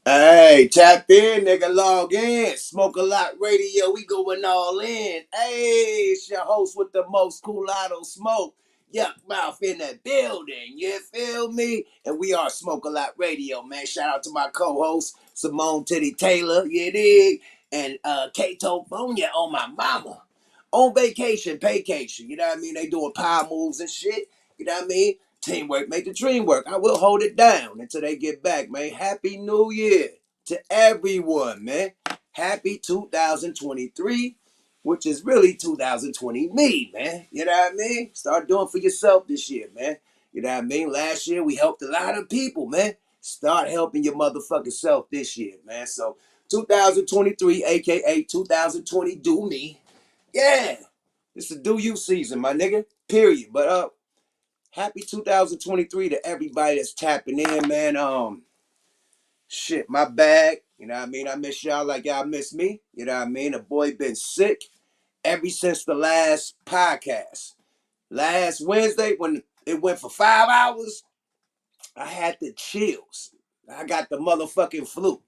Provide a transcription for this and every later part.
Hey, tap in, nigga, log in. Smoke a lot radio, we going all in. Hey, it's your host with the most cool auto smoke. Yuck mouth in the building, you feel me? And we are Smoke a Lot Radio, man. Shout out to my co-host, Simone Titty Taylor, you dig? And Kato Fonia on my mama. On vacation, paycation, you know what I mean? They doing power moves and shit, you know what I mean? Teamwork make the dream work. I will hold it down until they get back, man. Happy New Year to everyone, man. Happy 2023, which is really 2020 me, man. You know what I mean? Start doing for yourself this year, man. You know what I mean? Last year we helped a lot of people, man. Start helping your motherfucking self this year, man. So 2023, aka 2020, do me. Yeah. It's a do you season, my nigga. Period. But happy 2023 to everybody that's tapping in, man. Shit, my bag. You know what I mean? I miss y'all like y'all miss me. You know what I mean? The boy been sick ever since the last podcast. Last Wednesday, when it went for 5 hours, I had the chills. I got the motherfucking flu.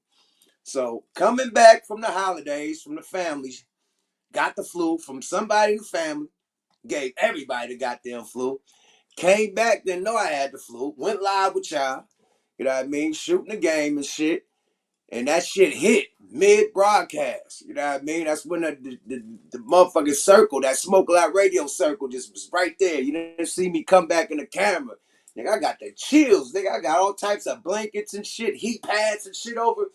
So coming back from the holidays, from the families, got the flu from somebody in the family, gave everybody the goddamn flu. Came back, didn't know I had the flu. Went live with y'all. You know what I mean? Shooting the game and shit. And that shit hit mid-broadcast. You know what I mean? That's when the motherfucking circle, that Smoke a Lot Radio circle just was right there. You didn't see me come back in the camera. Nigga, I got the chills. Nigga, I got all types of blankets and shit, heat pads and shit over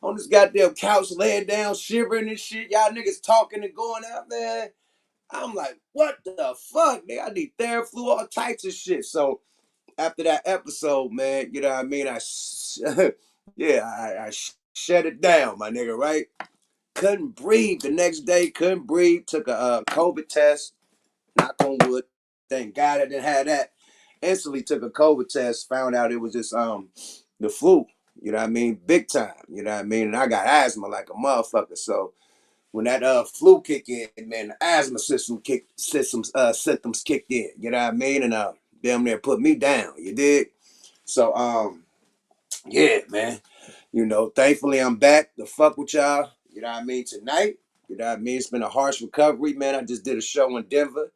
on this goddamn couch, laying down, shivering and shit. Y'all niggas talking and going out, man. I'm like, what the fuck? Nigga, I need Theraflu, all types of shit. So after that episode, man, you know what I mean? I shut it down, my nigga, right? Couldn't breathe the next day, couldn't breathe. Took a COVID test, knock on wood. Thank God I didn't have that. Instantly took a COVID test, found out it was just the flu, you know what I mean? Big time, you know what I mean? And I got asthma like a motherfucker. So when that flu kicked in, man, the asthma symptoms kicked in, you know what I mean? And damn near put me down, you did? So yeah, man. You know, thankfully I'm back to fuck with y'all. You know what I mean? Tonight, you know what I mean? It's been a harsh recovery, man. I just did a show in Denver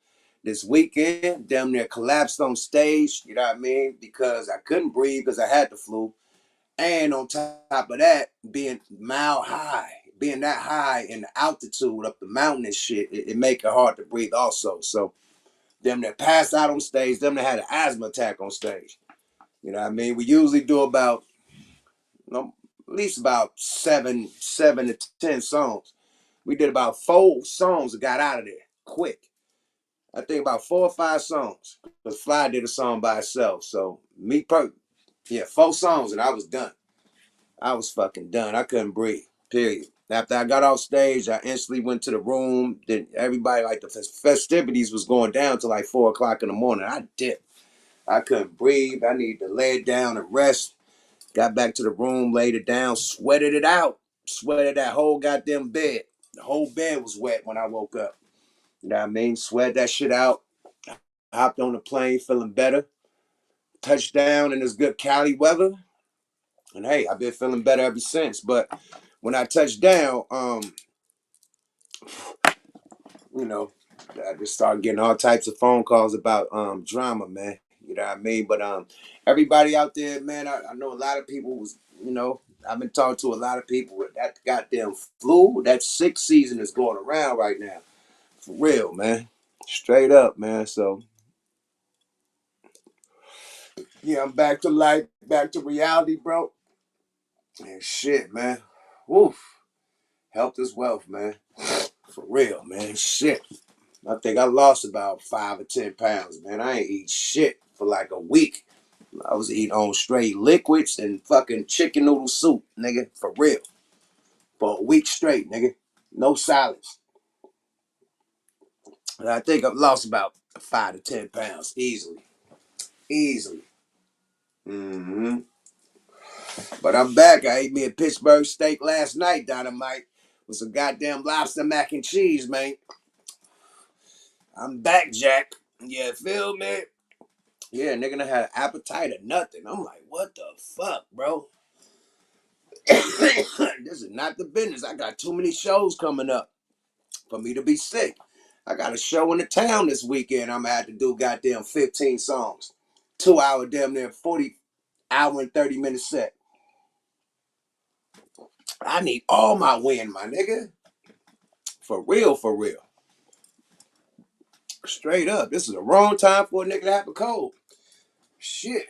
this weekend. Damn near collapsed on stage, you know what I mean? Because I couldn't breathe because I had the flu. And on top of that, being mile high, being that high in the altitude up the mountain and shit, it make it hard to breathe also. So them that passed out on stage, them that had an asthma attack on stage. You know what I mean? We usually do about at least about seven to 10 songs. We did about 4 songs and got out of there quick. I think about 4 or 5 songs. But Fly did a song by itself. So yeah, 4 songs and I was done. I was fucking done. I couldn't breathe. Period. After I got off stage, I instantly went to the room. Then everybody, like the festivities was going down to like 4 o'clock in the morning. I dipped. I couldn't breathe. I needed to lay it down and rest. Got back to the room, laid it down, sweated it out. Sweated that whole goddamn bed. The whole bed was wet when I woke up. You know what I mean? Sweat that shit out. Hopped on the plane feeling better. Touched down in this good Cali weather. And hey, I've been feeling better ever since. But when I touched down, you know, I just started getting all types of phone calls about drama, man. You know what I mean? But everybody out there, man, I know a lot of people was, you know, I've been talking to a lot of people with that goddamn flu. That sick season is going around right now. For real, man. Straight up, man. So yeah, I'm back to life, back to reality, bro. And shit, man. Woof. Health is wealth, man. For real, man. Shit. I think I lost about 5 or 10 pounds, man. I ain't eat shit for like a week. I was eating on straight liquids and fucking chicken noodle soup, nigga. For real. For a week straight, nigga. No salads. And I think I've lost about 5 to 10 pounds easily. Easily. Mm-hmm. But I'm back. I ate me a Pittsburgh steak last night, Dynamite. With some goddamn lobster mac and cheese, man. I'm back, Jack. Yeah, feel me? Yeah, nigga done had an appetite or nothing. I'm like, what the fuck, bro? not the business. I got too many shows coming up for me to be sick. I got a show in the town this weekend. I'm gonna have to do goddamn 15 songs. 2 hour, damn near 40 hour and 30-minute set. I need all my wind, my nigga. For real, for real. Straight up. This is the wrong time for a nigga to have a cold. Shit.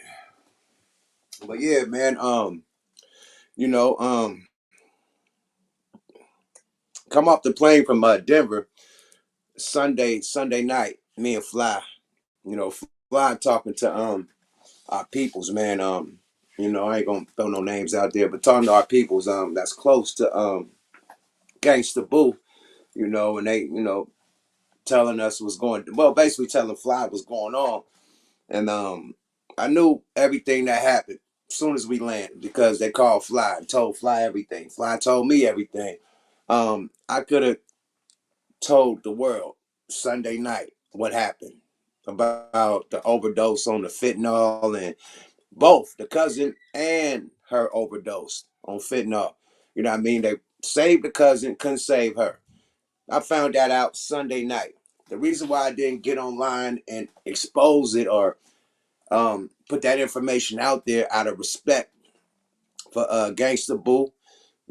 But yeah, man, you know, come off the plane from Denver Sunday night, me and Fly. You know, Fly talking to our peoples, man. You know, I ain't gonna throw no names out there, but talking to our peoples, that's close to Gangsta Boo, you know, and they, you know, telling us what's going, well, basically telling Fly what's going on. And I knew everything that happened as soon as we landed because they called Fly and told Fly everything. Fly told me everything. I could have told the world Sunday night what happened about the overdose on the fentanyl, and both the cousin and her overdose on fentanyl. You know what I mean? They saved the cousin, couldn't save her. I found that out Sunday night. The reason why I didn't get online and expose it or put that information out there out of respect for Gangsta Boo,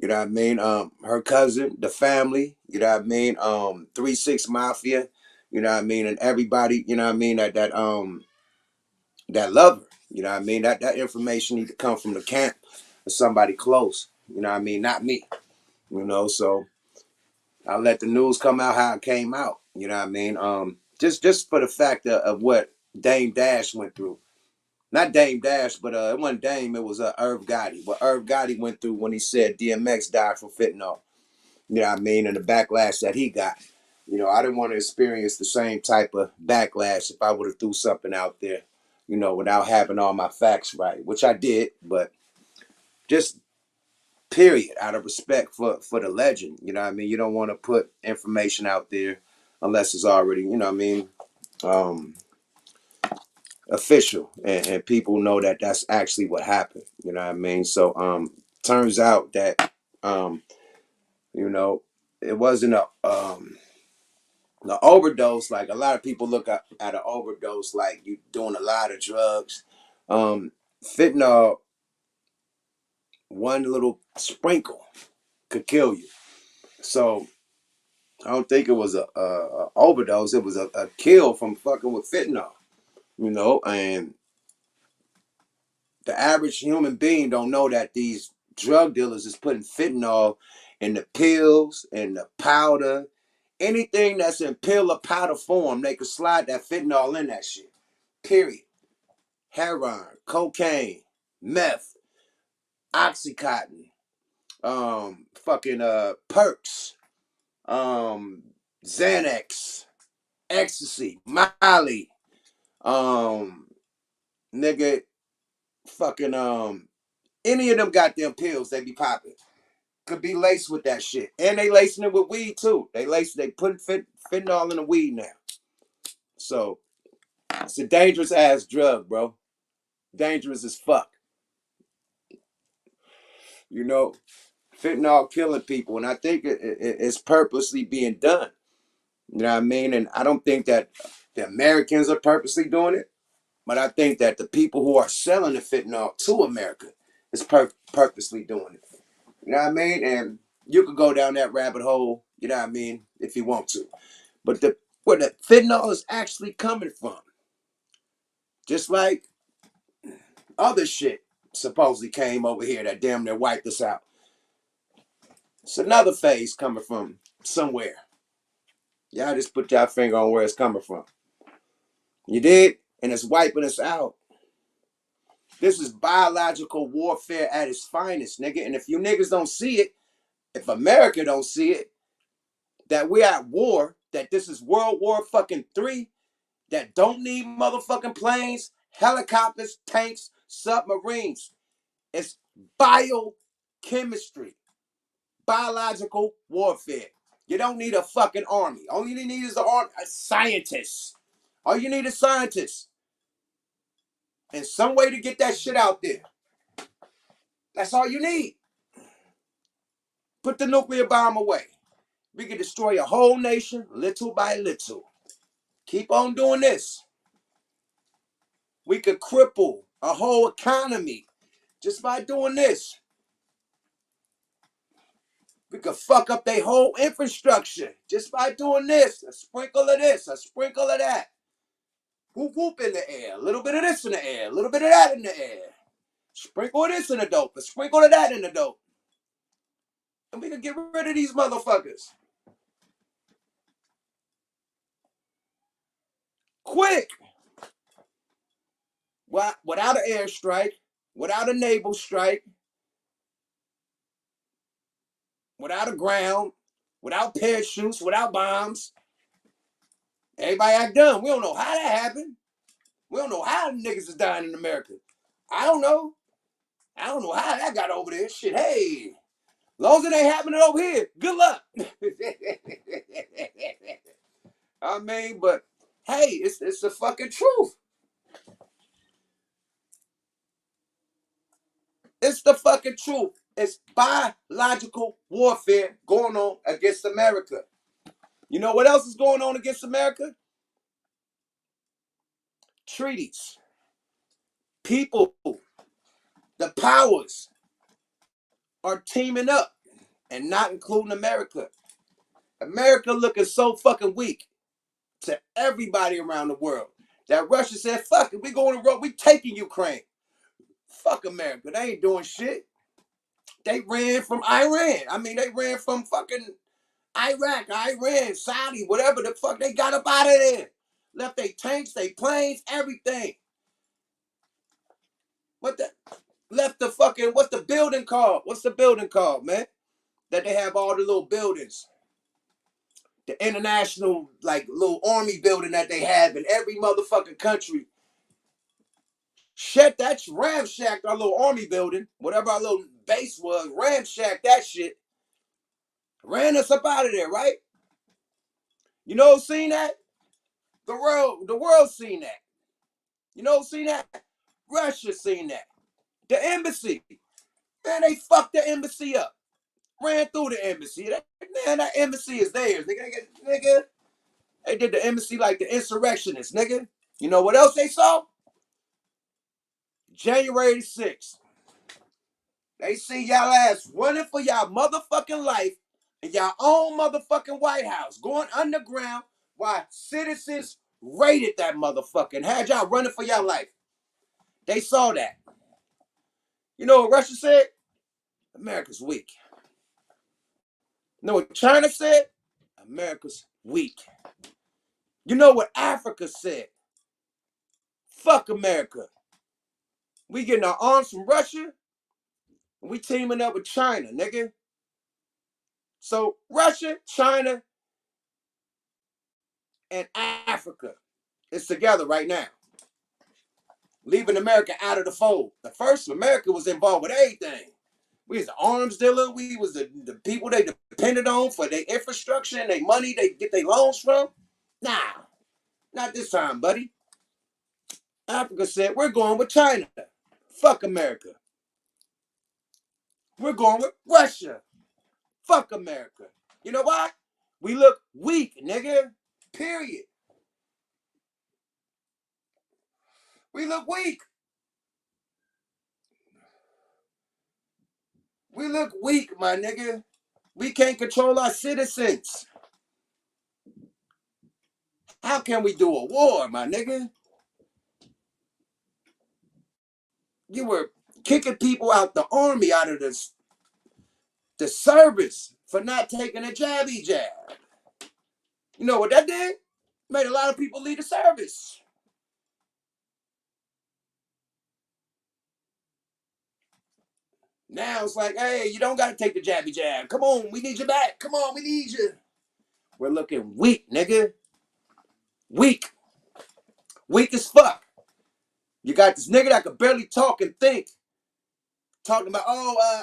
you know what I mean? Her cousin, the family, you know what I mean? 3-6 Mafia, you know what I mean? And everybody, you know what I mean, that love her. You know what I mean? That information need to come from the camp or somebody close. You know what I mean? Not me. You know, so I'll let the news come out how it came out. You know what I mean? Just for the fact of what Dame Dash went through. Not Dame Dash, but it wasn't Dame, it was Irv Gotti. What Irv Gotti went through when he said DMX died from fentanyl. You know what I mean? And the backlash that he got. You know, I didn't want to experience the same type of backlash if I would have threw something out there, you know, without having all my facts right, which I did, but just period, out of respect for the legend. You know what I mean? You don't want to put information out there unless it's already, you know what I mean, um, official and people know that that's actually what happened. You know what I mean? So turns out that you know, it wasn't the overdose. Like a lot of people look at an overdose like you doing a lot of drugs. Fentanyl, one little sprinkle could kill you. So I don't think it was a overdose. It was a kill from fucking with fentanyl. You know, and the average human being don't know that these drug dealers is putting fentanyl in the pills and the powder. Anything that's in pill or powder form, they could slide that fentanyl in that shit. Period. Heroin, cocaine, meth, oxycontin, fucking perks, Xanax, ecstasy, Molly, nigga, fucking any of them goddamn pills they be popping could be laced with that shit. And they lacing it with weed too. They put fentanyl in the weed now. So it's a dangerous ass drug, bro. Dangerous as fuck. You know, fentanyl killing people, and I think it's purposely being done. You know what I mean? And I don't think that the Americans are purposely doing it, but I think that the people who are selling the fentanyl to America is purposely doing it. You know what I mean? And you could go down that rabbit hole, you know what I mean, if you want to. But where the fentanyl is actually coming from, just like other shit supposedly came over here that damn near wiped us out. It's another phase coming from somewhere. Y'all just put y'all finger on where it's coming from. You did? And it's wiping us out. This is biological warfare at its finest, nigga. And if you niggas don't see it, if America don't see it, that we're at war, that this is World War fucking 3, that don't need motherfucking planes, helicopters, tanks, submarines. It's biochemistry, biological warfare. You don't need a fucking army. All you need is a scientist. All you need is scientists. And some way to get that shit out there. That's all you need. Put the nuclear bomb away. We can destroy a whole nation little by little. Keep on doing this. We could cripple a whole economy just by doing this. We could fuck up their whole infrastructure just by doing this. A sprinkle of this, a sprinkle of that. Whoop whoop in the air. A little bit of this in the air. A little bit of that in the air. Sprinkle of this in the dope. A sprinkle of that in the dope. And we can get rid of these motherfuckers. Quick. Without an airstrike, without a naval strike, without a ground, without parachutes, without bombs. Everybody act dumb. We don't know how that happened. We don't know how the niggas is dying in America. I don't know. I don't know how that got over there. Shit, hey. Long as it ain't happening over here, good luck. I mean, but hey, it's the fucking truth. It's the fucking truth. It's biological warfare going on against America. You know what else is going on against America? Treaties. People, the powers are teaming up and not including America. America looking so fucking weak to everybody around the world that Russia said, fuck it, we going to road, we taking Ukraine. Fuck America, they ain't doing shit. They ran from Iran. I mean, they ran from fucking Iraq, Iran, Saudi, whatever the fuck. They got up out of there. Left their tanks, their planes, everything. Left the fucking, what's the building called? What's the building called, man? That they have all the little buildings. The international, like, little army building that they have in every motherfucking country. Shit, that's ramshacked our little army building. Whatever our little base was, ramshacked that shit. Ran us up out of there, right? You know who's seen that? The world seen that. You know who's seen that? Russia seen that. The embassy. Man, they fucked the embassy up. Ran through the embassy. That embassy is theirs. Nigga. They did the embassy like the insurrectionists, nigga. You know what else they saw? January 6th. They see y'all ass running for y'all motherfucking life in y'all own motherfucking White House, going underground while citizens raided that motherfucker and had y'all running for y'all life. They saw that. You know what Russia said? America's weak. You know what China said? America's weak. You know what Africa said? Fuck America. We getting our arms from Russia and we teaming up with China, nigga. So Russia, China, and Africa is together right now, leaving America out of the fold. The first, America was involved with everything. We was the arms dealer. We was the people they depended on for their infrastructure and their money they get their loans from. Nah, not this time, buddy. Africa said, we're going with China. Fuck America. We're going with Russia. Fuck America. You know why? We look weak, nigga. Period. We look weak. We look weak, my nigga. We can't control our citizens. How can we do a war, my nigga? You were kicking people out the army, out of the service for not taking a jabby jab. You know what that did? Made a lot of people leave the service. Now it's like, hey, you don't got to take the jabby jab. Come on, we need you back. Come on, we need you. We're looking weak, nigga. Weak. Weak as fuck. You got this nigga that could barely talk and think. Talking about,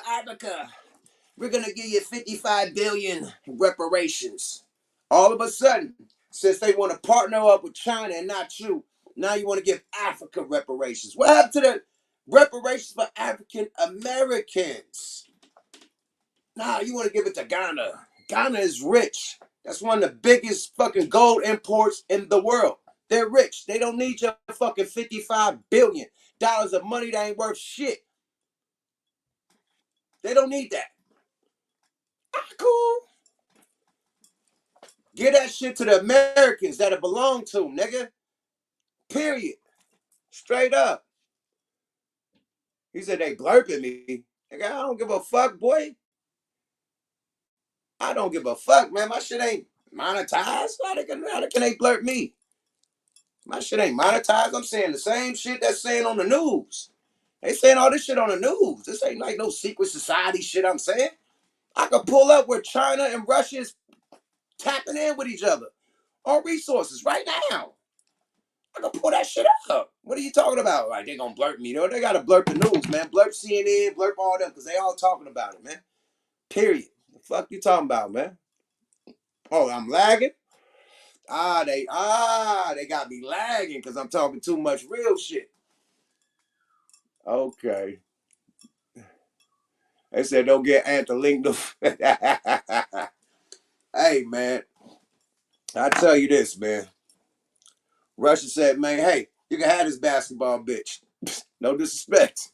Africa, we're going to give you 55 billion reparations. All of a sudden, since they want to partner up with China and not you, now you want to give Africa reparations. What happened to the reparations for African Americans? Nah, you want to give it to Ghana. Ghana is rich. That's one of the biggest fucking gold imports in the world. They're rich. They don't need your fucking $55 billion of money that ain't worth shit. They don't need that. Cool. Give that shit to the Americans that it belong to, nigga. Period. Straight up. He said they blurping me. Nigga, I don't give a fuck, boy. I don't give a fuck, man. My shit ain't monetized. How can they blurt me? My shit ain't monetized. I'm saying the same shit that's saying on the news. They saying all this shit on the news. This ain't like no secret society shit I'm saying. I could pull up where China and Russia is tapping in with each other on resources right now. I can pull that shit up. What are you talking about? Like, they gonna blurt me, though. They gotta blurt the news, man. Blurt CNN, blurt all them, because they all talking about it, man. Period. The fuck you talking about, man? Oh, I'm lagging? They got me lagging because I'm talking too much real shit. Okay. They said don't get anti-linked. Hey, man. I tell you this, man. Russia said, man, hey, you can have this basketball bitch. No disrespect.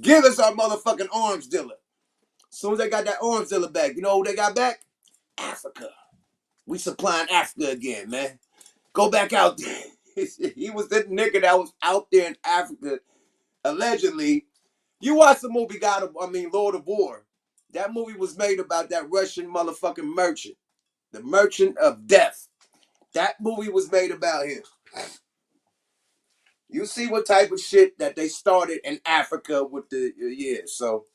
Give us our motherfucking arms dealer. As soon as they got that arms dealer back, you know who they got back? Africa. We supplying Africa again, man. Go back out there. He was the nigga that was out there in Africa, allegedly. You watch the movie Lord of War. That movie was made about that Russian motherfucking merchant. The Merchant of Death. That movie was made about him. You see what type of shit that they started in Africa with the, so.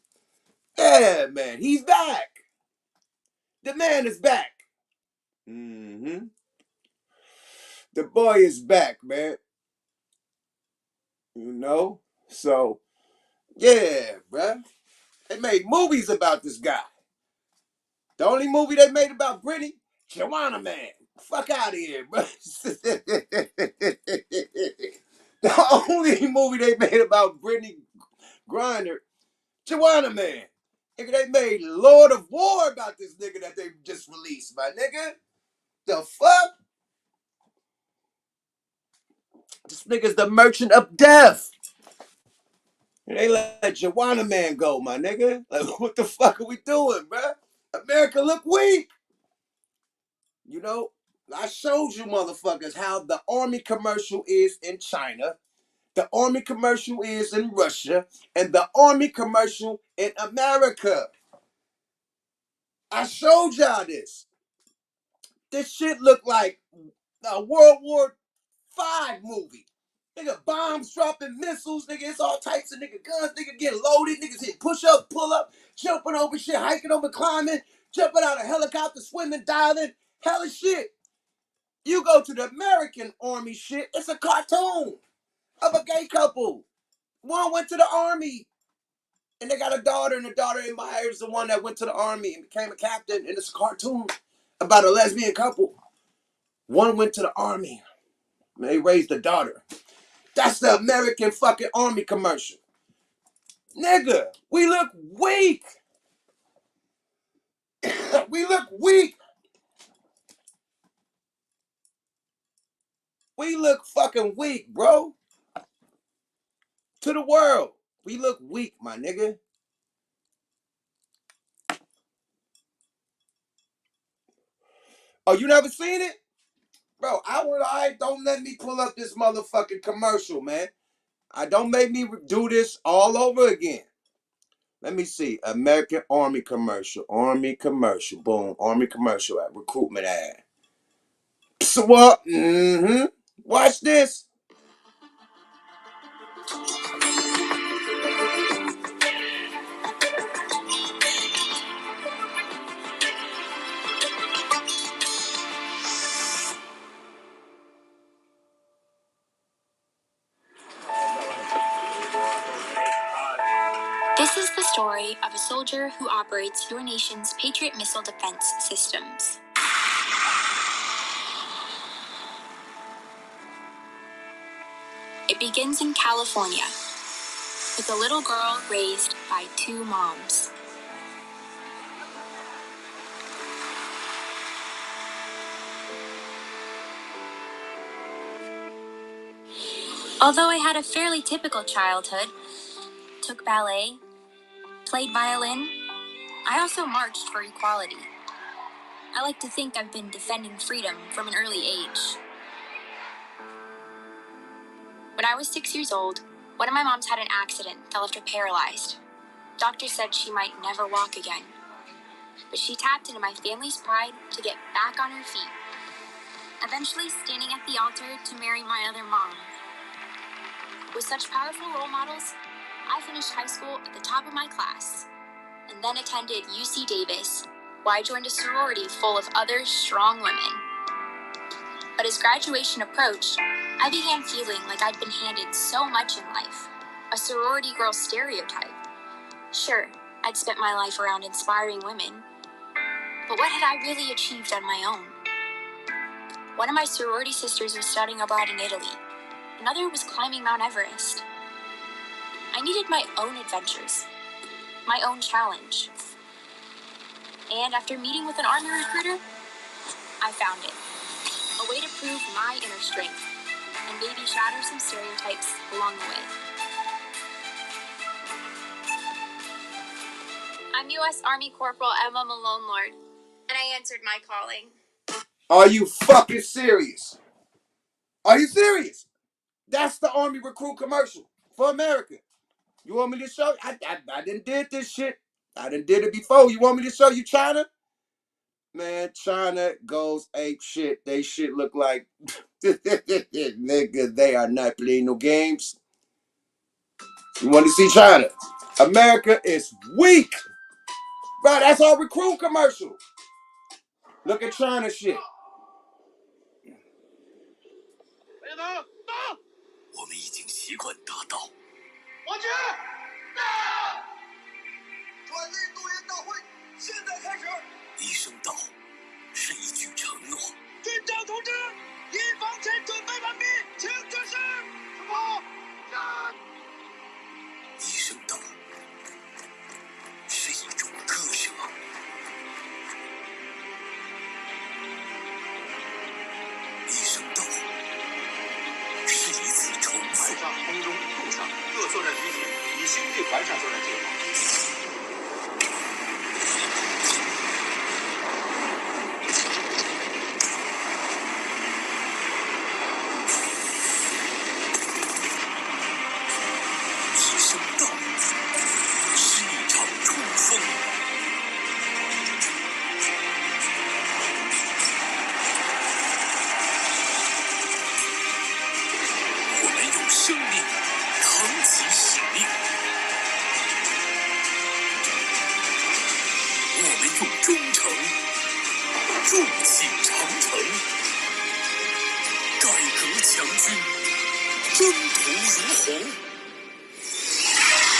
Yeah, man, he's back. The man is back. Mm-hmm. The boy is back, man. You know? So, yeah, bruh. They made movies about this guy. The only movie they made about Britney, Joanna Man. Fuck out of here, bro. The only movie they made about Britney Griner, Joanna Man. Nigga, they made Lord of War about this nigga that they just released, my nigga. The fuck? This nigga's the Merchant of Death. And they let Joanna Man go, my nigga. Like, what the fuck are we doing, bro? America look weak. You know, I showed you motherfuckers how the army commercial is in China, the army commercial is in Russia, and the army commercial in America. I showed y'all this. This shit look like a World War V movie. Nigga, bombs dropping, missiles, nigga, it's all types of nigga guns, nigga getting loaded, niggas hit push up, pull up, jumping over shit, hiking over, climbing, jumping out of helicopter, swimming, diving, hella shit. You go to the American Army shit, it's a cartoon of a gay couple. One went to the Army, and they got a daughter, and the daughter admires the one that went to the Army and became a captain, and it's a cartoon about a lesbian couple. One went to the Army, and they raised a daughter. That's the American fucking Army commercial. Nigga, we look weak. We look weak. We look fucking weak, bro. To the world. We look weak, my nigga. Oh, you never seen it? Bro, don't let me pull up this motherfucking commercial, man. Don't make me do this all over again. Let me see. American Army commercial. Army commercial. Boom. Army commercial at Recruitment ad. So what? Mm-hmm. Watch this. This is the story of a soldier who operates your nation's Patriot missile defense systems. It begins in California with a little girl raised by two moms. Although I had a fairly typical childhood, took ballet, played violin, I also marched for equality. I like to think I've been defending freedom from an early age. When I was 6 years old, one of my moms had an accident that left her paralyzed. Doctors said she might never walk again. But she tapped into my family's pride to get back on her feet, eventually standing at the altar to marry my other mom. With such powerful role models, I finished high school at the top of my class, and then attended UC Davis, where I joined a sorority full of other strong women. But as graduation approached, I began feeling like I'd been handed so much in life, a sorority girl stereotype. Sure, I'd spent my life around inspiring women, but what had I really achieved on my own? One of my sorority sisters was studying abroad in Italy. Another was climbing Mount Everest. I needed my own adventures, my own challenge. And after meeting with an army recruiter, I found it. A way to prove my inner strength and maybe shatter some stereotypes along the way. I'm U.S. Army Corporal Emma Malone Lord, and I answered my calling. Are you fucking serious? Are you serious? That's the Army recruit commercial for America. You want me to show you? I done did this shit. I done did it before. You want me to show you China? Man, China goes ape shit. They shit look like nigga, they are not playing no games. You want to see China? America is weak. Bro, that's our recruit commercial. Look at China shit. 我们已经习惯打倒。我去！转运动员大会现在开始。一声道，是一句承诺。军长同志，一方前准备完毕，请指示。什么？战！一声道，是一种割舍。一声道，是一次重复。晚上空中、陆上各作战区域以星际完善作战计划。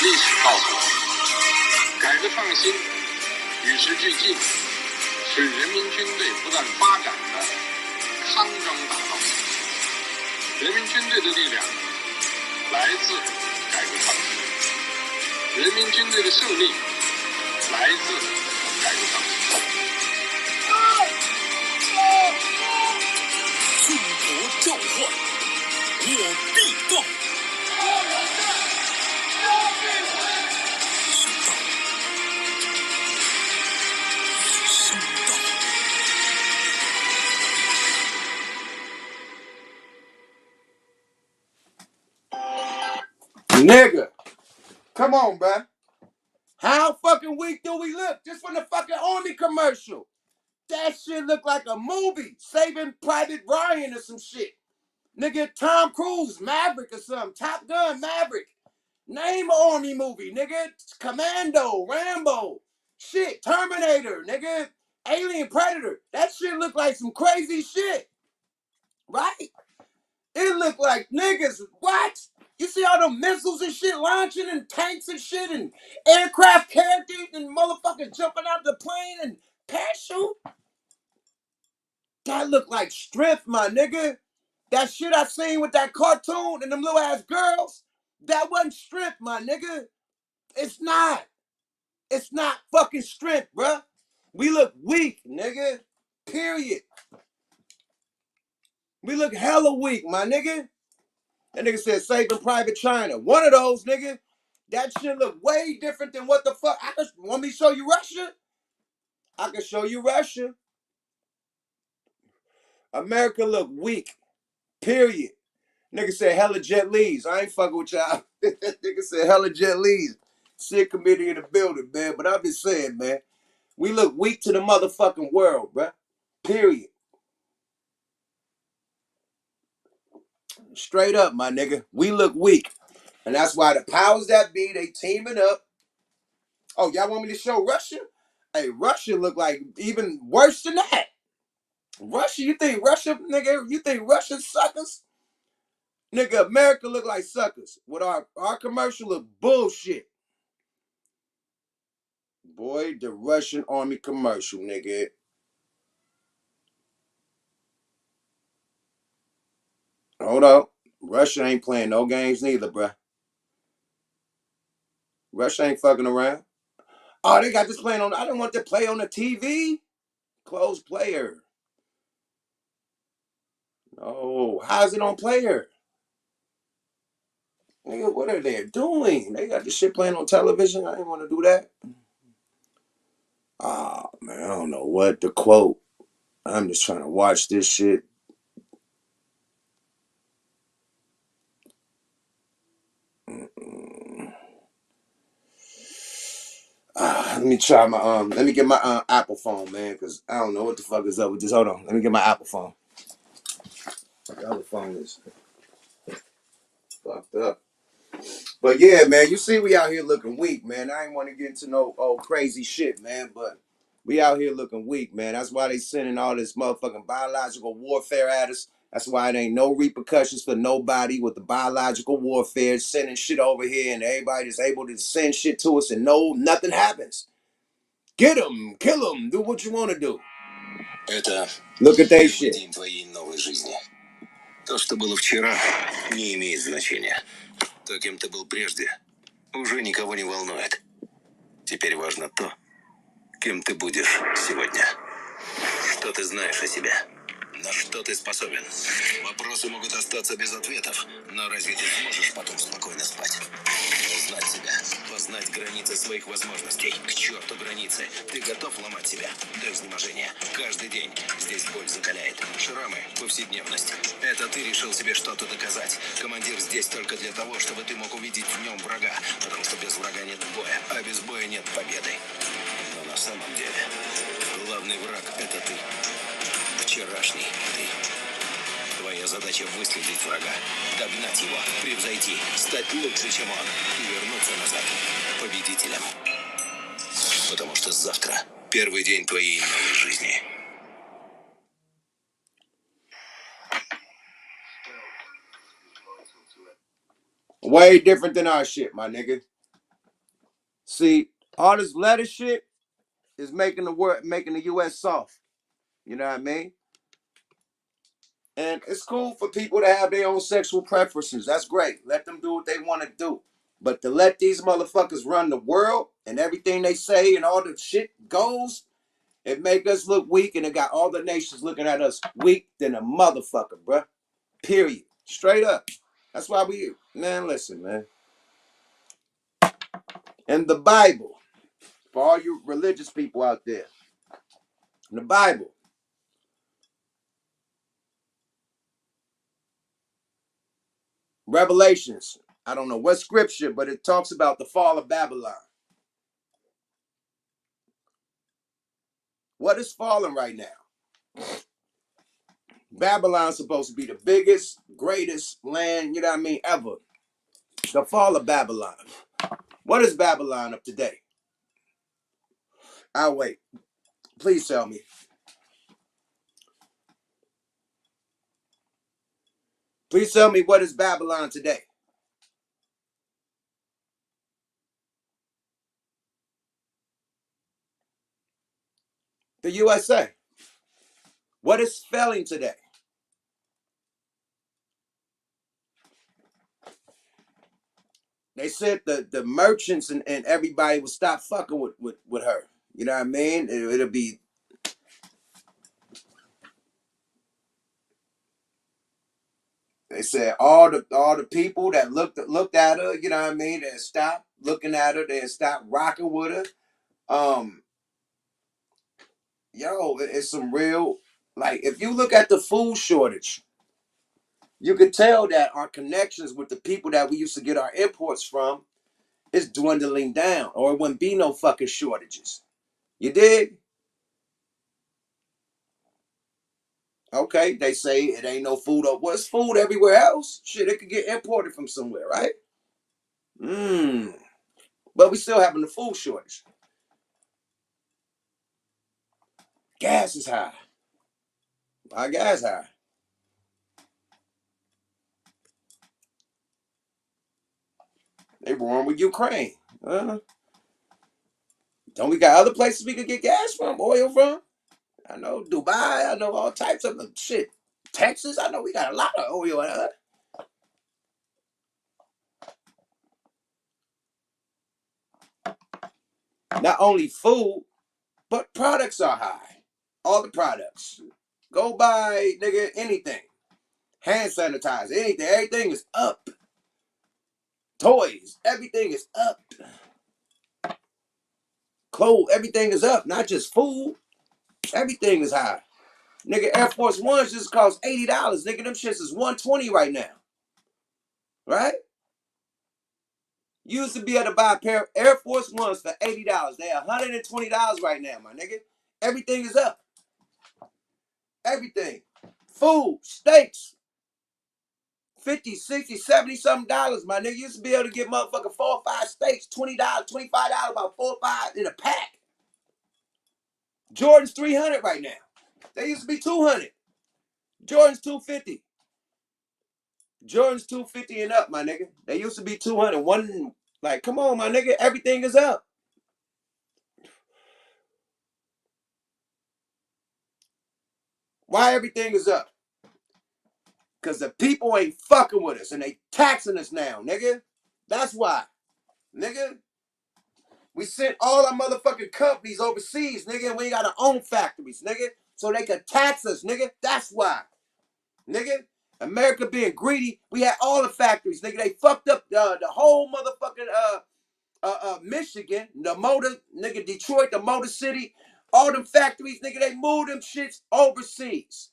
历史告诉我们，改革创新与时俱进，使人民军队不断发展的康庄大道。人民军队的力量来自改革创新，人民军队的胜利来自改革创新。中国召唤，我必到。 Nigga, come on, bruh. How fucking weak do we look? Just from the fucking Army commercial. That shit look like a movie. Saving Private Ryan or some shit. Nigga, Tom Cruise, Maverick or something. Top Gun, Maverick. Name an Army movie, nigga. Commando, Rambo. Shit, Terminator, nigga. Alien Predator. That shit look like some crazy shit. Right? It look like niggas, what? You see all them missiles and shit launching and tanks and shit and aircraft characters and motherfuckers jumping out the plane and parachute? That look like strength, my nigga. That shit I seen with that cartoon and them little ass girls, that wasn't strength, my nigga. It's not. It's not fucking strength, bruh. We look weak, nigga. Period. We look hella weak, my nigga. That nigga said Saving Private China. One of those, nigga. That shit look way different than what the fuck. Want me to show you Russia? I can show you Russia. America look weak. Period. Nigga said hella Jet Lees. I ain't fucking with y'all. Nigga said hella Jet Lees. Sick committee in the building, man. But I'm just saying, man. We look weak to the motherfucking world, bruh. Period. Straight up, my nigga. We look weak. And that's why the powers that be, they teaming up. Oh, y'all want me to show Russia? Hey, Russia look like even worse than that. Russia, you think Russia, nigga, you think Russia suckers? Nigga, America look like suckers. With our commercial look bullshit. Boy, the Russian army commercial, nigga. Hold up. Russia ain't playing no games neither, bruh. Russia ain't fucking around. Oh, they got this playing on. I don't want to play on the TV. Closed player. Oh, how's it on player? Nigga, what are they doing? They got this shit playing on television. I didn't want to do that. Ah, man, I don't know what to quote. I'm just trying to watch this shit. Let me try my let me get my Apple phone, man, because I don't know what the fuck is up with this. Hold on. Let me get my Apple phone. The other phone is fucked up. But yeah, man, you see we out here looking weak, man. I ain't want to get into no old crazy shit, man, but we out here looking weak, man. That's why they sending all this motherfucking biological warfare at us. That's why it ain't no repercussions for nobody with the biological warfare, sending shit over here, and everybody is able to send shit to us and nothing happens. Get them, kill them, do what you want to do. Это Look at that shit. День твоей новой жизни. То, что было вчера, не имеет значения. То, кем ты был прежде, уже никого не волнует. Теперь важно то, кем ты будешь сегодня. Что ты знаешь о себе? На что ты способен? Вопросы могут остаться без ответов, но разве ты сможешь потом спокойно спать? Узнать себя, познать границы своих возможностей. К черту границы. Ты готов ломать себя до изнеможения? Каждый день здесь боль закаляет. Шрамы, повседневность. Это ты решил себе что-то доказать. Командир здесь только для того, чтобы ты мог увидеть в нем врага. Потому что без врага нет боя, а без боя нет победы. Но на самом деле главный враг — это ты. Вчерашний ты. Твоя задача — выследить врага, догнать его, превзойти, стать лучше, чем он, и вернуться назад победителем. Потому что завтра первый день твоей новой жизни. Way different than our shit, my nigga. See, all this letter shit is making the U.S. soft. You know what I mean? And it's cool for people to have their own sexual preferences. That's great. Let them do what they want to do. But to let these motherfuckers run the world and everything they say and all the shit goes, it make us look weak, and it got all the nations looking at us weak than a motherfucker, bruh. Period. Straight up. That's why man, listen, man. In the Bible, for all you religious people out there, in the Bible, Revelations, I don't know what scripture, but it talks about the fall of Babylon. What is falling right now? Babylon's supposed to be the biggest, greatest land, you know what I mean, ever. The fall of Babylon. What is Babylon of today? I'll wait. Please tell me. Please tell me, what is Babylon today? The USA. What is failing today? They said the merchants and everybody would stop fucking with her. You know what I mean? It'll be. They said all the people that looked at her, you know what I mean, that stopped looking at her, they stopped rocking with her. It's some real, like, if you look at the food shortage, you could tell that our connections with the people that we used to get our imports from is dwindling down, or it wouldn't be no fucking shortages. You dig? Okay, they say it ain't no food. What's food everywhere else? Shit, it could get imported from somewhere, right? But we still having the food shortage. Gas is high. Why gas high? They warm with Ukraine. Don't we got other places we could get gas from, oil from? I know Dubai. I know all types of shit. Texas. I know we got a lot of oil. Not only food, but products are high. All the products. Go buy, nigga, anything. Hand sanitizer, anything. Everything is up. Toys, everything is up. Clothes, everything is up. Not just food. Everything is high. Nigga, Air Force Ones just cost $80. Nigga, them shits is $120 right now. Right? You used to be able to buy a pair of Air Force Ones for $80. They're $120 right now, my nigga. Everything is up. Everything. Food, steaks, 50, 60, 70 something dollars, my nigga. You used to be able to get motherfucking 4 or 5 steaks, $20, $25, about 4 or 5 in a pack. Jordan's 300 right now. They used to be 200. Jordan's 250. Jordan's 250 and up, my nigga. They used to be 200. One, like, come on, my nigga. Everything is up. Why everything is up? Because the people ain't fucking with us and they taxing us now, nigga. That's why. Nigga. We sent all our motherfucking companies overseas, nigga, and we ain't got our own factories, nigga. So they could tax us, nigga. That's why. Nigga. America being greedy, we had all the factories, nigga. They fucked up the whole motherfucking Michigan, the motor, nigga, Detroit, the Motor City, all them factories, nigga, they moved them shits overseas.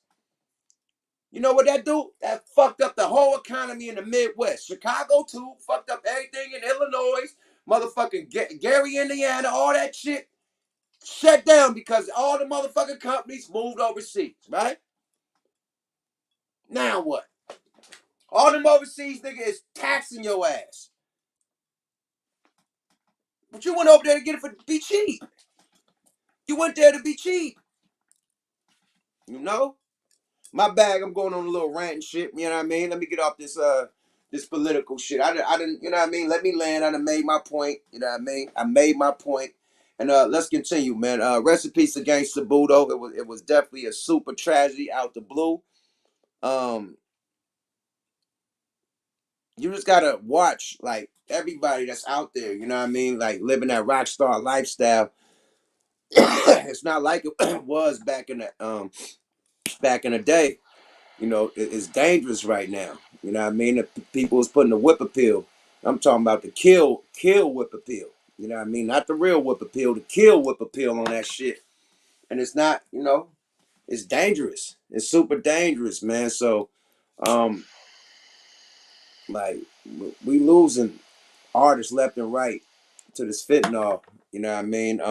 You know what that do? That fucked up the whole economy in the Midwest. Chicago too, fucked up everything in Illinois, motherfucking Gary, Indiana, all that shit shut down because all the motherfucking companies moved overseas, right? Now what? All them overseas nigga is taxing your ass. But you went over there to get it for be cheap. You went there to be cheap. You know? My bag, I'm going on a little rant and shit, you know what I mean? Let me get off this political shit. I didn't, you know what I mean? Let me land. I done made my point, you know what I mean? I made my point. And let's continue, man. Rest in peace to Gangsta Boo, though. It was definitely a super tragedy out the blue. You just gotta watch, like, everybody that's out there, you know what I mean? Like, living that rock star lifestyle. It's not like it was back in the day. You know, it's dangerous right now. You know what I mean? The people is putting the whip appeal. I'm talking about the kill whip appeal. You know what I mean? Not the real whip appeal, the kill whip appeal on that shit. And it's not, you know, it's dangerous. It's super dangerous, man. So, like, we losing artists left and right to this fentanyl. You know what I mean?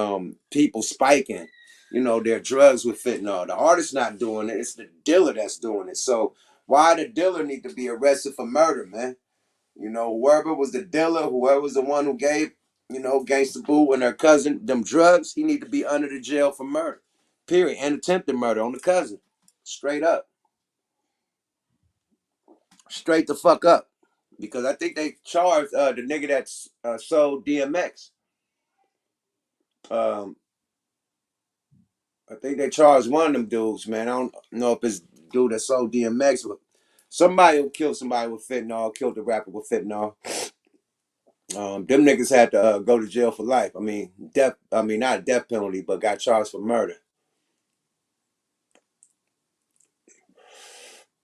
People spiking, you know, their drugs with fentanyl. The artist not doing it. It's the dealer that's doing it. So why the dealer need to be arrested for murder, man? You know, whoever was the dealer, whoever was the one who gave, you know, Gangsta Boo and her cousin them drugs, he need to be under the jail for murder. Period. And attempted murder on the cousin. Straight up. Straight the fuck up. Because I think they charged the nigga that sold DMX. Um, I think they charged one of them dudes, man. I don't know if it's dude that sold DMX, but somebody who killed somebody with fentanyl, killed the rapper with fentanyl. Them niggas had to go to jail for life. I mean, not a death penalty, but got charged for murder.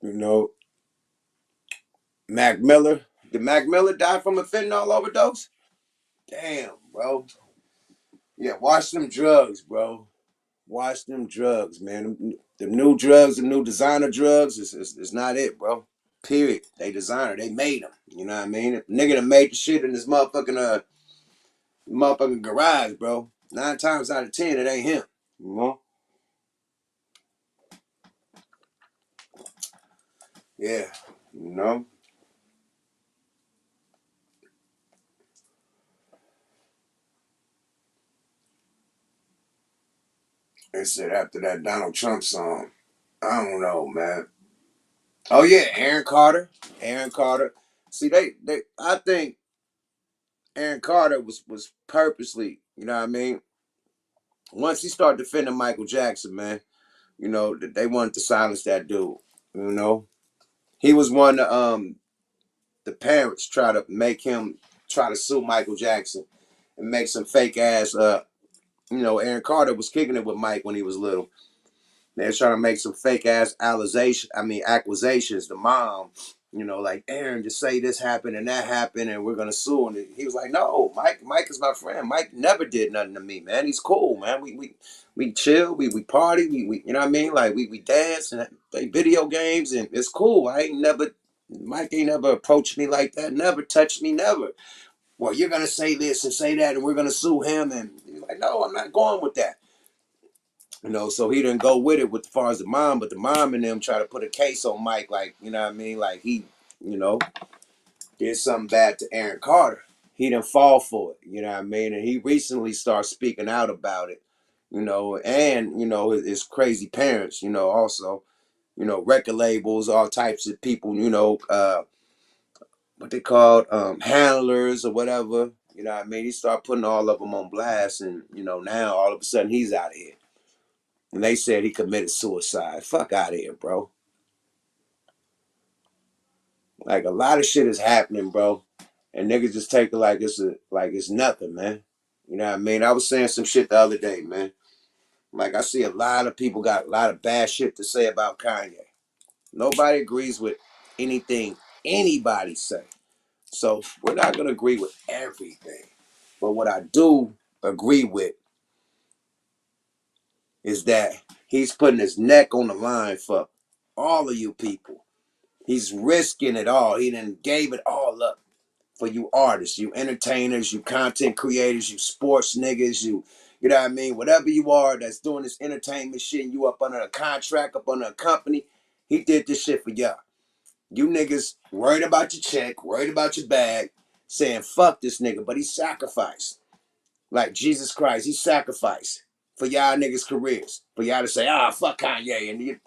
You know, Mac Miller. Did Mac Miller die from a fentanyl overdose? Damn, bro. Yeah, watch them drugs, bro. Watch them drugs, man. The new drugs, the new designer drugs, is not it, bro. Period. They designer. They made them. You know what I mean? If the nigga that made the shit in this motherfucking garage, bro. 9 times out of 10, it ain't him. You know? Yeah. You know? They said after that Donald Trump song, I don't know, man. Oh yeah, Aaron Carter. Aaron Carter. See, I think Aaron Carter was purposely, you know what I mean? Once he started defending Michael Jackson, man, you know, they wanted to silence that dude. You know? He was one the parents try to make him try to sue Michael Jackson and make some fake ass you know, Aaron Carter was kicking it with Mike when he was little. They're trying to make some fake ass accusations. The mom, you know, like Aaron, just say this happened and that happened, and we're gonna sue. And he was like, "No, Mike is my friend. Mike never did nothing to me, man. He's cool, man. We chill, we party, we you know what I mean? Like we dance and play video games, and it's cool. Mike ain't never approached me like that. Never touched me. Never. Well, you're gonna say this and say that, and we're gonna sue him." And he's like, "No, I'm not going with that." You know, so he didn't go with it with as far as the mom, but the mom and them try to put a case on Mike, like, you know what I mean? Like he, you know, did something bad to Aaron Carter. He didn't fall for it, you know what I mean? And he recently started speaking out about it, you know, and, you know, his crazy parents, you know, also, you know, record labels, all types of people, you know, what they called handlers or whatever, you know what I mean? He started putting all of them on blast, and, you know, now all of a sudden he's out of here. And they said he committed suicide. Fuck out of here, bro. Like a lot of shit is happening, bro. And niggas just take it like it's nothing, man. You know what I mean? I was saying some shit the other day, man. Like I see a lot of people got a lot of bad shit to say about Kanye. Nobody agrees with anything anybody say. So we're not gonna agree with everything. But what I do agree with is that he's putting his neck on the line for all of you people. He's risking it all. He done gave it all up for you artists, you entertainers, you content creators, you sports niggas, you know what I mean? Whatever you are that's doing this entertainment shit, and you up under a contract, up under a company, he did this shit for y'all. You niggas worried about your check, worried about your bag, saying fuck this nigga, but he sacrificed. Like Jesus Christ, he sacrificed for y'all niggas' careers. For y'all to say, fuck Kanye, and you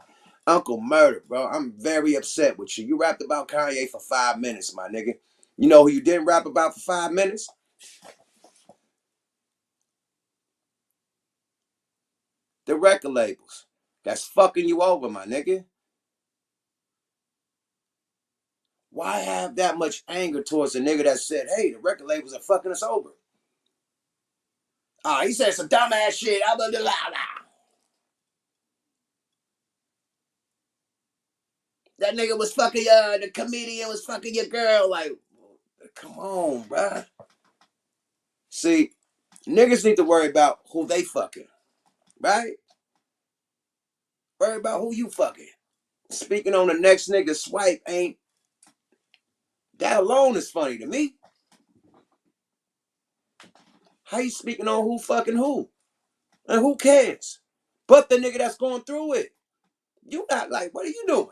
Uncle Murder, bro. I'm very upset with you. You rapped about Kanye for 5 minutes, my nigga. You know who you didn't rap about for 5 minutes? The record labels. That's fucking you over, my nigga. Why have that much anger towards a nigga that said, hey, the record labels are fucking us over? He said some dumbass shit. Blah, blah, blah, blah. That nigga was fucking the comedian was fucking your girl. Like, come on, bruh. See, niggas need to worry about who they fucking, right? Worry about who you fucking. Speaking on the next nigga swipe ain't, that alone is funny to me. How you speaking on who fucking who? And who cares? But the nigga that's going through it. You not like, what are you doing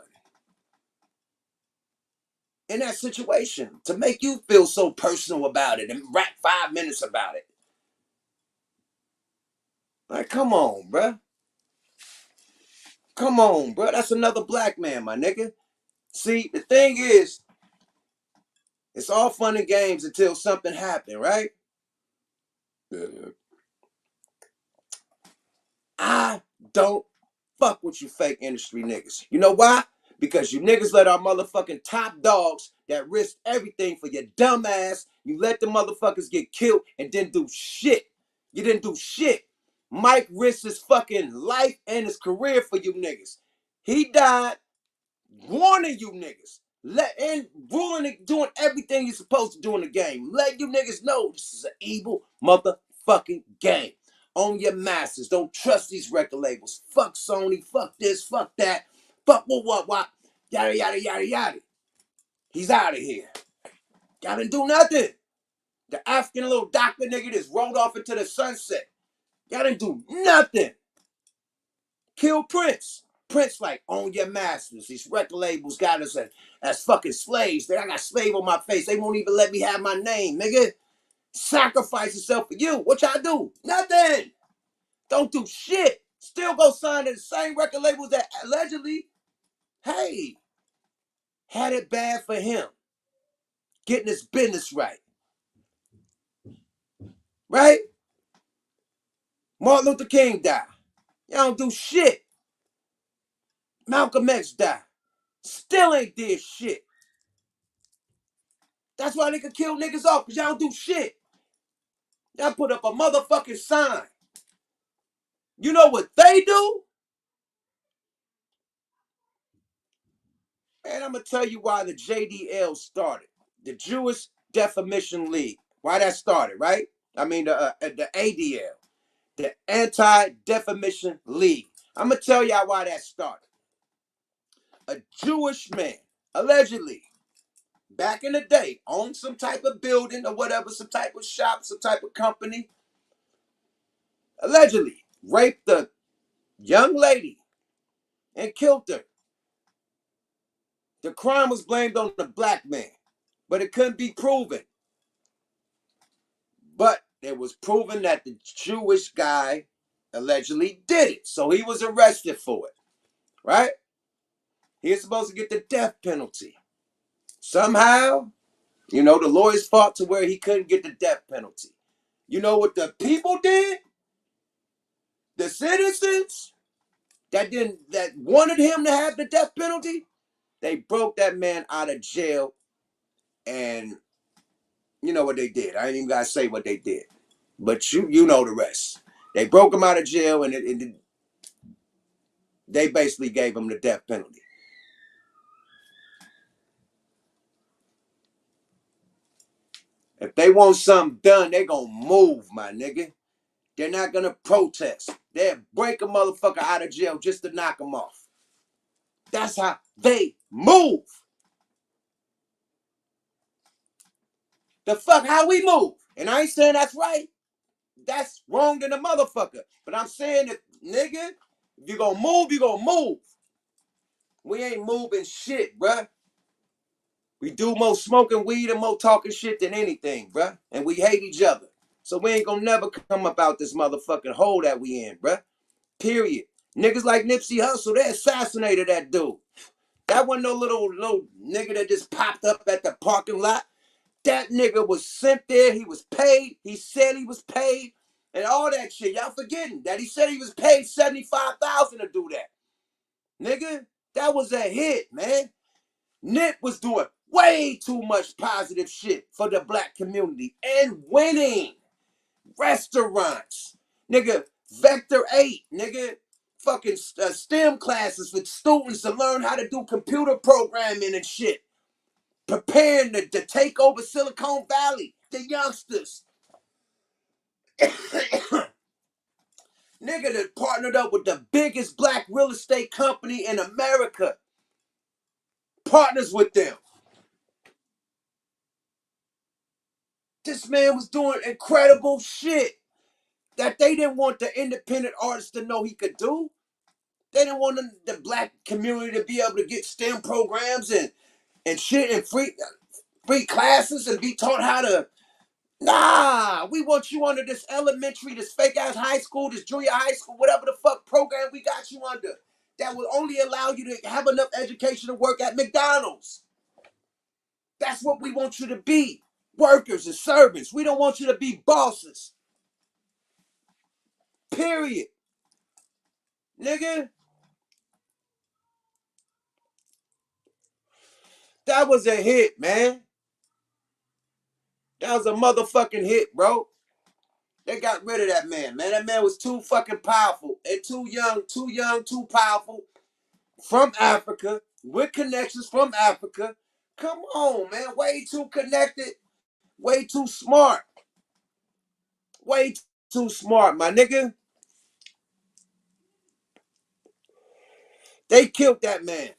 in that situation to make you feel so personal about it and rap 5 minutes about it? Like, come on, bruh. Come on, bruh. That's another black man, my nigga. See, the thing is, it's all fun and games until something happened, right? I don't fuck with you fake industry niggas. You know why? Because you niggas let our motherfucking top dogs that risked everything for your dumb ass, you let the motherfuckers get killed and didn't do shit. You didn't do shit. Mike risked his fucking life and his career for you niggas. He died warning you niggas. And ruling and doing everything you're supposed to do in the game. Let you niggas know this is an evil motherfucking game. Own your masters. Don't trust these record labels. Fuck Sony. Fuck this. Fuck that. Fuck what. Yada, yada, yada, yada. He's out of here. Y'all didn't do nothing. The African little doctor nigga just rolled off into the sunset. Y'all didn't do nothing. Kill Prince. Prince like, own your masters. These record labels got us as fucking slaves. I got slave on my face. They won't even let me have my name, nigga. Sacrifice yourself for you. What y'all do? Nothing. Don't do shit. Still go sign to the same record labels that allegedly, hey, had it bad for him. Getting his business right. Right? Martin Luther King died. Y'all don't do shit. Malcolm X died. Still ain't did shit. That's why they could kill niggas off, because y'all don't do shit. Y'all put up a motherfucking sign. You know what they do? Man, I'm going to tell you why the JDL started. The Jewish Defamation League. Why that started, right? I mean, the ADL. The Anti-Defamation League. I'm going to tell y'all why that started. A Jewish man, allegedly, back in the day, owned some type of building or whatever, some type of shop, some type of company, allegedly raped a young lady and killed her. The crime was blamed on the black man, but it couldn't be proven. But it was proven that the Jewish guy allegedly did it. So he was arrested for it, right? He was supposed to get the death penalty. Somehow, the lawyers fought to where he couldn't get the death penalty. You know what the people did? The citizens that wanted him to have the death penalty, they broke that man out of jail, and you know what they did. I ain't even gotta say what they did, but you know the rest. They broke him out of jail, and they basically gave him the death penalty. If they want something done, they gonna move, my nigga. They're not gonna protest. They'll break a motherfucker out of jail just to knock him off. That's how they move. The fuck how we move. And I ain't saying that's right. That's wrong than a motherfucker. But I'm saying that, nigga, if you gonna move, you gonna move. We ain't moving shit, bruh. We do more smoking weed and more talking shit than anything, bruh. And we hate each other. So we ain't gonna never come about this motherfucking hole that we in, bruh. Period. Niggas like Nipsey Hussle, they assassinated that dude. That wasn't no little nigga that just popped up at the parking lot. That nigga was sent there. He was paid. He said he was paid. And all that shit. Y'all forgetting that he said he was paid $75,000 to do that. Nigga, that was a hit, man. Nip was doing way too much positive shit for the black community and winning. Restaurants. Nigga, Vector 8. Nigga, fucking STEM classes for students to learn how to do computer programming and shit. Preparing to take over Silicon Valley. The youngsters. Nigga that partnered up with the biggest black real estate company in America. Partners with them. This man was doing incredible shit that they didn't want the independent artists to know he could do. They didn't want the black community to be able to get STEM programs and shit and free classes and be taught how to. Nah, we want you under this elementary, this fake ass high school, this junior high school, whatever the fuck program we got you under. That will only allow you to have enough education to work at McDonald's. That's what we want you to be. Workers and servants. We don't want you to be bosses. Period. Nigga. That was a hit, man. That was a motherfucking hit, bro. They got rid of that man, man. That man was too fucking powerful and too young, too powerful. From Africa, with connections from Africa. Come on, man. Way too connected. Way too smart. Way too smart, my nigga. They killed that man.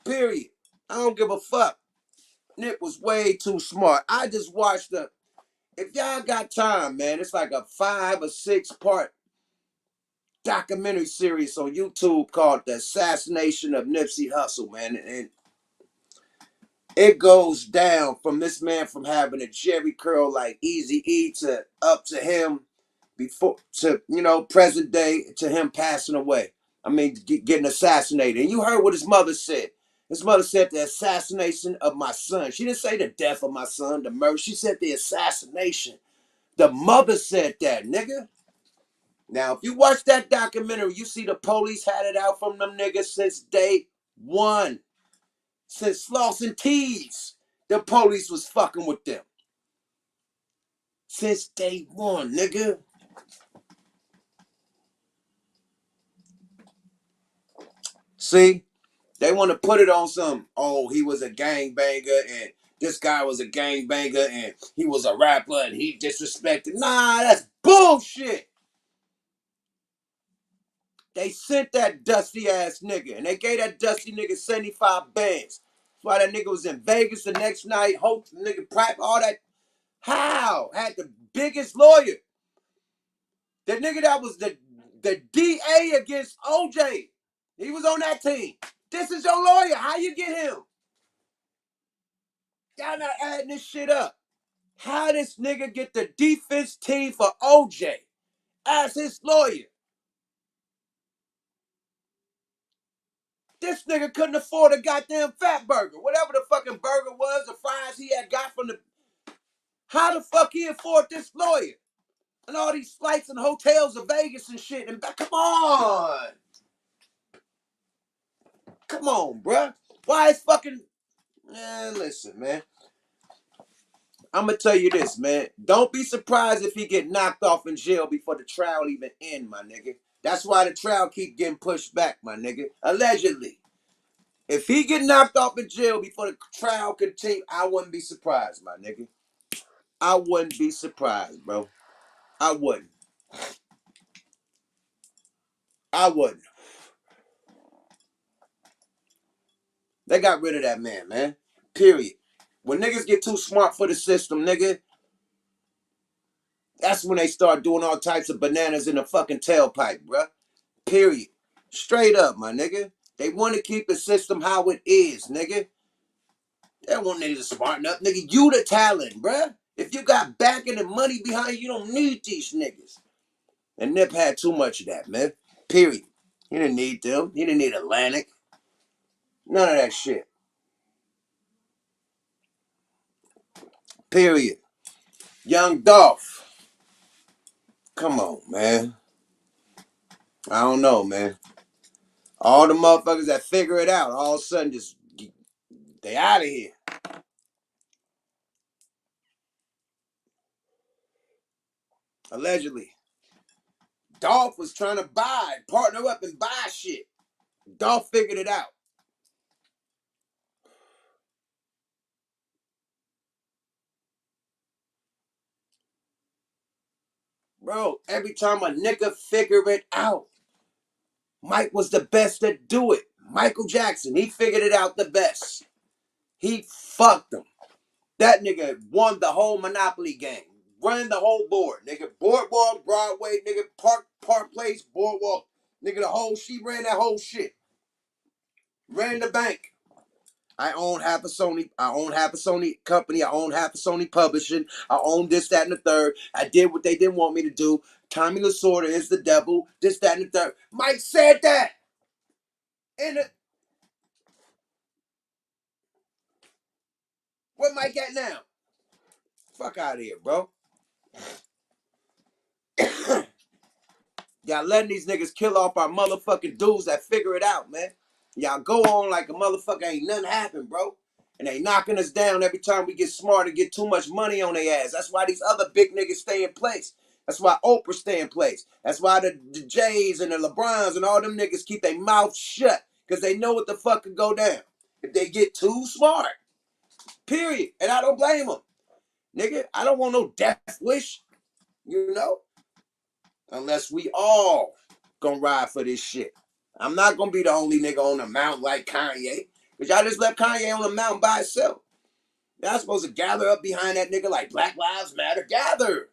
Period. I don't give a fuck. Nip was way too smart. I just watched the. If y'all got time, man, it's like a 5 or 6 part documentary series on YouTube called The Assassination of Nipsey Hussle, man. And it goes down from this man from having a jerry curl like Easy-E to up to him before to present day to him passing away. I mean, getting assassinated. And you heard what his mother said. His mother said the assassination of my son. She didn't say the death of my son, the murder. She said the assassination. The mother said that, nigga. Now, if you watch that documentary, you see the police had it out from them niggas since day one. Since Sloss and Tees, the police was fucking with them. Since day one, nigga. See? They want to put it on some, oh, he was a gangbanger and this guy was a gangbanger and he was a rapper and he disrespected. Nah, that's bullshit. They sent that dusty ass nigga and they gave that dusty nigga 75 bands. That's why that nigga was in Vegas the next night, hope the nigga prep, all that. How? Had the biggest lawyer. The nigga that was the DA against OJ. He was on that team. This is your lawyer. How you get him? Y'all not adding this shit up. How this nigga get the defense team for OJ as his lawyer? This nigga couldn't afford a goddamn fat burger. Whatever the fucking burger was, the fries he had got from the... How the fuck he afford this lawyer? And all these flights and hotels of Vegas and shit. And come on. Come on, bruh. Why is fucking... Man, listen, man. I'm gonna tell you this, man. Don't be surprised if he get knocked off in jail before the trial even end, my nigga. That's why the trial keep getting pushed back, my nigga. Allegedly. If he get knocked off in jail before the trial continue, I wouldn't be surprised, my nigga. I wouldn't be surprised, bro. I wouldn't. I wouldn't. They got rid of that man. Period. When niggas get too smart for the system, nigga, that's when they start doing all types of bananas in the fucking tailpipe, bruh. Period. Straight up, my nigga. They want to keep the system how it is, nigga. They don't want niggas to smarten up, nigga. You the talent, bruh. If you got backing and money behind you, you don't need these niggas. And Nip had too much of that, man. Period. He didn't need them. He didn't need Atlantic. None of that shit. Period. Young Dolph. Come on, man. I don't know, man. All the motherfuckers that figure it out, all of a sudden just, they out of here. Allegedly. Dolph was trying to partner up and buy shit. Dolph figured it out. Bro, every time a nigga figure it out, Mike was the best to do it. Michael Jackson, he figured it out the best. He fucked them. That nigga won the whole Monopoly game. Ran the whole board. Nigga, Boardwalk, Broadway, nigga, Park Place, Boardwalk. Nigga, she ran that whole shit. Ran the bank. I own half a Sony company. I own half a Sony publishing. I own this, that, and the third. I did what they didn't want me to do. Tommy Lasorda is the devil. This, that, and the third. Mike said that. Where Mike at now? Fuck out of here, bro. Y'all letting these niggas kill off our motherfucking dudes that figure it out, man. Y'all go on like a motherfucker ain't nothing happened, bro. And they knocking us down every time we get smart and get too much money on their ass. That's why these other big niggas stay in place. That's why Oprah stay in place. That's why the Jays and the LeBrons and all them niggas keep their mouth shut. Because they know what the fuck could go down. if they get too smart. Period. And I don't blame them. Nigga, I don't want no death wish, you know? Unless we all gonna ride for this shit. I'm not gonna be the only nigga on the mountain like Kanye. Cause y'all just left Kanye on the mountain by himself. Y'all supposed to gather up behind that nigga like Black Lives Matter. Gather.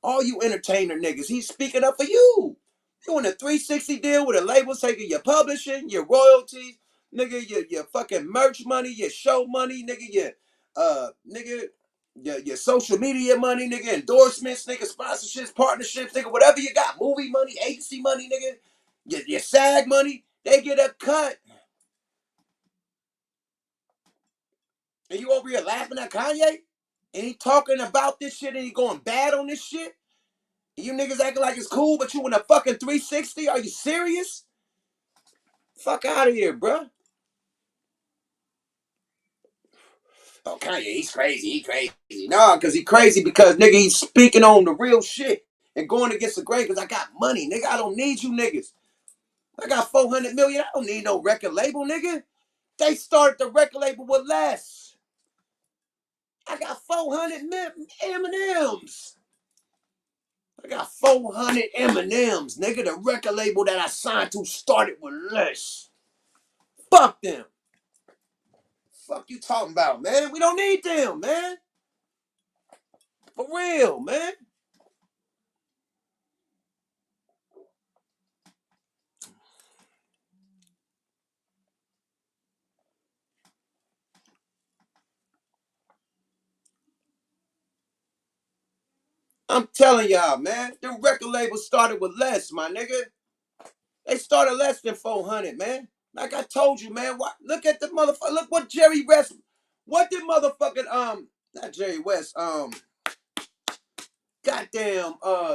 All you entertainer niggas, he's speaking up for you. You in a 360 deal with a label taking your publishing, your royalties, nigga, your fucking merch money, your show money, nigga, your social media money, nigga, endorsements, nigga, sponsorships, partnerships, nigga, whatever you got, movie money, agency money, nigga, your SAG money, they get a cut. And you over here laughing at Kanye? And he talking about this shit and he going bad on this shit? You niggas acting like it's cool, but you in a fucking 360? Are you serious? Fuck out of here, bruh. Oh, Kanye, he's crazy. He crazy. Nah, because he crazy because, nigga, he's speaking on the real shit and going against the grain because I got money, nigga. I don't need you niggas. I got 400 million. I don't need no record label, nigga. They started the record label with less. I got 400 M&Ms. I got 400 M&Ms, nigga. The record label that I signed to started with less. Fuck them. Fuck you talking about, man? We don't need them, man. For real, man. I'm telling y'all, man. Them record labels started with less, my nigga. They started less than 400, man. Like I told you, man. Look at the motherfucker. Look what Jerry West. What did motherfucking not Jerry West, goddamn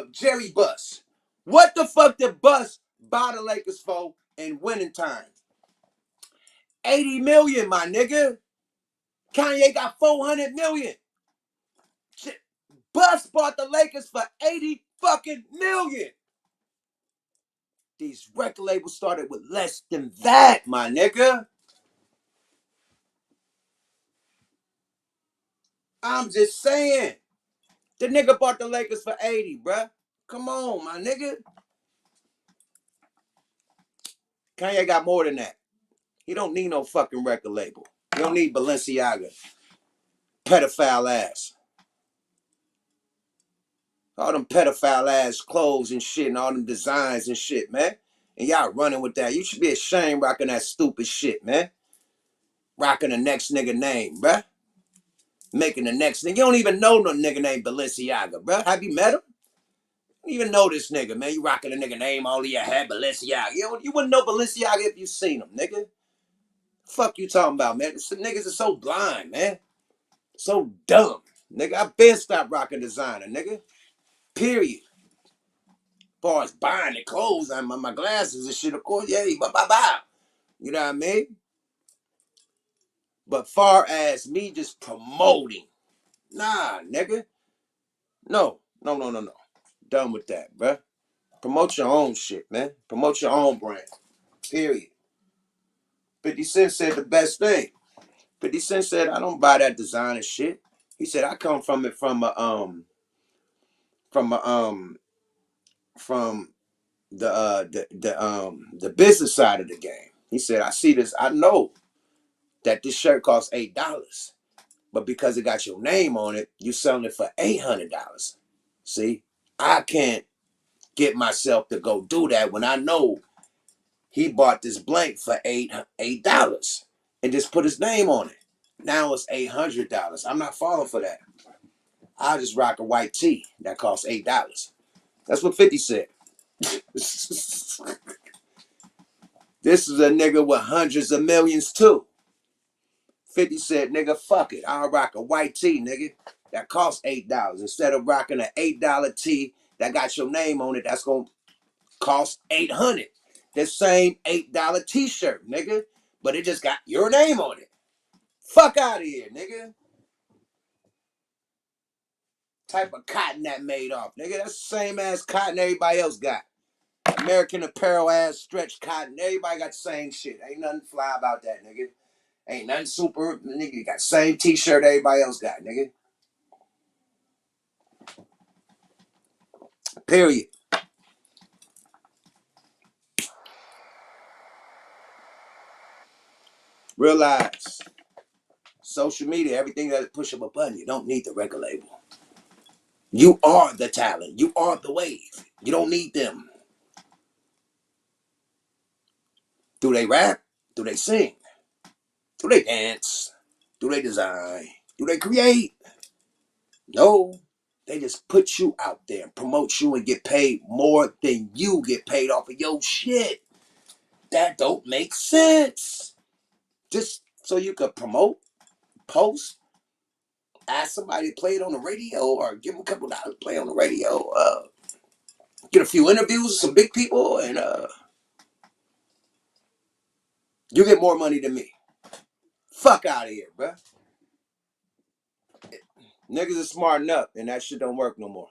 Jerry Buss. What the fuck did Buss buy the Lakers for in winning time? 80 million, my nigga. Kanye got 400 million. Buss bought the Lakers for 80 fucking million. These record labels started with less than that, my nigga. I'm just saying. The nigga bought the Lakers for 80, bruh. Come on, my nigga. Kanye got more than that. He don't need no fucking record label. He don't need Balenciaga. Pedophile ass. All them pedophile ass clothes and shit and all them designs and shit, man. And y'all running with that. You should be ashamed rocking that stupid shit, man. Rocking the next nigga name, bruh. Making the next nigga. You don't even know no nigga named Balenciaga, bruh. Have you met him? You don't even know this nigga, man. You rocking a nigga name all of your head, Balenciaga. You wouldn't know Balenciaga if you seen him, nigga. Fuck you talking about, man. Some niggas are so blind, man. So dumb. Nigga, I been stopped rocking designer, nigga. Period. As far as buying the clothes and my glasses and shit, of course, yeah, bye. You know what I mean? But far as me just promoting, nah, nigga. No. Done with that, bruh. Promote your own shit, man. Promote your own brand. Period. 50 Cent said the best thing. 50 Cent said, I don't buy that designer shit. He said, I come from it from the business side of the game. He said, I see this, I know that this shirt costs $8, but because it got your name on it, you selling it for $800. See, I can't get myself to go do that when I know he bought this blank for $8 and just put his name on it. Now it's $800. I'm not falling for that. I'll just rock a white tee that costs $8. That's what 50 said. This is a nigga with hundreds of millions too. 50 said, nigga, fuck it. I'll rock a white tee, nigga, that costs $8. Instead of rocking an $8 tee that got your name on it, that's gonna cost $800. The same $8 t-shirt, nigga, but it just got your name on it. Fuck out of here, nigga. Type of cotton that made off, nigga. That's the same ass cotton everybody else got. American Apparel ass stretch cotton. Everybody got the same shit. Ain't nothing fly about that, nigga. Ain't nothing super, nigga. You got the same t-shirt everybody else got, nigga. Period. Realize social media, everything that push up a button, you don't need the record label. You are the talent. You are the wave. You don't need them. Do they rap? Do they sing? Do they dance? Do they design? Do they create? No. They just put you out there and promote you and get paid more than you get paid off of your shit. That don't make sense. Just so you could promote, post, ask somebody to play it on the radio or give them a couple dollars to play on the radio. Get a few interviews with some big people and you get more money than me. Fuck out of here, bruh. Niggas are smarting up and that shit don't work no more.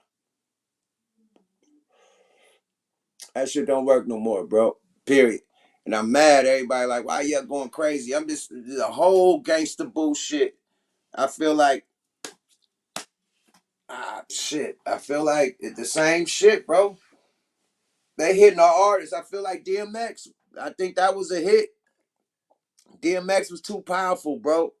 That shit don't work no more, bro. Period. And I'm mad. Everybody like, why you going crazy? I'm just the whole gangster bullshit. I feel like shit. I feel like it's the same shit, bro. They hitting our artists. I feel like DMX. I think that was a hit. DMX was too powerful, bro.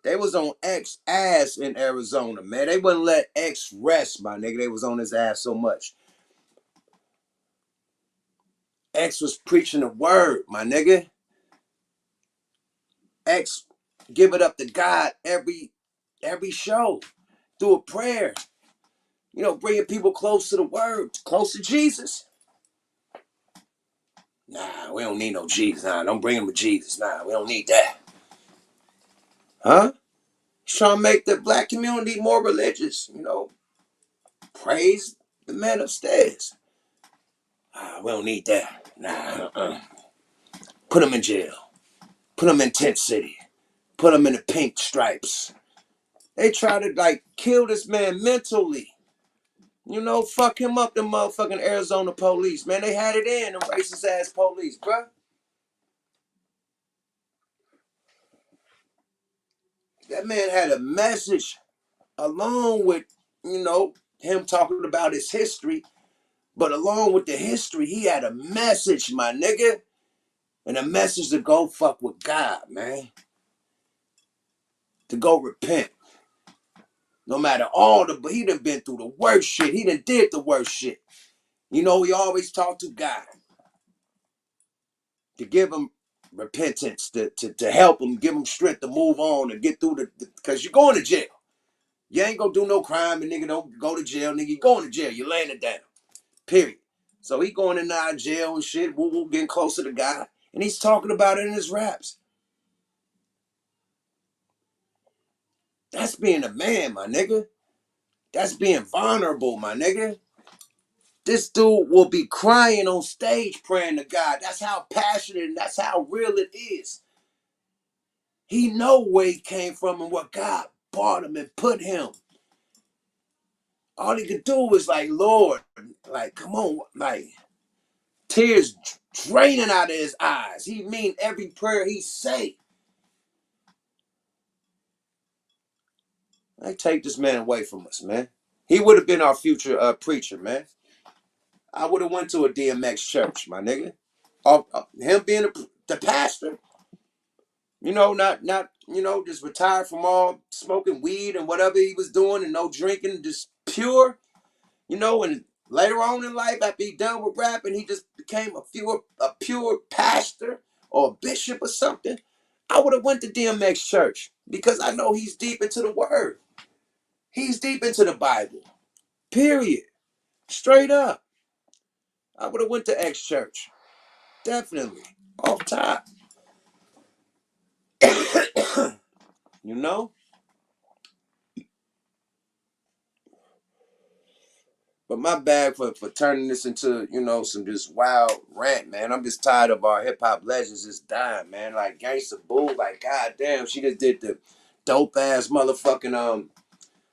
They was on X ass in Arizona, man. They wouldn't let X rest, my nigga. They was on his ass so much. X was preaching the word, my nigga. X give it up to God every show through a prayer. You know, bringing people close to the word, close to Jesus. Nah, we don't need no Jesus. Nah, don't bring him to Jesus. Nah, we don't need that. Huh? He's trying to make the black community more religious. You know, praise the man upstairs. We don't need that. Nah, Put him in jail. Put him in Tent City. Put him in the pink stripes. They try to like kill this man mentally. You know, fuck him up, the motherfucking Arizona police. Man, they had it in, them racist ass police, bruh. That man had a message along with, you know, him talking about his history. But along with the history, he had a message, my nigga. And a message to go fuck with God, man. To go repent. No matter all the, he done been through the worst shit. He done did the worst shit. You know, he always talked to God. To give him repentance, to help him, give him strength to move on and get through because you're going to jail. You ain't gonna do no crime and nigga don't go to jail, nigga. You going to jail, you laying it down. Period. So he going in and out of jail and shit, woo, getting closer to God. And he's talking about it in his raps. That's being a man, my nigga. That's being vulnerable, my nigga. This dude will be crying on stage praying to God. That's how passionate and that's how real it is. He know where he came from and what God brought him and put him. All he could do was like, Lord, like, come on, like, tears draining out of his eyes. He mean every prayer he say. I take this man away from us, man. He would have been our future preacher, man. I would have went to a DMX church, my nigga. Him being the pastor, you know, not you know, just retired from all smoking weed and whatever he was doing and no drinking, just pure, you know, and later on in life, after he done with rapping, he just became a pure pastor or a bishop or something. I would have went to DMX church because I know he's deep into the word. He's deep into the Bible. Period. Straight up. I would have went to X church. Definitely. Off top. You know? But my bad for turning this into, you know, some just wild rant, man. I'm just tired of our hip hop legends just dying, man. Like Gangsta Boo, like goddamn, she just did the dope ass motherfucking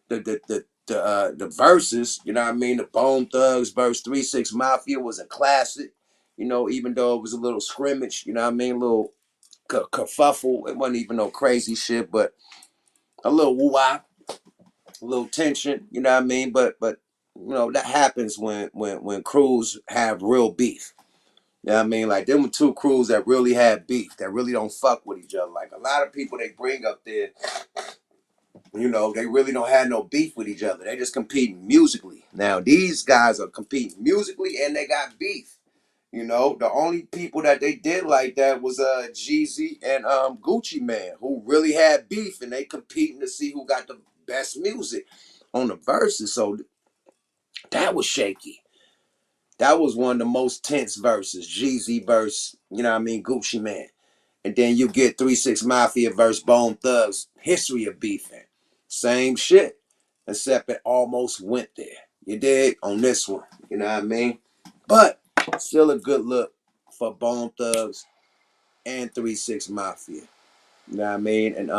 the verses, you know what I mean? The Bone Thugs verse 3-6 Mafia was a classic, you know, even though it was a little scrimmage, you know what I mean? A little kerfuffle. It wasn't even no crazy shit, but a little woo-wah, a little tension. You know what I mean? But you know that happens when crews have real beef. You know what I mean? Like, them were two crews that really had beef, that really don't fuck with each other. Like, a lot of people they bring up there, you know, they really don't have no beef with each other. They just competing musically. Now, these guys are competing musically and they got beef. You know, the only people that they did like that was Jeezy and Gucci Man, who really had beef, and they competing to see who got the best music on the verses. So that was shaky. That was one of the most tense verses. Jeezy verse, you know what I mean, Gucci Man. And then you get 3 6 Mafia versus Bone Thugs, history of beefing. Same shit. Except it almost went there. You dig? On this one. You know what I mean? But still a good look for Bone Thugs and 3 6 Mafia. You know what I mean? And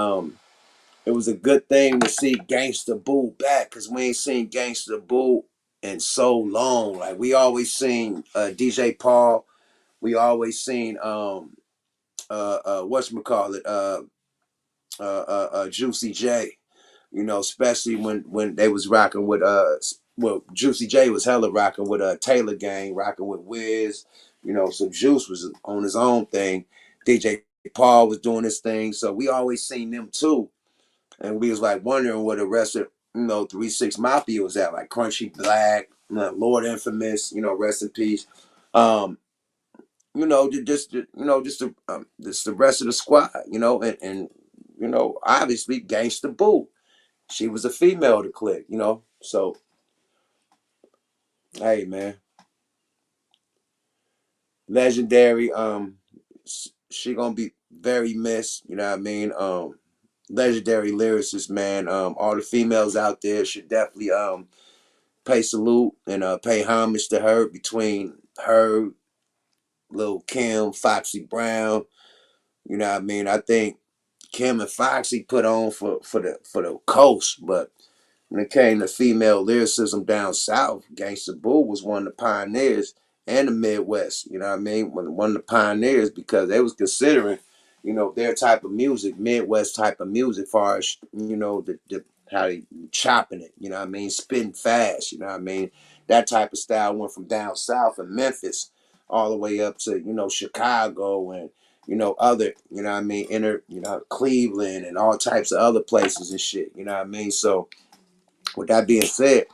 it was a good thing to see Gangsta Boo back, because we ain't seen Gangsta Boo in so long. Like, we always seen DJ Paul. We always seen whatchamacallit, Juicy J, you know, especially when they was rocking with well, Juicy J was hella rocking with Taylor Gang, rocking with Wiz, you know, so Juice was on his own thing. DJ Paul was doing his thing, so we always seen them too, and we was like wondering where the rest of, you know, 3 6 Mafia was at, like Crunchy Black, Lord Infamous, you know, rest in peace. You know, just the rest of the squad, you know, and you know, obviously Gangsta Boo. She was a female to click, you know. So, hey man, legendary. She gonna be very missed. You know what I mean? Legendary lyricist, man. All the females out there should definitely pay salute and pay homage to her. Between her, Lil Kim, Foxy Brown. You know what I mean? I think Kim and Foxy put on for the coast, but when it came to female lyricism down south, Gangsta Boo was one of the pioneers, and the Midwest. You know what I mean? One of the pioneers, because they was considering, you know, their type of music, Midwest type of music, far as, you know, the how they chopping it. You know what I mean? Spitting fast. You know what I mean? That type of style went from down south in Memphis all the way up to, you know, Chicago and, you know, other, you know what I mean, you know, Cleveland and all types of other places and shit. You know what I mean? So with that being said,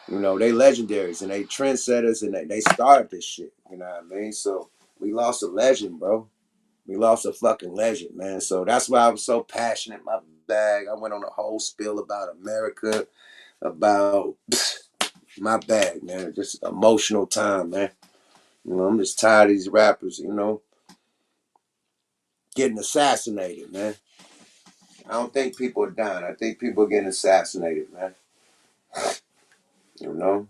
you know, they legendaries and they trendsetters, and they started this shit. You know what I mean? So we lost a legend, bro. We lost a fucking legend, man. So that's why I was so passionate. My bag. I went on a whole spiel about America, about my bag, man. Just emotional time, man. You know, I'm just tired of these rappers, you know, getting assassinated, man. I don't think people are dying. I think people are getting assassinated, man. You know?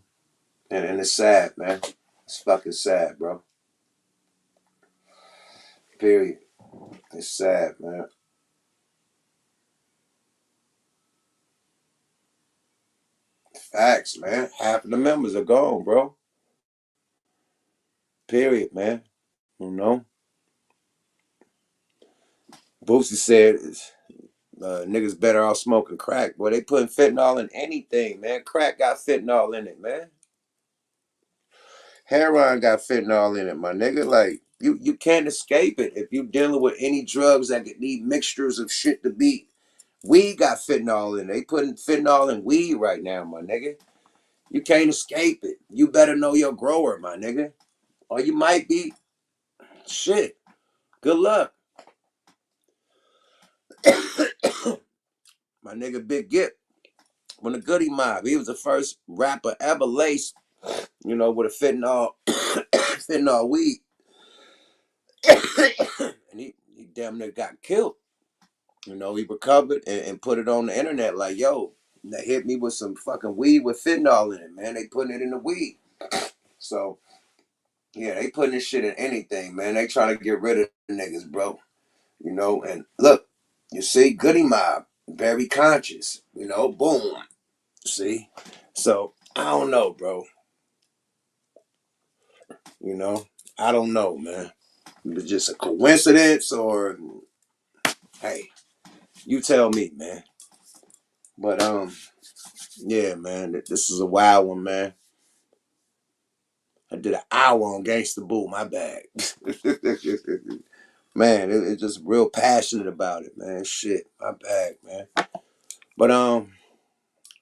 And it's sad, man. It's fucking sad, bro. Period. It's sad, man. Facts, man. Half of the members are gone, bro. Period, man. You know? Boosie said niggas better off smoking crack. Boy, they putting fentanyl in anything, man. Crack got fentanyl in it, man. Heroin got fentanyl in it, my nigga. Like, you can't escape it if you dealing with any drugs that need mixtures of shit to beat. Weed got fentanyl in it. They putting fentanyl in weed right now, my nigga. You can't escape it. You better know your grower, my nigga. Or you might be shit. Good luck. My nigga Big Gip from the Goody Mob. He was the first rapper ever laced, you know, with a fentanyl fentanyl weed. And he damn near got killed. You know, he recovered and put it on the internet like, yo, they hit me with some fucking weed with fentanyl in it, man. They putting it in the weed. So, yeah, they putting this shit in anything, man. They trying to get rid of the niggas, bro. You know, and look, you see, Goody Mob, very conscious, you know, boom. See? So, I don't know, bro. You know, I don't know, man. It's just a coincidence, or hey, you tell me, man. But yeah, man, this is a wild one, man. I did an hour on Gangsta Boo, my bad. Man, it's just real passionate about it, man. Shit, my bad, man. But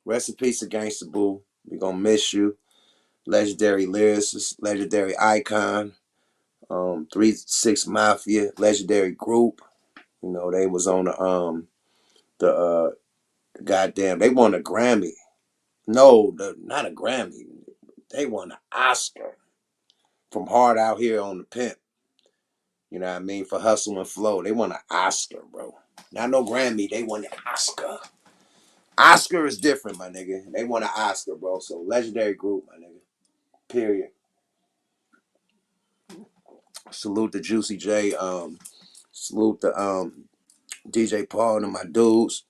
rest in peace to Gangsta Boo. We gonna miss you. Legendary lyricist, legendary icon. 3 6 Mafia, legendary group. You know, they was on the goddamn, they won a Grammy. No, not a Grammy. They won an Oscar from Hard Out Here on the Pimp. You know what I mean? For Hustle and Flow. They won an Oscar, bro. Not no Grammy, they won an Oscar. Oscar is different, my nigga. They won an Oscar, bro. So legendary group, my nigga. Period. Salute to Juicy J. Salute to DJ Paul and my dudes.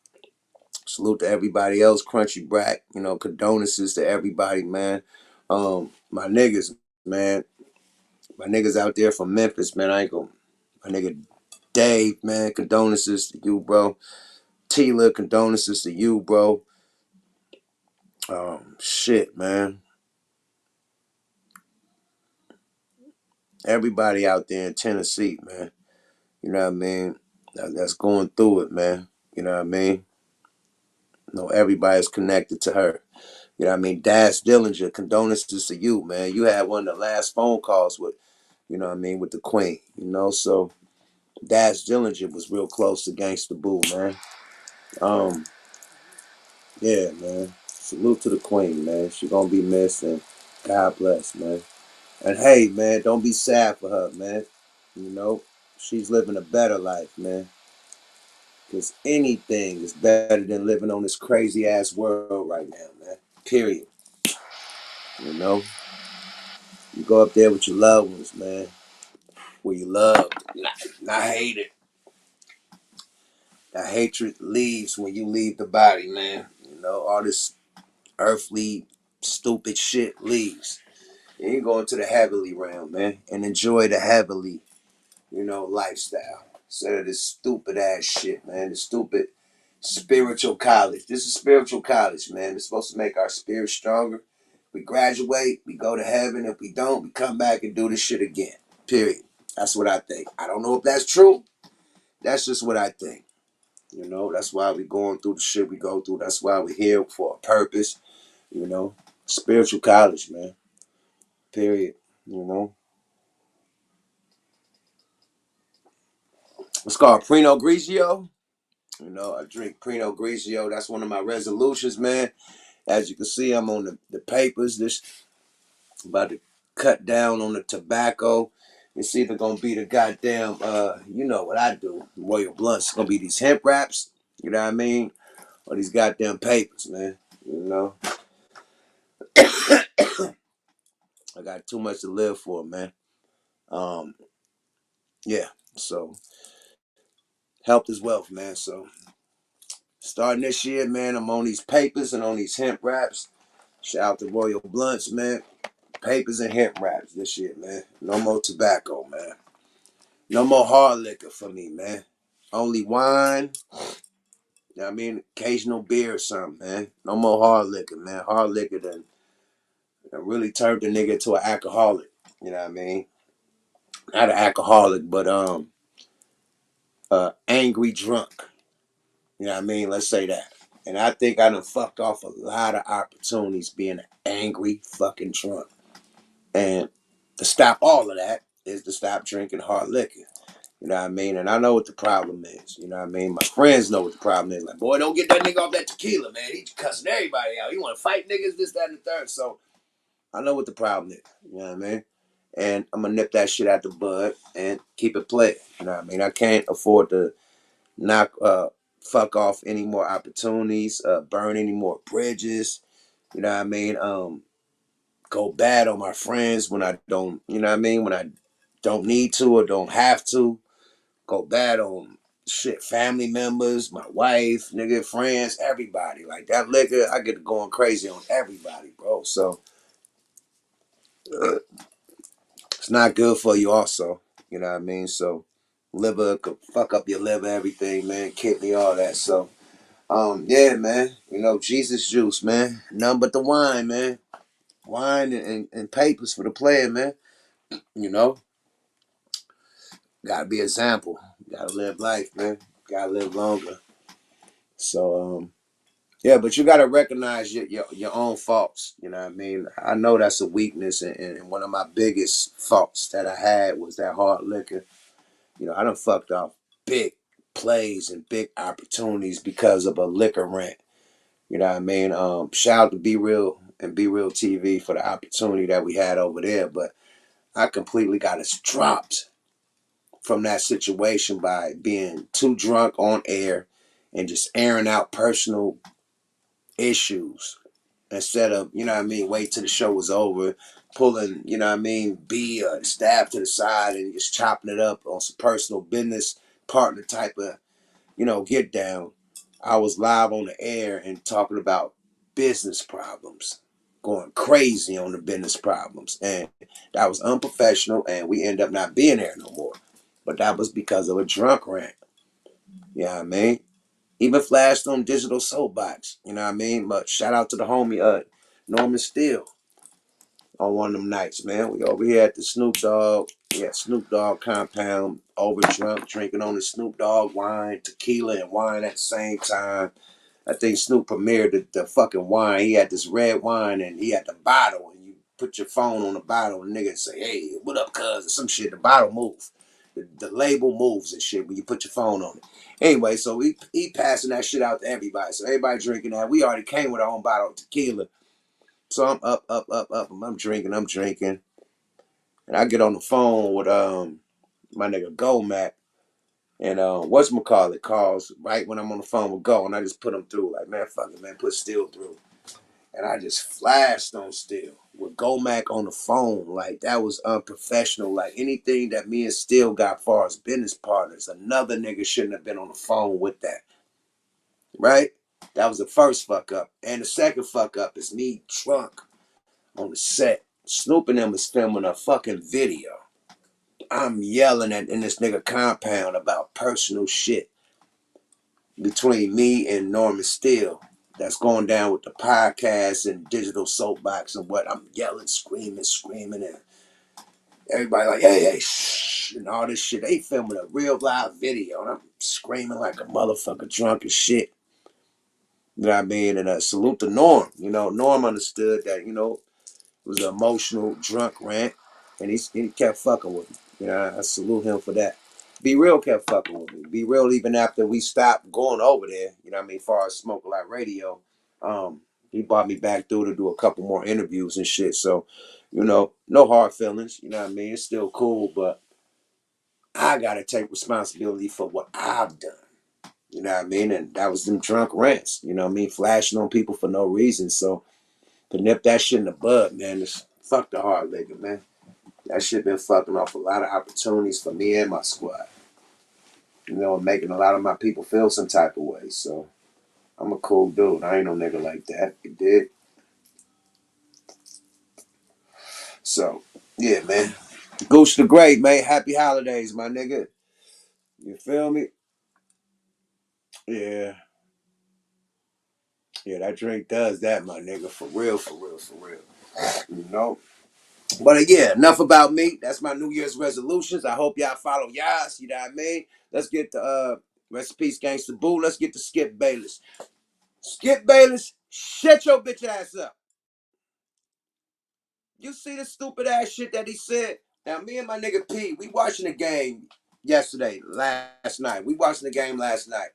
Salute to everybody else. Crunchy Brack. You know, condolences to everybody, man. My niggas, man. My niggas out there from Memphis, man. I ain't gonna. My nigga Dave, man. Condolences to you, bro. Tila, condolences to you, bro. Shit, man. Everybody out there in Tennessee, man. You know what I mean? That's going through it, man. You know what I mean? You know, everybody's connected to her. You know what I mean? Dash Dillinger, condolences to you, man. You had one of the last phone calls with, you know what I mean, with the Queen, you know? So Dash Dillinger was real close to Gangsta Boo, man. Um, yeah, man. Salute to the Queen, man. She gonna be missed, and God bless, man. And hey, man, don't be sad for her, man. You know, she's living a better life, man. Because anything is better than living on this crazy ass world right now, man. Period. You know, you go up there with your loved ones, man. Where you love, not hate it. That hatred leaves when you leave the body, man. You know, all this earthly, stupid shit leaves. And you go into the heavenly realm, man, and enjoy the heavenly, you know, lifestyle. Instead of this stupid ass shit, man. The stupid spiritual college. This is spiritual college, man. It's supposed to make our spirit stronger. We graduate, we go to heaven. If we don't, we come back and do this shit again. Period. That's what I think. I don't know if that's true. That's just what I think. You know, that's why we going through the shit we go through. That's why we're here for a purpose. You know, spiritual college, man. Period. You know, it's called Pinot Grigio. You know, I drink Pinot Grigio. That's one of my resolutions, man. As you can see, I'm on the papers. This about to cut down on the tobacco. It's either gonna be the goddamn you know what I do, Royal Blunts. It's gonna be these hemp wraps, you know what I mean? Or these goddamn papers, man. You know? I got too much to live for, man. Um, yeah. So health is wealth, man. So starting this year, man, I'm on these papers and on these hemp wraps. Shout out to Royal Blunts, man. Papers and hemp wraps this year, man. No more tobacco, man. No more hard liquor for me, man. Only wine. You know what I mean? Occasional beer or something, man. No more hard liquor, man. Hard liquor done really turned the nigga into an alcoholic. You know what I mean? Not an alcoholic, but angry drunk. You know what I mean? Let's say that. And I think I done fucked off a lot of opportunities being an angry fucking drunk. And to stop all of that is to stop drinking hard liquor. You know what I mean? And I know what the problem is. You know what I mean? My friends know what the problem is. Like, boy, don't get that nigga off that tequila, man. He's cussing everybody out. He want to fight niggas, this, that, and the third. So I know what the problem is. You know what I mean? And I'm going to nip that shit out the bud and keep it playing. You know what I mean? I can't afford to knock, fuck off any more opportunities, burn any more bridges. You know what I mean? Go bad on my friends when I don't, you know what I mean? When I don't need to or don't have to. Go bad on shit, family members, my wife, nigga, friends, everybody. Like that liquor, I get going crazy on everybody, bro. So it's not good for you also. You know what I mean? So liver could fuck up your liver, everything, man, kidney, all that. So yeah, man, you know, Jesus juice, man. Nothing but the wine, man. Wine and papers for the player, man. You know, gotta be example. Gotta live life, man. Gotta live longer. So yeah, but you gotta recognize your own faults. You know what I mean? I know that's a weakness, and one of my biggest faults that I had was that hard liquor. You know, I done fucked off big plays and big opportunities because of a liquor rant. You know what I mean? Shout out to Be Real and Be Real TV for the opportunity that we had over there, but I completely got us dropped from that situation by being too drunk on air and just airing out personal issues instead of, you know what I mean, wait till the show was over, pulling, you know what I mean, B or the staff to the side and just chopping it up on some personal business partner type of, you know, get down. I was live on the air and talking about business problems, going crazy on the business problems. And that was unprofessional, and we end up not being there no more. But that was because of a drunk rant. You know what I mean? Even flashed on digital soapbox. You know what I mean? But shout out to the homie Norman Steele on one of them nights, man. We over here at the Snoop Dogg, Snoop Dogg compound, over drunk, drinking on the Snoop Dogg wine, tequila and wine at the same time. I think Snoop premiered the fucking wine. He had this red wine and he had the bottle, and you put your phone on the bottle and nigga say, "Hey, what up, cuz?" or some shit. The bottle move. The label moves and shit when you put your phone on it. Anyway, so he passing that shit out to everybody. So everybody drinking that. We already came with our own bottle of tequila. So I'm up. I'm drinking. And I get on the phone with my nigga Gomac. And whatchamacallit calls right when I'm on the phone with Go, and I just put him through. Like, man, fuck it, man, put Steel through. And I just flashed on Steel with Gomac on the phone. Like, that was unprofessional. Like, anything that me and Steel got far as business partners, another nigga shouldn't have been on the phone with that. Right? That was the first fuck up. And the second fuck up is me drunk on the set. Snoop and them is filming a fucking video. I'm yelling at in this nigga compound about personal shit between me and Norman Steele that's going down with the podcast and digital soapbox and what I'm yelling, screaming, and everybody like, hey, shh, and all this shit. They filming a real live video, and I'm screaming like a motherfucker drunk as shit. You know what I mean? And salute to Norm. You know, Norm understood that, you know, it was an emotional drunk rant, and he kept fucking with me. You know, I salute him for that. Be Real kept fucking with me. Be Real, even after we stopped going over there, you know what I mean, as far as Smoke a Lot Radio, he brought me back through to do a couple more interviews and shit. So, you know, no hard feelings, you know what I mean? It's still cool, but I got to take responsibility for what I've done. You know what I mean? And that was them drunk rants, you know what I mean? Flashing on people for no reason. So, to nip that shit in the bud, man, just fuck the hard liquor, man. That shit been fucking off a lot of opportunities for me and my squad. You know, making a lot of my people feel some type of way. So I'm a cool dude. I ain't no nigga like that. You did. So yeah, man. Gooch the Great, man. Happy holidays, my nigga. You feel me? Yeah. Yeah, that drink does that, my nigga. For real, for real, for real. You know? But yeah, enough about me. That's my New Year's resolutions. I hope y'all follow y'all. You know what I mean? Let's get the rest in peace, Gangsta Boo. Let's get to Skip Bayless. Skip Bayless, shut your bitch ass up. You see the stupid ass shit that he said? Now, me and my nigga P, we watching the game last night. We watching the game last night.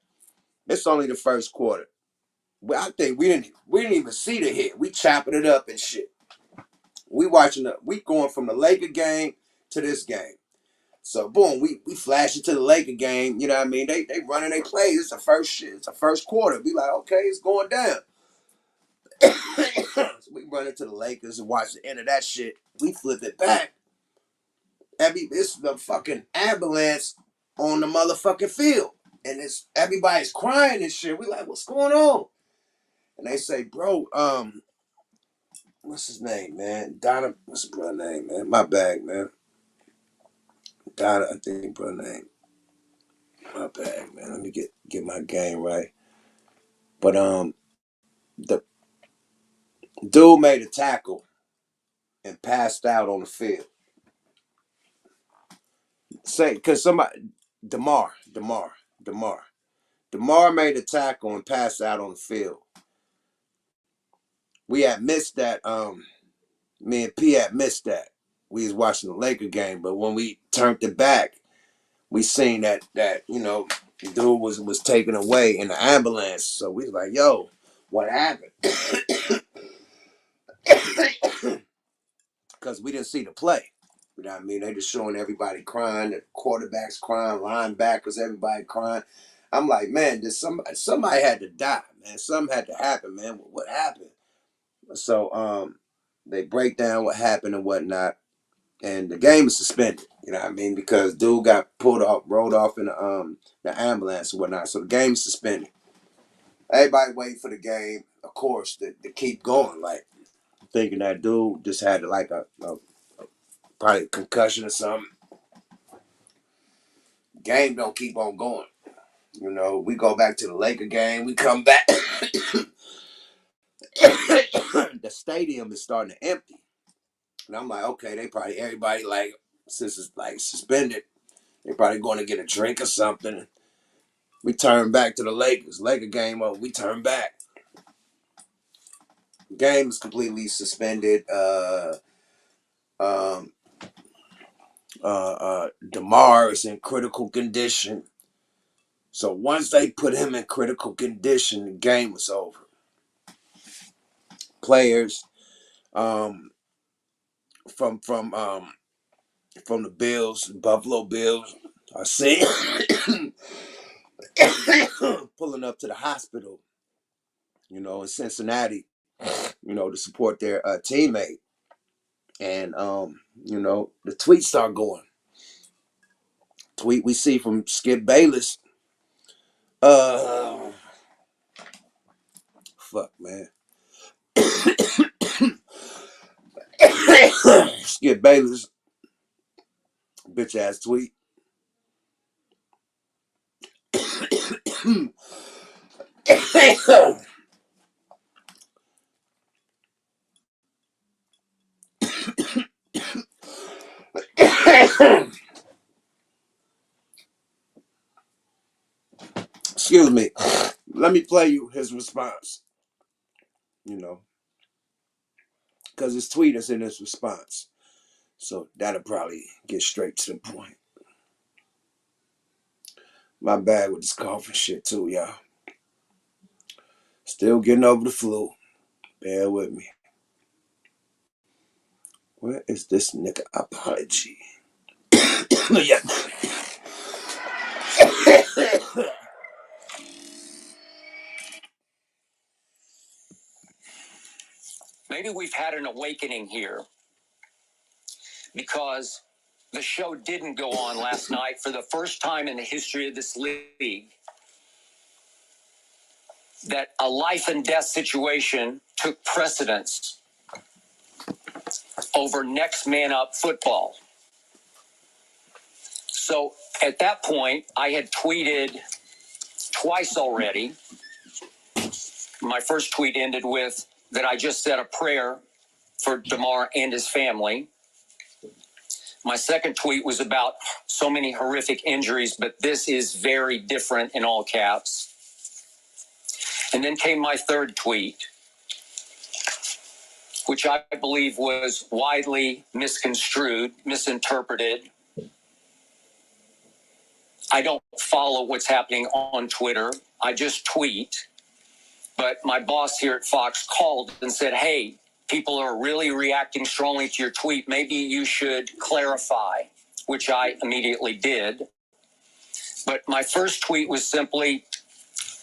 It's only the first quarter. Well, I think we didn't even see the hit. We chopping it up and shit. We going from the Laker game to this game. So boom, we flash into the Laker game. You know what I mean? They running their plays. It's the first shit. It's the first quarter. We like, okay, it's going down. So we run into the Lakers and watch the end of that shit. We flip it back. It's the fucking ambulance on the motherfucking field. And it's everybody's crying and shit. We like, what's going on? And they say, bro, what's his name, man? What's his brother name, man? My bag, man. Got it, I think, bro, name. My bad, man. Let me get my game right. But the dude made a tackle and passed out on the field. Say, cause somebody, Damar made a tackle and passed out on the field. We had missed that. Me and P had missed that. We was watching the Laker game, but when we turned it back, we seen that the dude was taken away in the ambulance. So we was like, "Yo, what happened?" Because we didn't see the play. You know what I mean? They just showing everybody crying, the quarterbacks crying, linebackers, everybody crying. I'm like, man, somebody had to die, man. Something had to happen, man. What happened? So they break down what happened and whatnot, and the game is suspended. You know what I mean? Because dude got rolled off in the ambulance and whatnot. So the game is suspended. Everybody waiting for the game, of course, to keep going. Like thinking that dude just had like a probably a concussion or something. Game don't keep on going. You know, we go back to the Laker game. We come back. The stadium is starting to empty. And I'm like, okay, everybody like, since it's like suspended, they probably going to get a drink or something. We turn back to the Lakers. Laker game over. We turn back. Game is completely suspended. Damar is in critical condition. So once they put him in critical condition, the game was over. Players from the Bills, Buffalo Bills, are seen pulling up to the hospital, in Cincinnati, to support their teammate. And the tweets start going. Tweet we see from Skip Bayless. Fuck, man. Skip Bayless, bitch ass tweet. Excuse me. Let me play you his response. Because his tweet is in his response. So that'll probably get straight to the point. My bad with this coughing shit too, y'all. Still getting over the flu. Bear with me. Where is this nigga apology? Yeah. Maybe we've had an awakening here because the show didn't go on last night for the first time in the history of this league. That a life and death situation took precedence over next man up football. So at that point, I had tweeted twice already. My first tweet ended with that I just said a prayer for Damar and his family. My second tweet was about so many horrific injuries, but this is very different in all caps. And then came my third tweet, which I believe was widely misconstrued, misinterpreted. I don't follow what's happening on Twitter. I just tweet. But my boss here at Fox called and said, hey, people are really reacting strongly to your tweet. Maybe you should clarify, which I immediately did. But my first tweet was simply,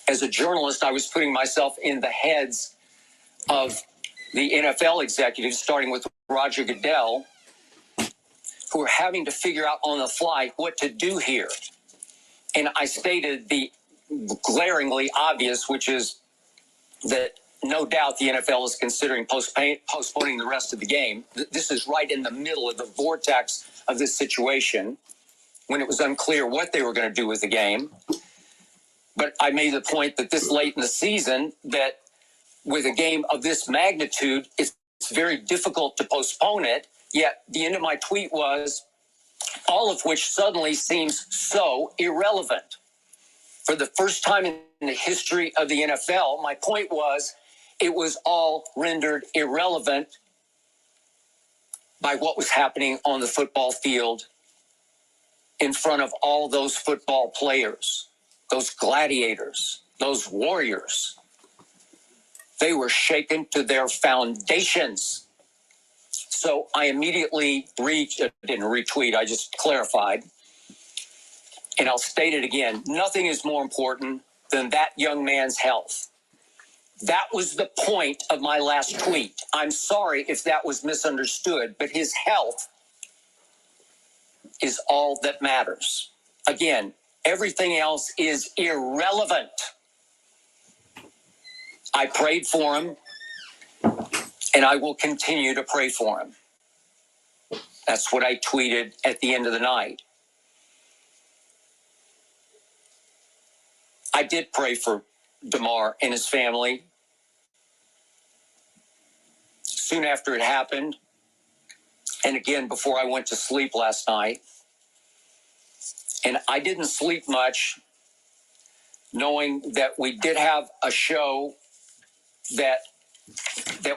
as a journalist, I was putting myself in the heads of the NFL executives, starting with Roger Goodell, who are having to figure out on the fly what to do here. And I stated the glaringly obvious, which is that no doubt the NFL is considering postponing the rest of the game. This is right in the middle of the vortex of this situation. when it was unclear what they were going to do with the game. But I made the point that this late in the season, that with a game of this magnitude, it's very difficult to postpone it. Yet the end of my tweet was, all of which suddenly seems so irrelevant. For the first time in the history of the NFL, my point was, it was all rendered irrelevant by what was happening on the football field in front of all those football players, those gladiators, those warriors. They were shaken to their foundations. So I immediately didn't retweet, I just clarified. And I'll state it again. Nothing is more important than that young man's health. That was the point of my last tweet. I'm sorry if that was misunderstood, but his health is all that matters. Again, everything else is irrelevant. I prayed for him, and I will continue to pray for him. That's what I tweeted at the end of the night. I did pray for Damar and his family. Soon after it happened, and again before I went to sleep last night, and I didn't sleep much, knowing that we did have a show that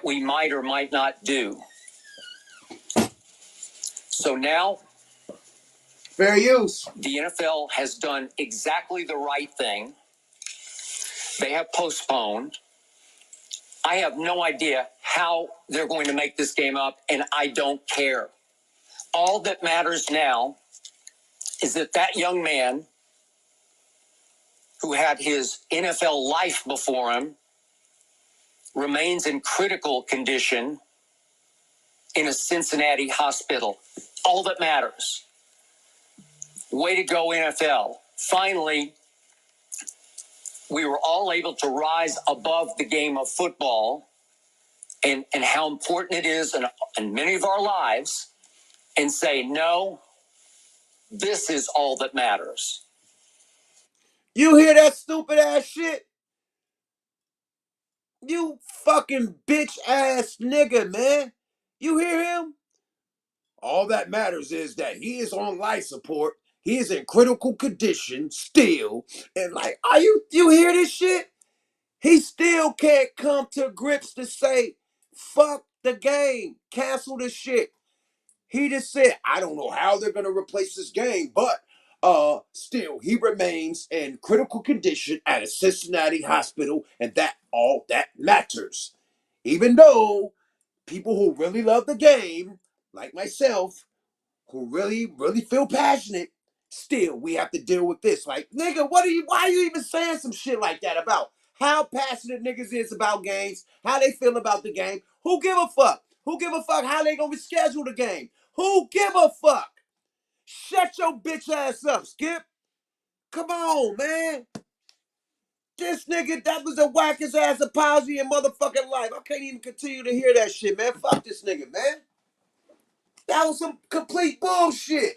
we might or might not do. So now, fair use. the NFL has done exactly the right thing. They have postponed. I have no idea how they're going to make this game up, and I don't care. All that matters now is that that young man who had his NFL life before him remains in critical condition in a Cincinnati hospital. All that matters. Way to go, NFL. Finally, we were all able to rise above the game of football and how important it is in many of our lives and say, no, this is all that matters. You hear that stupid ass shit? You fucking bitch ass nigga, man. You hear him? All that matters is that he is on life support. He is in critical condition still. And like, you hear this shit? He still can't come to grips to say, fuck the game. Cancel the shit. He just said, I don't know how they're gonna replace this game, but still he remains in critical condition at a Cincinnati hospital, and that all that matters. Even though people who really love the game, like myself, who really, really feel passionate, still we have to deal with this. Like, nigga, why are you even saying some shit like that about how passionate niggas is about games, how they feel about the game? Who give a fuck? Who give a fuck how they gonna reschedule the game? Who give a fuck? Shut your bitch ass up, Skip. Come on, man. This nigga, that was the wackest ass apology in motherfucking life. I can't even continue to hear that shit, man. Fuck this nigga, man. That was some complete bullshit.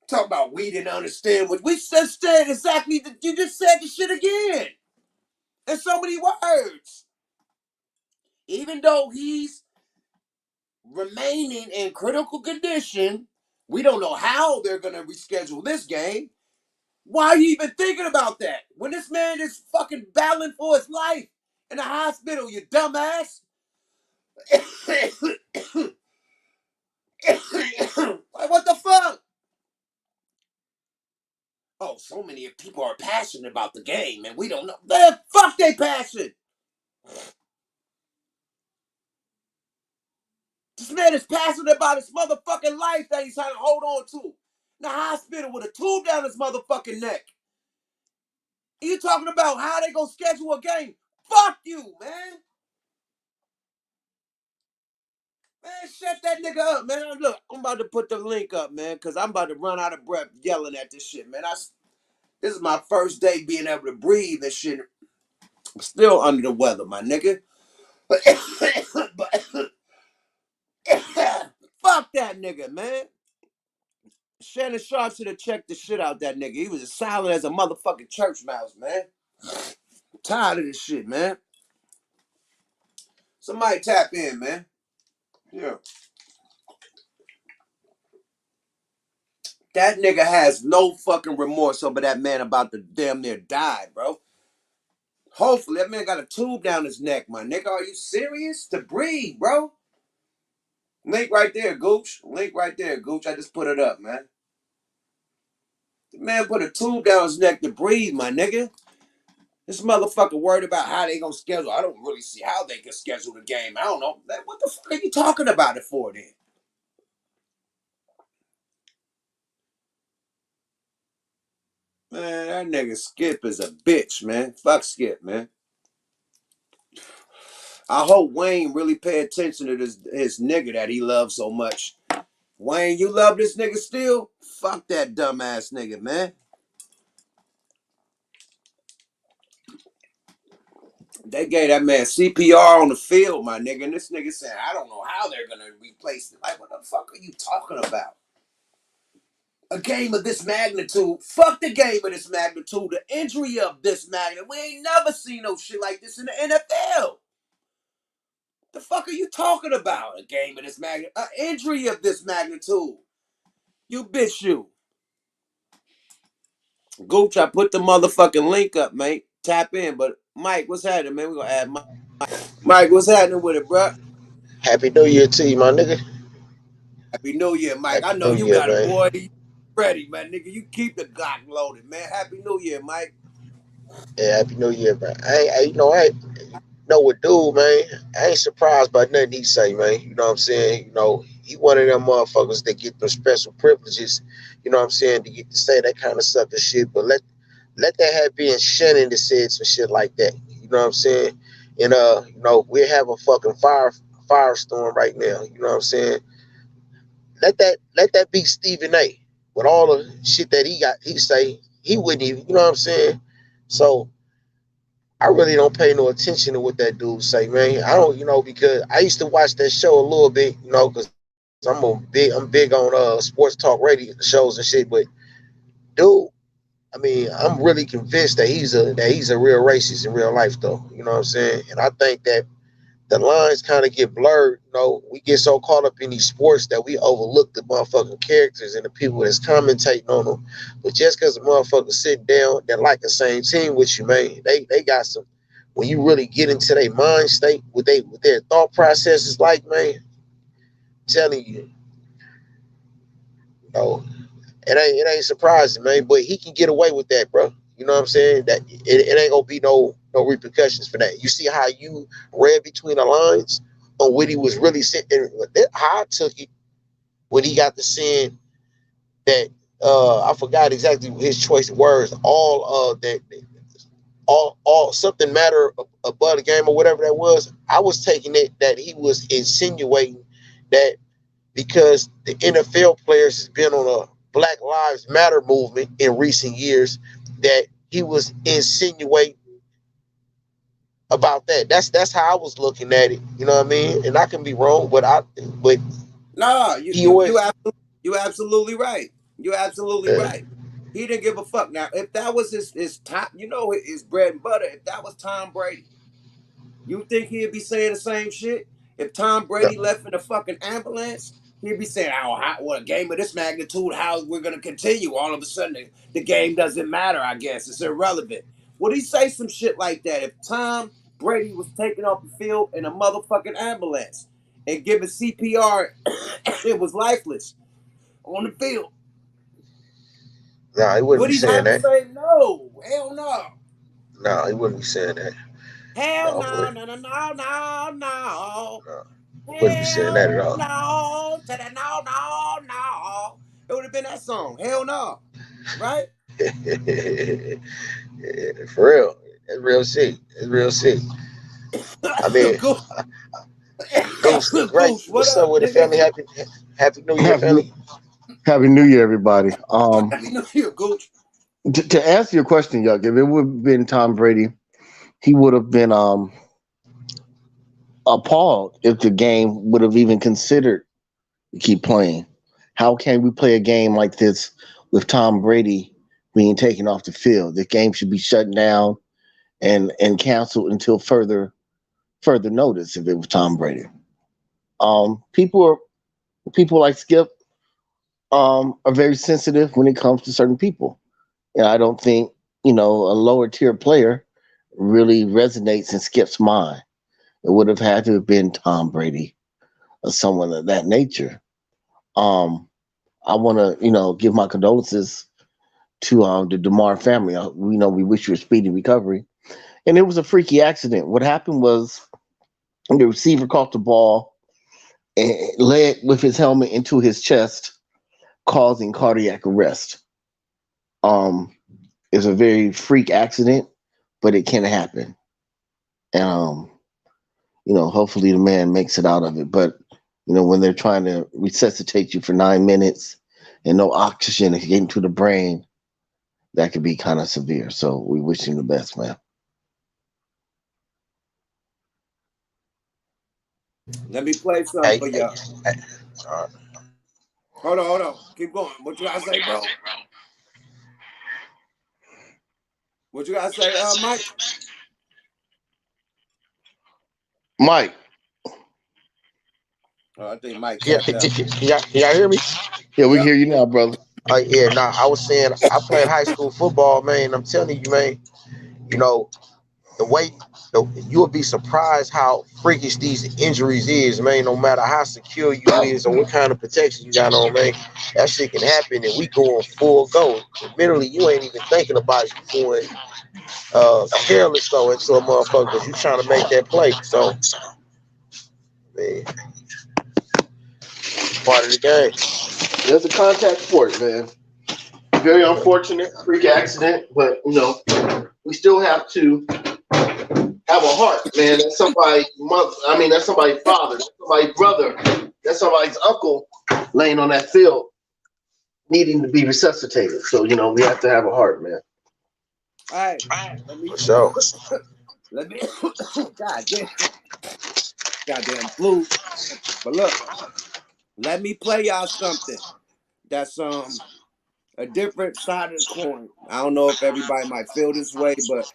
Talk about we didn't understand what we said exactly. You just said the shit again. In so many words. Even though he's remaining in critical condition, we don't know how they're going to reschedule this game. Why are you even thinking about that? When this man is fucking battling for his life in the hospital, you dumbass. What the fuck? Oh, so many people are passionate about the game, and we don't know. Man, fuck they passion. This man is passionate about his motherfucking life that he's trying to hold on to. In the hospital with a tube down his motherfucking neck. And you talking about how they gonna schedule a game? Fuck you, man. Man, shut that nigga up, man. Look, I'm about to put the link up, man, because I'm about to run out of breath yelling at this shit, man. This is my first day being able to breathe and shit. I'm still under the weather, my nigga. But fuck that nigga, man. Shannon Sharp should have checked the shit out that nigga. He was as silent as a motherfucking church mouse, man. I'm tired of this shit, man. Somebody tap in, man. Yeah. That nigga has no fucking remorse over that man about to damn near die, bro. Hopefully, that man got a tube down his neck, my nigga. Are you serious? To breathe, bro. Link right there, Gooch. Link right there, Gooch. I just put it up, man. The man put a tube down his neck to breathe, my nigga. This motherfucker worried about how they gonna schedule. I don't really see how they can schedule the game. I don't know. What the fuck are you talking about it for then? Man, that nigga Skip is a bitch, man. Fuck Skip, man. I hope Wayne really pay attention to his nigga that he loves so much. Wayne, you love this nigga still? Fuck that dumbass nigga, man. They gave that man CPR on the field, my nigga, and this nigga said, I don't know how they're gonna replace it. Like, what the fuck are you talking about? A game of this magnitude, fuck the game of this magnitude, the injury of this magnitude. We ain't never seen no shit like this in the NFL. The fuck are you talking about? A game of this magnitude, an injury of this magnitude. You bitch you. Gooch, I put the motherfucking link up, mate. Tap in, but Mike, what's happening, man? We gonna add Mike. Mike, what's happening with it, bro? Happy New Year to you, my nigga. Happy New Year, Mike. I Happy know New you Year, got it, man. boy. You ready, man, nigga. You keep the Glock loaded, man. Happy New Year, Mike. Yeah, Happy New Year, man. I know what dude, man. I ain't surprised by nothing he say, man. You know what I'm saying? He one of them motherfuckers that get them special privileges. You know what I'm saying? To get to say that kind of sucker shit. But let that have been Shannon that said some shit like that. You know what I'm saying? And we have a fucking firestorm right now. You know what I'm saying? Let that be Stephen A. With all the shit that he say, he wouldn't even, you know what I'm saying? So I really don't pay no attention to what that dude say, man. I don't, because I used to watch that show a little bit, because I'm big on sports talk radio shows and shit. But dude, I mean, I'm really convinced that he's a real racist in real life, though. You know what I'm saying? And I think that the lines kind of get blurred. We get so caught up in these sports that we overlook the motherfucking characters and the people that's commentating on them. But just because a motherfucker sitting down that like the same team with you, man, they got some. When you really get into their mind state, with their thought processes, like, man, I'm telling you, it ain't surprising, man. But he can get away with that, bro. You know what I'm saying? That it ain't gonna be no repercussions for that. You see how you read between the lines on what he was really saying, how I took it when he got to saying that I forgot exactly his choice of words. All something matter above the game or whatever that was. I was taking it that he was insinuating that because the NFL players has been on a Black Lives Matter movement in recent years, that he was insinuating about that. That's how I was looking at it. You know what I mean? And I can be wrong, but Nah, he always you absolutely right. You absolutely right. He didn't give a fuck. Now, if that was his top, his bread and butter. If that was Tom Brady, you think he'd be saying the same shit? If Tom Brady left in a fucking ambulance, he'd be saying, what a game of this magnitude, how we're going to continue. All of a sudden, the game doesn't matter, I guess. It's irrelevant. Would he say some shit like that if Tom Brady was taken off the field in a motherfucking ambulance and given CPR and it was lifeless on the field? he wouldn't Would be he saying have to that. say, no, hell no? No, he wouldn't be saying that. Hell No, no, no, no, no, no, no. no, he wouldn't be saying that at Hell all. no, to the no, no, no. It would have been that song. Hell no. Right? Yeah, for real. That's real shit. That's real shit. I mean, Gooch, Goose, the great. Gooch, what What's up up, with the nigga? family? Happy New Year, Happy New, family. Happy New Year, everybody. Happy New Year, Gooch. To answer your question, Yuck, if it would have been Tom Brady, he would have been appalled if the game would have even considered to keep playing. How can we play a game like this with Tom Brady being taken off the field? The game should be shut down and canceled until further notice if it was Tom Brady. People like Skip are very sensitive when it comes to certain people. And I don't think, a lower tier player really resonates in Skip's mind. It would have had to have been Tom Brady or someone of that nature. Um, I want to, give my condolences to the Damar family. We wish you a speedy recovery. And it was a freaky accident. What happened was the receiver caught the ball and led with his helmet into his chest, causing cardiac arrest. Um, it's a very freak accident, but it can happen. And hopefully the man makes it out of it. But when they're trying to resuscitate you for 9 minutes and no oxygen getting to the brain, that could be kind of severe. So we wish him the best, man. Let me play something Hey, for y'all. uh, Hold on. Keep going. What you gotta say, bro? What you gotta say, Mike? Mike. I think Mike yeah, tapped out. y'all hear me? Yeah, we can Yep. hear you now, brother. Yeah, nah, I was saying I played high school football, man. I'm telling you, man, you know, the way you'll be surprised how freakish these injuries is, man. No matter how secure you is or what kind of protection you got on, man, that shit can happen and we going full go. Mentally, you ain't even thinking about it. You going careless though into a motherfucker because you trying to make that play. So, man, part of the game. It's a contact sport, man. Very unfortunate freak accident, but we still have to have a heart, man. That's somebody's mother. I mean, that's somebody's father. That's somebody's brother. That's somebody's uncle laying on that field, needing to be resuscitated. So we have to have a heart, man. All right. Let me. For sure. Let me. Goddamn flu. But look, let me play y'all something that's a different side of the coin. I don't know if everybody might feel this way, but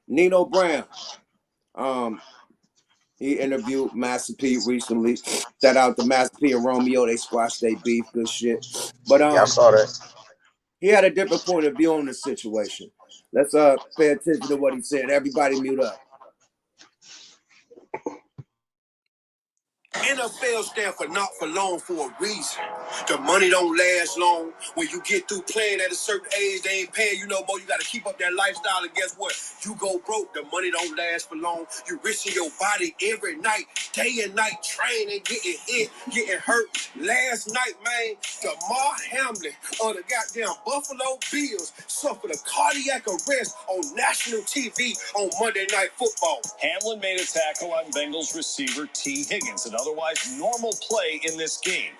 Nino Brown, he interviewed Master P recently. Shout out to Master P and Romeo. They squashed their beef. Good shit. But Yeah, I saw that. he had a different point of view on the situation. Let's pay attention to what he said. Everybody mute up. NFL stand for not for long for a reason. The money don't last long. When you get through playing at a certain age, they ain't paying you no more. You got to keep up that lifestyle, and guess what? You go broke. The money don't last for long. You risking your body every night, day and night, training, getting hit, getting hurt. Last night, man, Damar Hamlin of the goddamn Buffalo Bills suffered a cardiac arrest on national TV on Monday Night Football. Hamlin made a tackle on Bengals receiver T. Higgins, an otherwise normal play in this game.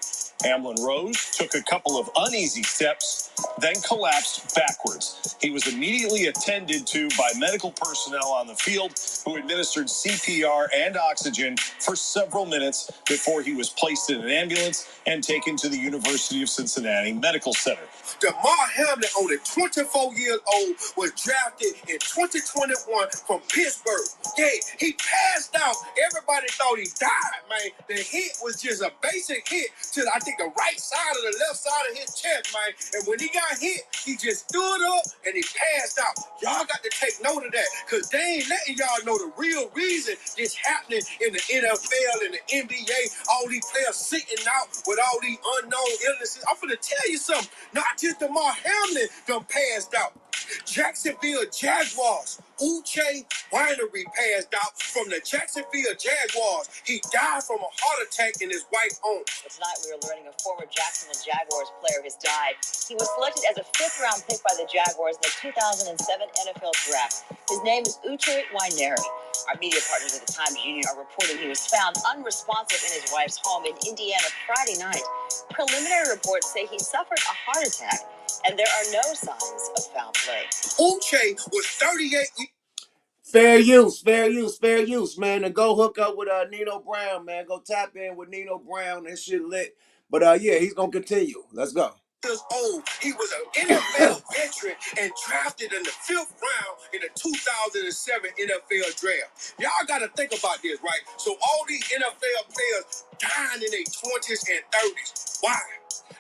Hamlin rose, took a couple of uneasy steps, then collapsed backwards. He was immediately attended to by medical personnel on the field who administered CPR and oxygen for several minutes before he was placed in an ambulance and taken to the University of Cincinnati Medical Center. Damar Hamlin, only 24 years old, was drafted in 2021 from Pittsburgh. Yeah, he passed out. Everybody thought he died, man. The hit was just a basic hit to, I think, the right side or the left side of his chest, man. And when he got hit, he just stood up and he passed out. Y'all got to take note of that because they ain't letting y'all know the real reason it's happening in the NFL and the NBA. All these players sitting out with all these unknown illnesses. I'm going to tell you something. Not just Damar Hamlin done passed out. Jacksonville Jaguars. Uche Winery passed out from the Jacksonville Jaguars. He died from a heart attack in his wife's home. But tonight we are learning a former Jacksonville Jaguars player has died. He was selected as a fifth-round pick by the Jaguars in the 2007 NFL Draft. His name is Uche Winery. Our media partners at the Times Union are reporting he was found unresponsive in his wife's home in Indiana Friday night. Preliminary reports say he suffered a heart attack, and there are no signs of foul play. Uche was 38 Fair use, man. And go hook up with Nino Brown, man. Go tap in with Nino Brown. That shit lit. But yeah, he's gonna continue. Let's go. Years old, he was an NFL veteran and drafted in the 5th round in the 2007 NFL draft. Y'all got to think about this, right? So all these NFL players dying in their 20s and 30s. Why?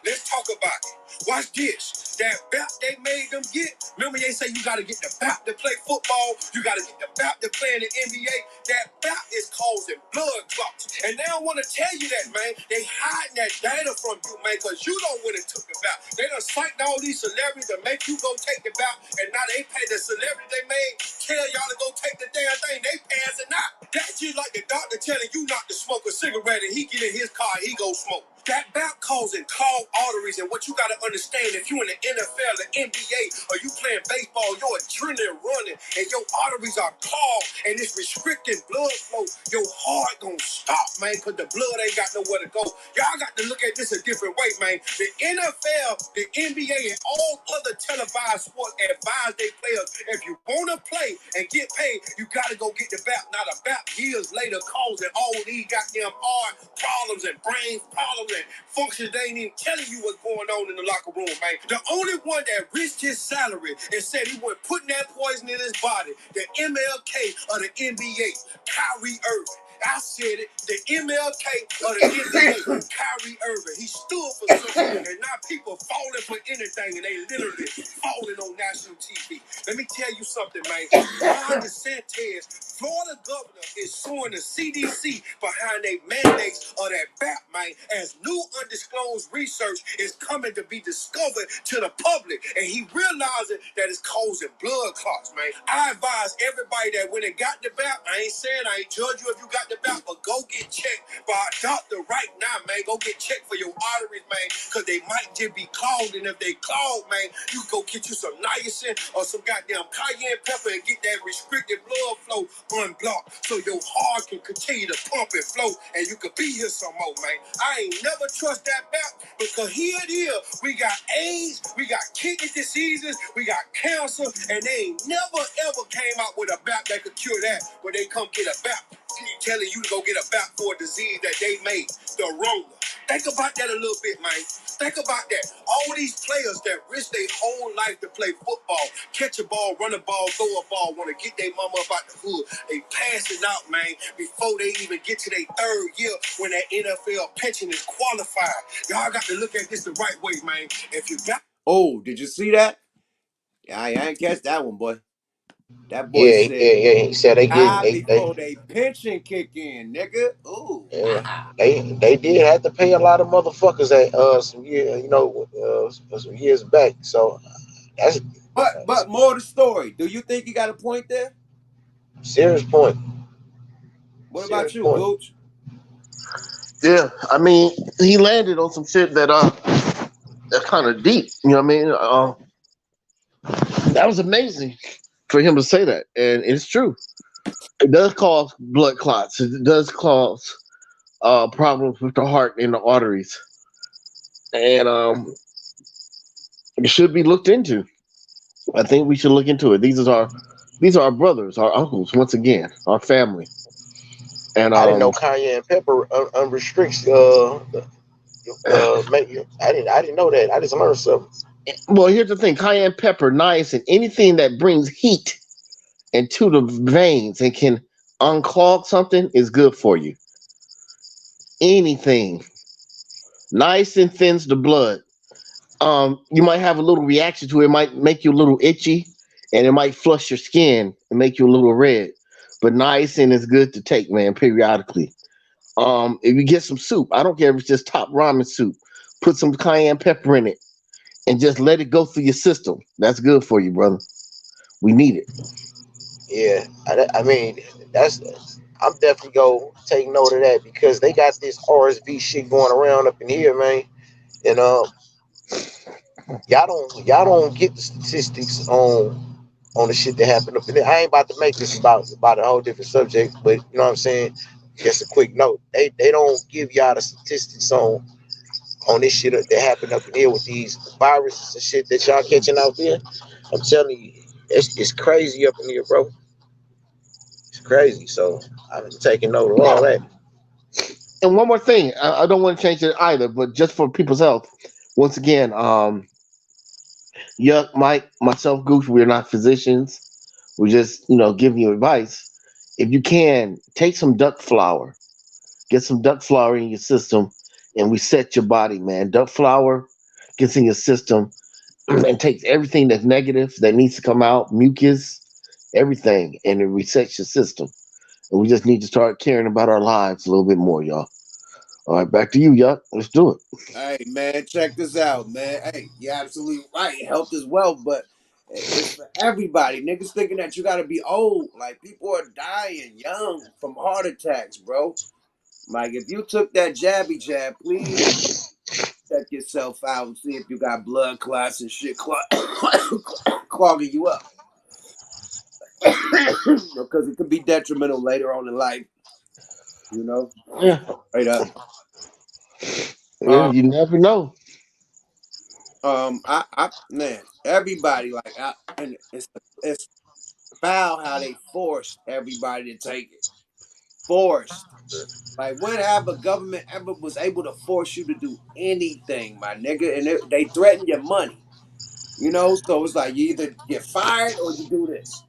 Let's talk about it. Watch this. That belt they made them get. Remember they say you got to get the belt to play football. You got to get the belt to play in the NBA. That belt is causing blood clots. And they don't want to tell you that, man. They hiding that data from you, man, because you don't want to took the belt. They done psyched all these celebrities to make you go take the belt. And now they pay the celebrity they made tell y'all to go take the damn thing. They passing out. That's just like the doctor telling you not to smoke a cigarette and he get in his car and he go smoke. That belt causing clogged arteries, and what you gotta understand, if you in the NFL, the NBA, or you playing baseball, your adrenaline running, and your arteries are clogged, and it's restricting blood flow, your heart gonna stop, man, because the blood ain't got nowhere to go. Y'all got to look at this a different way, man. The NFL, the NBA, and all other televised sports advise their players, if you wanna play and get paid, you gotta go get the belt. Now the belt years later causing all these goddamn heart problems and brain problems and functions they ain't even telling you what's going on in the locker room, man. The only one that risked his salary and said he wasn't putting that poison in his body, the MLK of the NBA, Kyrie Irving. I said it, the MLK of the NBA, Kyrie Irving. He stood for something, and now people falling for anything, and they literally falling on national TV. Let me tell you something, man. Ron DeSantis, Florida governor, is suing the CDC behind their mandates of that bat, man, as new undisclosed research is coming to be discovered to the public, and he realizing that it's causing blood clots, man. I advise everybody that when it got the bat, I ain't saying I ain't judge you if you got the bat, but go get checked by a doctor right now, man. Go get checked for your arteries, man, because they might just be clogged, and if they clogged, man, you go get you some niacin or some goddamn cayenne pepper and get that restricted blood flow unblocked so your heart can continue to pump and flow and you could be here some more, man. I ain't never trust that bat because here it is. We got AIDS, we got kidney diseases, we got cancer, and they ain't never ever came out with a bat that could cure that, but they come get a bat telling you to go get a bat for a disease that they made, the Rona. Think about that a little bit, man. Think about that. All these players that risk their whole life to play football, catch a ball, run a ball, throw a ball, want to get their mama up out the hood. They pass it out, man, before they even get to their 3rd year when that NFL pension is qualified. Y'all got to look at this the right way, man. If you got... Oh, did you see that? Yeah, I ain't catch that one, boy. That boy Yeah, said, yeah, yeah. He said they getting before they pension kick in, nigga. Ooh, yeah, wow. they did have to pay a lot of motherfuckers at some year, some years back. So that's But more the story. Do you think you got a point there? serious point. What about Serious you, point. Gooch? Yeah, I mean, he landed on some shit that's kind of deep. You know what I mean? That was amazing for him to say that, and it's true. It does cause blood clots. It does cause problems with the heart and the arteries, and it should be looked into. I think we should look into it. These are our brothers, our uncles, once again, our family, and I didn't know Kanye and Pepper unrestricts make you. I didn't know that. I just learned something. well, here's the thing: cayenne pepper, niacin, anything that brings heat into the veins and can unclog something is good for you. Anything. Niacin thins the blood. You might have a little reaction to it. It might make you a little itchy, and it might flush your skin and make you a little red. But niacin is good to take, man, periodically. If you get some soup, I don't care if it's just top ramen soup, put some cayenne pepper in it and just let it go through your system. That's good for you, brother. We need it. Yeah, I mean that's. I'm definitely go take note of that because they got this RSV shit going around up in here, man. And y'all don't get the statistics on the shit that happened up in there. I ain't about to make this about a whole different subject, but you know what I'm saying. Just a quick note. They don't give y'all the statistics on this shit that happened up in here with these viruses and shit that y'all catching out there. I'm telling you, it's crazy up in here, bro. It's crazy. So I'm taking note of all that. And one more thing, I don't want to change it either, but just for people's health, once again, Yuck, Mike, myself, Goose, we're not physicians. We're just, giving you advice. If you can, take some duck flour, get some duck flour in your system, and reset your body, man. Duck flour gets in your system and takes everything that's negative that needs to come out, mucus, everything, and it resets your system. And we just need to start caring about our lives a little bit more, y'all. All right, back to you, Yuck. Let's do it. Hey man, check this out, man. Hey, you're absolutely right. Health is wealth, but it's for everybody. Niggas thinking that you gotta be old. Like people are dying young from heart attacks, bro. Like if you took that jabby jab, please go check yourself out and see if you got blood clots and shit clogging you up. Because it could be detrimental later on in life, you know? Yeah, Right up. yeah, Um, you never know. man, everybody and it's foul how they forced everybody to take it. Forced. Like when have a government ever was able to force you to do anything, my nigga? And they threaten your money, you know. So it's like you either get fired or you do this.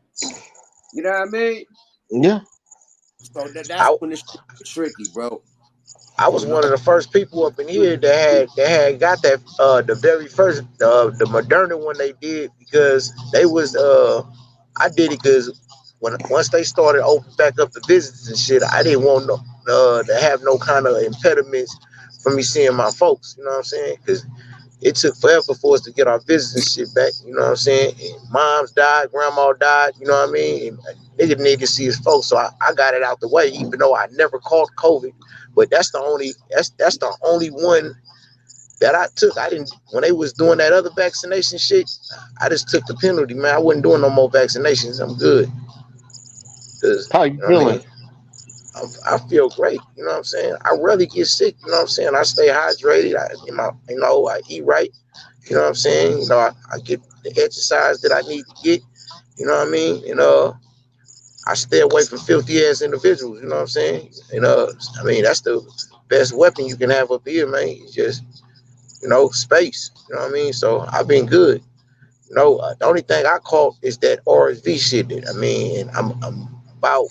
You know what I mean? Yeah. So that's I when it's tricky, bro. I was You know. one of the first people up in here that had got that the very first the Moderna one they did because they was I did it because when once they started opening back up the visits and shit, I didn't want no to have no kind of impediments from me seeing my folks. You know what I'm saying? Because it took forever for us to get our visits and shit back. You know what I'm saying? And moms died, grandma died. You know what I mean? And nigga need to see his folks, so I got it out the way, even though I never caught COVID. But that's the only one that I took. I didn't when they was doing that other vaccination shit. I just took the penalty, man. I wasn't doing no more vaccinations. I'm good, cause How you you know what I feeling? mean. I feel great. You know what I'm saying. I rarely get sick. You know what I'm saying. I stay hydrated. I eat right. You know what I'm saying. I get the exercise that I need to get. You know what I mean. And I stay away from filthy ass individuals. You know what I'm saying. And I mean that's the best weapon you can have up here, man. It's just space. You know what I mean. So I've been good. The only thing I caught is that RSV shit. I mean, and I'm about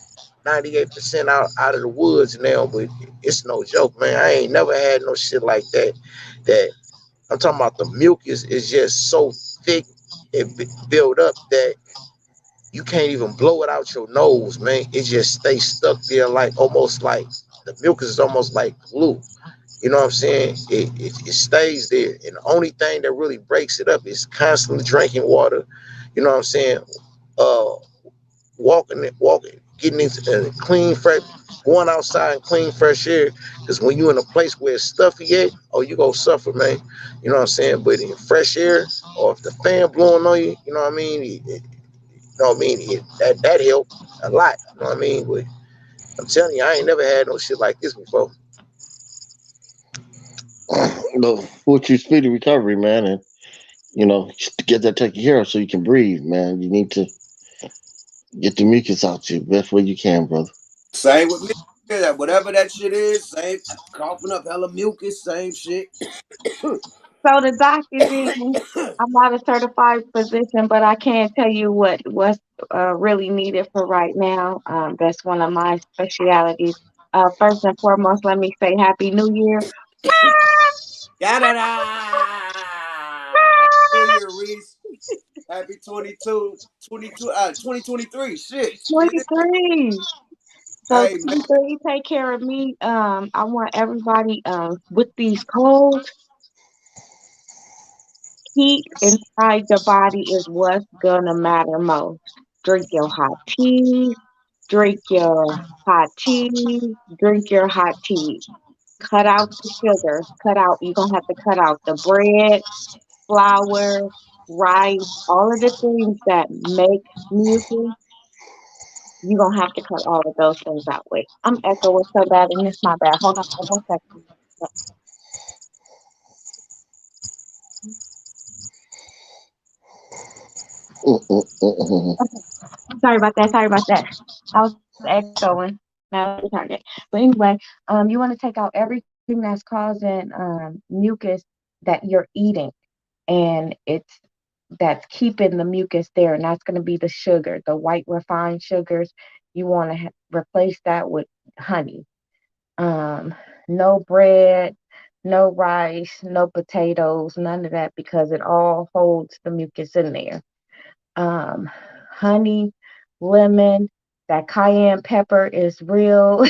98% out of the woods now, but it's no joke, man. I ain't never had no shit like that. That I'm talking about the mucus is just so thick and built up that you can't even blow it out your nose, man. It just stays stuck there like almost like the mucus is almost like glue. You know what I'm saying? It stays there. And the only thing that really breaks it up is constantly drinking water. You know what I'm saying? Uh, walking, getting into clean, fresh, going outside and clean, fresh air. Because when you're in a place where it's stuffy at, oh, you gonna suffer, man. You know what I'm saying? But in fresh air, or if the fan blowing on you, you know what I mean? You know what I mean? That helped a lot. You know what I mean? But I'm telling you, I ain't never had no shit like this before. No, what's your speedy recovery, man, and just to get that taken care of so you can breathe, man. You need to get the mucus out you best way you can, brother. Same with me. Yeah, whatever that shit is, same coughing up hella mucus, same shit. So the doc is in. I'm not a certified physician, but I can tell you what's really needed for right now. That's one of my specialities. First and foremost, let me say Happy New Year. Canada! Happy New Year, Reese. Happy 2023. Shit. Get it? 23. So Hey, man. 23, take care of me. I want everybody with these colds, heat inside the body is what's gonna matter most. Drink your hot tea, drink your hot tea, drink your hot tea. Cut out the sugar. You're gonna have to cut out the bread, flour, rice, all of the things that make mucus. You're gonna have to cut all of those things out. Wait, I'm echoing so bad and it's my bad. Hold on for 1 second. Mm-mm-mm-mm. Okay. Sorry about that. I was echoing. Not the target. But anyway, you want to take out everything that's causing mucus that you're eating, and that's keeping the mucus there, and that's going to be the sugar, the white refined sugars. You want to replace that with honey. Um, no bread, no rice, no potatoes, none of that because it all holds the mucus in there. Um, honey, lemon, that cayenne pepper is real.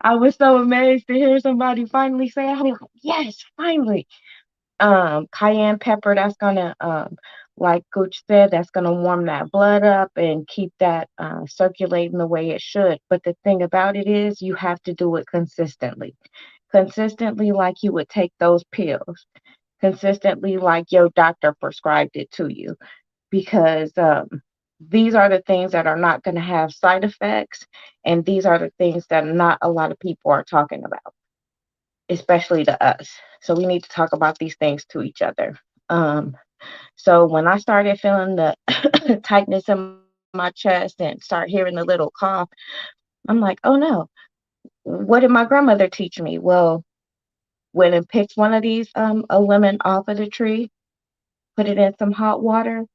I was so amazed to hear somebody finally say, I was like, yes, finally. Cayenne pepper, that's gonna like Gooch said, that's gonna warm that blood up and keep that circulating the way it should. But the thing about it is you have to do it consistently. Consistently like you would take those pills. Consistently like your doctor prescribed it to you. Because these are the things that are not going to have side effects, and these are the things that not a lot of people are talking about, especially to us. So we need to talk about these things to each other. Um, so when I started feeling the tightness in my chest and start hearing the little cough, I'm like, oh no, what did my grandmother teach me? Well, when it picks one of these a lemon off of the tree, put it in some hot water,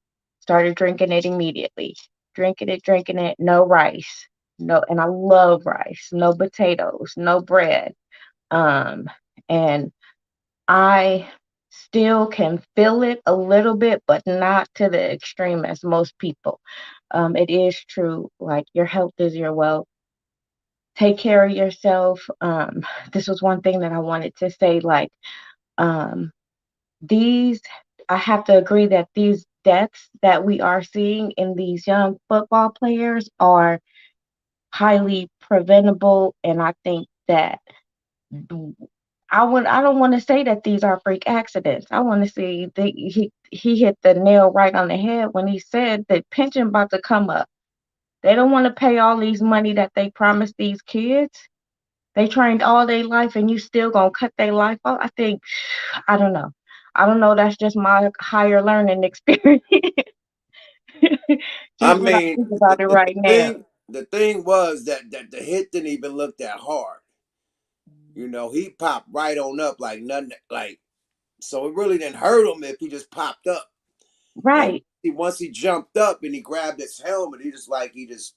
started drinking it immediately. Drinking it, no rice. No, and I love rice, no potatoes, no bread. Um, and I still can feel it a little bit, but not to the extreme as most people. It is true, like your health is your wealth. Take care of yourself. This was one thing that I wanted to say, like, um, these, I have to agree that these deaths that we are seeing in these young football players are highly preventable, and I think that I don't want to say that these are freak accidents. I want to say that he hit the nail right on the head when he said that pension about to come up. They don't want to pay all these money that they promised these kids. They trained all their life, and you still gonna cut their life off. I think I don't know. I don't know. That's just my higher learning experience. I Just what I mean, think about it right now. the thing was that the hit didn't even look that hard. You know, he popped right on up like nothing, like, so it really didn't hurt him if he just popped up. And Right. once he jumped up and he grabbed his helmet, he just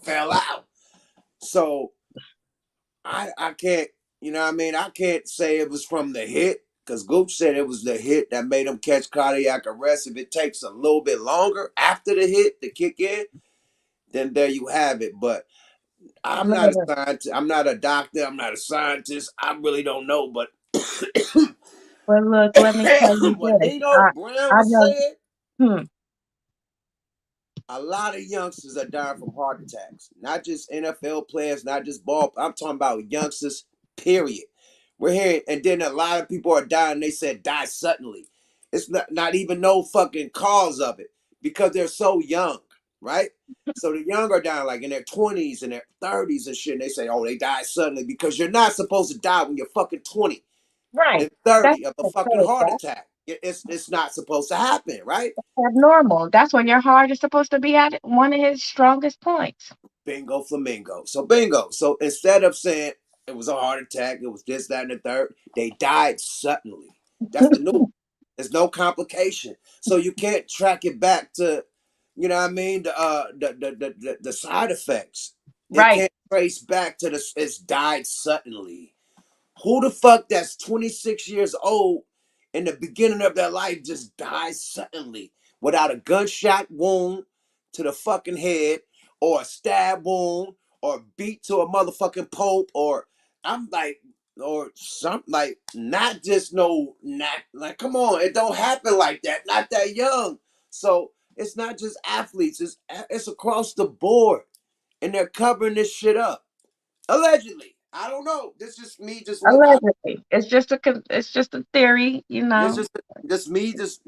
fell out. So I can't, you know what I mean? I can't say it was from the hit because Gooch said it was the hit that made him catch cardiac arrest. If it takes a little bit longer after the hit to kick in, then there you have it. But I'm not a Look, scientist. I'm not a doctor. I'm not a scientist. I really don't know. But but look, let me tell you what this. Nino Brown I was know. saying, Hmm. a lot of youngsters are dying from heart attacks. Not just NFL players, not just ball. I'm talking about youngsters, period. We're hearing, and then a lot of people are dying. They said die suddenly. It's not even no fucking cause of it because they're so young, right? So the young are dying like in their 20s and their 30s and shit. And they say, oh, they died suddenly because you're not supposed to die when you're fucking 20 Right. and That's 30 of a not fucking good. heart That's attack. It's not supposed to happen, right? abnormal. That's when your heart is supposed to be at one of his strongest points. Bingo flamingo. So bingo. So instead of saying it was a heart attack, it was this, that, and the third, they died suddenly. That's the new. There's no complication. So you can't track it back to, you know what I mean, the side effects. It Right. can't trace back to the it's died suddenly. Who the fuck that's 26 years old in the beginning of their life just dies suddenly without a gunshot wound to the fucking head or a stab wound or beat to a motherfucking pope or I'm like or something like not just no not like come on, it don't happen like that, not that young. So it's not just athletes, it's across the board and they're covering this shit up. Allegedly. I don't know. This is me just what I Allegedly. It's just a theory, you it's know. just me just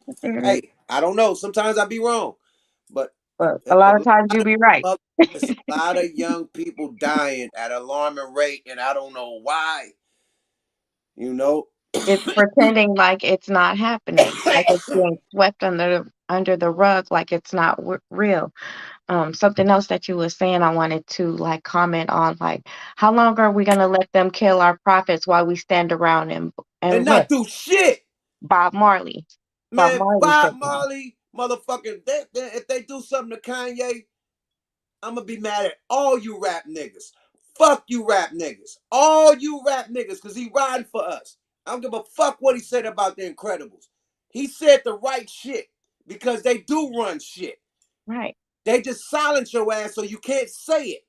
A theory. hey, I don't know. Sometimes I be wrong. But But a it's a lot of lot times you of be right. it's a lot of young people dying at an alarming rate and I don't know why, you know. It's pretending like it's not happening, like it's being swept under the rug, like it's not real. something else that you were saying, I wanted to like comment on, like, how long are we gonna let them kill our prophets while we stand around and not rest? do shit. Bob Marley. Bob Man, Marley said Bob that. Marley, motherfucker, if they do something to Kanye, I'm gonna be mad at all you rap niggas. Fuck you rap niggas. All you rap niggas, because he riding for us. I don't give a fuck what he said about the Incredibles. He said the right shit because they do run shit. Right. They just silence your ass so you can't say it.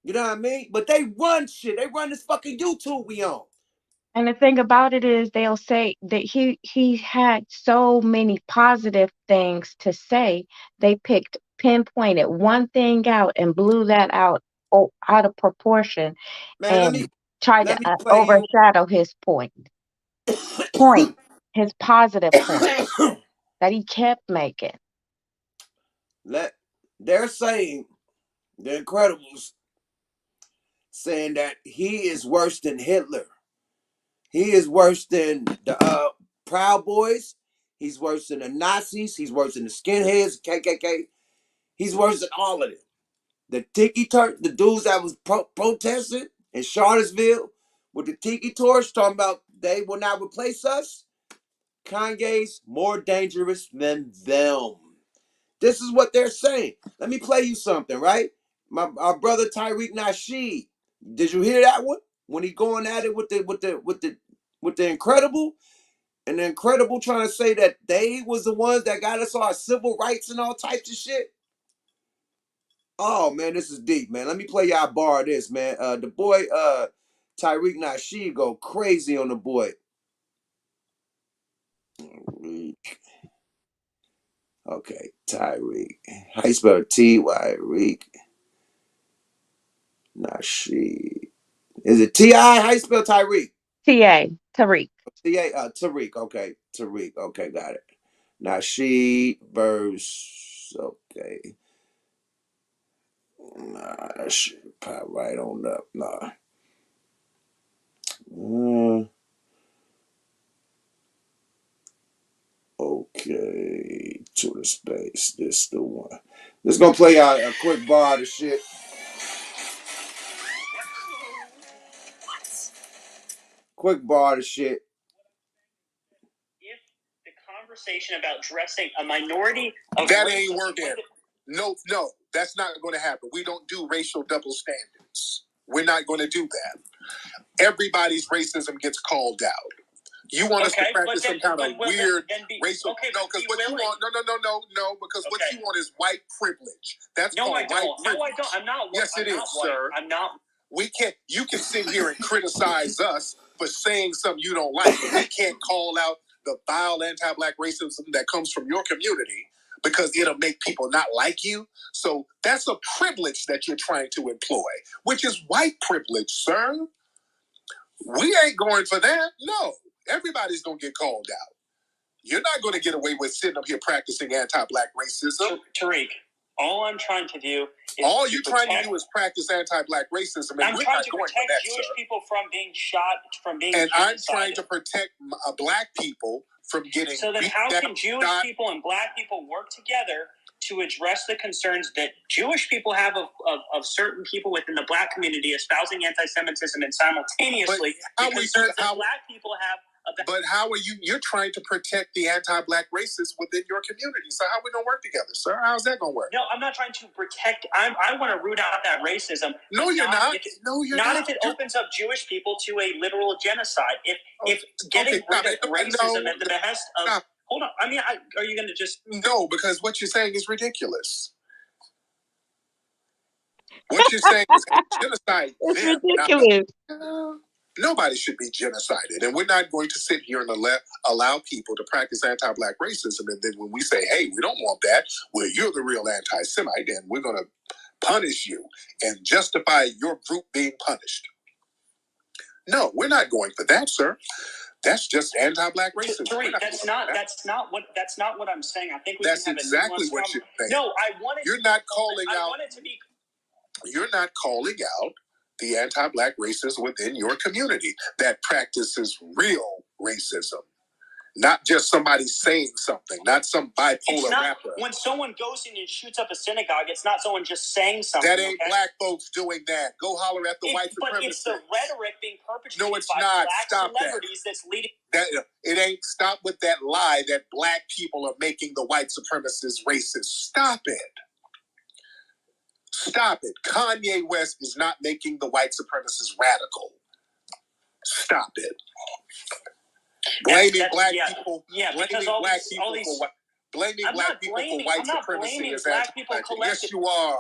You know what I mean? But they run shit. They run this fucking YouTube we on. And the thing about it is they'll say that he had so many positive things to say. They pinpointed one thing out and blew that out out of proportion Man, and tried to let me play you. overshadow his his positive point that he kept making. They're saying, the Incredibles, saying that he is worse than Hitler. He is worse than the Proud Boys. He's worse than the Nazis. He's worse than the skinheads, KKK. He's worse than all of them. The the dudes that was protesting in Charlottesville with the tiki torch, talking about they will not replace us. Kanye's more dangerous than them. This is what they're saying. Let me play you something, right? Our brother Tariq Nasheed. Did you hear that one? When he going at it with the Incredible, and the Incredible trying to say that they was the ones that got us our civil rights and all types of shit. Oh man, this is deep, man. Let me play y'all a bar of this, man. The boy Tariq Nasheed go crazy on the boy. Okay, Tariq. How you spell T-Y, Reek? Nasheed. Is it T-I? How you spell Tariq? Tariq. T-A, Tariq. Okay, Tariq. Okay, got it. Nasheed verse. Okay. Nah, that shit pop right on up. Nah. Okay. To the space. This the one. Just gonna play out a quick bar of the shit. Quick bar of the shit. If the conversation about dressing a minority of that ain't working. No, that's not going to happen. We don't do racial double standards. We're not going to do that. Everybody's racism gets called out. You want us to practice some kind of weird racial? Okay, no, because what you want? No, because what you want is white privilege. That's called white privilege. No, I don't. I'm not. Yes, it is, sir. I'm not. We can't. You can sit here and criticize us for saying something you don't like. We can't call out the vile anti-black racism that comes from your community because it'll make people not like you. So that's a privilege that you're trying to employ, which is white privilege, sir. We ain't going for that. No, everybody's gonna get called out. You're not going to get away with sitting up here practicing anti-black racism. Tariq, all I'm trying to do is all you're trying to do is practice anti-black racism, and I'm we're trying not to going protect for that, Jewish sir. people from being shot, from being and genocided. I'm trying to protect black people from getting. So then, how can Jewish people and black people work together to address the concerns that Jewish people have of certain people within the black community espousing anti-Semitism and simultaneously the concerns that black people have? But how are you? You're trying to protect the anti-black racists within your community. So how are we gonna work together, sir? How's that gonna work? No, I'm not trying to protect. I want to root out that racism. No, you're not. Not if it opens up Jewish people to a literal genocide. If getting rid of racism at the behest of. Hold on. I mean, are you going to just? No, because what you're saying is ridiculous. What you're saying is genocide. It's ridiculous. Nobody should be genocided, and we're not going to sit here and allow people to practice anti-black racism. And then when we say, "Hey, we don't want that," well, you're the real anti-Semite, and we're going to punish you and justify your group being punished. No, we're not going for that, sir. That's just anti-black racism. Tariq, that's not what I'm saying. I think that's exactly what you're saying. No, I wanted. You're not calling out. I want it to be. You're not calling out the anti-black racists within your community that practices real racism. Not just somebody saying something, not some bipolar rapper. When someone goes in and shoots up a synagogue, it's not someone just saying something. That ain't black folks doing that. Go holler at the white supremacists. But it's the rhetoric being perpetrated no, it's by not. black Stop celebrities that's leading. It ain't. Stop with that lie that black people are making the white supremacists racist. Stop it. Stop it. Kanye West is not making the white supremacists radical. Stop it. Blaming black people. Yeah, because all these blaming black people for white supremacy is anti-black. Yes, you are.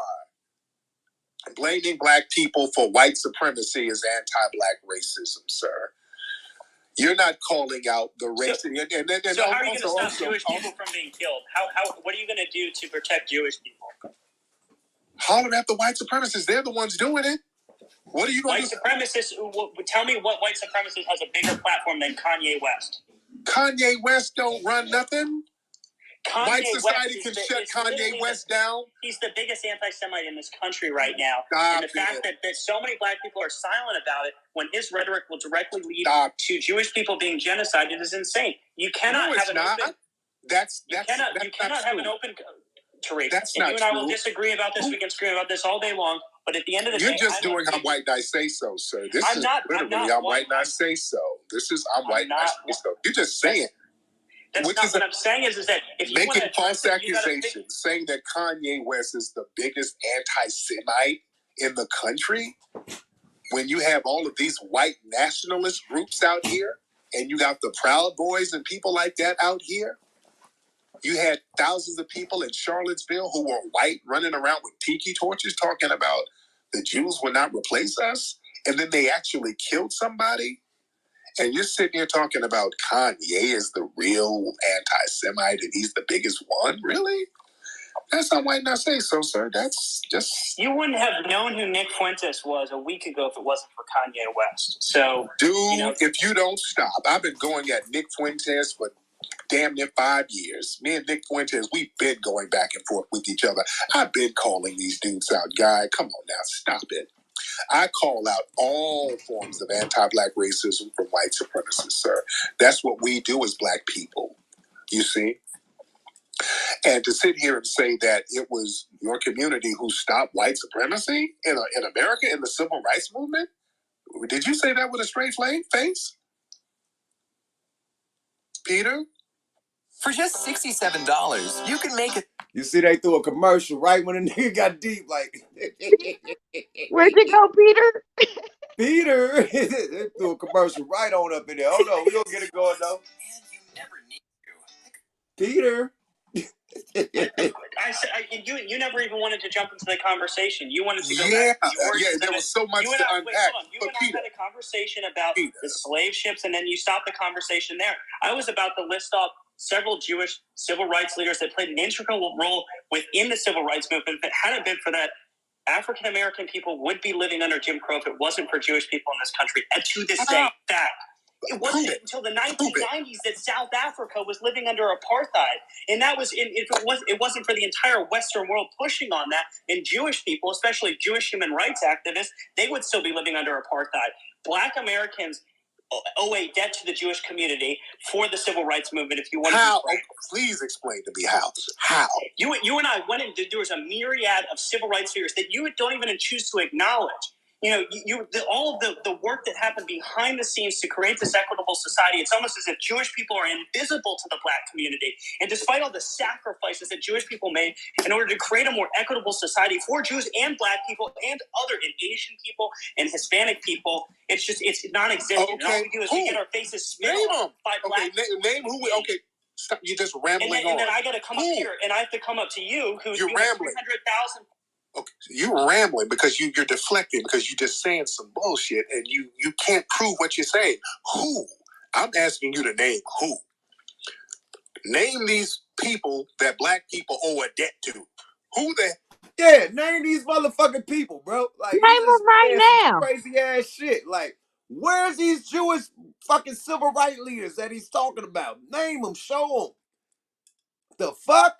Blaming black people for white supremacy is anti-black racism, sir. You're not calling out the race. So how are you going to stop Jewish people from being killed? What are you going to do to protect Jewish people? Holler at the white supremacists. They're the ones doing it. What are you going to do? White supremacists, tell me what white supremacist has a bigger platform than Kanye West? Kanye West don't run nothing. White society can shut Kanye West down. He's the biggest anti-Semite in this country right now. And the fact that so many black people are silent about it when his rhetoric will directly lead to Jewish people being genocided is insane. You cannot have an open... You cannot have an open... Tariq, that's not you and true. I will disagree about this. We can scream about this all day long. But at the end of the day... You're just doing I'm white and I say so, sir. This is literally I'm white and I say so. This is I'm white and I say so. You're just saying... That's not what I'm saying is that if you making false accusations, saying that Kanye West is the biggest anti-Semite in the country, when you have all of these white nationalist groups out here, and you got the Proud Boys and people like that out here, you had thousands of people in Charlottesville who were white running around with tiki torches talking about the Jews will not replace us, and then they actually killed somebody. And you're sitting here talking about Kanye is the real anti-Semite and he's the biggest one? Really? That's not white and I say so, sir. That's just... You wouldn't have known who Nick Fuentes was a week ago if it wasn't for Kanye West. So, dude, if you don't stop. I've been going at Nick Fuentes for damn near 5 years. Me and Nick Fuentes, we've been going back and forth with each other. I've been calling these dudes out. Guy, come on now, stop it. I call out all forms of anti-black racism from white supremacists, sir. That's what we do as black people, you see? And to sit here and say that it was your community who stopped white supremacy in America in the civil rights movement? Did you say that with a straight face? Peter? For just $67, you can make it. You see, they threw a commercial right when the nigga got deep, like. Where'd you go, Peter? Peter, they threw a commercial right on up in there. Hold on, we gonna get it going though. And you never need to. Peter. You never even wanted to jump into the conversation. You wanted to go back. There was so much to unpack. You and I had a conversation about the slave ships, and then you stopped the conversation there. I was about to list off several Jewish civil rights leaders that played an integral role within the civil rights movement. But had it been for that, African American people would be living under Jim Crow if it wasn't for Jewish people in this country. And to this day, fact. It wasn't until the 1990s that South Africa was living under apartheid, and that was if it wasn't for the entire Western world pushing on that, and Jewish people, especially Jewish human rights activists, they would still be living under apartheid. Black Americans owe a debt to the Jewish community for the civil rights movement. If you want to, please explain to me how. How you and I went into there was a myriad of civil rights figures that you don't even choose to acknowledge. All of the work that happened behind the scenes to create this equitable society, it's almost as if Jewish people are invisible to the black community. And despite all the sacrifices that Jewish people made in order to create a more equitable society for Jews and black people and Asian people and Hispanic people, it's non-existent. Okay. And all we do is we get our faces spit on by black people. Name who. Okay. Stop. You're just rambling on. And then I got to come up here, and I have to come up to you, who's you're rambling. 300,000. Okay, you're rambling because you're deflecting because you're just saying some bullshit and you can't prove what you're saying. Who? I'm asking you to name who. Name these people that black people owe a debt to. Who the? Yeah, name these motherfucking people, bro. Like, name them right now. Crazy ass shit. Like, where's these Jewish fucking civil rights leaders that he's talking about? Name them, show them. The fuck?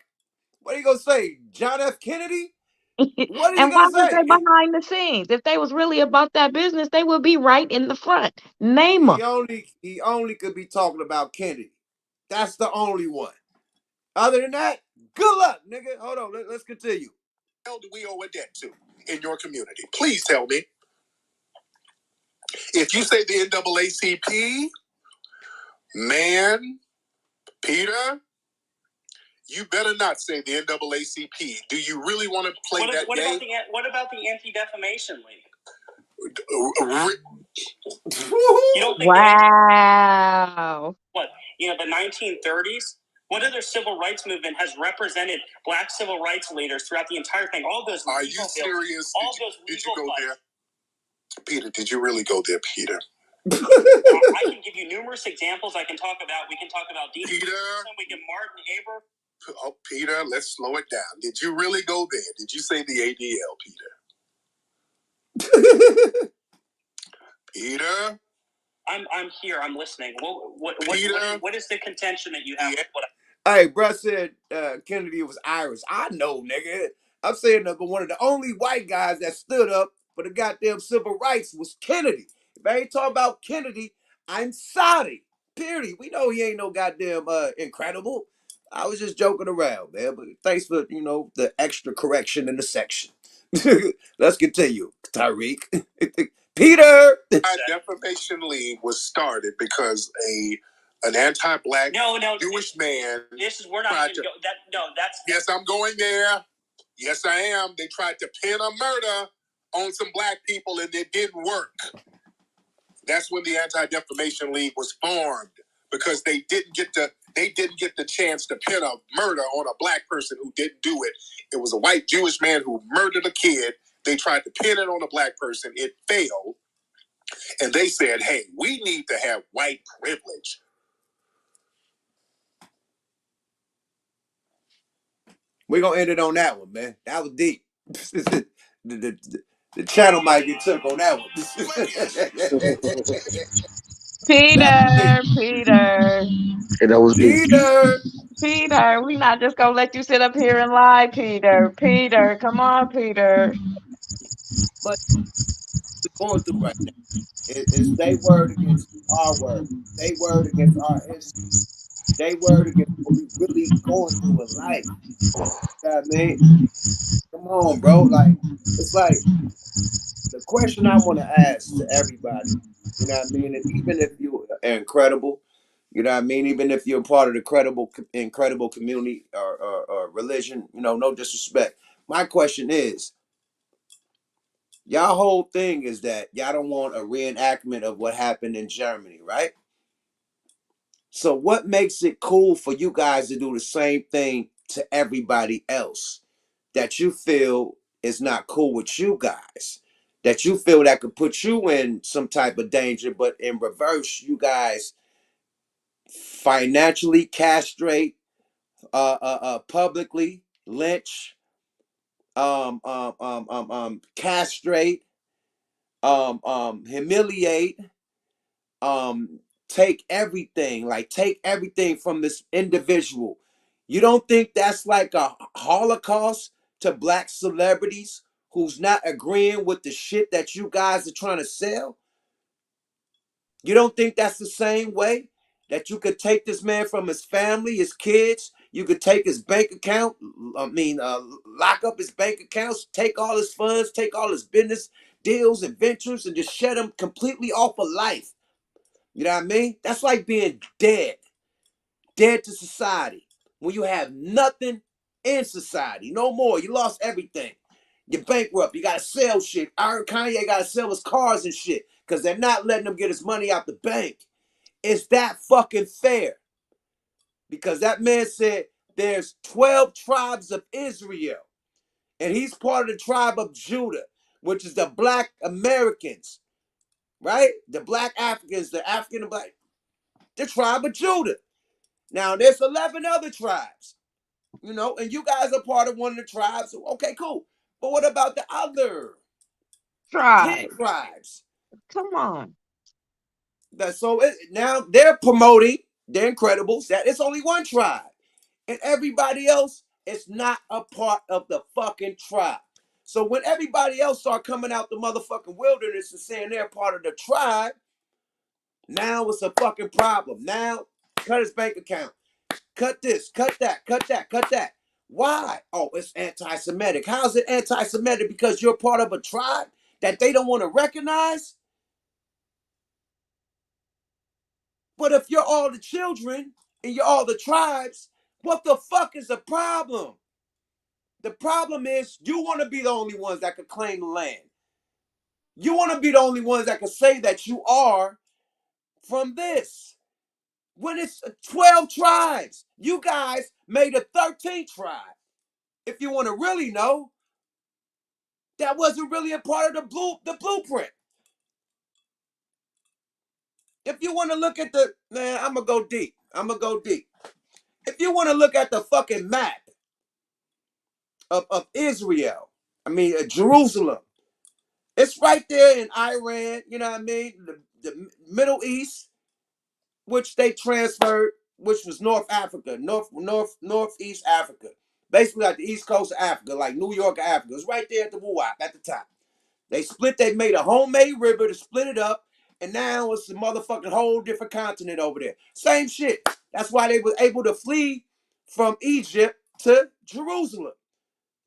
What are you gonna say? John F. Kennedy? What are and you why gonna say? was they behind the scenes? If they was really about that business, they would be right in the front. Name them. He only could be talking about Kennedy. That's the only one. Other than that, good luck, nigga. Hold on, let's continue. How do we owe a debt to in your community? Please tell me. If you say the NAACP, man, Peter, you better not say the NAACP. Do you really want to play that game? What about the Anti-Defamation League? You don't think Wow. what? You know, the 1930s? What other civil rights movement has represented black civil rights leaders throughout the entire thing? All those legal bills. Are you serious? Did you go there? Peter, did you really go there, Peter? I can give you numerous examples. We can talk about Peter. We can Martin Haber. Oh, Peter, let's slow it down. Did you really go there? Did you say the ADL, Peter? Peter? I'm here. I'm listening. What is the contention that you have? Hey, bruh said Kennedy was Irish. I know, nigga. I'm saying that, but one of the only white guys that stood up for the goddamn civil rights was Kennedy. If I ain't talking about Kennedy, I'm sorry. Period. We know he ain't no goddamn incredible. I was just joking around, man. But thanks for, the extra correction in the section. Let's continue, Tariq. Peter! Our Defamation League was started because an anti-black Jewish man. We're not even that's. Yes, I'm going there. Yes, I am. They tried to pin a murder on some black people and it didn't work. That's when the Anti-Defamation League was formed, because they didn't get the chance to pin a murder on a black person who didn't do it. It was a white Jewish man who murdered a kid. They tried to pin it on a black person. It failed. And they said, hey, we need to have white privilege. We're going to end it on that one, man. That was deep. the channel might get took on that one. Peter. Hey, that was deep. Peter, We not just gonna let you sit up here and lie, Peter. Peter, come on, Peter. but we're going through right now. It's their word against our word. They word against our history. They word against what we really going through in life. You know what I mean? Come on, bro. Like, it's like the question I want to ask to everybody, you know what I mean? And even if you are incredible, you know what I mean? Even if you're part of the incredible community or religion, no disrespect. My question is, y'all whole thing is that y'all don't want a reenactment of what happened in Germany, right? So what makes it cool for you guys to do the same thing to everybody else that you feel is not cool with you guys? That you feel that could put you in some type of danger, but in reverse, you guys financially castrate, publicly lynch, castrate, humiliate, take everything from this individual. You don't think that's like a holocaust to black celebrities who's not agreeing with the shit that you guys are trying to sell? You don't think that's the same way that you could take this man from his family, his kids? You could take his bank account, lock up his bank accounts, take all his funds, take all his business deals and ventures, and just shut him completely off of life. You know what I mean? That's like being dead to society. When you have nothing in society, no more. You lost everything. You're bankrupt. You gotta sell shit. I heard Kanye gotta sell his cars and shit because they're not letting him get his money out the bank. Is that fucking fair? Because that man said there's 12 tribes of Israel, and he's part of the tribe of Judah, which is the black Americans, right? The black Africans, the African and black, the tribe of Judah. Now, there's 11 other tribes, and you guys are part of one of the tribes. Okay, cool. But what about the other 10 Try. tribes? Come on. Now they're promoting the Incredibles that it's only one tribe. And everybody else is not a part of the fucking tribe. So when everybody else start coming out the motherfucking wilderness and saying they're part of the tribe, now it's a fucking problem. Now, cut his bank account. cut this, cut that, cut that, cut that. Why? Oh, it's anti-Semitic. How's it anti-Semitic? Because you're part of a tribe that they don't want to recognize? But if you're all the children and you're all the tribes, what the fuck is the problem? The problem is you want to be the only ones that could claim the land. You want to be the only ones that can say that you are from this. When it's 12 tribes, you guys made a 13th tribe. If you want to really know, that wasn't really a part of the blueprint. If you want to look at I'm going to go deep. I'm going to go deep. If you want to look at the fucking map of Israel, Jerusalem, it's right there in Iran, you know what I mean? The Middle East, which they transferred, which was North Africa, Northeast Africa. Basically like the East Coast of Africa, like New York, Africa. It's right there at the WUAP at the top. They made a homemade river to split it up, and now it's a motherfucking whole different continent over there. Same shit. That's why they were able to flee from Egypt to Jerusalem.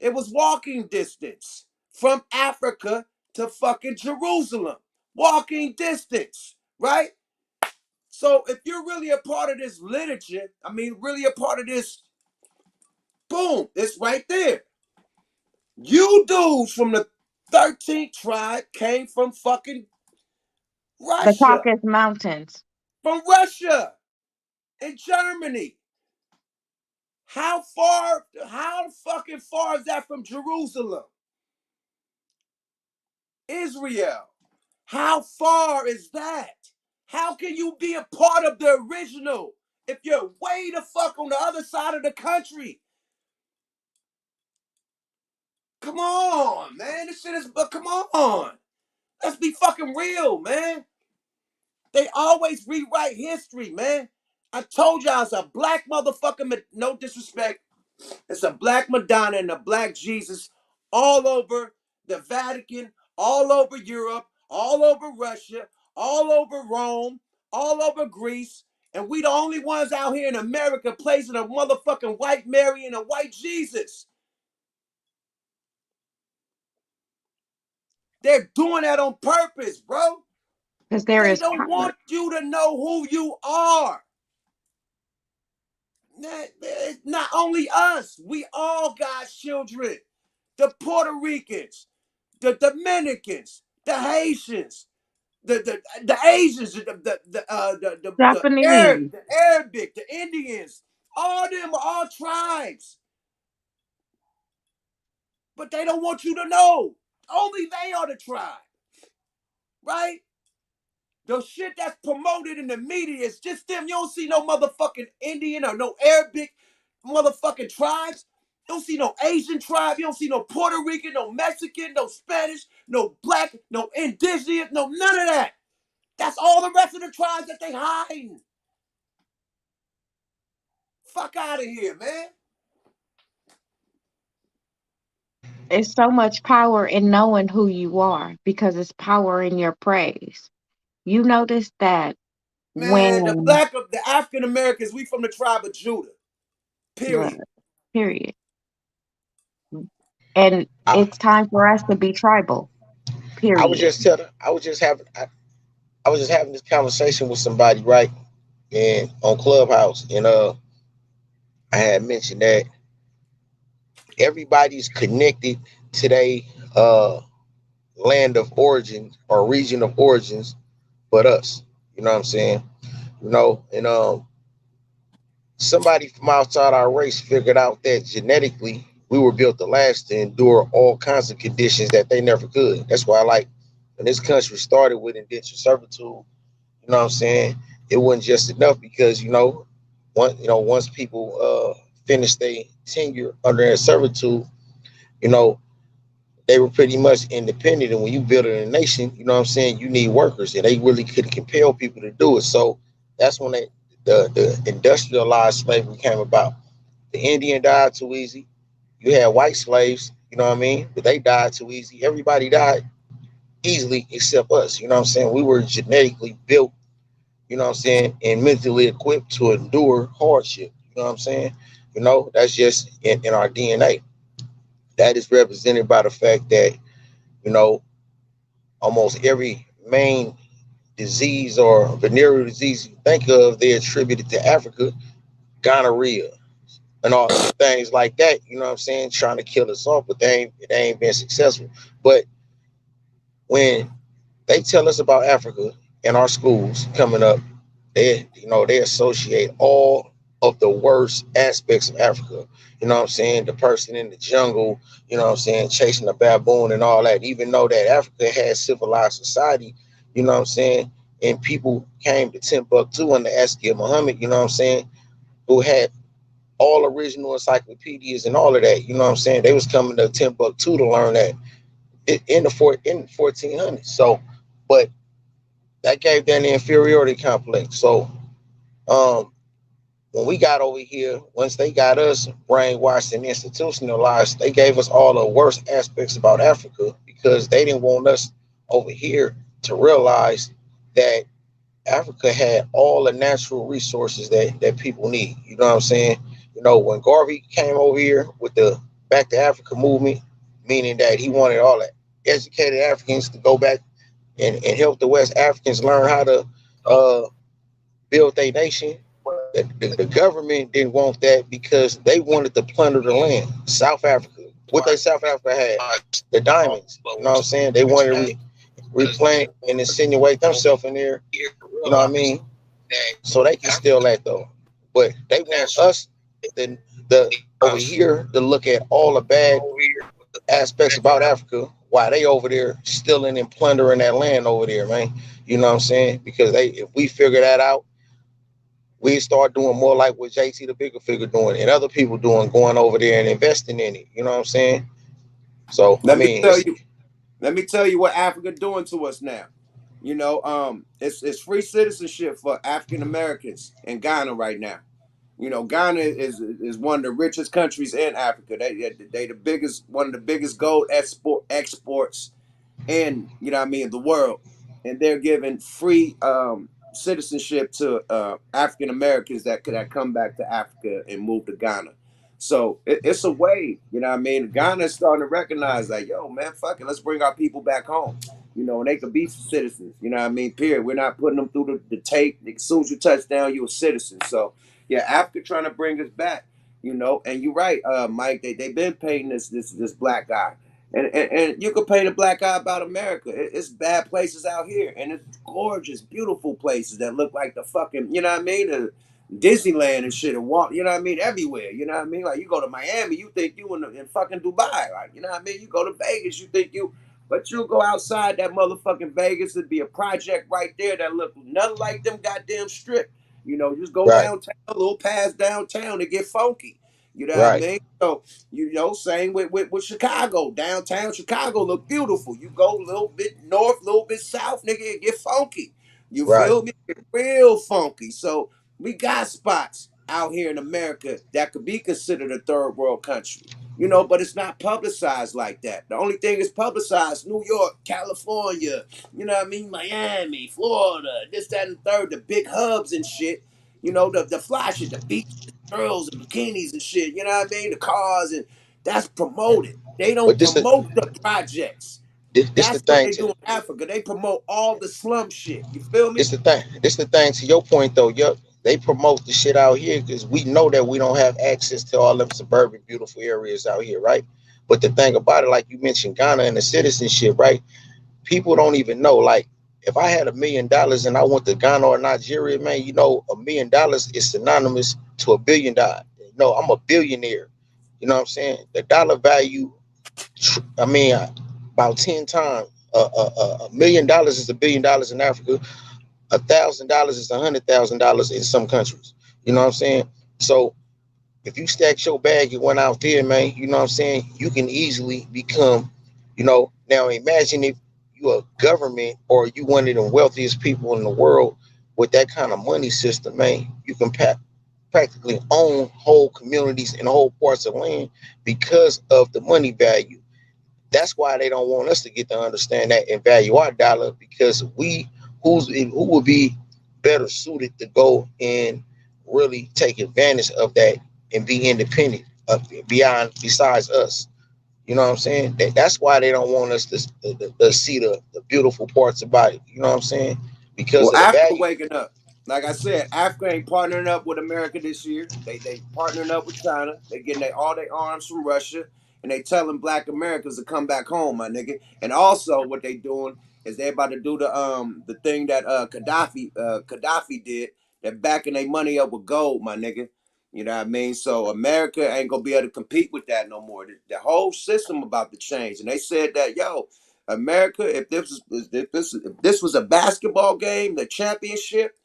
It was walking distance from Africa to fucking Jerusalem. Walking distance, right? So if you're really a part of this literature, really a part of this, boom, it's right there. You dudes from the 13th tribe came from fucking The Russia. Caucasus Mountains. From Russia and Germany. How fucking far is that from Jerusalem? Israel. How far is that? How can you be a part of the original if you're way the fuck on the other side of the country? Come on, man. This shit is, but come on. Let's be fucking real, man. They always rewrite history, man. I told y'all it's a black motherfucker, no disrespect. It's a black Madonna and a black Jesus all over the Vatican, all over Europe, all over Russia, all over Rome, all over Greece. And we the only ones out here in America placing a motherfucking white Mary and a white Jesus. They're doing that on purpose, bro. Because there They is don't power. want you to know who you are. Not only us, we all God's children. The Puerto Ricans, the Dominicans, the Haitians, the Asians, Japanese. the Arabic, the Indians. All them are all tribes. But they don't want you to know. Only they are the tribe. Right? The shit that's promoted in the media is just them. You don't see no motherfucking Indian or no Arabic motherfucking tribes. You don't see no Asian tribe. You don't see no Puerto Rican, no Mexican, no Spanish, no black, no indigenous, no none of that. That's all the rest of the tribes that they hiding. Fuck out of here, man. It's so much power in knowing who you are because it's power in your praise. You notice that Man, when the African Americans, we from the tribe of Judah. right, Period. period. And I, it's time for us to be tribal. I was Period. just telling, I was just having this conversation with somebody, right? And on Clubhouse, and I had mentioned that everybody's connected to their uh land of origin or region of origins, but us. You know what I'm saying? And somebody from outside our race figured out that genetically we were built to last to endure all kinds of conditions that they never could. That's why, like, when this country started with indentured servitude, you know what I'm saying? It wasn't just enough because once people finished their tenure under their servitude, you know, they were pretty much independent. And when you build a nation, you know what I'm saying, you need workers, and they really couldn't compel people to do it. So that's when the industrialized slavery came about. The Indian died too easy. You had white slaves, you know what I mean, but they died too easy. Everybody died easily except us. You know what I'm saying? We were genetically built, you know what I'm saying, and mentally equipped to endure hardship. You know what I'm saying? You know, that's just in our DNA. That is represented by the fact that, you know, almost every main disease or venereal disease you think of, they attributed to Africa, gonorrhea and all things like that. You know what I'm saying? Trying to kill us off, but it ain't been successful. But when they tell us about Africa in our schools coming up, they associate all of the worst aspects of Africa. You know what I'm saying? The person in the jungle, you know what I'm saying, chasing a baboon and all that. Even though that Africa had civilized society, you know what I'm saying, and people came to Timbuktu under Askia Muhammad, you know what I'm saying, who had all original encyclopedias and all of that. You know what I'm saying? They was coming to Timbuktu to learn that in the 1400s. So, but that gave them the inferiority complex. So, when we got over here, once they got us brainwashed and institutionalized, they gave us all the worst aspects about Africa because they didn't want us over here to realize that Africa had all the natural resources that people need. You know what I'm saying? You know, when Garvey came over here with the Back to Africa movement, meaning that he wanted all the educated Africans to go back and help the West Africans learn how to build their nation. The government didn't want that because they wanted to plunder the land. South Africa, what they South Africa had, the diamonds. You know what I'm saying? They wanted to replant and insinuate themselves in there. You know what I mean? So they can steal that though. But they want us, the over here, to look at all the bad aspects about Africa while they over there stealing and plundering that land over there, man. You know what I'm saying? Because if we figure that out, we start doing more like what JT the bigger figure doing and other people doing, going over there and investing in it. You know what I'm saying? So I Let me mean, tell you. Let me tell you what Africa doing to us now. You know, it's free citizenship for African Americans in Ghana right now. You know, Ghana is one of the richest countries in Africa. They the biggest, one of the biggest gold exports in, you know what I mean, the world. And they're giving free citizenship to African Americans that come back to Africa and move to Ghana. So it's a wave, you know what I mean? Ghana is starting to recognize like, yo, man, fuck it, let's bring our people back home. You know, and they could be citizens, you know what I mean? Period. We're not putting them through the tape. As soon as you touch down, you're a citizen. So yeah, Africa trying to bring us back, you know, and you're right, Mike, they've been painting this black guy. And you could paint a black eye about America. It's bad places out here, and it's gorgeous, beautiful places that look like the fucking, you know what I mean, the Disneyland and shit, and walk, you know what I mean, everywhere. You know what I mean? Like you go to Miami, you think you in fucking Dubai, like you know what I mean. You go to Vegas, you think you, but you'll go outside that motherfucking Vegas, it'd be a project right there that look nothing like them goddamn strip. You know, just go right, downtown, a little past downtown, it get funky. You know what I right, mean? So you know, same with Chicago. Downtown Chicago look beautiful. You go a little bit north, a little bit south, nigga, it get funky. You right. feel me? Get real funky. So we got spots out here in America that could be considered a third world country. You know, but it's not publicized like that. The only thing is publicized New York, California, you know what I mean? Miami, Florida, this, that, and the third, the big hubs and shit. You know, the fly shit, the beach girls and bikinis and shit, you know what I mean? The cars, and that's promoted. They don't But this the promote the projects. this the That's what thing. they do in Africa. They promote all the slum shit. You feel me? This the thing. This the thing. To your point though, yup, they promote the shit out here because we know that we don't have access to all them suburban beautiful areas out here, right? But the thing about it, like you mentioned, Ghana and the citizenship, right? People don't even know. Like, if I had $1 million and I went to Ghana or Nigeria, man, you know, $1 million is synonymous to $1 billion. You know, I'm a billionaire. You know what I'm saying? The dollar value, I mean, about 10 times. $1 million is $1 billion in Africa. $1,000 is $100,000 in some countries. You know what I'm saying? So if you stack your bag and went out there, man, you know what I'm saying? You can easily become, you know, now imagine if you a government or you one of the wealthiest people in the world with that kind of money system, man, you can practically own whole communities and whole parts of land because of the money value. That's why they don't want us to get to understand that and value our dollar because who would be better suited to go and really take advantage of that and be independent of besides us. You know what I'm saying? That's why they don't want us to see the beautiful parts about it. You know what I'm saying? Because Well, of the Africa value. waking up. Like I said, Africa ain't partnering up with America this year. They partnering up with China. They getting all their arms from Russia, and they telling Black Americans to come back home, my nigga. And also, what they doing is they about to do the thing that Gaddafi did. They're backing their money up with gold, my nigga. You know what I mean? So America ain't gonna be able to compete with that no more. The whole system about to change, and they said that America, if this was a basketball game, the championship,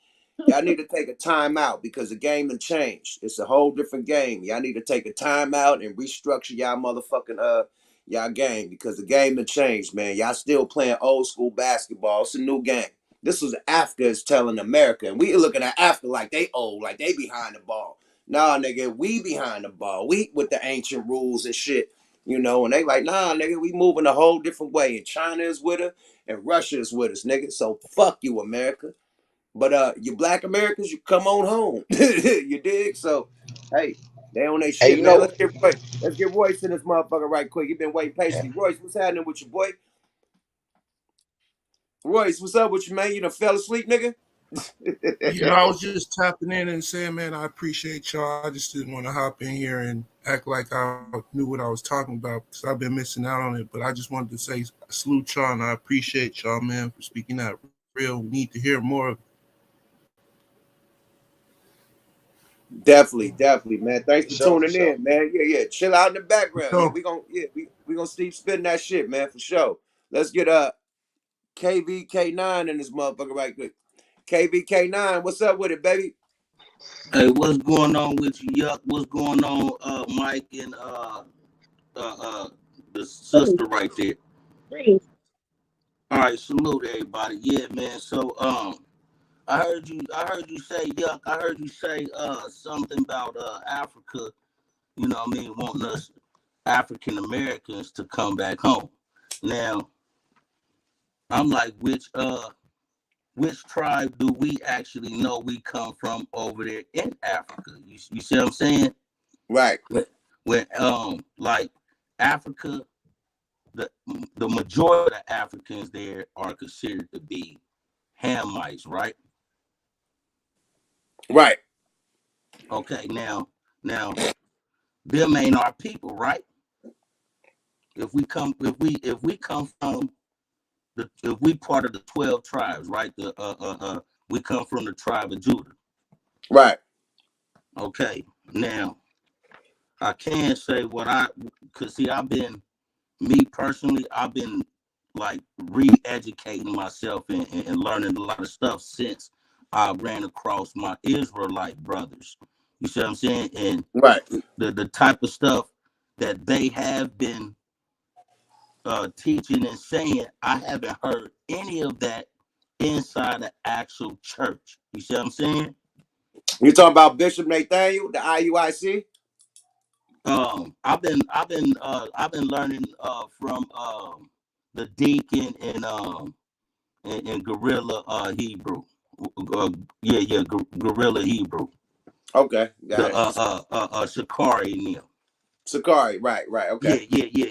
y'all need to take a timeout because the game has changed. It's a whole different game. Y'all need to take a timeout and restructure y'all motherfucking y'all game because the game has changed, man. Y'all still playing old school basketball. It's a new game. This was Africa is telling America, and we looking at Africa like they old, like they behind the ball. Nah, nigga, we behind the ball. We with the ancient rules and shit. And they like, nah, nigga, we moving a whole different way. And China is with us, and Russia is with us, nigga. So fuck you, America. But you Black Americans, you come on home. You dig? So, hey, they on their Hey, shit, you man. know, Let's get Royce in this motherfucker right quick. You been waiting patiently. Royce, what's happening with you, boy? Royce, what's up with you, man? You done fell asleep, nigga? Yeah, I was just tapping in and saying, man, I appreciate y'all. I just didn't want to hop in here and act like I knew what I was talking about because I've been missing out on it. But I just wanted to say salute y'all and I appreciate y'all, man, for speaking that real. We need to hear more of. Definitely, man. for Thanks for sure, for tuning sure. in, man. Yeah. Chill out in the background. Yeah, So, we gonna keep spitting that shit, man, for sure. Let's get KVK9 in this motherfucker right quick. KVK9, what's up with it, baby? Hey, what's going on with you, Yuck? What's going on, Mike and uh, uh, the sister right there? Please. All right, salute everybody. Yeah, man. So, I heard you say, Yuck. I heard you say, something about Africa. You know, what I mean, wanting us African Americans to come back home. Now, I'm like, which tribe do we actually know we come from over there in Africa? You see what I'm saying? Right. When like Africa, the the majority of Africans there are considered to be Hamites, right? Right. Okay, now them ain't our people, right? If we come from if we part of the 12 tribes, right? We come from the tribe of Judah. Right. Okay, now I can say cause see, me personally, I've been like re-educating myself and learning a lot of stuff since I ran across my Israelite brothers. You see what I'm saying? And Right. the type of stuff that they have been teaching and saying, I haven't heard any of that inside the actual church. You see what I'm saying? You talking about Bishop Nathaniel, the IUIC? I've been learning from the deacon and Gorilla Hebrew. Yeah, Gorilla Hebrew. Okay, The got it. Shakari and them. Sakari, right, okay.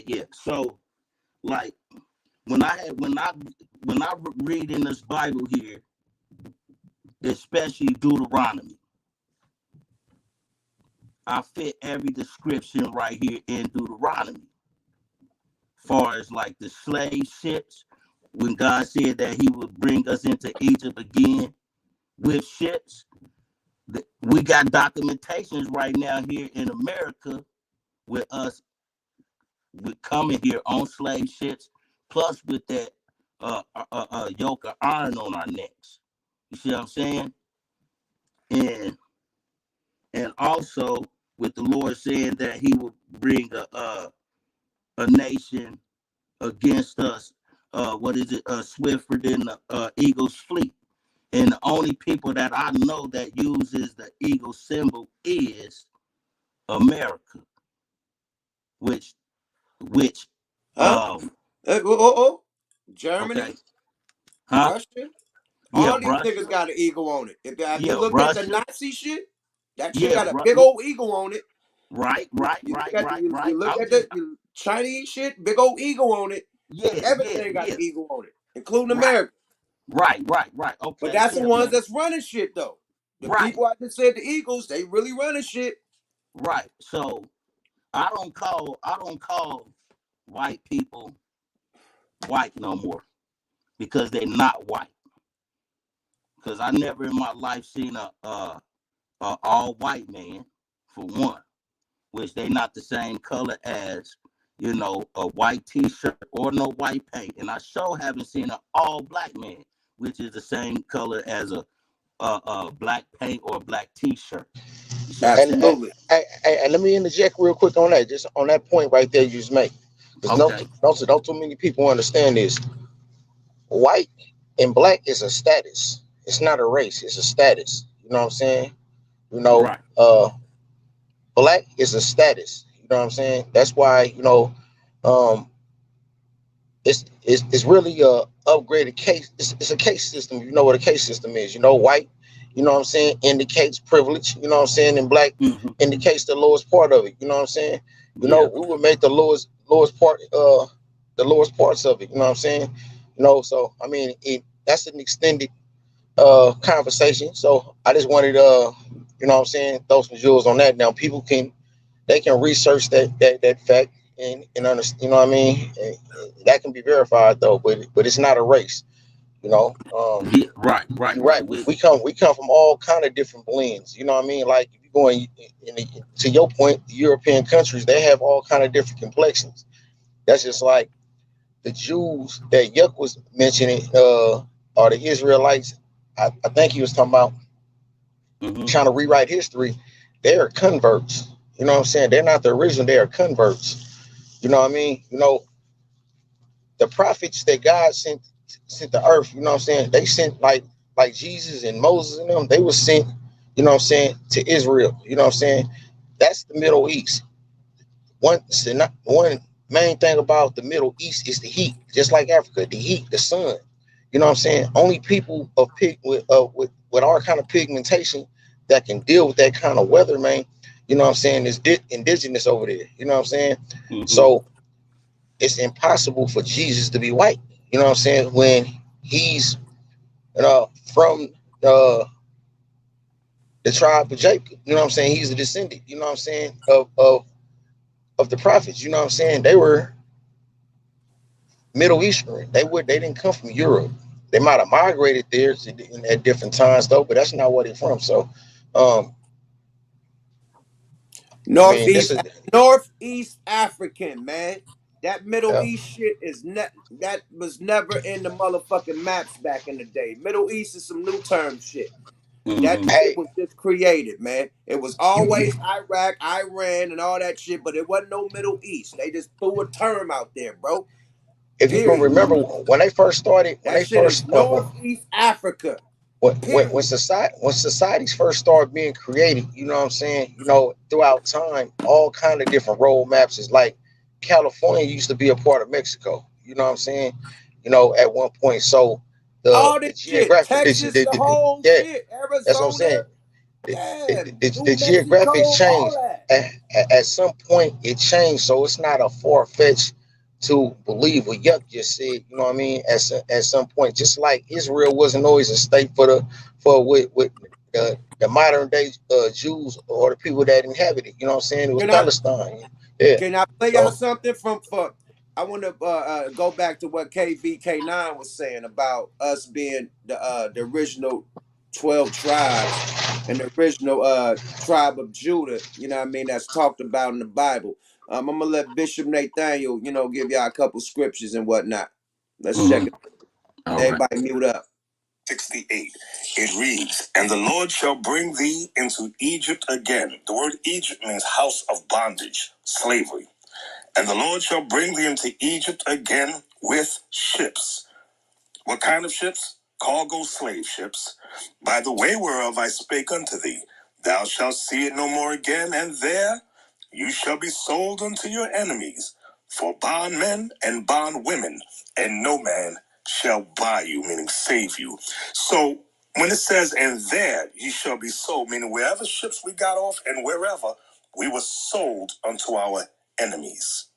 Yeah. So like when I read in this Bible here, especially Deuteronomy, I fit every description right here in Deuteronomy. Far as like the slave ships, when God said that He would bring us into Egypt again with ships, we got documentations right now here in America with us with coming here on slave ships, plus with that yoke of iron on our necks. You see what I'm saying? And and also with the Lord saying that He would bring a nation against us. What is it? Swifter than the eagle's fleet. And the only people that I know that uses the eagle symbol is America, which which Huh? Oh. okay, Germany, huh? Russia. Yeah, All these niggas Russia. got an eagle on it. Have you Yeah, looked at the Russia. Nazi shit? That shit Yeah, got a right, big old eagle on it. right, You look right. you look I'm at just, the Chinese shit, big old eagle on it. Everything got an yeah. eagle on it, including Right, America. right. But Okay, that's the yeah, ones man. that's running shit though. The Right, people I just said, the Eagles, they really running shit. right. So I don't call white people white no more because they're not white. Because I never in my life seen a all white man, for one, which they not the same color as, you know, a white t-shirt or no white paint. And I sure haven't seen an all black man, which is the same color as a black paint or a black t-shirt. You see what I'm saying? Absolutely. And let me interject real quick on that, just on that point right there you just made. Because Okay. don't too many people understand this. White and black is a status. It's not a race. It's a status. You know what I'm saying? You know, Right. black is a status. You know what I'm saying? That's why, um, it's really a upgraded case. It's a case system. You know what a case system is. You know, white, you know what I'm saying, indicates privilege. You know what I'm saying, and black Mm-hmm. indicates the lowest part of it. You know what I'm saying? You know, Yeah. we would make the lowest part, the lowest parts of it. You know what I'm saying? You know, so I mean, that's an extended conversation. So I just wanted you know what I'm saying, throw some jewels on that. Now people they can research that fact and understand, you know what I mean? And that can be verified though, but it's not a race, you know. Yeah. Right. You're right. With We come from all kind of different blends, you know what I mean? Like if you go to your point, the European countries, they have all kind of different complexions. That's just like the Jews that Yuck was mentioning, or the Israelites. I think he was talking about mm-hmm. trying to rewrite history. They are converts. You know what I'm saying? They're not the original. They are converts. You know what I mean? You know, the prophets that God sent to earth. You know what I'm saying? They sent like Jesus and Moses and them. They were sent. You know what I'm saying, to Israel. You know what I'm saying? That's the Middle East. One main thing about the Middle East is the heat. Just like Africa, the heat, the sun. You know what I'm saying? Only people of with our kind of pigmentation that can deal with that kind of weather, man. You know what I'm saying? Is indigenous over there. You know what I'm saying? Mm-hmm. So it's impossible for Jesus to be white. You know what I'm saying? When he's from the tribe of Jacob. You know what I'm saying? He's a descendant. You know what I'm saying? Of the prophets. You know what I'm saying? They were Middle Eastern. They didn't come from Europe. They might have migrated there at different times though, but that's not where they're from. So, um, I mean, this Northeast is Northeast African, man. That Middle yeah. East shit that was never in the motherfucking maps back in the day. Middle East is some new term shit. That Mm-hmm. shit Hey, was just created, man. It was you always Iraq, Iran, and all that shit, but it wasn't no Middle East. They just threw a term out there, bro. if you can Period. remember Mm-hmm. when they first started, That shit is Northeast Africa. when Period. societies first started being created, you know what I'm saying? You know, throughout time, all kind of different road maps is like California used to be a part of Mexico. You know what I'm saying? You know, at one point. So All the this shit. geographic, Texas, the whole yeah, shit. that's what I'm Arizona. saying. Yeah. The New geographics Mexico. All changed. that. At some point, it changed, so it's not a far fetched to believe what Yuck just said. You know what I mean? At some point, just like Israel wasn't always a state for with the modern day Jews or the people that inhabit it. You know what I'm saying? It was Can I Palestine. Yeah. can I play y'all So something from for I want to go back to what KVK9 was saying about us being the original 12 tribes and the original tribe of Judah, you know what I mean, that's talked about in the Bible. I'm gonna let Bishop Nathaniel, give y'all a couple scriptures and whatnot. Let's check Mm-hmm. it. All right. Everybody mute up. 68. It reads, "And the Lord shall bring thee into Egypt again." The word Egypt means house of bondage, slavery. "And the Lord shall bring thee into Egypt again with ships." What kind of ships? Cargo slave ships. "By the way whereof I spake unto thee, thou shalt see it no more again, and there you shall be sold unto your enemies for bondmen and bondwomen, and no man shall buy you," meaning save you. So When it says, and there ye shall be sold, meaning wherever ships we got off and wherever, we were sold unto our enemies.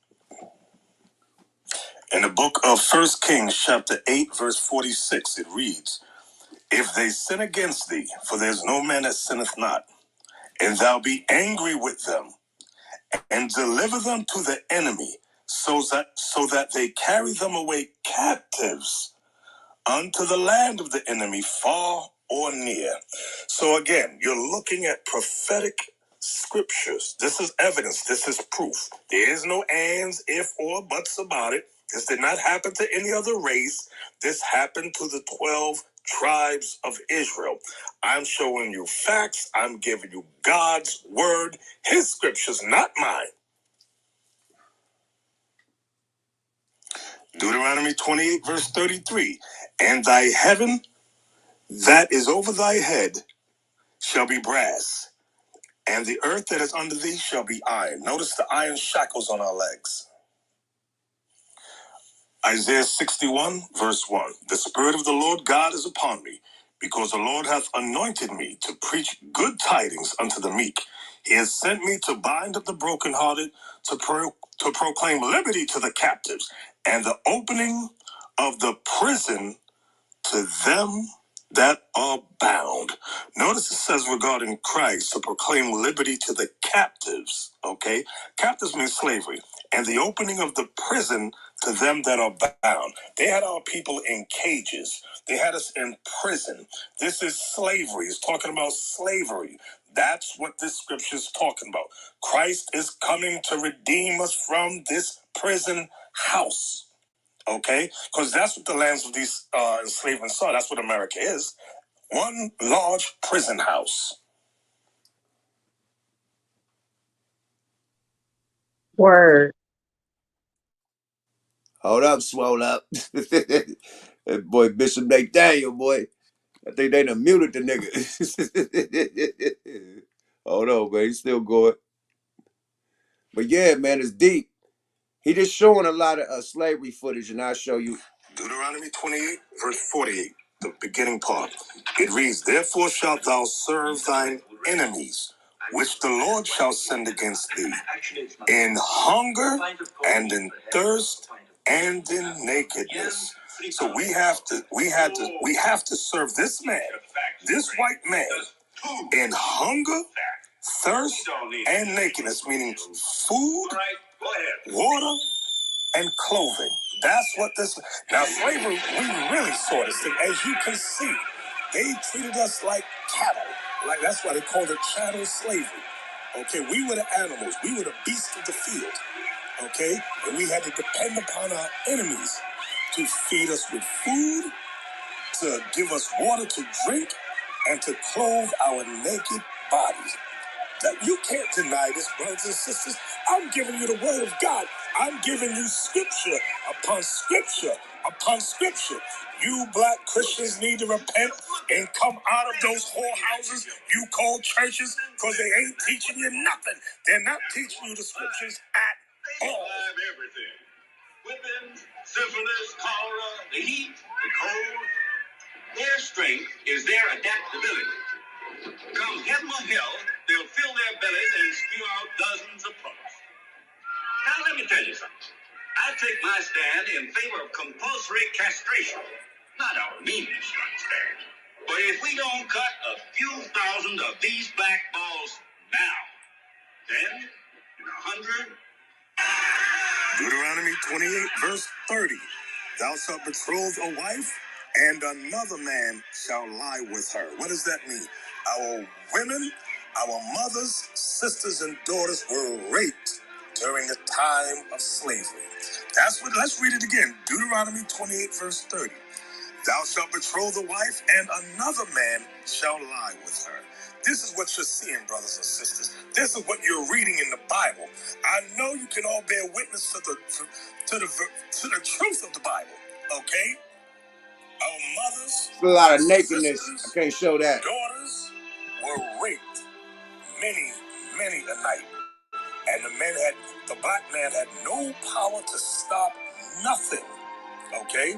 In the book of 1 Kings, chapter 8, verse 46, it reads, if they sin against thee, for there is no man that sinneth not, and thou be angry with them, and deliver them to the enemy, so that they carry them away captives unto the land of the enemy, far or near. So again, you're looking at prophetic scriptures. This is evidence. This is proof. There is no ands, if, or buts about it. This did not happen to any other race. This happened to the 12 tribes of Israel. I'm showing you facts. I'm giving you God's word, his scriptures, not mine. Deuteronomy 28, verse 33. And thy heaven that is over thy head shall be brass, and the earth that is under thee shall be iron. Notice the iron shackles on our legs. Isaiah 61, verse 1. The Spirit of the Lord God is upon me, because the Lord hath anointed me to preach good tidings unto the meek. He has sent me to bind up the brokenhearted, to proclaim liberty to the captives, and the opening of the prison to them that are bound. Notice it says regarding Christ to proclaim liberty to the captives. Okay, captives means slavery, and the opening of the prison to them that are bound. They had our people in cages. They had us in prison. This is slavery. It's talking about slavery. That's what this scripture is talking about. Christ is coming to redeem us from this prison house. Okay, because that's what the lands of these enslavements are. That's what America is. One large prison house. Word. Hold up, swole up. That boy Bishop Nathaniel, boy. I think they done muted the nigga. Hold on, man. He's still going. But yeah, man, it's deep. He just showing a lot of slavery footage, and I'll show you. Deuteronomy 28, verse 48, the beginning part. It reads, therefore shalt thou serve thine enemies, which the Lord shall send against thee, in hunger and in thirst and in nakedness. So we have to serve this man, this white man, in hunger, thirst, and nakedness, meaning food, water, and clothing. That's what this. Now, slavery, we really saw this thing. As you can see, they treated us like cattle. Like that's why they called it chattel slavery. Okay, we were the animals. We were the beasts of the field. Okay, and we had to depend upon our enemies to feed us with food, to give us water to drink, and to clothe our naked bodies. You can't deny this, brothers and sisters. I'm giving you the word of God. I'm giving you scripture upon scripture upon scripture. You black Christians need to repent and come out of those whorehouses you call churches, because they ain't teaching you nothing. They're not teaching you the scriptures at all. Everything. Whipping, syphilis, cholera, the heat, the cold. Their strength is their adaptability. Come heaven or hell, they'll fill their bellies and spew out dozens of products. Now, let me tell you something. I take my stand in favor of compulsory castration. Not our meanness, you understand. But if we don't cut a few thousand of these black balls now, then in 100. Deuteronomy 28, verse 30. Thou shalt betroth a wife, and another man shall lie with her. What does that mean? Our women, our mothers, sisters, and daughters were raped during the time of slavery. Let's read it again. Deuteronomy 28, verse 30. Thou shalt betroth a wife, and another man shall lie with her. This is what you're seeing, brothers and sisters. This is what you're reading in the Bible. I know you can all bear witness to the truth of the Bible. Okay, our mothers, There's a lot of nakedness. sisters, I can't show that. daughters were raped many a night, and the black man had no power to stop nothing. Okay.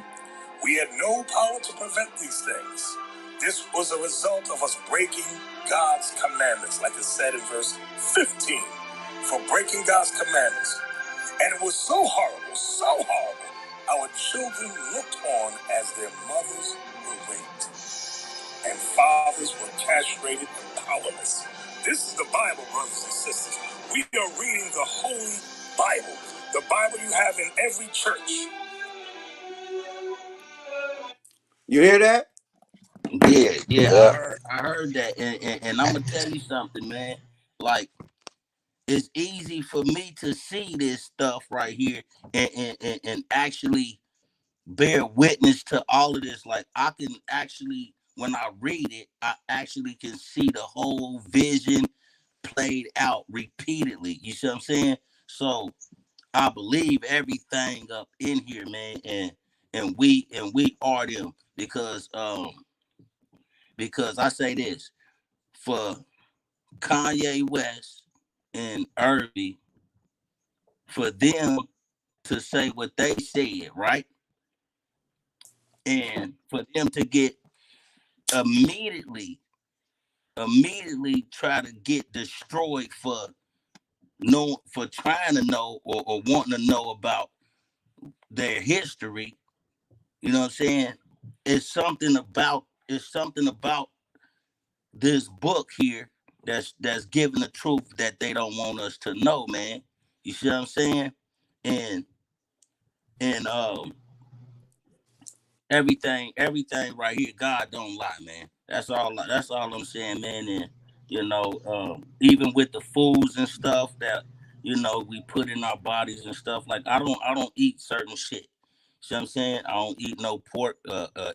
We had no power to prevent these things. This was a result of us breaking God's commandments, like it said in verse 15, for breaking God's commandments. And it was so horrible, our children looked on as their mothers were raped, and fathers were castrated and powerless. This is the Bible, brothers and sisters. We are reading the Holy Bible, the Bible you have in every church. You hear that? Yeah, Yeah. I heard that, and I'm gonna tell you something, man. Like, it's easy for me to see this stuff right here and actually bear witness to all of this. Like, I can actually, when I read it, I actually can see the whole vision played out repeatedly. You see what I'm saying? So I believe everything up in here, man, and we are them because I say this for Kanye West and Irby, for them to say what they said, right? And for them to get immediately, immediately try to get destroyed for trying to know or wanting to know about their history. You know what I'm saying? It's something about this book here that's giving the truth that they don't want us to know, man. You see what I'm saying? And and everything right here, God don't lie, man. That's all I'm saying, man. And even with the foods and stuff that we put in our bodies and stuff, like I don't eat certain shit. See what I'm saying? I don't eat no pork,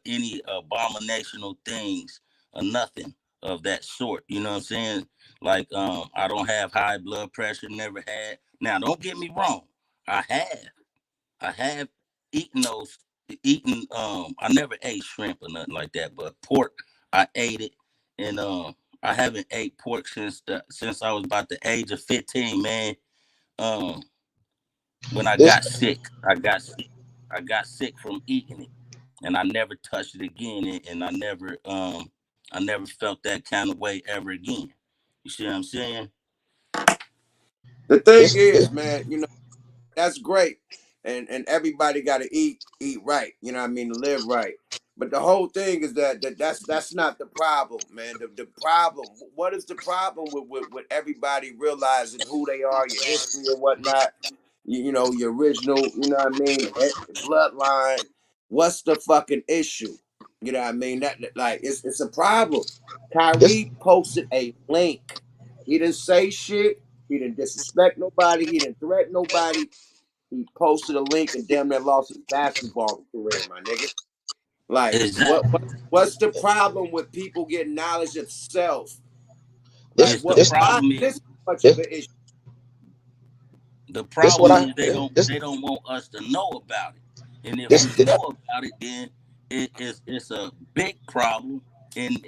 any abominational things or nothing of that sort. You know what I'm saying? Like I don't have high blood pressure, never had. Now don't get me wrong, I have. I have eaten I never ate shrimp or nothing like that, but pork I ate it. And I haven't ate pork since I was about the age of 15, man. Um when I This got sick. I got sick from eating it, and I never touched it again, and I never felt that kind of way ever again. You see what I'm saying? The thing this is, man, that's great, and everybody got to eat right. You know what I mean, to live right. But the whole thing is that's not the problem, man. The problem, what is the problem with everybody realizing who they are, your history and whatnot, your original, you know what I mean, bloodline. What's the fucking issue? You know what I mean? That like it's a problem. this Kyrie posted a link. He didn't say shit. He didn't disrespect nobody. He didn't threaten nobody. He posted a link and damn near lost his basketball career, my nigga. Like, Exactly. what's the problem with people getting knowledge of self? Like, this It's the this why problem is is this much of this an issue? the this what problem I is they don't this they don't want us to know about it, and if this we know about it, then it's a big problem. And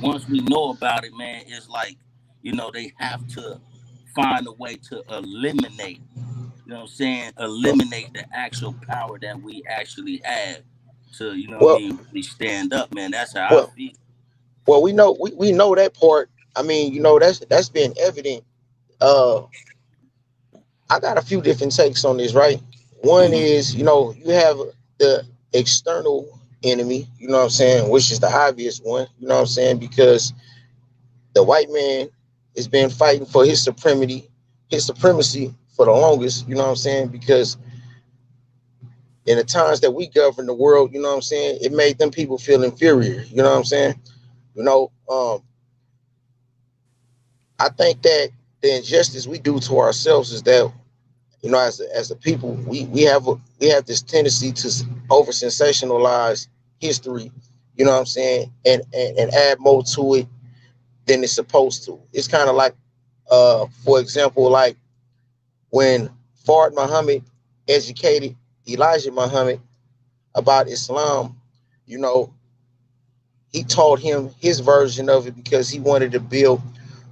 once we know about it, man, it's like they have to find a way to eliminate. You know what I'm saying? Eliminate the actual power that we actually have to, what I well mean, really stand up, man. That's how I well feel. we know that part. I mean, that's been evident. Uh, I got a few different takes on this, right? One Hmm. is, you have the external enemy, you know what I'm saying, which is the obvious one, you know what I'm saying, because the white man has been fighting for his supremacy for the longest, you know what I'm saying, because in the times that we govern the world, you know what I'm saying, it made them people feel inferior, you know what I'm saying? You know, I think that the injustice we do to ourselves is that as a people, we have this tendency to over sensationalize history, you know what I'm saying, and add more to it than it's supposed to. It's kind of like, for example, like when Fard Muhammad educated Elijah Muhammad about Islam, you know, he taught him his version of it because he wanted to build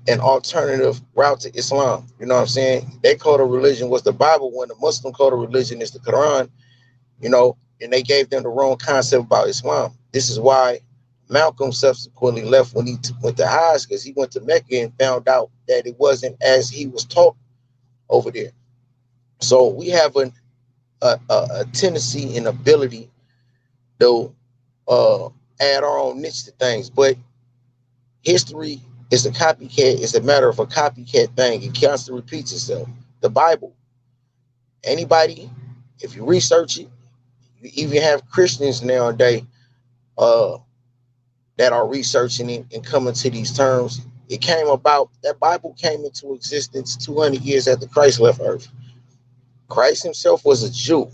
an alternative route to Islam. You know what I'm saying? Their code of religion was the Bible, when the Muslim code of religion is the Quran, and they gave them the wrong concept about Islam. This is why Malcolm subsequently left when he went to Hajj because he went to Mecca and found out that it wasn't as he was taught over there. So we have a tendency and ability to add our own niche to things, but history is a copycat. It's a matter of a copycat thing. It constantly repeats itself. The Bible, anybody, if you research it, you even have Christians nowadays uh, that are researching it and coming to these terms. It came about, that Bible came into existence 200 years after Christ left Earth. Christ himself was a Jew.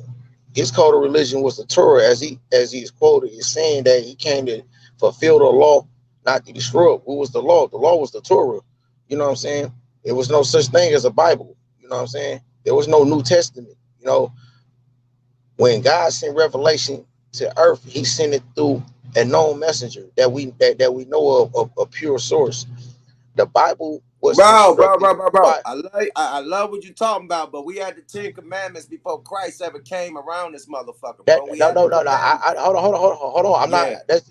His code of religion was the Torah, as he is quoted, is saying that he came to fulfill the law, not to destroy it. What was the law? The law was the Torah. You know what I'm saying? There was no such thing as a Bible. You know what I'm saying? There was no New Testament. You know, when God sent revelation to earth, he sent it through a known messenger that we know of a pure source. The Bible was constructed by. I love what you're talking about, but we had the 10 Commandments before Christ ever came around this motherfucker, That bro. We no had the no no no. commandments. Hold on. I'm not. Yeah. That's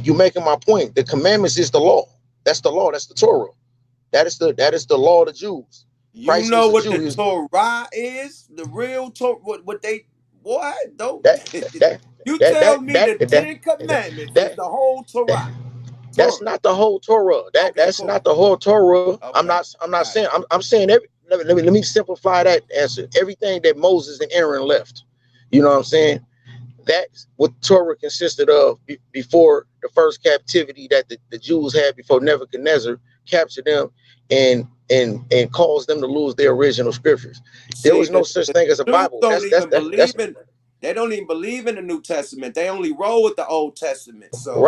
you making my point. The commandments is the law. That's the law. That's the Torah. That is the law of the Jews. You Christ was know a what Jew. the Torah is? The real Torah, what they, what? Don't, That that you that tell that me the that 10 that Commandments is that, the whole Torah. that's Torah. not the whole Torah. Okay, That's cool. not the whole Torah. Okay. I'm not Got saying. it. I'm saying every. Let me simplify that answer. Everything that Moses and Aaron left. You know what I'm saying? That's what Torah consisted of before the first captivity that the Jews had before Nebuchadnezzar captured them and caused them to lose their original scriptures. There See, was no such the thing as a Jews Bible. don't even believe in, they don't even believe in the New Testament. They only roll with the Old Testament. So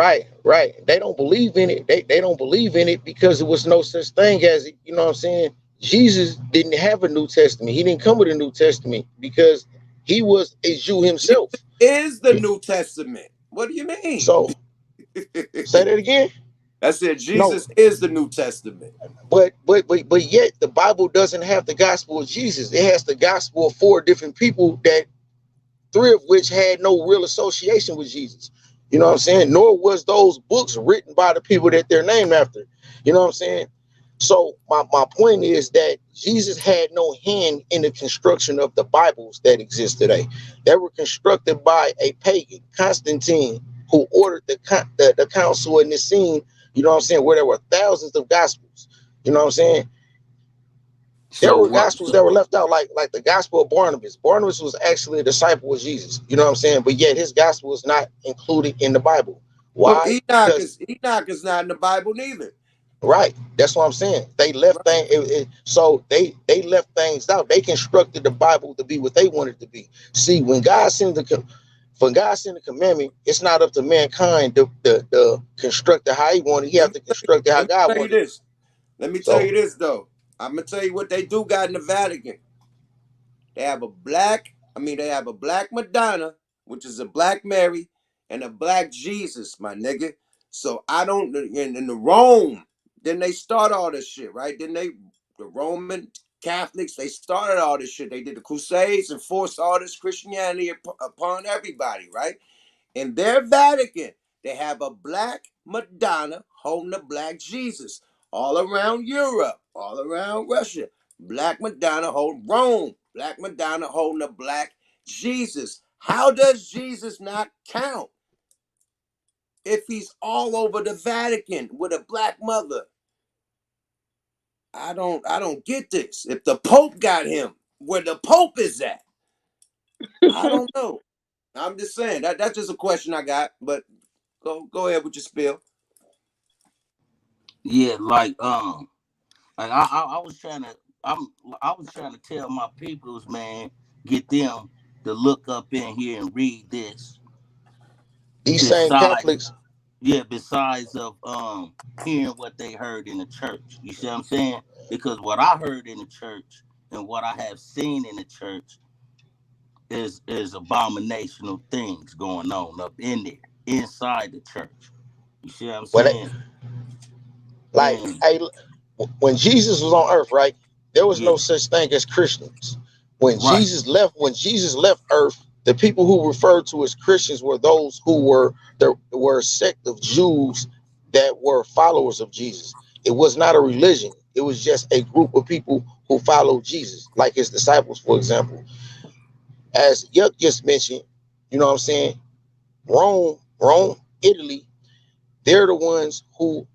right. They don't believe in it. They don't believe in it because there was no such thing as, you know what I'm saying? Jesus didn't have a New Testament. He didn't come with a New Testament because he was a Jew Jesus himself. is the New Testament. What do you mean? So say that again. I said No, Jesus is the New Testament. but yet the Bible doesn't have the gospel of Jesus. It has the gospel of four different people, that three of which had no real association with Jesus. You know what I'm saying? Nor was those books written by the people that they're named after. You know what I'm saying? So my point is that Jesus had no hand in the construction of the Bibles that exist today. They were constructed by a pagan, Constantine, who ordered the council in Nicene. You know what I'm saying? Where there were thousands of gospels. You know what I'm saying? There So were what? gospels that were left out, like the gospel of Barnabas. Barnabas was actually a disciple of Jesus. You know what I'm saying? But yet his gospel is not included in the Bible. Well, Why? Because Enoch is not in the Bible neither. right, that's what I'm saying. They left Right. so they left things out. They constructed the Bible to be what they wanted to be. See, when God sent the commandment, it's not up to mankind to construct it how he wanted. He Let have me to construct it let how me God tell you wanted. this. Let me tell So you this though. I'm gonna tell you what they do got in the Vatican. They have they have a black Madonna, which is a black Mary, and a black Jesus, my nigga. So I don't in the Rome, then they start all this shit, right? The Roman Catholics, they started all this shit. They did the Crusades and forced all this Christianity upon everybody, right? In their Vatican, they have a black Madonna holding a black Jesus. All around Europe, all around Russia, black Madonna holding Rome, black Madonna holding a black Jesus. How does Jesus not count if he's all over the Vatican with a black mother? I don't get this. If the Pope got him, where the Pope is at, I don't know. I'm just saying that's just a question I got. But go ahead with your spiel. Yeah, like I was trying to, I'm, I was trying to tell my peoples, man, get them to look up in here and read this. these same Besides, Catholics, yeah, besides of hearing what they heard in the church. You see what I'm saying? Because what I heard in the church and what I have seen in the church is abominational things going on up in there, inside the church. You see what I'm when saying? like, And hey, when Jesus was on earth, right, there was yeah, no such thing as Christians. right. When Jesus left earth, The people who referred to as Christians were those who were a sect of Jews that were followers of Jesus. It was not a religion. It was just a group of people who followed Jesus, like his disciples, for example. As Yuck just mentioned, you know what I'm saying? Rome, Italy, they're the ones who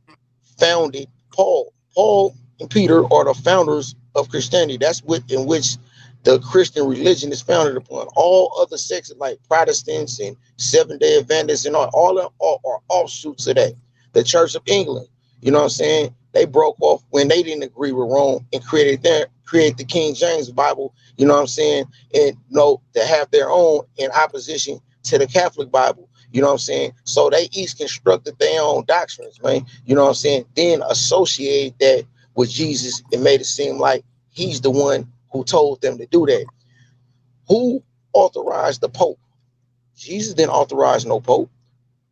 founded Paul. Paul and Peter are the founders of Christianity. That's in which the Christian religion is founded upon. All other sects like Protestants and Seventh-day Adventists and all are offshoots of that. The Church of England, you know what I'm saying? They broke off when they didn't agree with Rome and create the King James Bible, you know what I'm saying? And to have their own in opposition to the Catholic Bible. You know what I'm saying? So they each constructed their own doctrines, man. You know what I'm saying? Then associate that with Jesus and made it seem like he's the one who told them to do that. Who authorized the Pope? Jesus didn't authorize no Pope.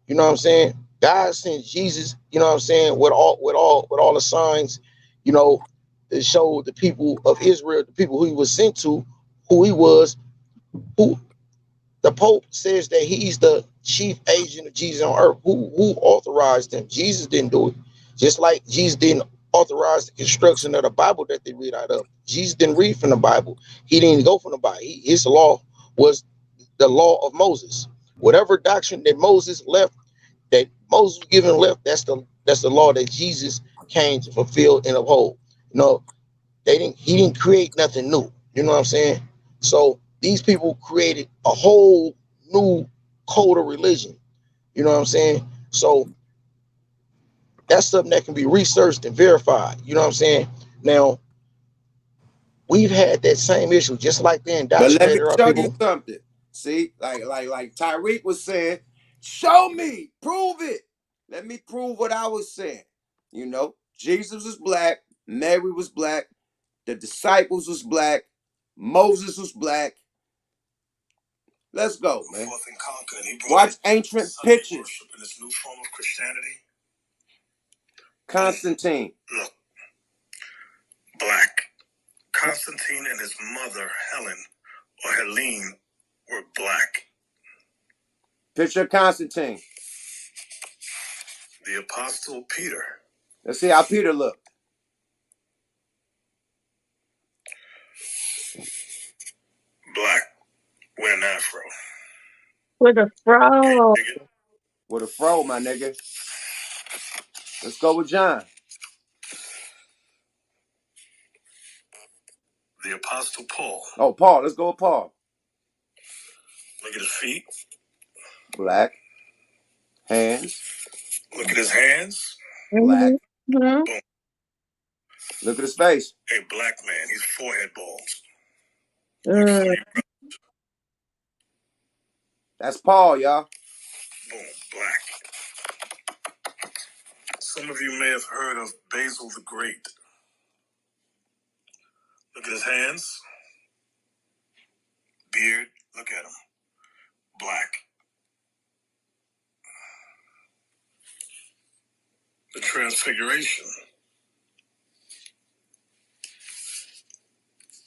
You know what I'm saying? God sent Jesus, you know what I'm saying, with all the signs, to show the people of Israel, the people who he was sent to, who he was, who the Pope says that he's the chief agent of Jesus on earth. Who authorized him? Jesus didn't do it. Just like Jesus didn't authorize the construction of the Bible that they read out of. Jesus didn't read from the Bible. He didn't go from the Bible. His law was the law of Moses. Whatever doctrine that Moses left, that Moses was given left, that's the law that Jesus came to fulfill and uphold. He didn't create nothing new. You know what I'm saying? So these people created a whole new code of religion. You know what I'm saying? So that's something that can be researched and verified. You know what I'm saying? Now, we've had that same issue, just like they But let me indoctrinated our show you people. something. See, like Tariq was saying, show me, prove it. Let me prove what I was saying. Jesus was black, Mary was black, the disciples was black, Moses was black. Let's go, man. Watch ancient pictures. In this new form of Christianity. Constantine. Look, black. Constantine and his mother, Helen, or Helene, were black. Picture Constantine. The Apostle Peter. Let's see how Peter looked. Black. With an afro. With a fro. With a fro, my nigga. Let's go with John. The Apostle Paul. Oh, Paul. Let's go with Paul. Look at his feet. Black. Hands. Look at his hands. Black. Mm-hmm. Boom. Look at his face. A black man. He's forehead bald. Mm. That's Paul, y'all. Boom. Black. Some of you may have heard of Basil the Great. Look at his hands. Beard. Look at him. Black. The Transfiguration.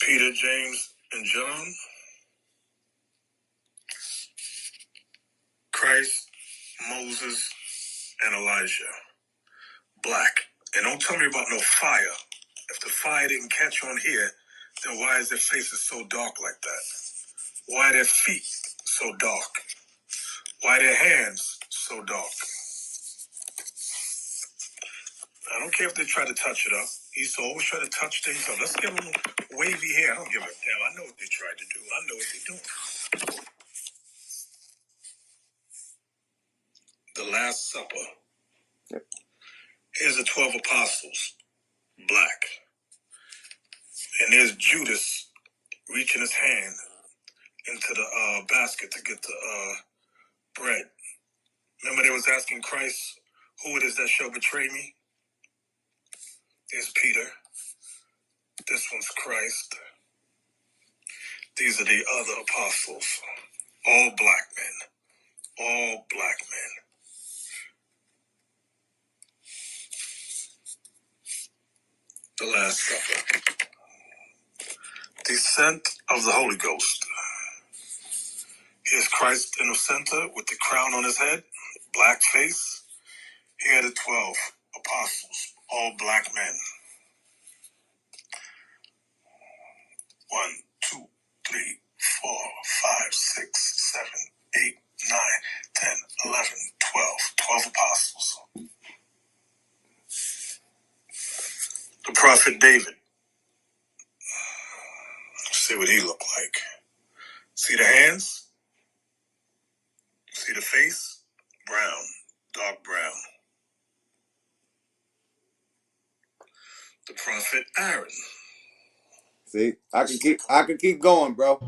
Peter, James, and John. Christ, Moses, and Elijah. Black. And don't tell me about no fire. If the fire didn't catch on here, then why is their faces so dark like that? Why are their feet so dark? Why are their hands so dark? I don't care if they try to touch it up. Esau always try to touch things up. Let's give them wavy hair. I don't give a damn. I know what they tried to do. I know what they're doing. The Last Supper. Here's the 12 apostles. Black. And there's Judas reaching his hand into the basket to get the bread. Remember they was asking Christ, who it is that shall betray me? There's Peter. This one's Christ. These are the other apostles. All black men. All black men. The Last Supper. Descent of the Holy Ghost. Here's Christ in the center with the crown on his head, black face. Here are the 12 apostles, all black men. 1, 2, 3, 4, 5, 6, 7, 8, 9, 10, 11, 12. 12 apostles. The prophet David. See what he looked like. See the hands? See the face? Brown, dark brown. The prophet Aaron. See, I can keep going, bro.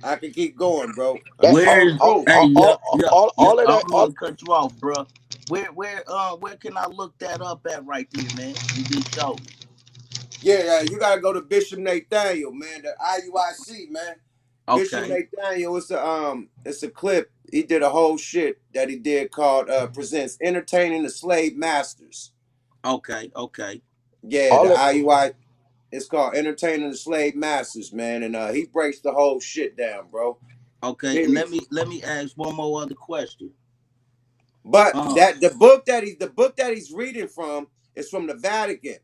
I can keep going, bro. I'm That showing Where's proof. hey all of I that. don't mean to cut you off, bro. Where can I look that up at right there, man? And just show me. Yeah, you gotta go to Bishop Nathaniel, man. The IUIC, man. Bishop Okay, Nathaniel, it's a clip. He did a whole shit that he did called presents entertaining the slave masters. okay. Yeah, the All of IUI. It's called entertaining the slave masters, man, and he breaks the whole shit down, bro. Okay, and Period. let me ask one more other question. But Um, that the book that he's reading from is from the Vatican.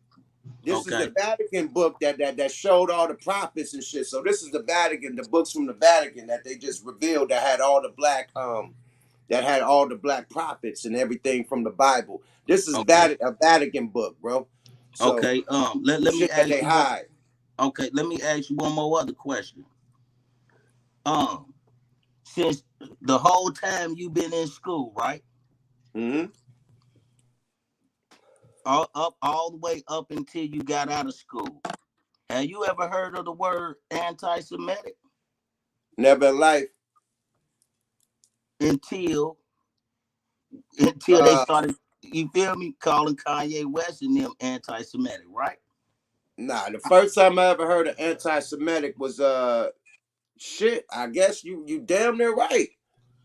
This is the okay, Vatican book that showed all the prophets and shit. So this is the Vatican, the books from the Vatican that they just revealed that had all the black prophets and everything from the Bible. This is okay, A Vatican book, bro. So okay. the Let me shit that ask they you one. hide. Okay, let me ask you one more other question. Um, since the whole time you've been in school, right? Mm-hmm. All the way up until you got out of school. Have you ever heard of the word anti-Semitic Never in life. until they Uh started? You feel me? Calling Kanye West and them anti-Semitic, right? nah, the first time I ever heard of anti-Semitic was shit. I guess you damn near right.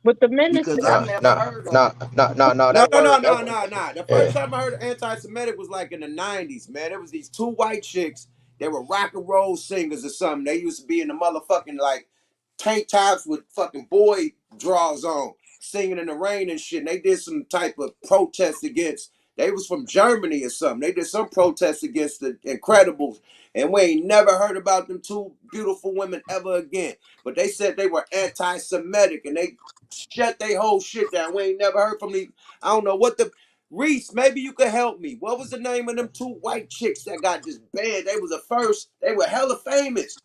With the Because minister. I nah, never nah, heard of nah, it. nah. No, That no, no, word, no, no, no. The first yeah. time I heard of anti-Semitic was like in the '90s, man. It was these two white chicks. They were rock and roll singers or something. They used to be in the motherfucking like tank tops with fucking boy drawers on, singing in the rain and shit. And they did some type of protest against. They was from Germany or something. They did some protest against the Incredibles, and we ain't never heard about them two beautiful women ever again. But they said they were anti-Semitic, and they shut their whole shit down. We ain't never heard from these. I don't know what the Reese. Maybe you could help me. What was the name of them two white chicks that got just banned? They was the first. They were hella famous.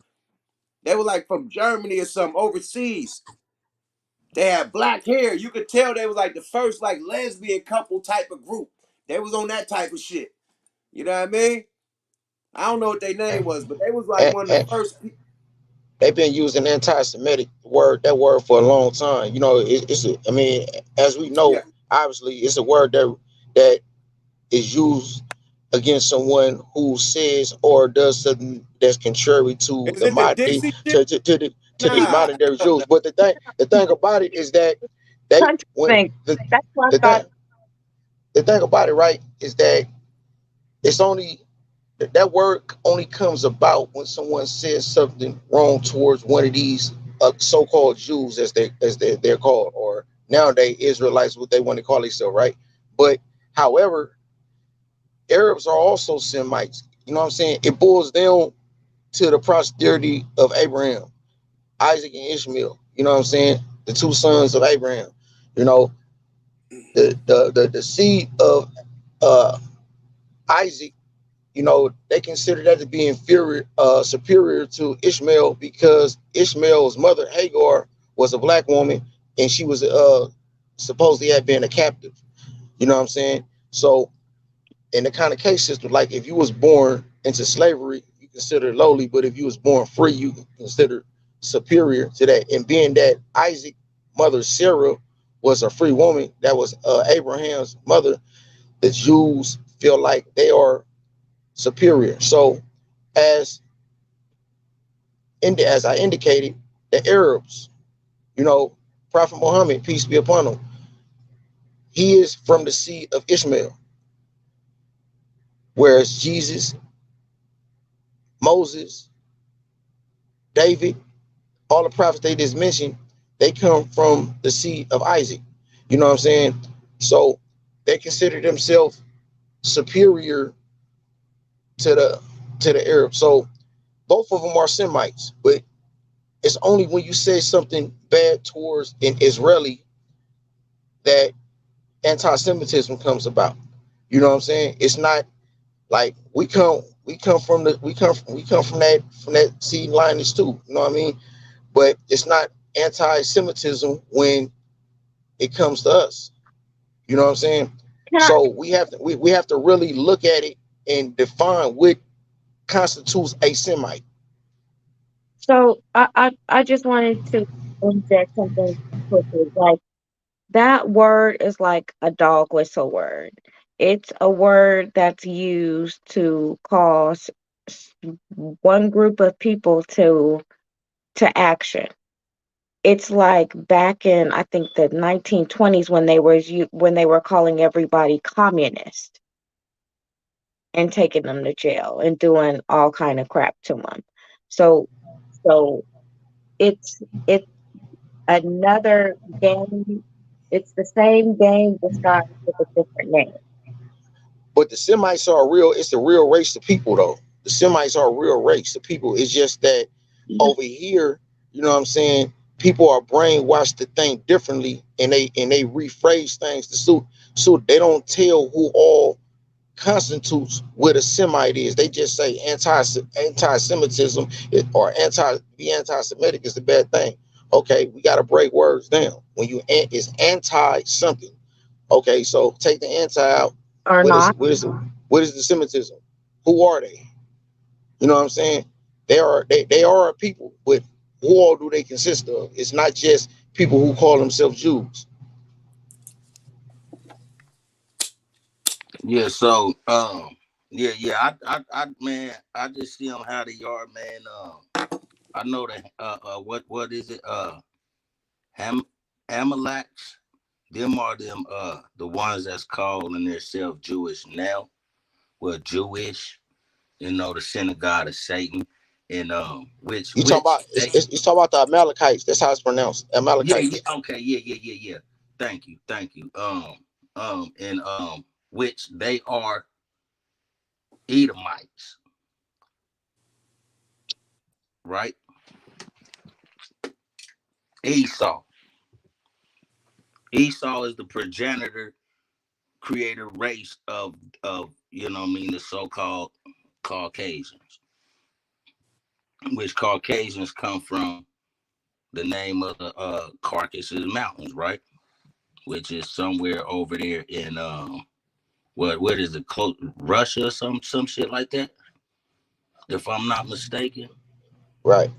They were like from Germany or something overseas. They had black hair. You could tell they was like the first like lesbian couple type of group. They was on that type of shit. You know what I mean? I don't know what their name was, but they was like And, one of the and first. they've been using anti-Semitic word for a long time. You know, I mean, as we Yeah. know, obviously, it's a word that is used against someone who says or does something that's contrary to Is the it the modern Dixie shit? to the Nah. modern day Jews. But the thing about it is that they Country when thing. the That's what the I thought. thing the thing about it, right, is that it's only that word only comes about when someone says something wrong towards one of these so-called Jews, they're called, or nowadays Israelites, what they want to call themselves, right? But however, Arabs are also Semites. You know what I'm saying? It boils down to the posterity of Abraham, Isaac, and Ishmael. You know what I'm saying? The two sons of Abraham. You know, the seed of uh, Isaac, you know, they consider that to be superior to Ishmael, because Ishmael's mother Hagar was a black woman, and she was supposedly had been a captive. You know what I'm saying? So in the kind of case system, like if you was born into slavery, you consider lowly, but if you was born free, you consider superior to that. And being that Isaac mother Sarah was a free woman, that was Abraham's mother, the Jews feel like they are superior. So as as I indicated, the Arabs, you know, Prophet Muhammad, peace be upon him, he is from the seed of Ishmael, whereas Jesus, Moses, David, all the prophets they just mentioned, they come from the seed of Isaac. You know what I'm saying? So they consider themselves superior to the Arabs. So both of them are Semites, but it's only when you say something bad towards an Israeli that anti-Semitism comes about. You know what I'm saying? It's not like we come from that seed lineage too. You know what I mean? But it's not anti-Semitism when it comes to us. You know what I'm saying? Can I? So we have to really look at it and define what constitutes a Semite. So I just wanted to inject something quickly. Like that word is like a dog whistle word. It's a word that's used to cause one group of people to action. It's like back in I think the 1920s when they were calling everybody communist and taking them to jail and doing all kind of crap to them. So so it's another game. It's the same game disguised with a different name. But the Semites are real. It's a real race of people, though. The Semites are a real race of people. It's just that Yeah. over here, you know what I'm saying? People are brainwashed to think differently, and they rephrase things to suit. So they don't tell who all constitutes what a Semite is. They just say anti-Semitism or anti-Semitic is the bad thing. Okay, we got to break words down. When you is anti something. Okay, so take the anti out. Or not. What is the Semitism? Who are they? You know what I'm saying? They are a people, but who all do they consist of? It's not just people who call themselves Jews. Yeah, so man, I just see them how they are, man. I know that what is it? Ham Amaleks. Them are the ones that's calling themselves Jewish now. Well, Jewish, the synagogue of Satan, and You talking which about they it's talking about the Amalekites. That's how it's pronounced. yeah, Amalekites. okay, yeah. Thank you. And which they are Edomites, right? Esau. Esau is the progenitor, creator race of the so-called Caucasians, which Caucasians come from the name of the Caucasus Mountains, right? Which is somewhere over there in what is it, close Russia or some shit like that, if I'm not mistaken. Right.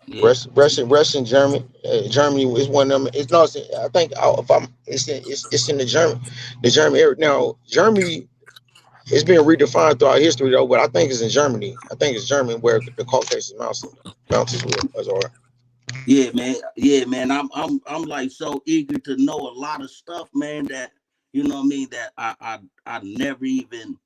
Yeah. Russian, Germany is one of them. It's no, I think if I'm, it's in the German area. Now Germany it's been redefined throughout history though, but I think it's in Germany. I think it's Germany where the Caucasus mountains are. Yeah, man. Yeah, man. I'm like so eager to know a lot of stuff, man, that what I mean, that I never even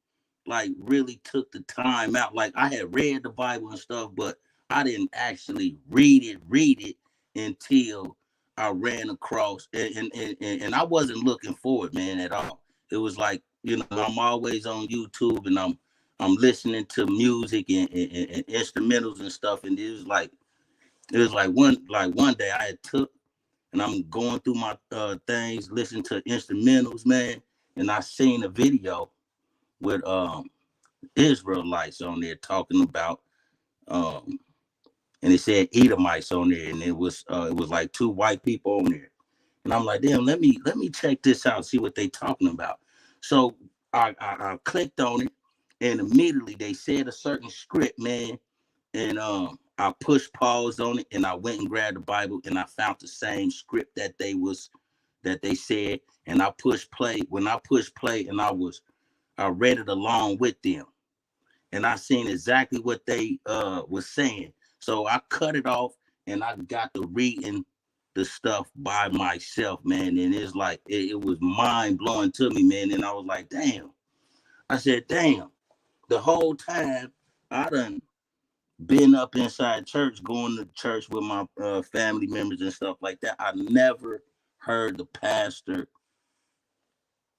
like really took the time out. Like I had read the Bible and stuff, but I didn't actually read it until I ran across and I wasn't looking for it, man, at all. It was like, I'm always on YouTube and I'm listening to music and instrumentals and stuff, and it was like one day I had took and I'm going through my things, listening to instrumentals, man, and I seen a video with Israelites on there talking about um and it said Edomites on there, and it was like two white people on there. And I'm like, damn, let me check this out, see what they talking about. So I clicked on it, and immediately they said a certain script, man, and I pushed pause on it, and I went and grabbed the Bible, and I found the same script that they said, and I pushed play. When I pushed play, and I read it along with them, and I seen exactly what they was saying. So I cut it off, and I got to reading the stuff by myself, man. And it's like it was mind blowing to me, man. And I was like, damn. I said, damn. The whole time I done been up inside church, going to church with my family members and stuff like that. I never heard the pastor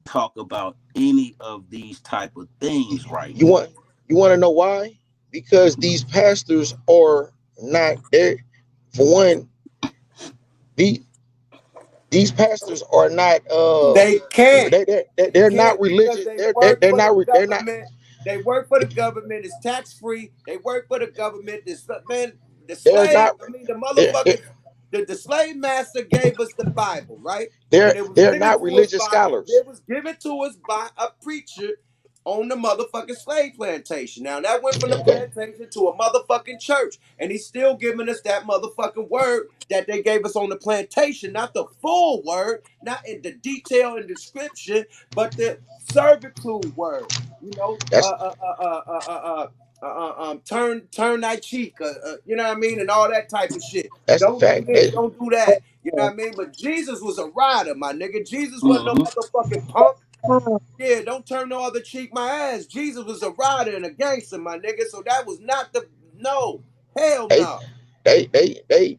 talk about any of these type of things right You now. want to know why? Because these pastors are not there. For one, the these pastors are not They can't. They they're not can't because religious. they work They're for the not they're not government. They work for the government. It's tax free. They work for the government. This man, the they're slave. not I mean, the they're, motherfuckers. The slave master gave us the Bible, right? And they're it was they're given not to us religious by scholars. a preacher on the motherfucking slave plantation. Now that went from the Okay. plantation to a motherfucking church, and he's still giving us that motherfucking word that they gave us on the plantation, not the full word, not in the detail and description, but the servitude word. You know, That's turn thy cheek, you know what I mean, and all that type of shit. that's the Don't do fact. this, don't do that. You know what I mean? But Jesus was a rider, my nigga. Jesus wasn't no Mm-hmm. motherfucking punk. Yeah, don't turn no other cheek, my ass. Jesus was a rider and a gangster, my nigga. So that was not the no. Hell They no.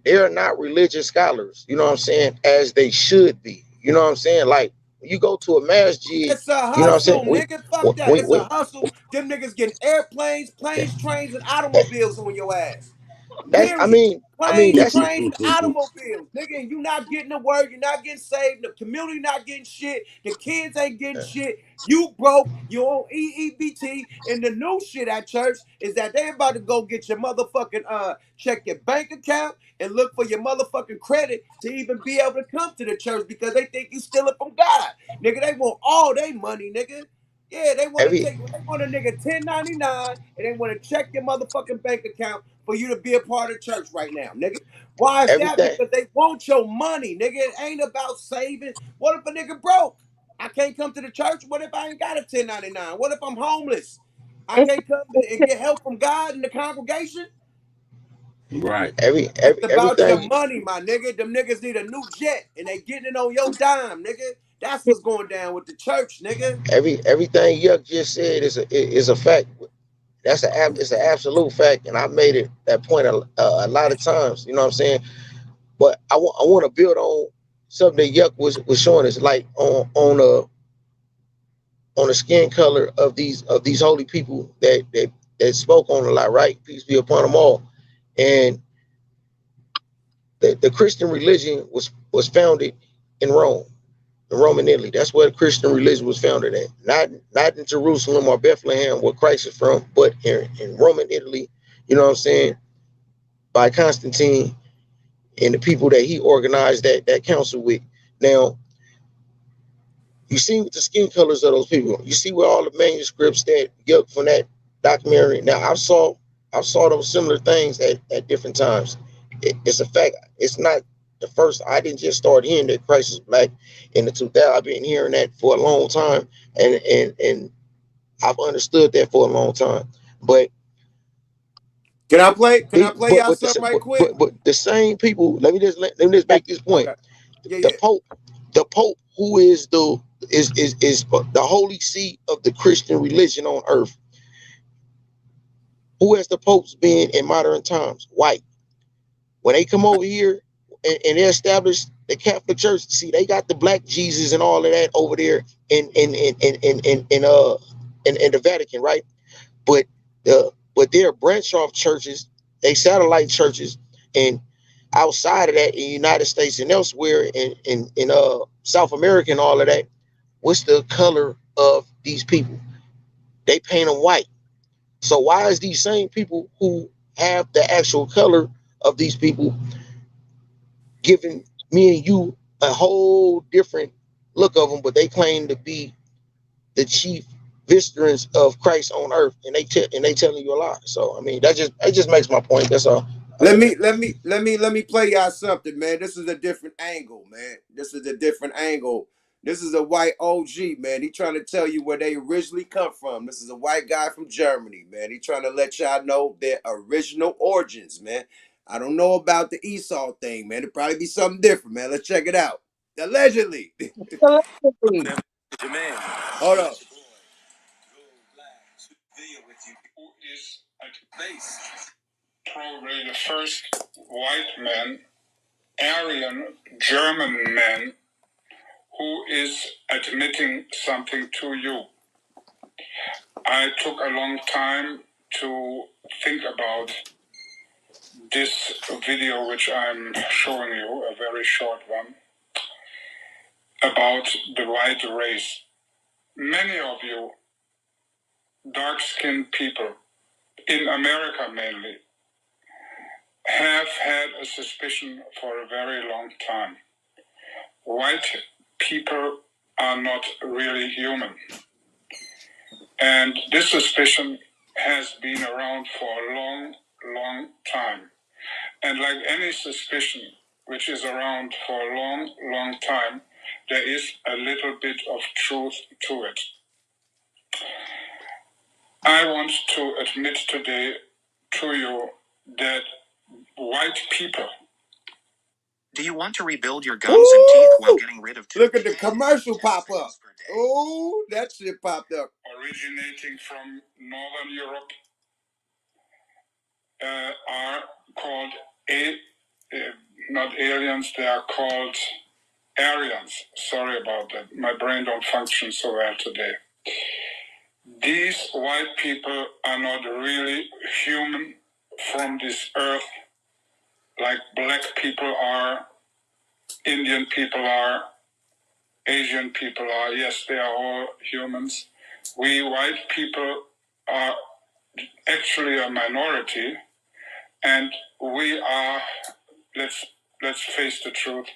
they're not religious scholars. You know what I'm saying? As they should be. You know what I'm saying? Like when you go to a masjid, It's a you know what I'm saying? hustle, nigga. Fuck that. It's a We hustle. Them niggas getting airplanes, planes, trains, and automobiles on your ass. that's Period. I mean Planes, that's trains, and automobiles. Nigga, and you not getting the word, you're not getting saved, the community not getting shit, the kids ain't getting shit. You broke, you on EEBT, and the new shit at church is that they about to go get your motherfucking check your bank account and look for your motherfucking credit to even be able to come to the church because they think you stealing from God. Nigga, they want all their money, nigga. Yeah, they want to every take, they want a nigga 1099 and they want to check your motherfucking bank account for you to be a part of church right now, nigga. Why is that? everything Because they want your money, nigga. It ain't about saving. What if a nigga broke? I can't come to the church. What if I ain't got a 1099? What if I'm homeless? I It's can't come and get help from God in the congregation? Right. It's about your everything money, my nigga. Them niggas need a new jet and they getting it on your dime, nigga. That's what's going down with the church, nigga. everything Yuck just said is a fact. It's an absolute fact, and I made it that point a lot of times. You know what I'm saying? But I want to build on something that Yuck was showing us, like on the skin color of these holy people that spoke on a lot, right? Peace be upon them all. And the Christian religion was founded in Rome, in Roman Italy. That's where the Christian religion was founded at. Not in Jerusalem or Bethlehem, where Christ is from, but in Roman Italy. You know what I'm saying? By Constantine and the people that he organized that council with. Now, you see with the skin colors of those people. You see with all the manuscripts that get from that documentary. Now, I saw those similar things at different times. It's a fact. It's not the first. I didn't just start hearing that Christ was black in the 2000s. I've been hearing that for a long time, and I've understood that for a long time. But Can I play? Can I the play y'all something right quick? but the same people. Let me just make this point. Okay. Yeah, The yeah. Pope, the Pope, who is is the holy seat of the Christian religion on earth. Who has the popes been in modern times? White. When they come over here and they establish the Catholic Church, see, they got the black Jesus and all of that over there in the Vatican, right? But they're branch off churches, they satellite churches, and outside of that, in the United States and elsewhere, in South America and all of that, what's the color of these people? They paint them white. So why is these same people who have the actual color of these people giving me and you a whole different look of them, but they claim to be the chief visitors of Christ on earth, and they telling you a lie. So I mean, that just makes my point. That's all. Let me play y'all something, man. This is a different angle, man. This is a different angle. This is a white OG, man. He trying to tell you where they originally come from. This is a white guy from Germany, man. He trying to let y'all know their original origins, man. I don't know about the Esau thing, man. It'll probably be something different, man. Let's check it out. Allegedly. collectively. Hold up. probably the first white man, Aryan German man, who is admitting something to you. I took a long time to think about this video, which I'm showing you, a very short one, about the white race. Many of you, dark-skinned people, in America mainly, have had a suspicion for a very long time. White people are not really human. And this suspicion has been around for a long, long time. And like any suspicion which is around for a long, long time, there is a little bit of truth to it. I want to admit today to you that white people. Do you want to rebuild your gums and teeth while getting rid of Look at the commercial pop up. Oh, that shit popped up. Originating from Northern Europe are called not aliens, they are called Aryans. Sorry about that. My brain don't function so well today. These white people are not really human from this earth like black people are, Indian people are, Asian people are. Yes, they are all humans. We white people are actually a minority, and we are, let's face the truth,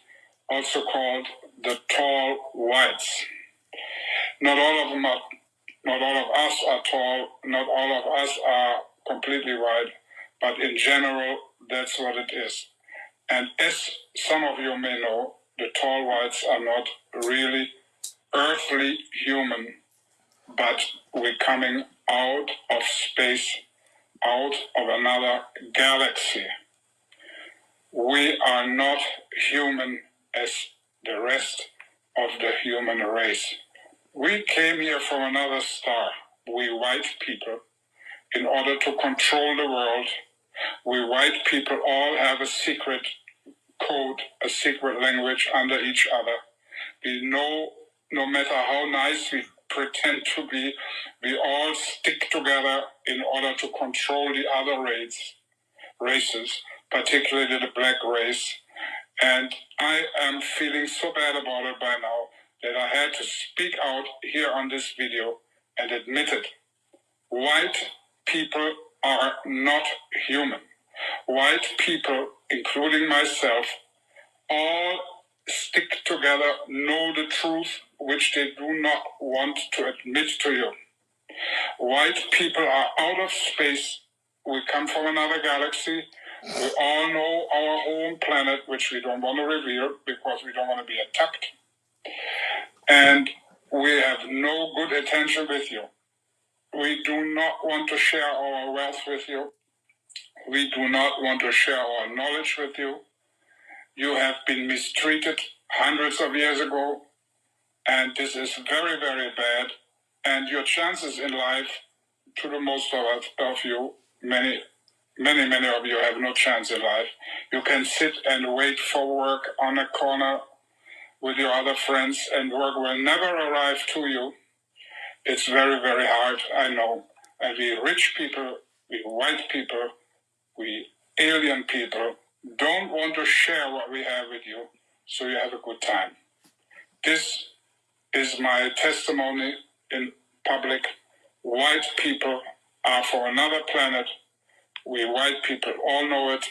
also called the tall whites. Not all of them are, not all of us are tall, not all of us are completely white, but in general, that's what it is. And as some of you may know, the tall whites are not really earthly human, but we're coming out of space, out of another galaxy. We are not human as the rest of the human race. We came here from another star, we white people, in order to control the world. We white people all have a secret code, a secret language under each other. We know, no matter how nice we pretend to be, we all stick together in order to control the other races, particularly the black race. And I am feeling so bad about it by now that I had to speak out here on this video and admit it. White people are not human. White people, including myself, all stick together, know the truth, which they do not want to admit to you. White people are out of space. We come from another galaxy. We all know our home planet, which we don't want to reveal because we don't want to be attacked. And we have no good intention with you. We do not want to share our wealth with you. We do not want to share our knowledge with you. You have been mistreated hundreds of years ago, and this is very, very bad. And your chances in life, to the most of you, many of you have no chance in life. You can sit and wait for work on a corner with your other friends, and work will never arrive to you. It's very, very hard, I know. And we rich people, we white people, we alien people don't want to share what we have with you, so you have a good time. This is my testimony in public. White people are for another planet. We white people all know it,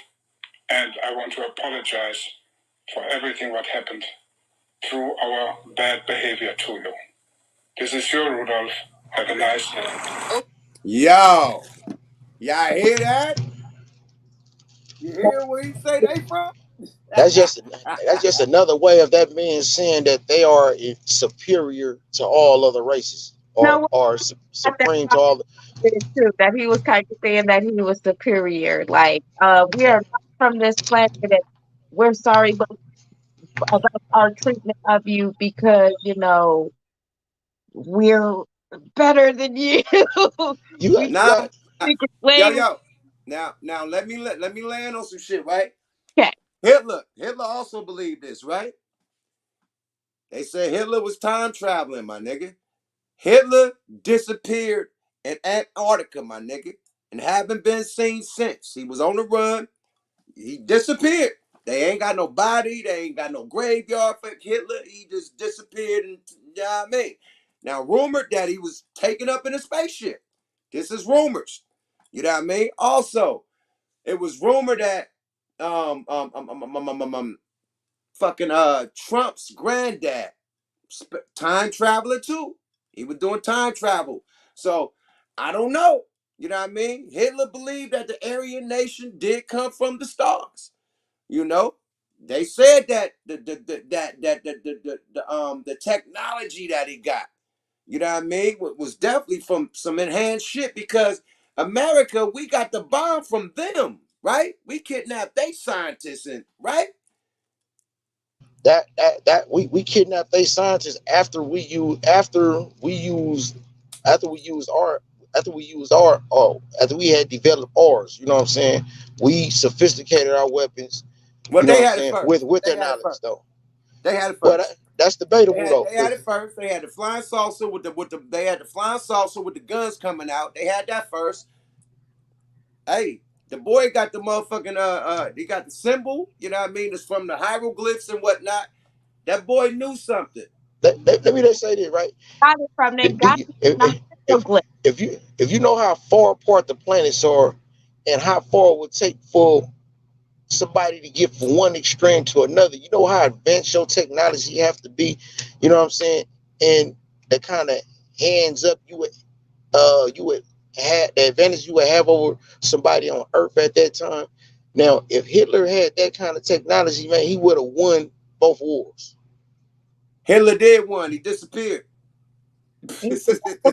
and I want to apologize for everything what happened through our bad behavior to you. This is your Rudolph. Have a nice day. Yo, y'all hear that? You hear where he say they from? That's just another way of that man saying that they are superior to all other races, No, or what that supreme to all. is too, that he was kind of saying that he was superior. Like, we are not from this planet. And we're sorry about our treatment of you because, we're better than you. You We got, Nah, you got secret yo, language. yo. Now let me land on some shit, right? Okay. Hitler also believed this, right? They said Hitler was time traveling, my nigga. Hitler disappeared in Antarctica, my nigga, and haven't been seen since. He was on the run. He disappeared. They ain't got no body. They ain't got no graveyard for Hitler. He just disappeared, and you know what I mean? Now, rumored that he was taken up in a spaceship. This is rumors. You know what I mean? Also, it was rumored that fucking Trump's granddad, time traveler too. He was doing time travel. So I don't know. You know what I mean? Hitler believed that the Aryan nation did come from the stars. You know, they said that the technology that he got, you know what I mean, was definitely from some enhanced shit because America, we got the bomb from them, right? We kidnapped they scientists, and right? That we kidnapped they scientists after we used our after we had developed ours. You know what I'm saying? We sophisticated our weapons. Well, You know they what I'm had it saying? first. With They their had it knowledge first. though. They had it Well, first. that's debatable though. They had it first. They had the flying saucer with the they had the flying saucer with the guns coming out. They had that first. Hey, the boy got the motherfucking he got the symbol, you know what I mean? It's from the hieroglyphs and whatnot. That boy knew something. Let me just say this, right? Got it from Do, they do got you it from if, the if glyph. if you know how far apart the planets are and how far it would take for somebody to get from one extreme to another, you know how advanced your technology have to be. You know what I'm saying? And the kind of hands up you would have, the advantage you would have over somebody on Earth at that time. Now, if Hitler had that kind of technology, man, he would have won both wars. Hitler did one. He disappeared.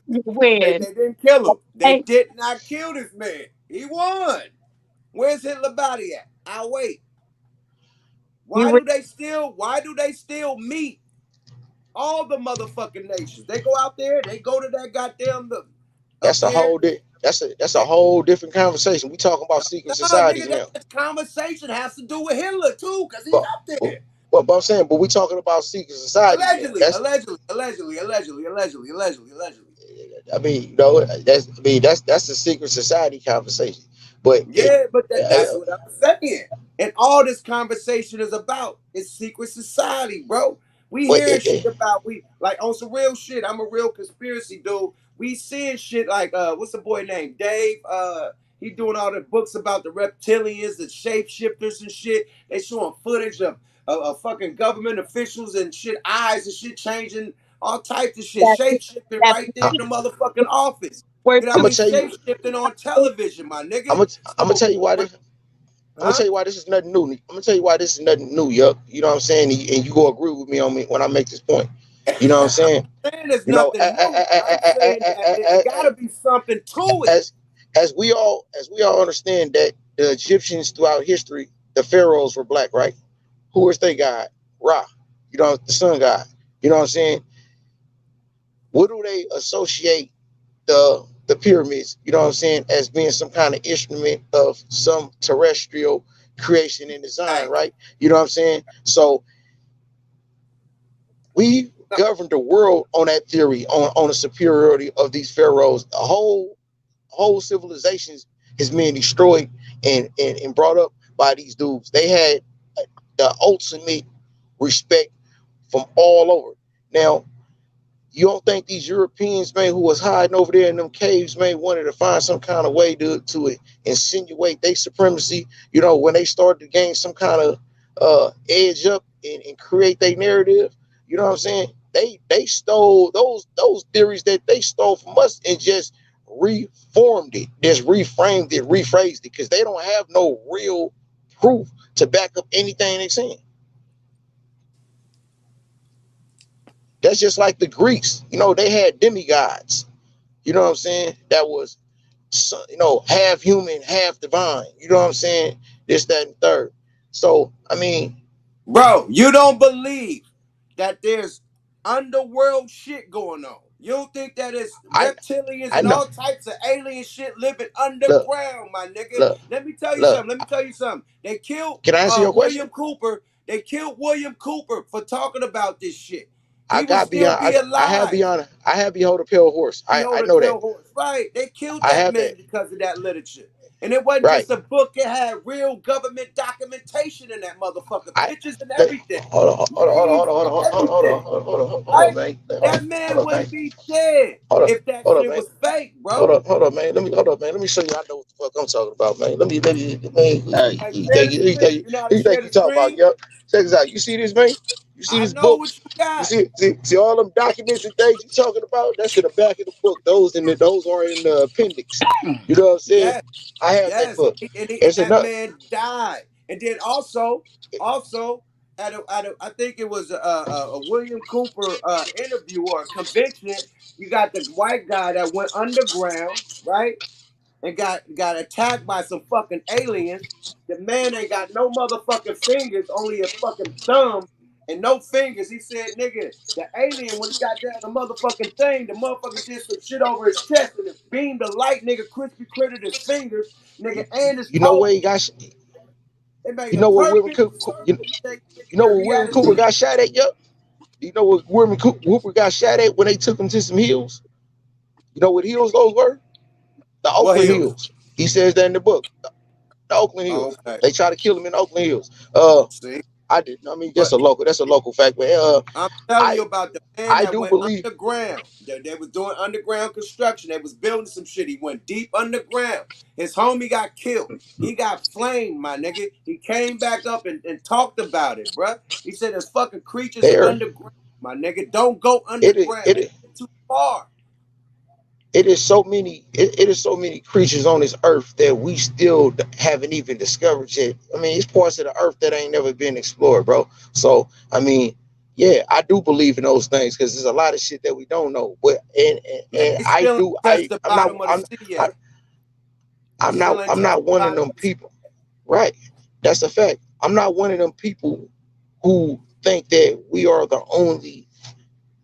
You they win. didn't kill him. They Hey, did not kill this man. He won. Where's Hitler body at? I'll wait. you Why win. do they still meet all the motherfucking nations? They go out there, they go to that goddamn up That's a there. whole that's a whole different conversation. We talking about secret No, nigga, societies now. that conversation has to do with Hitler too, because he's But, up but there. but I'm saying, but we talking about secret societies now. Allegedly, That's allegedly, allegedly, allegedly, allegedly, allegedly, allegedly. I mean, you know, that's a secret society conversation. But Yeah, but that's uh, what I'm saying. And all this conversation is about is secret society, bro. We but hearing shit about we like on some real shit. I'm a real conspiracy dude. We seeing shit like what's the boy name? Dave. He doing all the books about the reptilians, the shapeshifters and shit. They showing footage of fucking government officials and shit, eyes and shit changing, all types of shit, That, shape shifting that right there in the motherfucking office. word You know what I'm I gonna mean? tell you, Shape shifting on television, my I'm nigga. gonna I'm gonna So, tell you why when, this. I'm gonna huh? tell you why this is nothing new. I'm gonna tell you why this is nothing new, yup. You know what I'm saying? And you go agree with me on me when I make this point. You know what I'm I'm saying? saying there's You know, nothing new. I'm saying that it got to be something to it. as as we all understand that the Egyptians throughout history, the pharaohs were black, right? Who is their god? Ra. You know, the sun god. You know what I'm saying? What do they associate the pyramids, you know what I'm saying, as being some kind of instrument of some terrestrial creation and design, Hey, right? You know what I'm saying? So we no, governed the world on that theory, on the superiority of these pharaohs. The whole civilizations is being destroyed and brought up by these dudes. They had the ultimate respect from all over. Now, you don't think these Europeans, man, who was hiding over there in them caves, man, wanted to find some kind of way to insinuate their supremacy? You know, when they started to gain some kind of edge up and create their narrative, you know what I'm saying? They stole those theories that they stole from us and just reformed it, just reframed it, rephrased it, because they don't have no real proof to back up anything they're saying. That's just like the Greeks. You know, they had demigods. You know what I'm saying? That was, you know, half human, half divine. You know what I'm saying? This, that, and third. So, I mean, bro, you don't believe that there's underworld shit going on. You don't think that it's I reptilians I and know. all types of alien shit living Look, underground, my nigga? look, Let me tell you look. something. Let me tell you something. They killed Can I answer your question? William Cooper. They killed William Cooper for talking about this shit. I He would got still beyond. be I have alive. beyond. I have behold a pale horse. Behold I a know that. pale horse. Right. They killed I that have man that. because of that literature. And it wasn't Right. just a book, it had real government documentation in that motherfucker, I. pictures and They, everything. hold on, hold on, Names hold and on, hold on, hold everything. on, hold on, hold on, hold on, Right? man. That Hold man on, man. wouldn't be dead Hold on, if that hold on, shit man. was fake, bro. Hold on, man. Hold on, man. Let me show you. I know what the fuck I'm talking about, man. Man. Hey, share the screen. You know how Who to you share think the you talking about? screen? Yo, check this out. You see this, man? You see I this know book? what you You got. see all them documents and things you talking about? That's in the back of the book. Those are in the appendix. You know what I'm saying? Yes, I have that yes. book. And It's that enough. man died. And then also I think it was a William Cooper interview or a convention. You got the white guy that went underground, right? And got attacked by some fucking aliens. The man ain't got no motherfucking fingers, only a fucking thumb and no fingers. He said, nigga, the alien, when he got down the motherfucking thing, the motherfucker did some shit over his chest and it beamed the light, nigga, crispy crittered his fingers, nigga, and his You know where toes. he got? It made You a know where William perfect Cooper? You know circle. where He had William his Cooper got shot at? Yo, you know what Cooper got shot at when they took him to some hills? You know what hills those were? The what Oakland heels? Hills. He says that in the book. The Oakland Oh, Hills. okay. They tried to kill him in the Oakland Hills. See? I didn't. I mean, But that's a local fact. But I'm telling I you about the man I that do went believe underground. They was doing underground construction. They was building some shit. He went deep underground. His homie got killed. He got flamed, my nigga. He came back up and talked about it, bruh. He said there's fucking creatures there. underground, my nigga. Don't go It is underground. it It's too far. it is so many it is so many creatures on this earth that we still haven't even discovered yet. I mean, it's parts of the earth that ain't never been explored, bro. So I mean, yeah, I do believe in those things because there's a lot of shit that we don't know. But Man, and they I still ain't do touched the I'm not bottom of the sea I, yet. They still ain't I'm touched not the one of bottom them of the sea. people. Right. That's a fact. I'm not one of them people who think that we are the only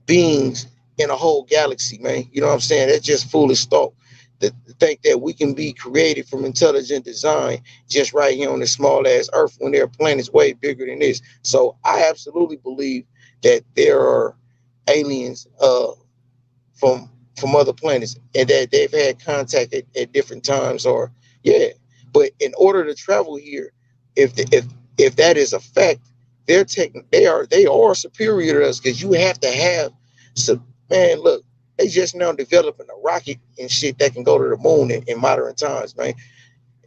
beings in a whole galaxy, man. You know what I'm saying? That's just foolish thought. To think that we can be created from intelligent design just right here on this small ass Earth when there are planets way bigger than this. So I absolutely believe that there are aliens from other planets and that they've had contact at different times or yeah. But in order to travel here, if that is a fact, they are superior to us because you have to have some man, look, they just now developing a rocket and shit that can go to the moon in modern times, man.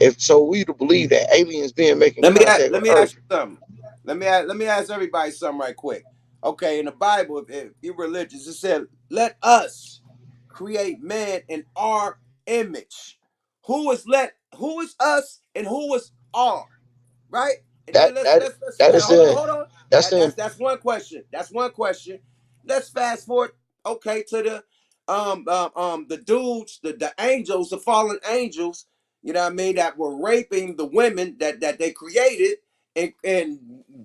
If so we to believe that aliens being making contact Let with me ask Earth, you something. Let me ask everybody something right quick. Okay, in the Bible, if you're religious, it said, "Let us create man in our image." Who is us and who is our? Right? And that then that let's that is hold on. that's in That's one question. That's one question. Let's fast forward. Okay, to the dudes, the angels, the fallen angels. You know what I mean? That were raping the women that they created and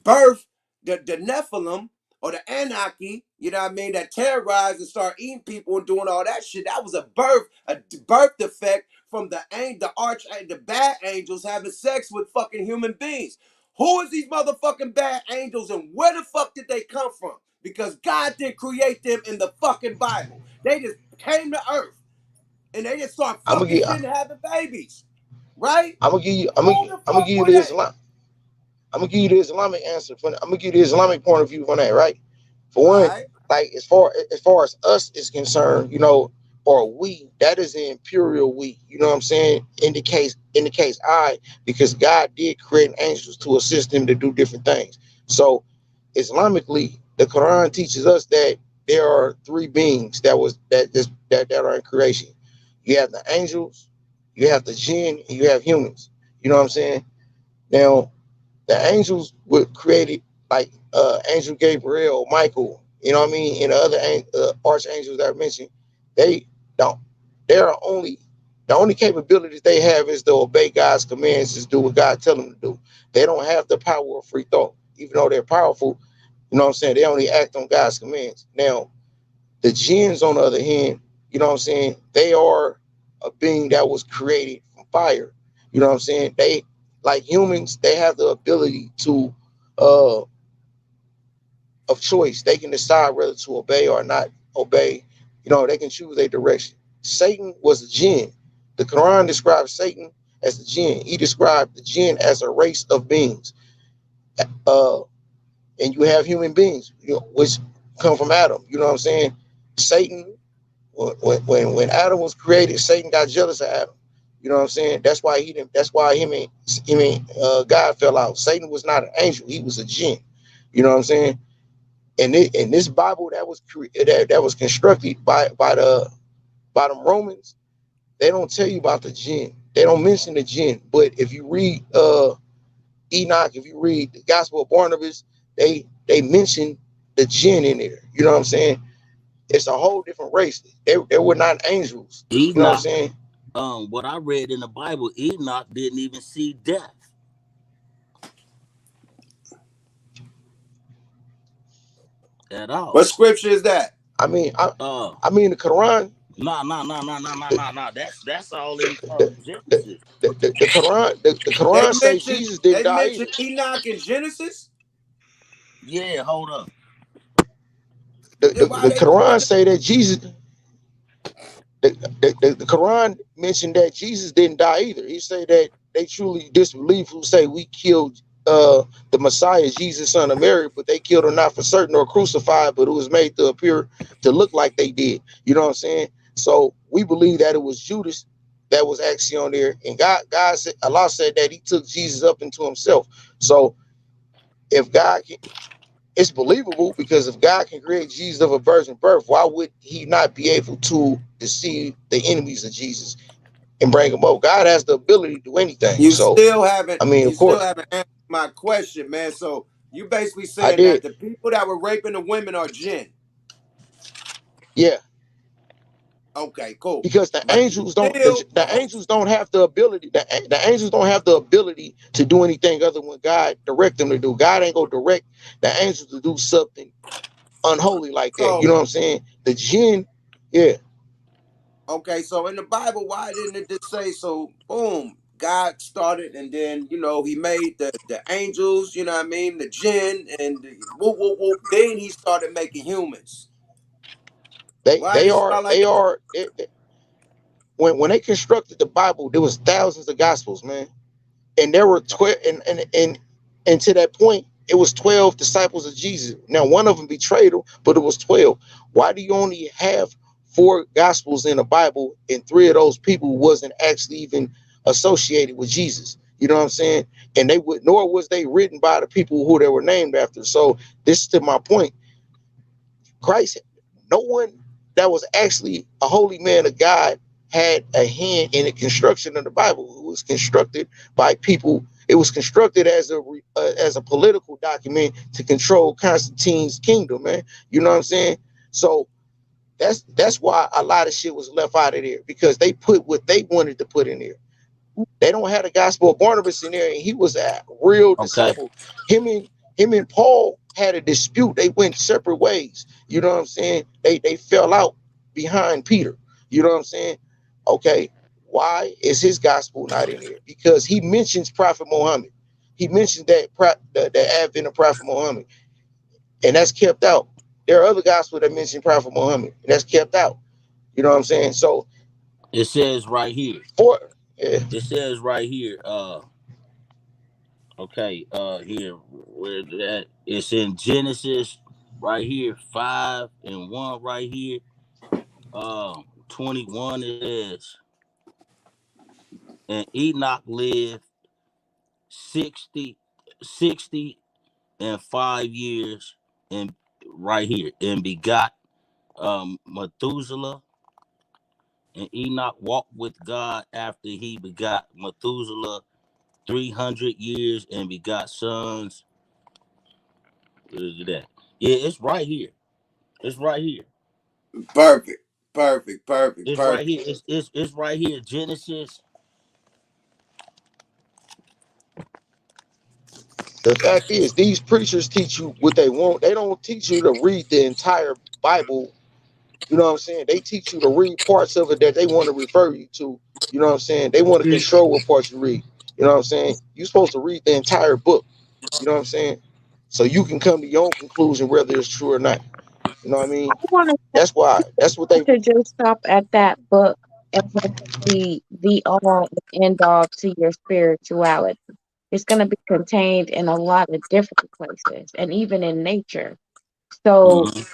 birth the Nephilim or the Anarchy. You know what I mean? That terrorized and start eating people and doing all that shit. That was a birth defect from the bad angels having sex with fucking human beings. Who is these motherfucking bad angels and where the fuck did they come from? Because God didn't create them in the fucking Bible. They just came to earth and they just start I'm gonna fucking give shit and having babies. Right? I'm gonna give you Who the I'm gonna fuck give you were this they? I'm gonna give you the Islamic answer. I'm gonna give you the Islamic point of view on that, right? For one, Alright. like as far as us is concerned, you know, or we, that is the imperial we. You know what I'm saying? Indicates I, because God did create angels to assist him to do different things. So, Islamically, the Quran teaches us that there are three beings that are in creation. You have the angels, you have the jinn, and you have humans. You know what I'm saying? Now, the angels were created like Angel Gabriel, Michael, you know what I mean, and the other archangels that I mentioned. They don't. They're only the only capabilities they have is to obey God's commands, is do what God tell them to do. They don't have the power of free thought, even though they're powerful. You know what I'm saying? They only act on God's commands. Now, The jinns, on the other hand, you know what I'm saying, they are a being that was created from fire. You know what I'm saying? They, like humans, they have the ability to uh of choice. They can decide whether to obey or not obey. You know, they can choose a direction. Satan was a jinn. The Quran describes Satan as a jinn. He described the jinn as a race of beings. Uh, and you have human beings, you know, which come from Adam. You know what I'm saying? Satan, when Adam was created, Satan got jealous of Adam. You know what I'm saying? That's why he didn't. That's why God fell out. Satan was not an angel; he was a jinn. You know what I'm saying? And in this Bible that was that was constructed by the Romans, they don't tell you about the jinn. They don't mention the jinn. But if you read Enoch, if you read the Gospel of Barnabas, they mention the jinn in there. You know what I'm saying? It's a whole different race. They were not angels. You know what I'm Enoch, saying? what I read in the Bible, Enoch didn't even see death at all. What scripture is that? I mean, Uh, I mean the Quran, the, nah. That's all in Genesis. the Quran say Jesus didn't They die either. mentioned Enoch in Genesis. Yeah, hold up. Then why The they put Quran the say that Jesus the Quran mentioned that Jesus didn't die either. He said that they truly disbelieve who say we killed the Messiah, Jesus, son of Mary, but they killed him not for certain or crucified, but it was made to appear to look like they did. You know what I'm saying? So we believe that it was Judas that was actually on there, and God said, Allah said that He took Jesus up into Himself. So if God can, it's believable, because if God can create Jesus of a virgin birth, why would He not be able to deceive the enemies of Jesus and bring them up? God has the ability to do anything. So, I mean, you of still course, haven't answered my question, man. So you basically I saying that did. the people that were raping the women are jinn. Yeah, Okay, cool. because the But you angels don't. still The angels don't have the ability. The angels don't have the ability to do anything other than what God direct them to do. God ain't gonna direct the angels to do something unholy like that. You so know what I'm saying? The jinn, yeah. okay, so in the Bible, why didn't it just say so? Boom, God started, and then He made the angels. You know what I mean? The jinn and whoop whoop whoop. Then He started making humans. Why They does it are sound like they that? are when they constructed the Bible, there was thousands of gospels, man, and there were 12, and to that point, it was 12 disciples of Jesus. Now, one of them betrayed him, but it was 12. Why do you only have four gospels in the Bible, and three of those people wasn't actually even associated with Jesus? You know what I'm saying? And they would, nor was they written by the people who they were named after. So this is to my point. Christ, no one that was actually a holy man of God had a hand in the construction of the Bible. It was constructed by people. It was constructed as a political document to control Constantine's kingdom, man. You know what I'm saying? So that's why a lot of shit was left out of there, because they put what they wanted to put in there. They don't have the gospel of Barnabas in there, and he was a real Okay. disciple. Him and Paul had a dispute. They went separate ways. You know what I'm saying? They fell out behind Peter. You know what I'm saying? Okay, why is his gospel not in there? Because he mentions Prophet Muhammad. He mentions the advent of Prophet Muhammad, and that's kept out. There are other gospels that mention Prophet Muhammad, and that's kept out. You know what I'm saying? So It says right here. for yeah, It says right here. Okay. Here where that it's in Genesis right here 5:1 right here. 21 it is, and Enoch lived 60, 60 and 5 years, and right here, and begot Methuselah. And Enoch walked with God after he begot Methuselah 300 years, and begot sons. Look at that. Yeah, it's right here. It's right here. Perfect, perfect, perfect, It's right perfect. here. It's right here. Genesis. the fact is, these preachers teach you what they want. They don't teach you to read the entire Bible You know what I'm saying? They teach you to read parts of it that they want to refer you to. You know what I'm saying? They want to control what parts you read. You know what I'm saying? You're supposed to read the entire book. You know what I'm saying? So you can come to your own conclusion whether it's true or not. You know what I I mean? want to That's why. That's what they. to just stop at that book and let it be the all and end all to your spirituality. It's going to be contained in a lot of different places and even in nature. So, Mhm.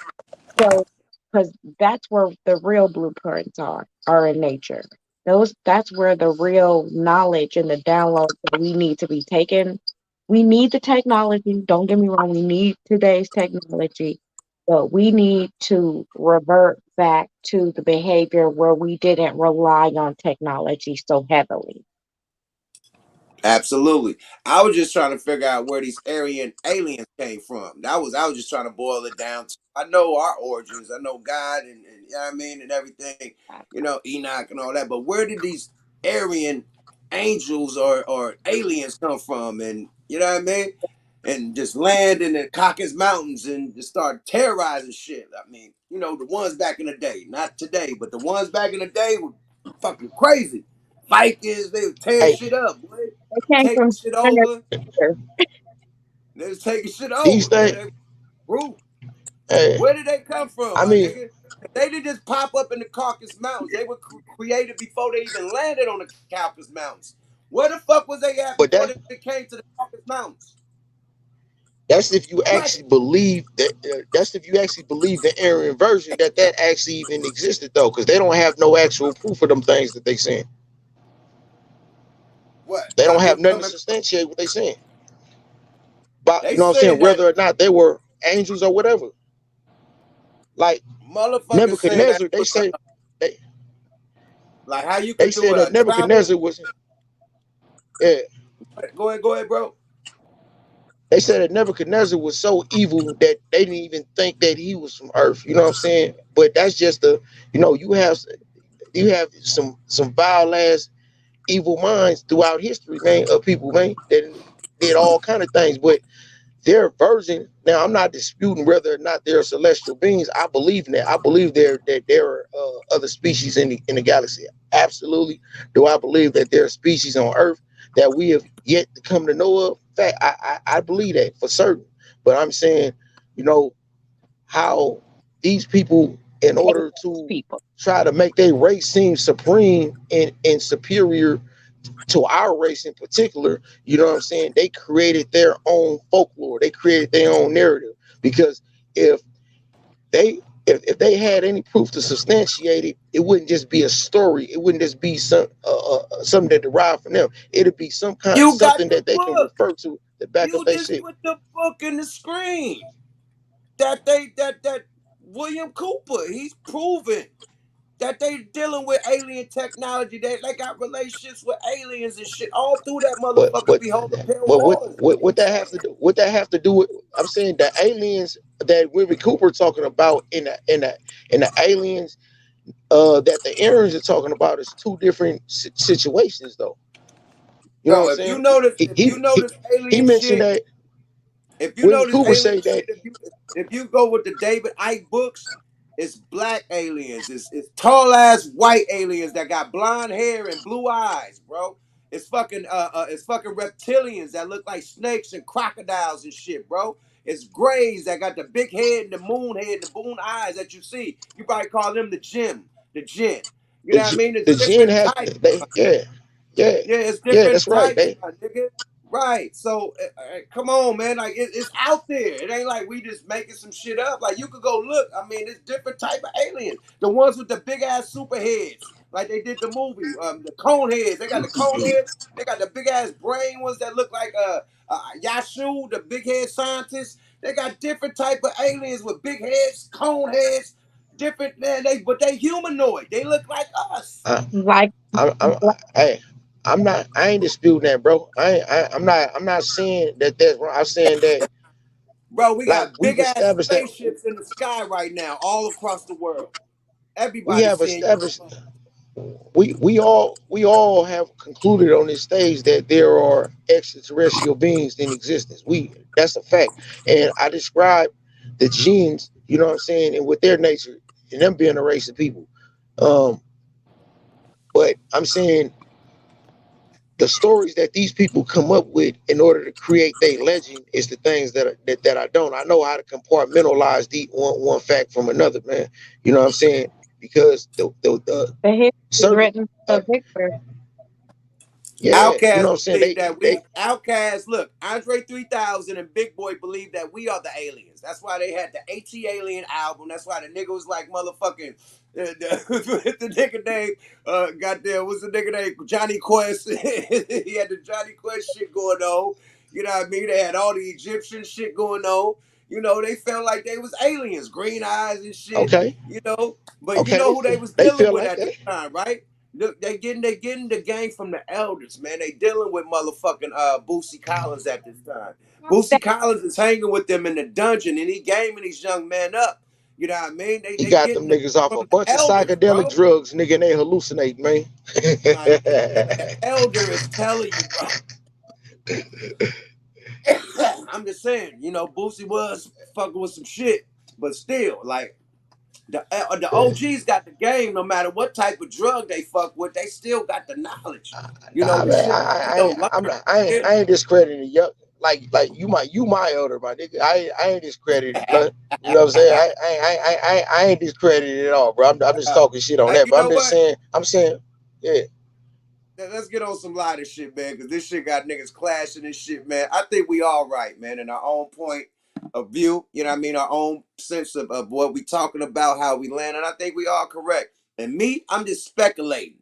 so, because that's where the real blueprints are in nature. That's where the real knowledge and the downloads that we need to be taken. We need the technology. Don't get me wrong. We need today's technology, but we need to revert back to the behavior where we didn't rely on technology so heavily. Absolutely. I was just trying to figure out where these Aryan aliens came from. I was just trying to boil it down to, I know our origins. I know God and you know what I mean and everything, you know, Enoch and all that. But where did these Aryan angels or aliens come from? And you know what I mean? And just land in the Caucasus Mountains and just start terrorizing shit. I mean, you know, the ones back in the day, not today, but the ones back in the day were fucking crazy. Vikings, they would tear Hey, shit up, boy. They came Taking from shit Center over. Picture. They was taking shit these over, man. things. They brutal. Hey, Where did they come from, I my mean, nigga? They didn't just pop up in the Caucasus Mountains. They were created before they even landed on the Caucasus Mountains. Where the fuck was they at but before they came to the Caucasus Mountains? that's if you What? actually believe that. That's if you actually believe the Aryan version that actually even existed though, because they don't have no actual proof of them things that they saying. What? They don't have Them nothing to coming. substantiate what they saying. But They you know what I'm saying? saying that Whether or not they were angels or whatever. Like motherfuckers saying that Nebuchadnezzar, they say they like how you they could do said that a travel. Nebuchadnezzar was yeah. Go ahead, bro. They said that Nebuchadnezzar was so evil that they didn't even think that he was from Earth. You know what I'm saying? But that's just the you have some vile ass evil minds throughout history, man, of people, man, that did all kind of things. But their version, now I'm not disputing whether or not they're celestial beings. I believe in that. I believe there are other species in the galaxy. Absolutely. Do I believe that there are species on Earth that we have yet to come to know of? In fact, I believe that for certain. But I'm saying, you know, how these people, in order to People. try to make their race seem supreme and superior to our race in particular, you know what I'm saying? They created their own folklore. They created their own narrative. Because if if they had any proof to substantiate it, it wouldn't just be a story. It wouldn't just be something that derived from them. It'd be You got something the that they can book. refer to to back up You their just shit. put the book in the screen. That William Cooper, he's proven that they dealing with alien technology. They got relationships with aliens and shit all through that But motherfucker. but Behold the Pale but Horse. what that have to do? What that have to do with? I'm saying the aliens that Willie Cooper talking about in the aliens that the Arians are talking about is two different situations, though. You know what I'm Bro, if you saying? notice, He if you he he, notice he alien mentioned shit, that if you Willie notice Cooper alien say that, shit, if you go with the David Icke books, it's black aliens. It's tall ass white aliens that got blonde hair and blue eyes, bro. It's fucking reptilians that look like snakes and crocodiles and shit, bro. It's grays that got the big head and the moon eyes that you see. You probably call them the jinn. You know what I mean? It's the jinn different has types. they yeah Yeah, it's yeah different that's right types, they my nigga. Right. So, come on, man. Like, it's out there. It ain't like we just making some shit up. Like, you could go look. I mean, it's different type of aliens. The ones with the big ass super heads, like they did the movie. The cone heads. They got the cone heads. They got the big ass brain ones that look like Yashu, the big head scientist. They got different type of aliens with big heads, cone heads. Different, man. But they humanoid. They look like us. I, Like I'm hey I ain't disputing that, bro. I'm not saying that that's wrong. I'm saying that Bro, we like got we've big ass established that spaceships in the sky right now, all across the world. we Everybody have seeing established UFO. we all have concluded on this stage that there are extraterrestrial beings in existence. That's a fact. And I describe the genes, you know what I'm saying, and with their nature. and them being a race of people. Um, but I'm saying the stories that these people come up with in order to create their legend is the things that I don't. I know how to compartmentalize the one fact from another, man. You know what I'm saying? Because The history certain written for Victor. yeah, you know Outcast what I'm saying? believe that Outcast, look, Andre 3000 and Big Boy believe that we are the aliens. That's why they had the AT Alien album. That's why the nigga was like motherfucking the nigga name, goddamn, what's the nigga name? Johnny Quest. He had the Johnny Quest shit going on. You know what I mean? They had all the Egyptian shit going on. You know, they felt like they was aliens, green eyes and shit, okay, you know. But you okay, know who they was they dealing feel with like at the that. time, right? Look, they getting the game from the elders, man. They dealing with motherfucking Boosie Collins at this time. Boosie Collins is hanging with them in the dungeon, and he gaming these young men up. You know what I mean? He They got them getting the niggas off from a the bunch of elders, psychedelic bro. drugs, nigga, and they hallucinate, man. Man, the elder is telling you, bro. I'm just saying, you know, Boosie was fucking with some shit, but still, like the OGs got the game. No matter what type of drug they fuck with, they still got the knowledge. You know, Nah, the man, shit that we don't I'm learn. not, I ain't discrediting you. Like you my elder, my nigga. I ain't discredited, blood. You know what I'm saying? I ain't discredited at all, bro. I'm just talking shit on that. You But know what? I'm saying, yeah. Let's get on some lighter shit, man, because this shit got niggas clashing and shit, man. I think we all right, man, in our own point of view. You know what I mean? Our own sense of what we talking about, how we land, and I think we all correct. And me, I'm just speculating.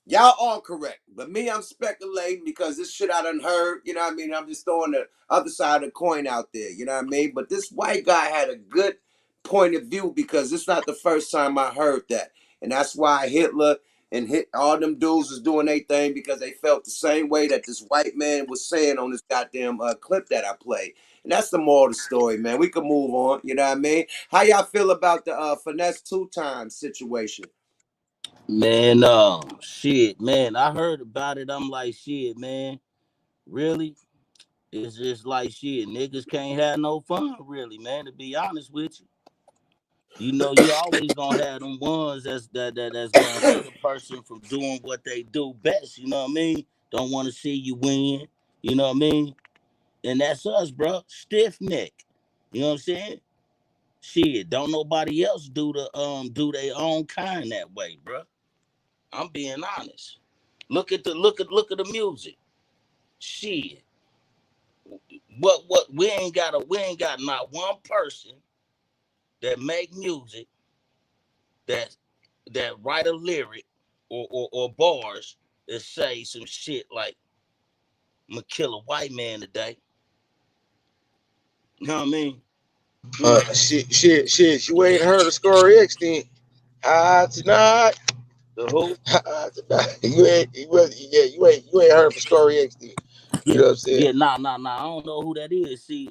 Y'all all correct. But me, I'm speculating because this shit I done heard, you know what I mean? I'm just throwing the other side of the coin out there, you know what I mean? But this white guy had a good point of view because it's not the first time I heard that. And that's why Hitler and all them dudes was doing their thing because they felt the same way that this white man was saying on this goddamn clip that I played. And that's the moral of the story, man. We can move on, you know what I mean? How y'all feel about the finesse 2 times situation? Man, shit, man. I heard about it. I'm like, shit, man. Really? It's just like shit. Niggas can't have no fun, really, man. To be honest with you, you know, you always gonna have them ones that's gonna hate a person from doing what they do best. You know what I mean? Don't want to see you win. You know what I mean? And that's us, bro. Stiff neck. You know what I'm saying? Shit, don't nobody else do their own kind that way, bro. I'm being honest. Look at the music. Shit. We ain't got not one person that make music that write a lyric or bars that say some shit like I'm gonna kill a white man today. You know what I mean? Shit. You ain't heard of Story X then? Tonight. The who? Tonight. You ain't heard of Story X then. You Yeah, know what I'm saying? yeah, nah. I don't know who that is. See,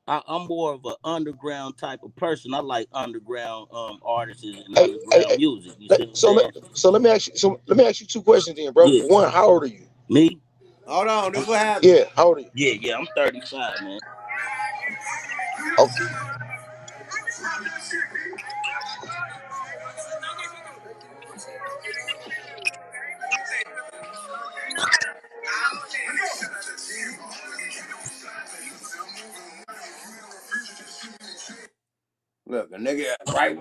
I'm more of an underground type of person. I like underground artists and underground Hey, music. You see what I'm saying? let me ask you two questions then, bro. Yeah. For one, how old are you? Me? Hold on, this I'm, is what happened. Yeah, how old are you? yeah, I'm 35, man. Okay. Look, a nigga right.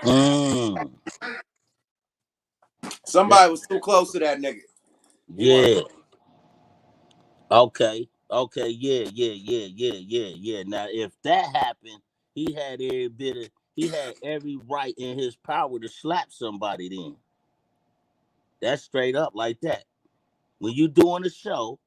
Mm, that, Somebody was too close to that nigga. He wasn't. yeah. Okay. Yeah. Now, if that happened, he had every right in his power to slap somebody. Then that's straight up like that. When you doing a show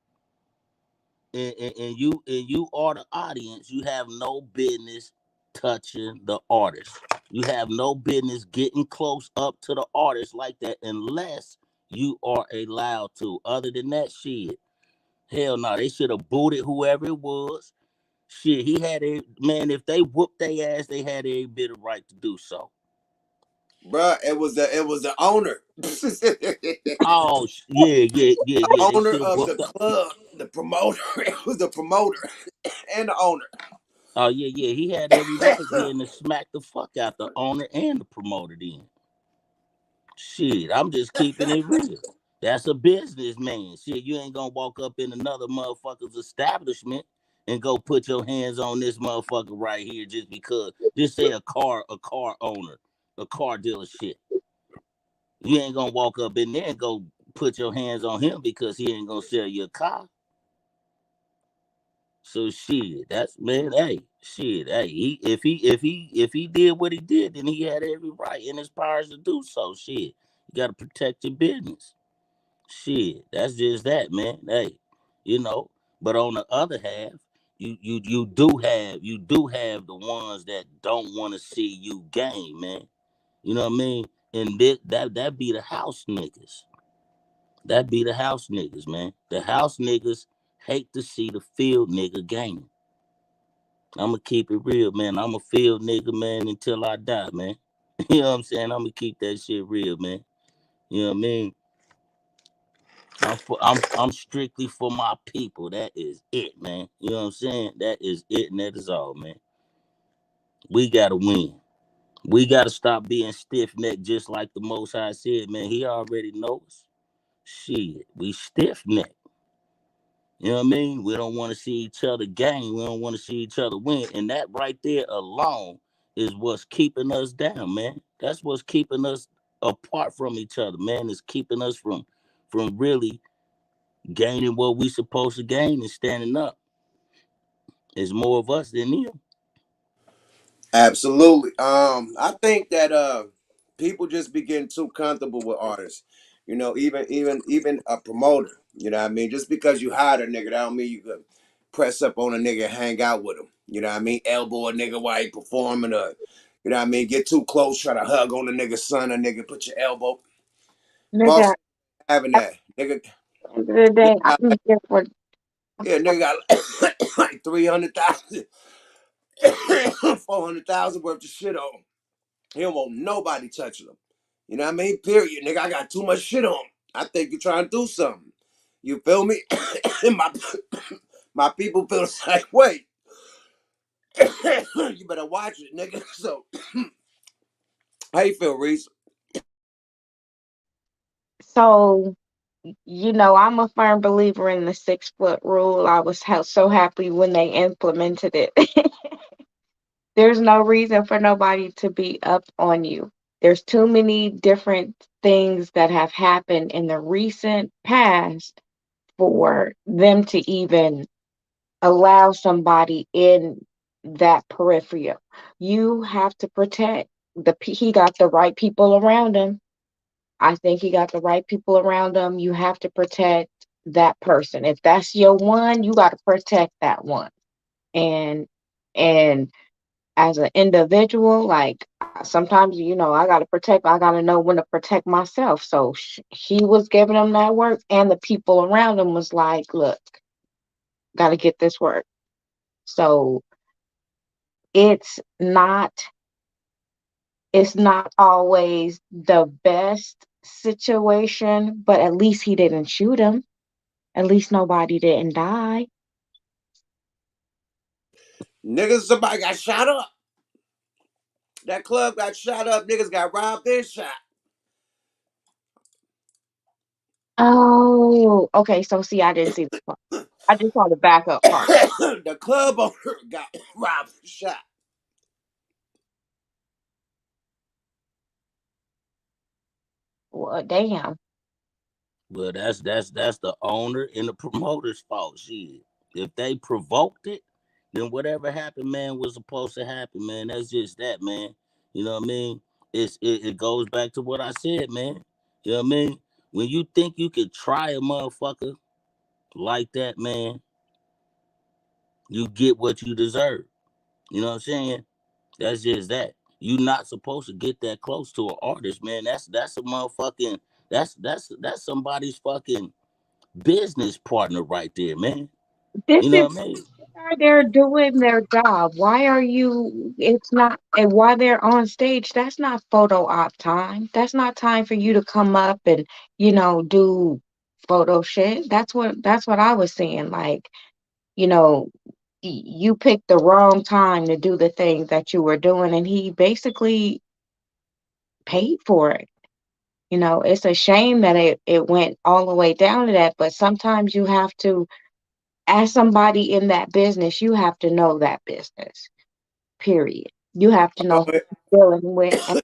and you are the audience, you have no business touching the artist. You have no business getting close up to the artist like that unless you are allowed to. Other than that, shit, hell no. They should have booted whoever it was. Shit, he had a man. If they whooped their ass, they had a bit of right to do so. Bruh, it was the owner. Oh yeah. They Owner should of whoop the the. club, the promoter. It was the promoter and the owner. Oh yeah. He had every right then to smack the fuck out the owner and the promoter. Then shit, I'm just keeping it real. That's a businessman. Shit, you ain't gonna walk up in another motherfucker's establishment and go put your hands on this motherfucker right here just because. Just say a car owner, a car dealership. You ain't gonna walk up in there and go put your hands on him because he ain't gonna sell you a car. So shit, that's man. Hey, shit. Hey, if he did what he did, then he had every right in his powers to do so. Shit, you gotta protect your business. Shit, that's just that, man. Hey, you know. But on the other half, you do have the ones that don't want to see you gain, man. You know what I mean? And that be the house niggas. That be the house niggas, man. The house niggas hate to see the field nigga gaining. I'ma keep it real, man. I'm a field nigga, man, until I die, man. You know what I'm saying? I'ma keep that shit real, man. You know what I mean? I'm strictly for my people. That is it, man. You know what I'm saying? That is it, and that is all, man. We gotta win. We gotta stop being stiff necked, just like the Most High said, man. He already knows. Shit, we stiff necked. You know what I mean? We don't want to see each other gain. We don't want to see each other win. And that right there alone is what's keeping us down, man. That's what's keeping us apart from each other, man. It's keeping us from really gaining what we supposed to gain and standing up. There's more of us than them. Absolutely. I think that people just be getting too comfortable with artists. You know, even a promoter. You know what I mean? Just because you hired a nigga, that don't mean you could press up on a nigga and hang out with him. You know what I mean? Elbow a nigga while he performing, or you know what I mean? Get too close, try to hug on a nigga's son, a nigga put your elbow. Nigga, Boss having at that. Nigga, the end of the nigga day, got I'm here for. yeah, nigga got like 300,000, 400,000 worth of shit on. He don't want nobody touching him. You know what I mean? Period. Nigga, I got too much shit on. I think you're trying to do something. You feel me? And my people feel the same way. You better watch it, nigga. So, how you feel, Reese? So, I'm a firm believer in the 6 foot rule. I was so happy when they implemented it. There's no reason for nobody to be up on you. There's too many different things that have happened in the recent past for them to even allow somebody in that peripheral. You have to protect he got the right people around him. I think he got the right people around him. You have to protect that person. If that's your one, you got to protect that one. And and as an individual, like sometimes I got to protect. I got to know when to protect myself. So he was giving him that work, and the people around him was like, "Look, got to get this work." So it's not it's not always the best situation, but at least he didn't shoot him. At least nobody didn't die. Niggas, somebody got shot up. That club got shot up. Niggas got robbed and shot. Oh, okay. So see, I didn't see the part. I just saw the backup part. The club owner got robbed and shot. Well, damn. Well, that's the owner and the promoter's fault. Shit. If they provoked it, then whatever happened, man, was supposed to happen, man. That's just that, man. You know what I mean? It goes back to what I said, man. You know what I mean? When you think you could try a motherfucker like that, man, you get what you deserve. You know what I'm saying? That's just that. You're not supposed to get that close to an artist, man. That's a motherfucking that's somebody's fucking business partner right there, man. This You know what I is mean? they're doing their job. Why are you? It's not, and while they're on stage, that's not photo op time. That's not time for you to come up and do photo shit. That's what I was saying. Like, you know, you picked the wrong time to do the thing that you were doing, and he basically paid for it. It's a shame that it went all the way down to that, but sometimes you have to, as somebody in that business, you have to know that business, period. You have to know who you're dealing with,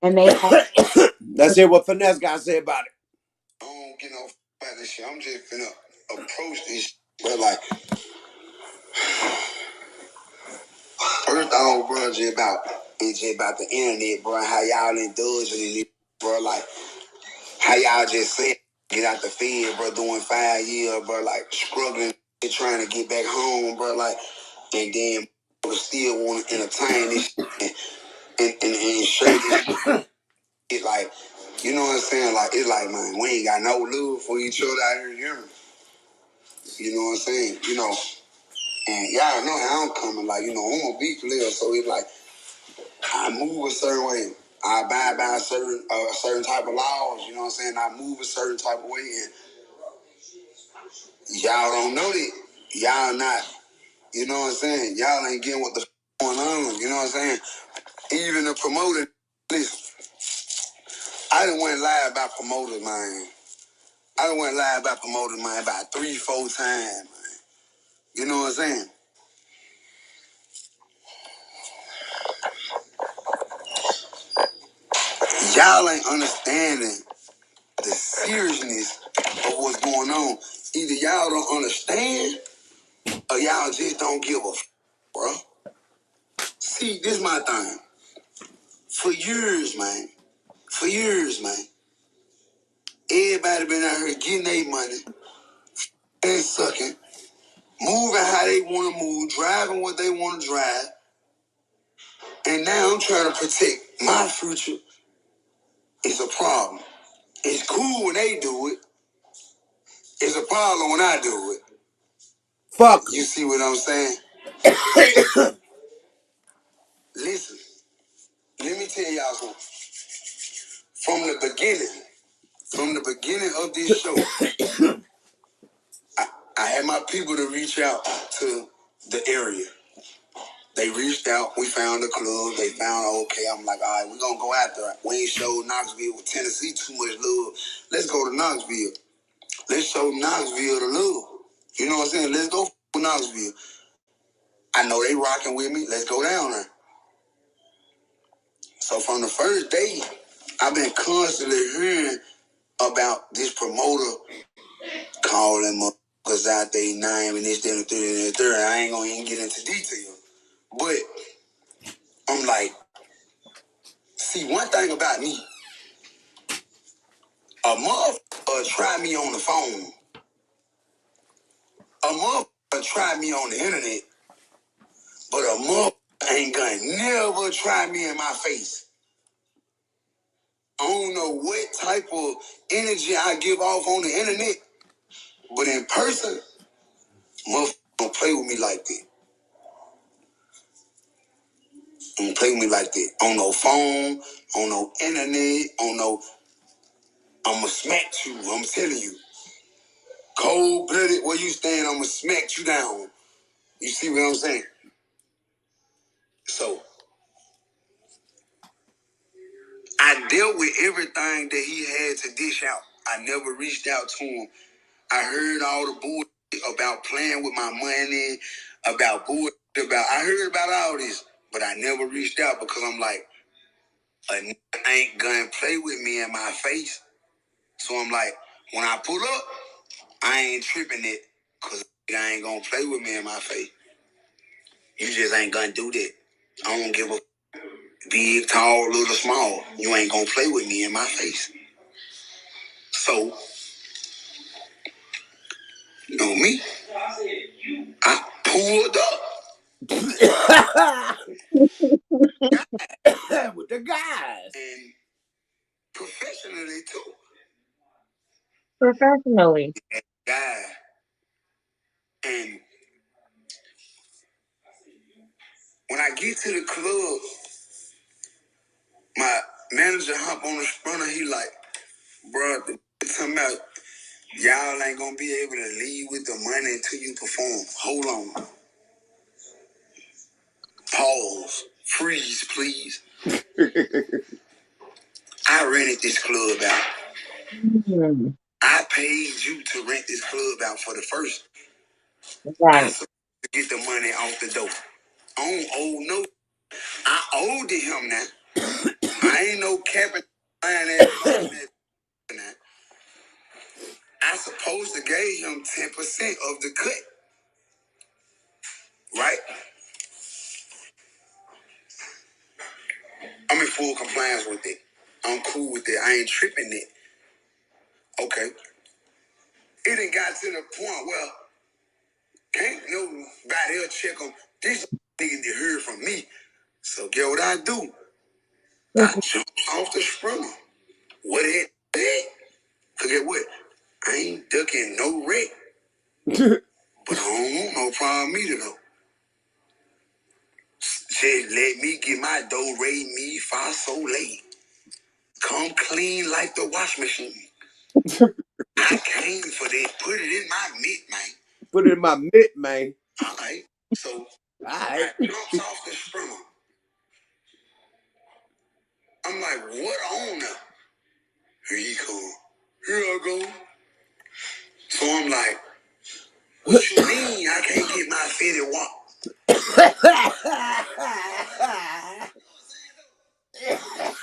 and they have. Let's hear what Finesse got to say about it. I don't get no about this shit. I'm just finna approach this shit, but like, first off, bro, it's just about the internet, bro, how y'all indulging in it, bro, like, how y'all just said, get out the Fed, bro, doing 5 years, bro, like, struggling, trying to get back home, bro, like, and then still want to entertain this shit and share this shit. It like, you know what I'm saying? Like, it's like, man, we ain't got no love for each other out here, you know what I'm saying? And y'all know how I'm coming. Like, I'm a beat player, so it's like I move a certain way. I abide by a certain type of laws. You know what I'm saying? I move a certain type of way, and y'all don't know that. Y'all not. You know what I'm saying? Y'all ain't getting what the going on. You know what I'm saying? Even the promoter. Listen, I done went live about promoters, man. I done went live about promoters, man, about 3-4 times, man. You know what I'm saying? Y'all ain't understanding the seriousness of what's going on. Either y'all don't understand or y'all just don't give a bro. See, this is my thing. For years, man. For years, man. Everybody been out here getting their money and sucking, moving how they want to move, driving what they want to drive. And now I'm trying to protect my future. It's a problem. It's cool when they do it. It's a problem when I do it. Fuck. You see what I'm saying? Listen, let me tell y'all something. From the beginning of this show, I had my people to reach out to the area. They reached out. We found a club. They found, okay, I'm like, all right, we're going to go after it. We ain't showed Knoxville with Tennessee too much love. Let's go to Knoxville. Let's show Knoxville the love. You know what I'm saying? Let's go for Knoxville. I know they rocking with me. Let's go down there. So from the first day, I've been constantly hearing about this promoter calling motherfuckers out their name and this, that, and the third, and the third. I ain't going to even get into detail. But I'm like, see, one thing about me, a motherfucker try me on the phone. A motherfucker try me on the internet. But a motherfucker ain't gonna never try me in my face. I don't know what type of energy I give off on the internet, but in person, motherfucker don't play with me like that. Don't play with me like that. On no phone, on no internet, on no... I'ma smack you, I'm telling you. Cold-blooded, where you stand, I'ma smack you down. You see what I'm saying? So, I dealt with everything that he had to dish out. I never reached out to him. I heard all the bullshit about playing with my money, about bullshit, I heard about all this, but I never reached out because I'm like, a nigga ain't gonna play with me in my face. So I'm like, when I pull up, I ain't tripping it because I ain't gonna play with me in my face. You just ain't gonna do that. I don't give a big, tall, little, small. You ain't gonna play with me in my face. So, you know me, I pulled up. professionally too. Professionally. Guy. And when I get to the club, my manager hop on the sprinter, he like, bro, talking about y'all ain't gonna be able to leave with the money until you perform. Hold on. Pause. Freeze, please. I rented this club out. Mm, I paid you to rent this club out for the first. I right. supposed to get the money off the door. I don't owe no. I owed it him now. I ain't no capping that. I supposed to gave him 10% of the cut, right? I'm in full compliance with it. I'm cool with it. I ain't tripping it. Okay. It done got to the point where can't nobody else check on this nigga that heard from me. So get what I do? I jump off the sprinter. What it did? Cause get what? I ain't ducking no wreck. But I don't want no problem either though. Said let me get my dough rate me if I so late. Come clean like the wash machine. I came for that. Put it in my mitt, man. Put it in my mitt, man. All right. So Alright. I jumps off the sprinter. I'm like, what on now? Here he come. Here I go. So I'm like, what you mean I can't get my fitted walk?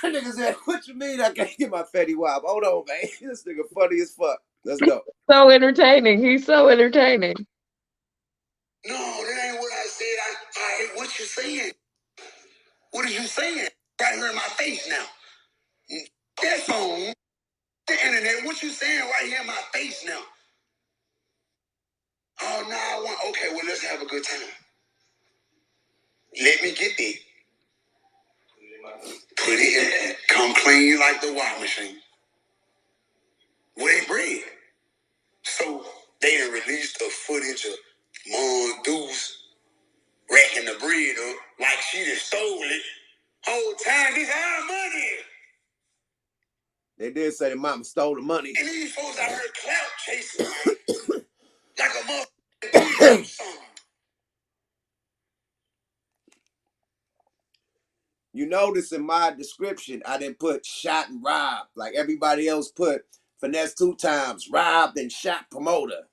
Nigga said, what you mean I can't get my Fetty Wap? Hold on, man. This nigga funny as fuck. Let's go. So entertaining. He's so entertaining. No, that ain't what I said. I what you saying? What are you saying? Right here in my face now. That phone, the internet, what you saying right here in my face now? Oh, no, I want, okay, well, let's have a good time. Let me get there. Put it in, come clean like the wash machine. With bread. So they done released a footage of Mom Deuce racking the bread up like she done stole it. Whole time, this our money. They did say the mama stole the money. And these folks out here clout chasing, man. Like a motherfucking song. You notice in my description, I didn't put shot and robbed like everybody else put finesse 2 times, robbed and shot promoter.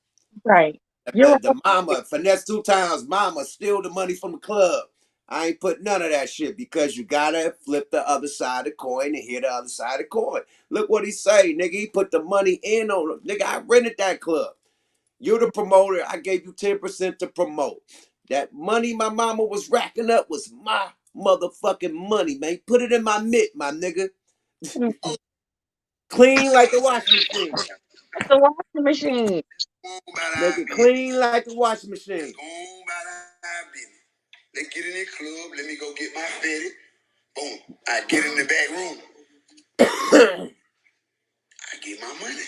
Right. You're right. The mama, finesse 2 times, mama, steal the money from the club. I ain't put none of that shit because you gotta flip the other side of the coin and hear the other side of the coin. Look what he say, nigga. He put the money in on it. Nigga, I rented that club. You're the promoter. I gave you 10% to promote. That money my mama was racking up was my motherfucking money, man. Put it in my mitt, my nigga. Mm. Clean like the washing machine. The washing machine. Make it clean like the washing machine. Let's get in the club. Let me go get my fitted. Boom. I get in the back room. I get my money.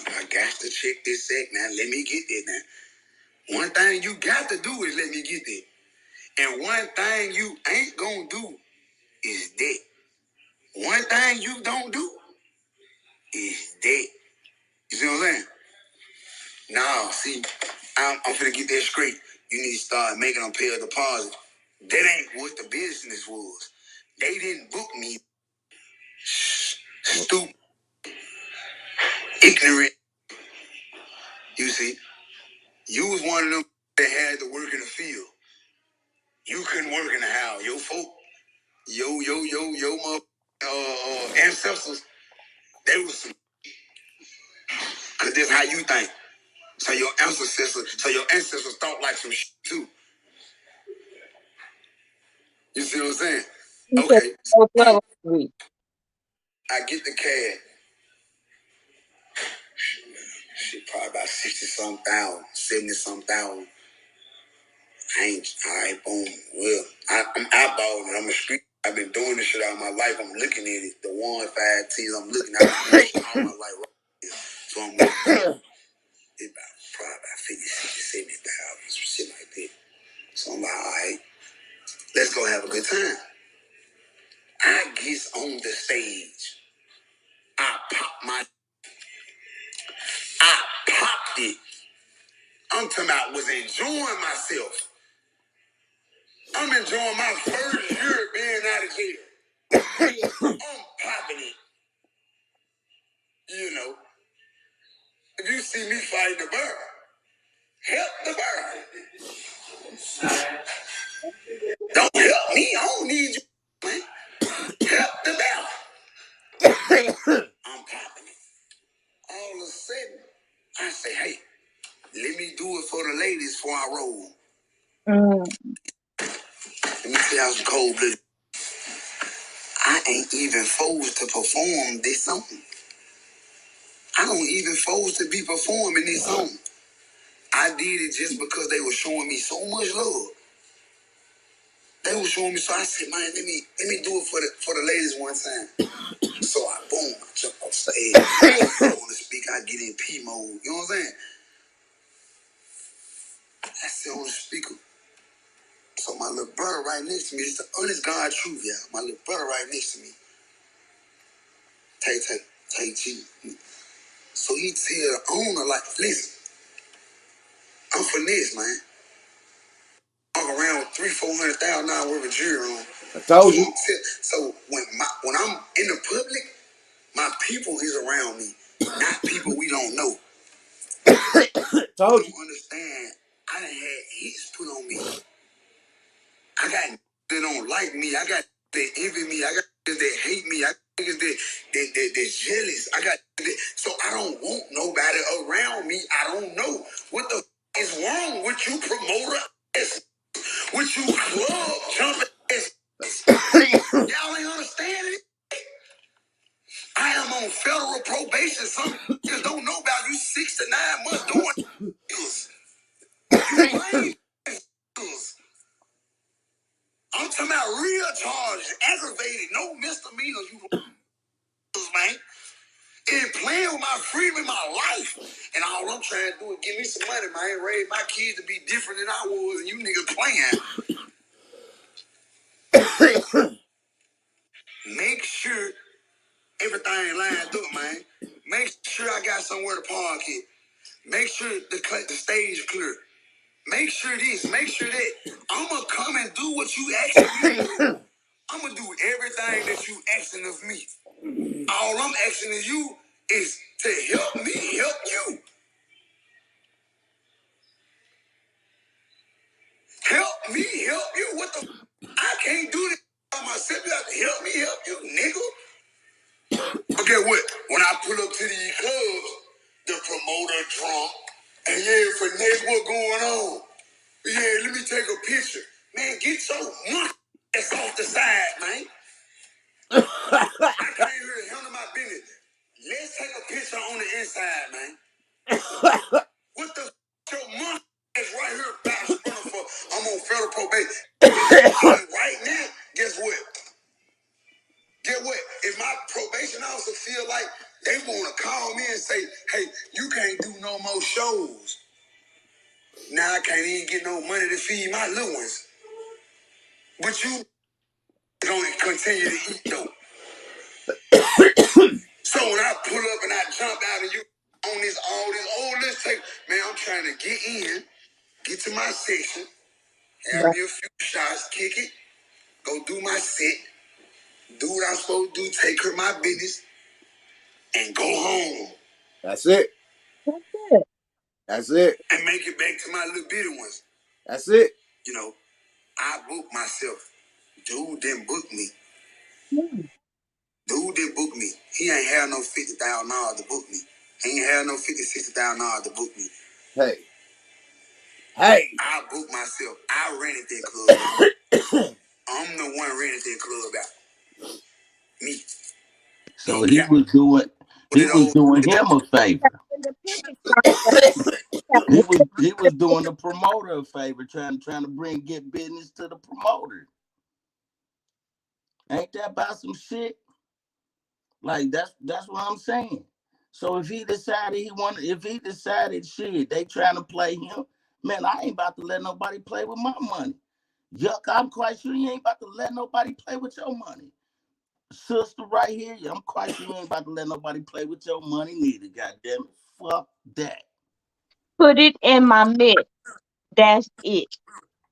I got to check this sack now. Let me get there now. One thing you got to do is let me get there. And one thing you ain't gonna do is that. One thing you don't do is that. You see what I'm saying? Nah, see, I'm finna get that straight. You need to start making them pay a deposit. That ain't what the business was. They didn't book me. Stupid, ignorant. You see, you was one of them that had to work in the field. You couldn't work in the house. Your folk, ancestors, they was some, cause that's how you think. So your ancestors thought like some shit too. You see what I'm saying? He said, Okay. oh, well, week. I get the card. Shit, probably about 60-some thousand, 70-some thousand. I ain't, all right, boom. Well, I'm eyeballing it. I'm a street I've been doing this shit all my life. I'm looking at it. The 1, 5, 10s, I'm looking at it all my life. So I'm looking it's probably about 50, 60, 70,000, shit like that. So I'm like, all right, let's go have a good time. I get on the stage. I popped it. I'm talking about was enjoying myself. I'm enjoying my first year being out of jail. I'm popping it. You know, if you see me fighting the bird, help the bird. Don't help me. I don't need you, man. Help the bear. I'm popping it. All of a sudden, I say, hey, let me do it for the ladies before I roll. Let me tell y'all some cold blood. I ain't even forced to perform this song. I don't even forced to be performing this song. I did it just because they were showing me so much love. They were showing me, so I said, man, let me do it for the ladies one time. So I jump off stage. I want to speak, I get in P mode. You know what I'm saying? I sit on the speaker. So my little brother right next to me, it's the honest God truth, y'all. My little brother right next to me. Take G. So he tell the owner, like, listen, I'm Finesse, man. I'm around with $300,000-400,000 worth of jewelry on. I told you. So when I'm in the public, my people is around me, not people we don't know. Told you. Understand? I done had hits put on me. I got niggas that don't like me. I got that envy me. I got niggas that hate me. I got niggas that jealous. I got so I don't want nobody around me. I don't know what the is wrong with you, promoter. With you, club jumping. Y'all ain't understanding it. I am on federal probation. Some niggas don't know about you 6 to 9 months doing this. You blame this. I'm talking about real charges, aggravated, no misdemeanors, you man. And playing with my freedom, my life. And all I'm trying to do is give me some money, man. Raise my kids to be different than I was, and you niggas playing. Make sure everything lined up, man. Make sure I got somewhere to park it. Make sure the stage clear. Make sure this, make sure that. I'm going to come and do what you asking me to do. I'm going to do everything that you asking of me. All I'm asking of you is to help me help you. Help me help you. What the I can't do this by myself. You have to help me help you, nigga. But get what? When I pull up to these clubs, the promoter drunk. And yeah, Finesse, what going on? Yeah, let me take a picture. Man, get your monkey ass off the side, man. I came here to handle my business. Let's take a picture on the inside, man. What the your monkey ass right here back for? I'm on federal probation. And right now, guess what? Get what? If my probation officer feel like they want to call me and say, hey, you can't do no more shows. Now I can't even get no money to feed my little ones. But you gonna continue to eat though. So when I pull up and I jump out and you on this, all this, oh, let's take, man, I'm trying to get in, get to my section, have me a few shots, kick it, go do my set, do what I'm supposed to do, take care of my business, and go home. That's it. That's it. That's it. And make it back to my little bitty ones. That's it. You know, I book myself. Dude didn't book me. Mm. Dude didn't book me. He ain't had no $50,000 to book me. He ain't had no $50,000, $60,000 to book me. Hey. I booked myself. I rented that club. I'm the one rented that club out. Me. So he was doing him a favor. Independent He was doing the promoter a favor, trying to get business to the promoter. Ain't that about some shit? Like that's what I'm saying. So if he decided shit, they trying to play him, man, I ain't about to let nobody play with my money. Yuck, I'm quite sure you ain't about to let nobody play with your money. Sister right here, I'm quite sure you ain't about to let nobody play with your money neither, goddamn it. Fuck that. Put it in my midst. That's it.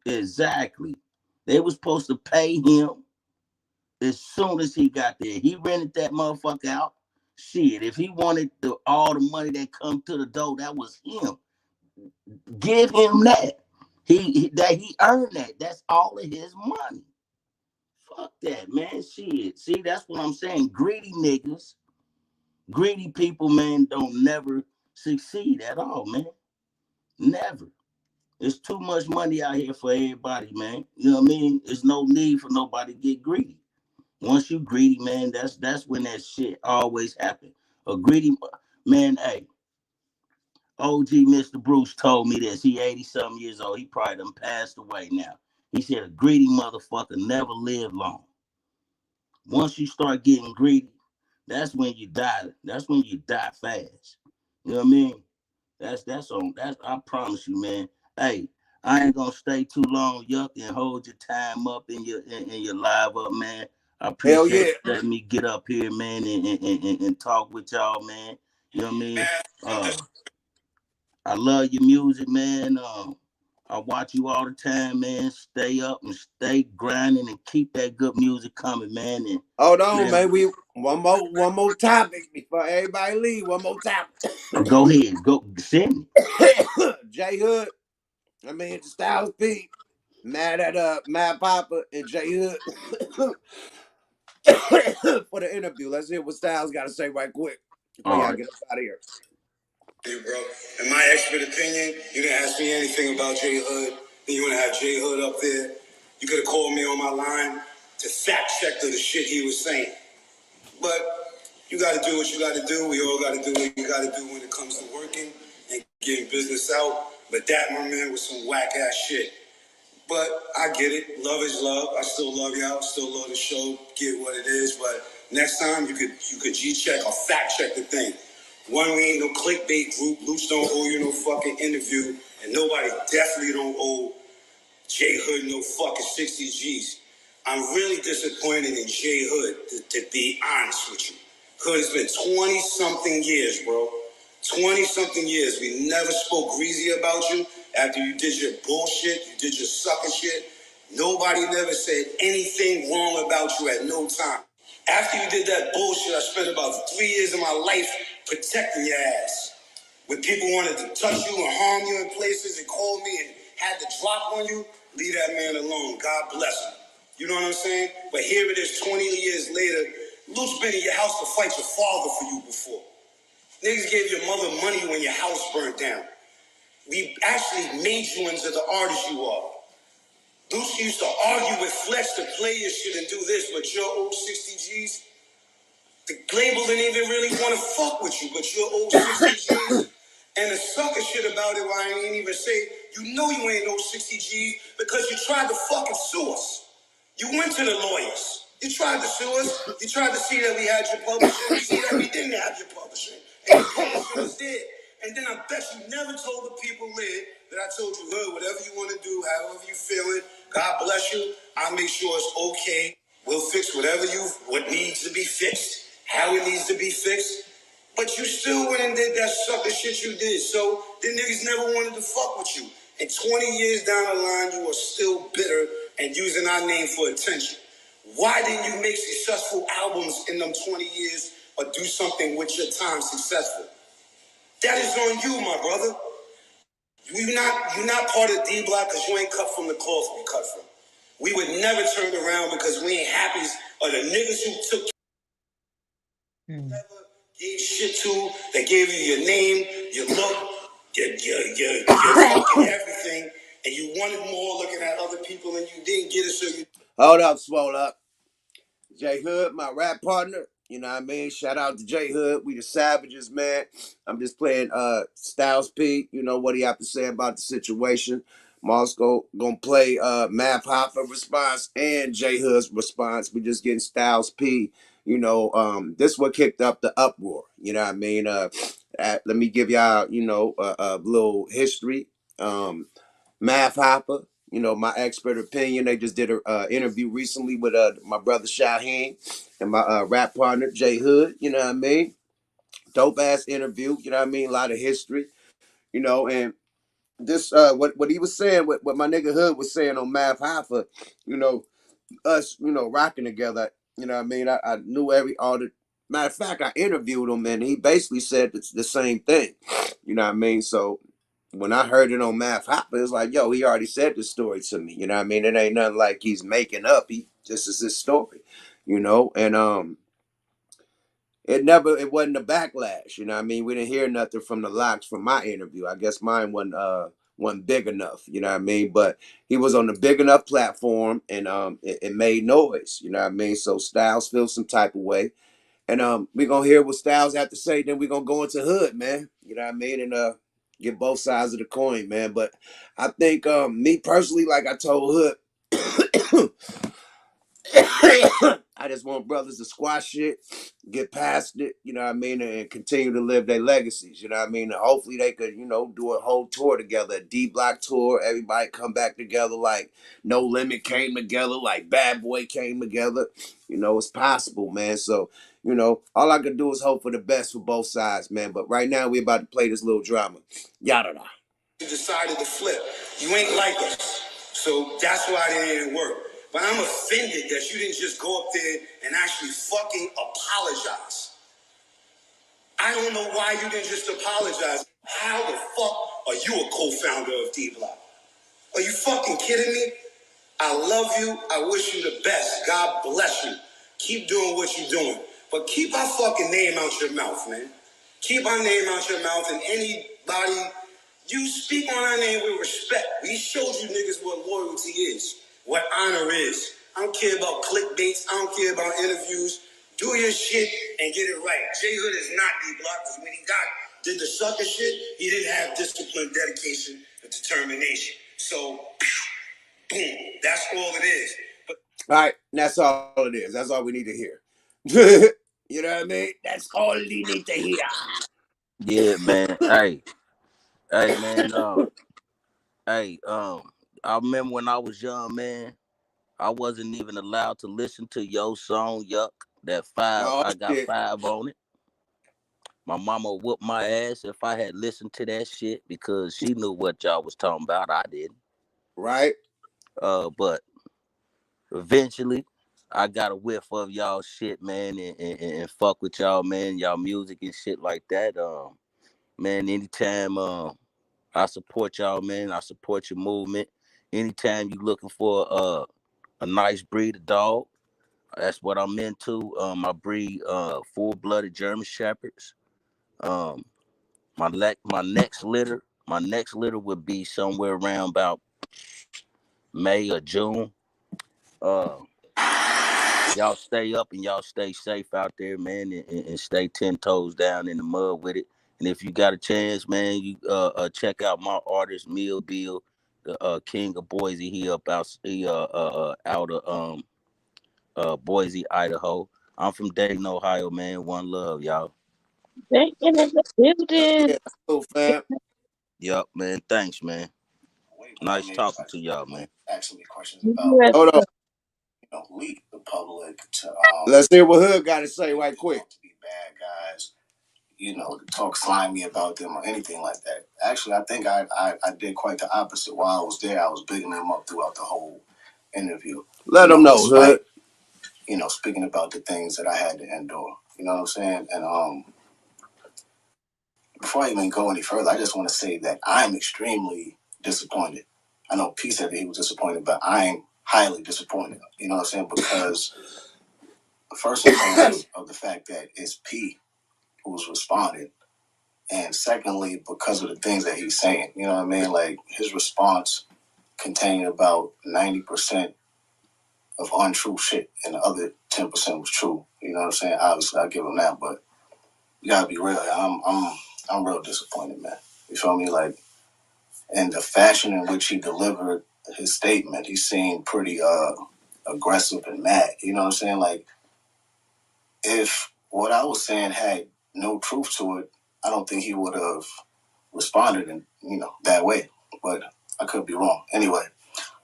Exactly. They was supposed to pay him as soon as he got there. He rented that motherfucker out. Shit, if he wanted all the money that come to the door, that was him. Give him that. He earned that. That's all of his money. Fuck that, man. Shit. See, that's what I'm saying. Greedy niggas, greedy people, man, don't never succeed at all, man. Never. There's too much money out here for everybody, man. You know what I mean? There's no need for nobody to get greedy. Once you greedy, man, that's when that shit always happen. A greedy man, hey, OG Mr. Bruce told me this. He 80-something years old. He probably done passed away now. He said a greedy motherfucker never live long. Once you start getting greedy, that's when you die. That's when you die fast. You know what I mean? That's I promise you, man. Hey, I ain't gonna stay too long, yuck, and hold your time up and your live up, man. I Hell appreciate yeah. you letting me get up here, man, and talk with y'all, man. You know what I mean? I love your music, man. I watch you all the time, man. Stay up and stay grinding and keep that good music coming, man. And Hold on, man, man. We one more topic before everybody leave. One more topic. go ahead, go send J Hood. I mean Styles P. Mad at Mad Papa and J Hood for the interview. Let's hear what Styles got to say right quick before all y'all right. get up out of here. Hey, bro, in my expert opinion, you didn't ask me anything about J Hood. Then you want to have J Hood up there. You could have called me on my line to fact check the shit he was saying. But you got to do what you got to do. We all got to do what you got to do when it comes to working and getting business out. But that, my man, was some whack ass shit. But I get it. Love is love. I still love y'all. Still love the show. Get what it is. But next time you could G check or fact check the thing. One, we ain't no clickbait group. Luch don't owe you no fucking interview, and nobody definitely don't owe J Hood no fucking 60 G's. I'm really disappointed in J Hood, to be honest with you. Hood, it's been 20 something years, bro. 20 something years. We never spoke greasy about you after you did your bullshit, you did your sucker shit. Nobody never said anything wrong about you at no time. After you did that bullshit, I spent about 3 years of my life protecting your ass. When people wanted to touch you and harm you in places and called me and had to drop on you, leave that man alone. God bless him. You know what I'm saying? But here it is 20 years later. Luke's been in your house to fight your father for you before. Niggas gave your mother money when your house burnt down. We actually made you into the artist you are. Luke used to argue with Flex to play your shit and do this, but your old 60 G's, the label didn't even really want to fuck with you, but your old 60 G's. And the sucker shit about it, why I ain't even say, you know you ain't no 60 G's because you tried to fucking sue us. You went to the lawyers. You tried to sue us. You tried to see that we had your publishing. You see that we didn't have your publishing. And your publishing was dead. And then I bet you never told the people there that I told you, Hood, whatever you want to do, however you feel it, God bless you. I'll make sure it's okay. We'll fix what needs to be fixed, how it needs to be fixed. But you still went and did that sucker shit you did. So the niggas never wanted to fuck with you. And 20 years down the line, you are still bitter and using our name for attention. Why didn't you make successful albums in them 20 years or do something with your time successful? That is on you, my brother. You're not part of D Block because you ain't cut from the cloth we cut from. We would never turn around because we ain't happy or the niggas who took never gave shit to, that gave you your name, your look, your fucking everything, and you wanted more looking at other people and you didn't get it, so you... Hold up, swole up. J Hood, my rap partner. You know what I mean? Shout out to J Hood. We the savages, man. I'm just playing Styles P. You know what he have to say about the situation. Moscow gonna play Math Hoffa response and JHOOD's response. We just getting Styles P. This what kicked up the uproar. You know what I mean? Let me give y'all, a little history. Math Hoffa, my expert opinion. They just did a interview recently with my brother Shaheen and my rap partner JHOOD. You know what I mean? Dope ass interview. You know what I mean? A lot of history. And this what he was saying, what my nigga Hood was saying on Math Hoffa, you know, us, rocking together. You know what I mean? I knew all the matter of fact, I interviewed him and he basically said the same thing. You know what I mean? So when I heard it on Math Hopper, it's like, yo, he already said the story to me. You know what I mean? It ain't nothing like he's making up. He just is his story, and it wasn't a backlash. You know what I mean? We didn't hear nothing from the locks from my interview. I guess mine wasn't big enough, you know what I mean? But he was on a big enough platform and it made noise, you know what I mean? So Styles feels some type of way. And we're gonna hear what Styles have to say, then we're gonna go into Hood, man. You know what I mean? And get both sides of the coin, man. But I think me personally, like I told Hood, I just want brothers to squash it, get past it, you know what I mean, and continue to live their legacies, you know what I mean? And hopefully they could, do a whole tour together, a D-Block tour, everybody come back together like No Limit came together, like Bad Boy came together. It's possible, man. So, all I can do is hope for the best for both sides, man. But right now we about to play this little drama. Yada da. Decided to flip. You ain't like us. So that's why it didn't work. But I'm offended that you didn't just go up there and actually fucking apologize. I don't know why you didn't just apologize. How the fuck are you a co-founder of D-Block? Are you fucking kidding me? I love you. I wish you the best. God bless you. Keep doing what you're doing. But keep our fucking name out your mouth, man. Keep our name out your mouth, and anybody, you speak on our name with respect. We showed you niggas what loyalty is, what honor is. I don't care about clickbaits. I don't care about interviews. Do your shit and get it right. J Hood is not D-Block because when he did the sucker shit, he didn't have discipline, dedication, and determination. So, boom, that's all it is. But All right, that's all it is. That's all we need to hear. You know what I mean? That's all you need to hear. Yeah, man. Hey, man. I remember when I was young, man. I wasn't even allowed to listen to your song, Yuck. That five, Oh I got shit. 5 on it. My mama whooped my ass if I had listened to that shit because she knew what y'all was talking about. I didn't. Right? But eventually, I got a whiff of y'all shit, man, and fuck with y'all, man, y'all music and shit like that. Man, anytime I support y'all, man, I support your movement. Anytime you looking for a nice breed of dog, that's what I'm into. I breed full-blooded German shepherds. Um, my next litter would be somewhere around about May or June. Uh, y'all stay up and y'all stay safe out there, man, and stay 10 toes down in the mud with it. And if you got a chance, man, you check out my artist Meal Bill, the King of Boise. Out of Boise, Idaho. I'm from Dayton, Ohio, man. One love, y'all. They in the building. Yeah, cool, fam. Yup, man. Thanks, man. Nice talking to y'all, man. asking me questions about, US Hold on. leak the public to Let's hear what Hood got to say right quick. to be bad guys, to talk slimy about them or anything like that. Actually, I think I did quite the opposite. While I was there, I was bigging them up throughout the whole interview. Let them know, despite, Hood. speaking about the things that I had to endure. You know what I'm saying? And before I even go any further, I just want to say that I'm extremely disappointed. I know P said that he was disappointed, but I'm highly disappointed. You know what I'm saying? Because first and foremost, of the fact that it's P who's responding, and secondly, because of the things that he's saying. You know what I mean? Like his response contained about 90% of untrue shit, and the other 10% was true. You know what I'm saying? Obviously, I give him that, but you gotta be real. I'm real disappointed, man. You feel me? Like And the fashion in which he delivered his statement, he seemed pretty aggressive and mad. You know what I'm saying? Like, if what I was saying had no truth to it, I don't think he would have responded in, that way. But I could be wrong. Anyway,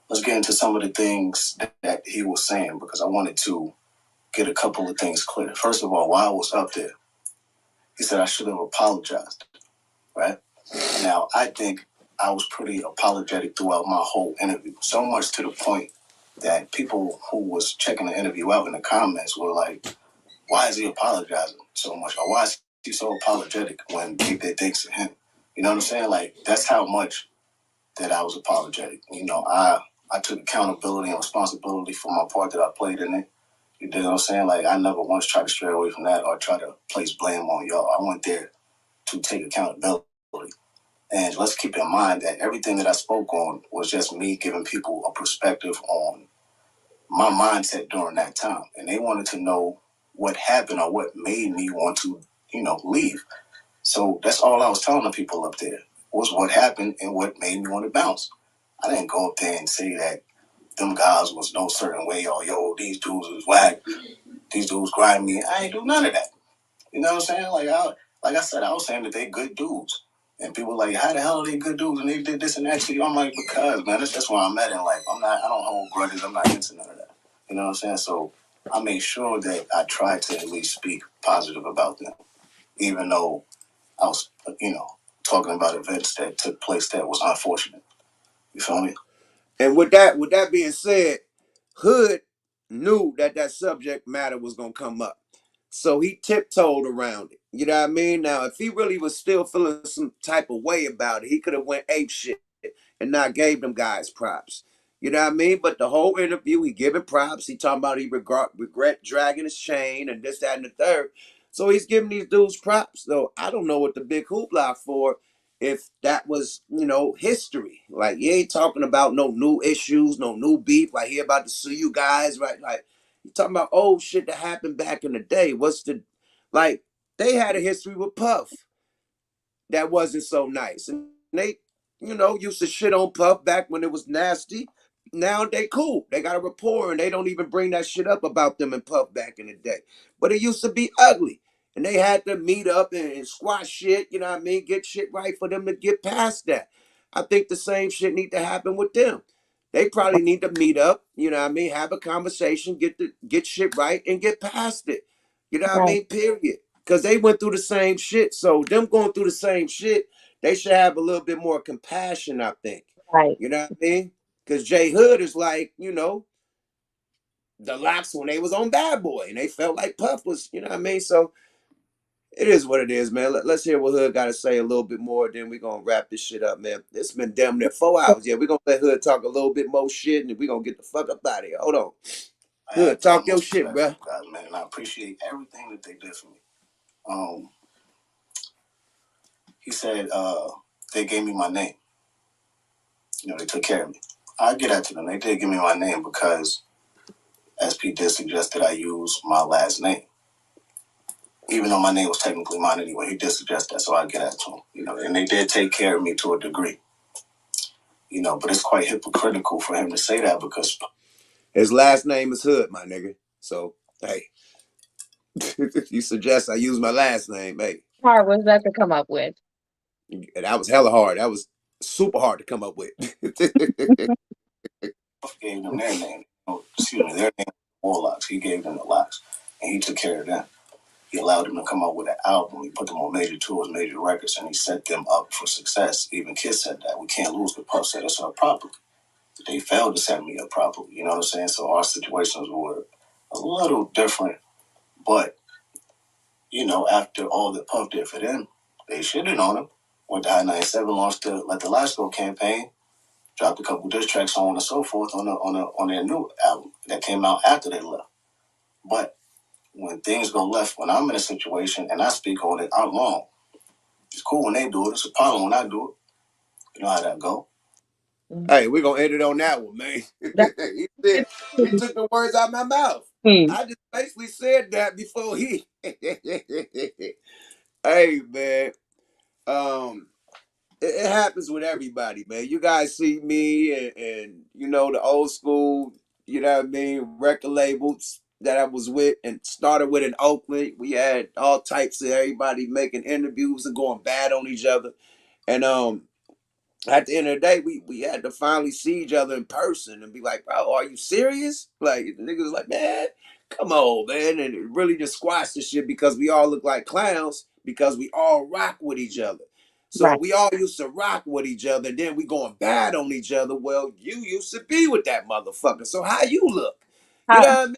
let's get into some of the things that he was saying, because I wanted to get a couple of things clear. First of all, while I was up there, he said I should have apologized, right? Now, I think I was pretty apologetic throughout my whole interview, so much to the point that people who was checking the interview out in the comments were like, why is he apologizing so much? Or why is he so apologetic when he did things to him? You know what I'm saying? Like, that's how much that I was apologetic. I took accountability and responsibility for my part that I played in it. You know what I'm saying? Like, I never once tried to stray away from that or try to place blame on y'all. I went there to take accountability. And let's keep in mind that everything that I spoke on was just me giving people a perspective on my mindset during that time. And they wanted to know what happened or what made me want to, leave. So that's all I was telling the people up there was what happened and what made me want to bounce. I didn't go up there and say that them guys was no certain way or, yo, these dudes was whack, these dudes grind me. I ain't do none of that. You know what I'm saying? Like I said, I was saying that they good dudes. And people were like, how the hell are they good dudes? And they did this and that to you. I'm like, because, man, that's just where I'm at in life. I don't hold grudges. I'm not into none of that. You know what I'm saying? So I made sure that I tried to at least speak positive about them, even though I was, talking about events that took place that was unfortunate. You feel me? And with that being said, Hood knew that subject matter was gonna come up, so he tiptoed around it. You know what I mean? Now, if he really was still feeling some type of way about it, he could have went ape shit and not gave them guys props. You know what I mean? But the whole interview, he giving props. He talking about he regret dragging his chain and this, that, and the third. So he's giving these dudes props. So I don't know what the big hoopla for if that was, history. Like, he ain't talking about no new issues, no new beef. Like, he about to sue you guys, right? Like, he talking about old shit that happened back in the day. Like, they had a history with Puff that wasn't so nice. And they, used to shit on Puff back when it was nasty. Now they cool. They got a rapport and they don't even bring that shit up about them and Puff back in the day. But it used to be ugly. And they had to meet up and squash shit, you know what I mean? Get shit right for them to get past that. I think the same shit need to happen with them. They probably need to meet up, you know what I mean? Have a conversation, get shit right and get past it. You know what I Right, mean? Period. Because they went through the same shit. So them going through the same shit, they should have a little bit more compassion, I think. right, You know what I mean? Because JHOOD is like, the Locks when they was on Bad Boy. And they felt like Puff was, you know what I mean? So it is what it is, man. Let's hear what Hood got to say a little bit more. Then we're going to wrap this shit up, man. It's been damn near 4 hours. Yeah, we're going to let Hood talk a little bit more shit. And we're going to get the fuck up out of here. Hold on. Hood, talk your shit, bro. Guys, man, and I appreciate everything that they did for me. Um, he said they gave me my name. They took care of me. I get that to them. They did give me my name because SP did suggest that I use my last name. Even though my name was technically mine anyway, he did suggest that, so I get that to him. And they did take care of me to a degree. But it's quite hypocritical for him to say that because his last name is Hood, my nigga. So, hey, you suggest I use my last name, hey. how hard was that to come up with? And that was hella hard. That was super hard to come up with. gave them their name. Their name Warlocks. He gave them the locks, and he took care of them. He allowed them to come out with an album. He put them on major tours, major records, and he set them up for success. Even Kiss said that. We can't lose, but Puff set us up properly. They failed to set me up properly. You know what I'm saying? So our situations were a little different. But, after all that Puff did for them, they shitted on him. Went to High 97, launched the Let the Lights Go campaign, dropped a couple diss tracks, so on and so forth, on their new album that came out after they left. But when things go left, when I'm in a situation and I speak on it, I'm wrong. It's cool when they do it. It's a problem when I do it. You know how that go. Hey, we're gonna end it on that one, man. That, He took the words out of my mouth. I just basically said that before he. Hey, man. Um, it happens with everybody, man. You guys see me and you know the old school, you know what I mean, record labels that I was with and started with in Oakland. We had all types of everybody making interviews and going bad on each other. And at the end of the day, we had to finally see each other in person and be like, bro, are you serious? Like the niggas was like, man, come on, man. And it really just squashed the shit because we all look like clowns because we all rock with each other. So Right. we all used to rock with each other, and then we going bad on each other. Well, you used to be with that motherfucker. So how you look? You know How, what I mean?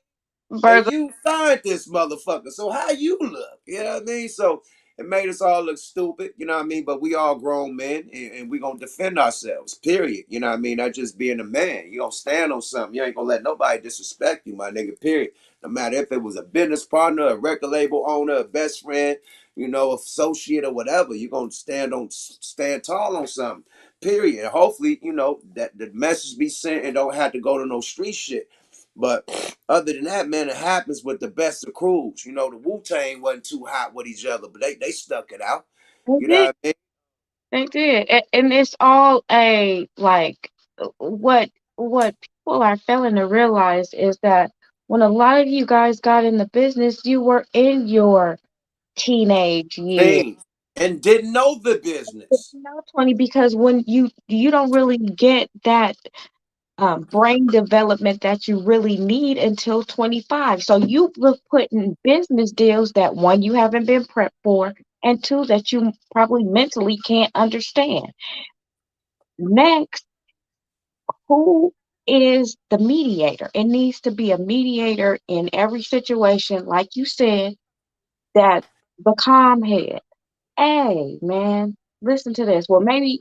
And brother, you find this motherfucker. So how you look? You know what I mean? So it made us all look stupid, you know what I mean? But we all grown men and we gonna defend ourselves, period. You know what I mean? Not just being a man. You gonna stand on something. You ain't gonna let nobody disrespect you, my nigga, period. No matter if it was a business partner, a record label owner, a best friend, you know, associate or whatever. You gonna stand tall on something. Period. And hopefully, you know, that the message be sent and don't have to go to no street shit. But other than that, man, it happens with the best of crews. You know, the Wu-Tang wasn't too hot with each other, but they stuck it out. they You know did. what I mean? They did. And it's all a like what people are failing to realize is that when a lot of you guys got in the business, you were in your teenage years. Things. And didn't know the business. Now 20, because when you don't really get that brain development that you really need until 25. So you were putting business deals that one, you haven't been prepped for, and two, that you probably mentally can't understand. Next, who is the mediator? It needs to be a mediator in every situation, like you said, that the calm head. Hey, man, listen to this. Well, maybe,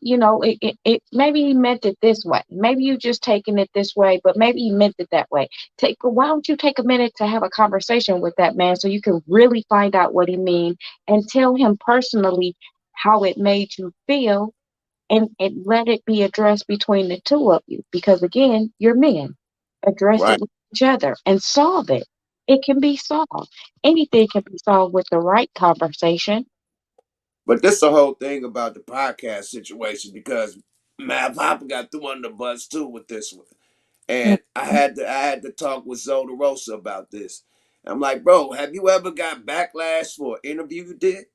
maybe he meant it this way. Maybe you just taking it this way, but maybe he meant it that way. Why don't you take a minute to have a conversation with that man so you can really find out what he means and tell him personally how it made you feel, and let it be addressed between the two of you. Because again, you're men. Address Right. it with each other and solve it. It can be solved. Anything can be solved with the right conversation. But this the whole thing about the podcast situation because Mav Hopper got through under the bus too with this one. And I had to talk with Zoda Rosa about this. I'm like, bro, have you ever got backlash for an interview you did?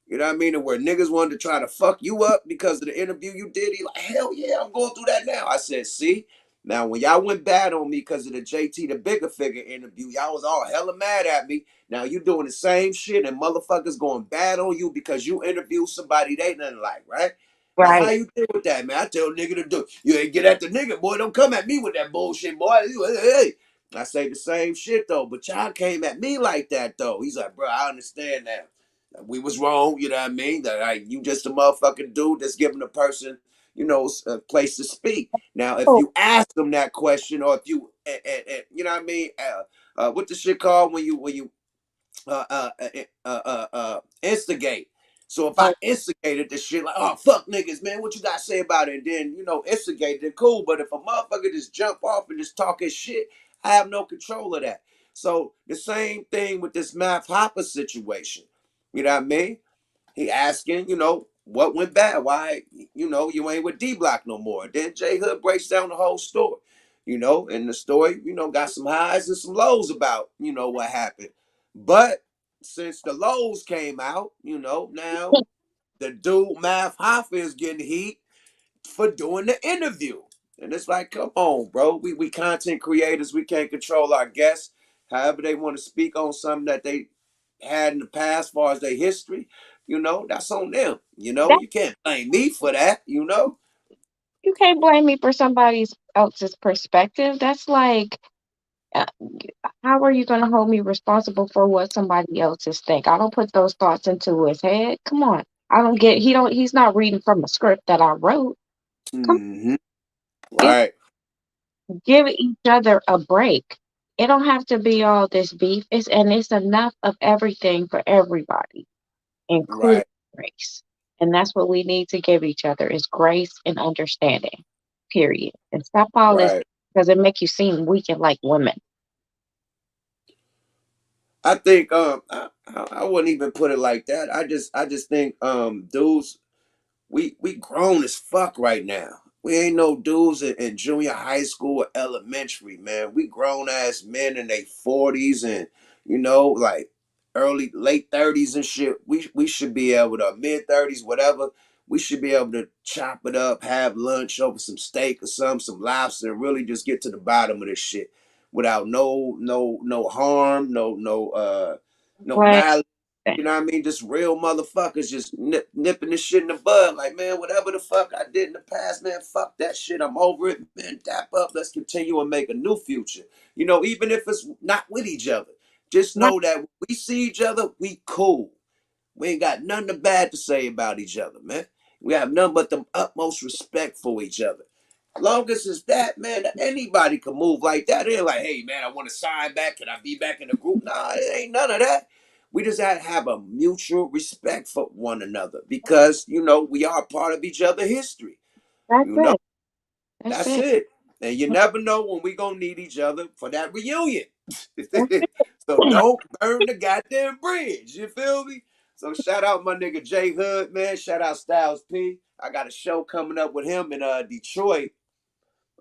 You know what I mean? And where niggas wanted to try to fuck you up because of the interview you did. He like, hell yeah, I'm going through that now. I said, see? Now, when y'all went bad on me because of the JT the Bigger Figure interview, y'all was all hella mad at me. Now you doing the same shit and motherfuckers going bad on you because you interviewed somebody they didn't like, right? Now, how Right. you deal with that, man? I tell a nigga to do. You ain't get at the nigga, boy. Don't come at me with that bullshit, boy. Hey. I say the same shit though, but y'all came at me like that though. He's like, bro, I understand that we was wrong, you know what I mean? That you just a motherfucking dude that's giving a person, you know, a place to speak. Now, if Oh, you ask them that question, or if you, you know what I mean? What the shit called when you instigate? So if I oh, instigated this shit, like, oh fuck niggas, man, what you got to say about it? And then instigated it, cool. But if a motherfucker just jump off and just talk his shit, I have no control of that. So the same thing with this Math Hopper situation. You know what I mean? He asking, what went bad? Why, you ain't with D Block no more. Then J Hood breaks down the whole story, and the story, got some highs and some lows about, what happened. But since the lows came out, now the dude Math Hoffa is getting heat for doing the interview. And it's like, come on, bro. We content creators. We can't control our guests. However, they want to speak on something that they had in the past, as far as their history, that's on them. that You can't blame me for that. you can't blame me for somebody else's perspective. That's like, uh, how are you going to hold me responsible for what somebody else's think? I don't put those thoughts into his head. Come on. I don't get, he's not reading from a script that I wrote. Come Hmm. give, Right, give each other a break. It don't have to be all this beef. It's enough of everything for everybody, including right, grace. And that's what we need to give each other is grace and understanding. Period. And stop all this right. because it make you seem weak and like women. I think I wouldn't even put it like that. I just think dudes we grown as fuck right now. We ain't no dudes in junior high school or elementary, man. We grown ass men in their 40s and like early late 30s and shit. We should be able to mid 30s, whatever. We should be able to chop it up, have lunch over some steak or some lobster, and really just get to the bottom of this shit without no harm, no Right. malice. You know what I mean? Just real motherfuckers just nipping this shit in the bud. Like, man, whatever the fuck I did in the past, man, fuck that shit. I'm over it, man. Dap up. Let's continue and make a new future. Even if it's not with each other. Just Right. know that when we see each other, we cool. We ain't got nothing bad to say about each other, man. We have nothing but the utmost respect for each other. Long as it's that, man, anybody can move like that. It ain't like, hey, man, I want to sign back. Can I be back in the group? Nah, it ain't none of that. We just have to have a mutual respect for one another because, we are part of each other's history. That's You know, it. That's that's it. it. And you never know when we going to need each other for that reunion. That's So it. don't burn the goddamn bridge. You feel me? So shout out my nigga JHOOD, man. Shout out Styles P. I got a show coming up with him in Detroit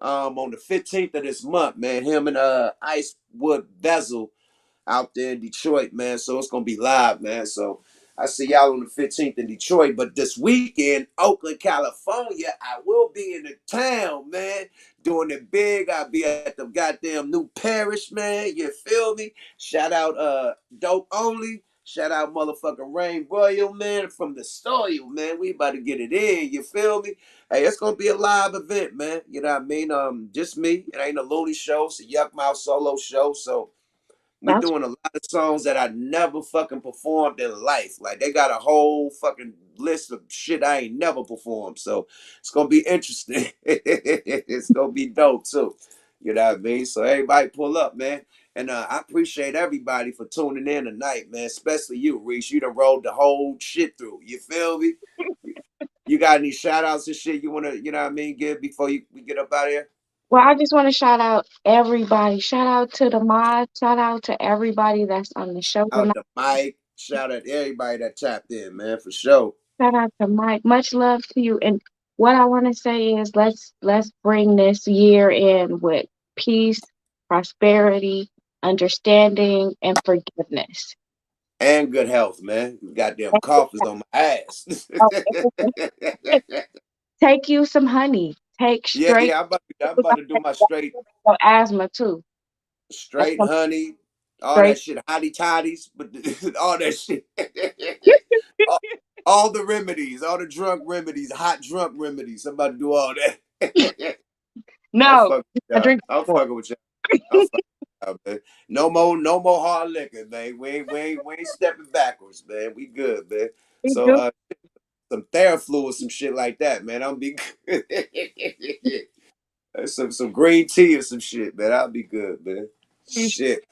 on the 15th of this month, man. Him and Icewood Bezel out there in Detroit, man. So it's gonna be live, man. So I see y'all on the 15th in Detroit. But this weekend, Oakland, California, I will be in the town, man. Doing it big. I'll be at the goddamn new parish, man. You feel me? Shout out Dope Only. Shout out motherfucking Rain Royal, man, from the soil, man. We about to get it in. You feel me? Hey, it's gonna be a live event, man. You know what I mean? Just me. It ain't a loony show. It's a Yuck Mouth solo show. So we That's doing a lot of songs that I never fucking performed in life. Like they got a whole fucking list of shit I ain't never performed. So it's gonna be interesting. It's gonna be dope too. You know what I mean? So everybody pull up, man. And I appreciate everybody for tuning in tonight, man. Especially you, Reese. You done rolled the whole shit through. You feel me? You got any shout outs and shit you wanna, you know what I mean, give before we get up out of here? well, I just want to shout out everybody. Shout out to the mods. Shout out to everybody that's on the show Out tonight. to Mike. Shout out to everybody that tapped in, man, for sure. Shout out to Mike. Much love to you. And what I want to say is let's bring this year in with peace, prosperity, understanding, and forgiveness. And good health, man. Goddamn cough is on my ass. Oh, take you some honey. Take Yeah, straight yeah. I'm about to do my for asthma too. That's straight some honey, all straight. that shit, hottie toddies, but all that shit. all, all the remedies, all the drunk remedies, hot drunk remedies. I'm about to do all that. I'm No, fucking with I y'all. drink I'm more. fucking with y'all. I'm fucking with y'all, man. No more hard liquor, man. We ain't stepping backwards, man. We good, man. We So do. some Theraflu or some shit like that, man. I'll be good. some green tea or some shit, man. I'll be good, man. Shit.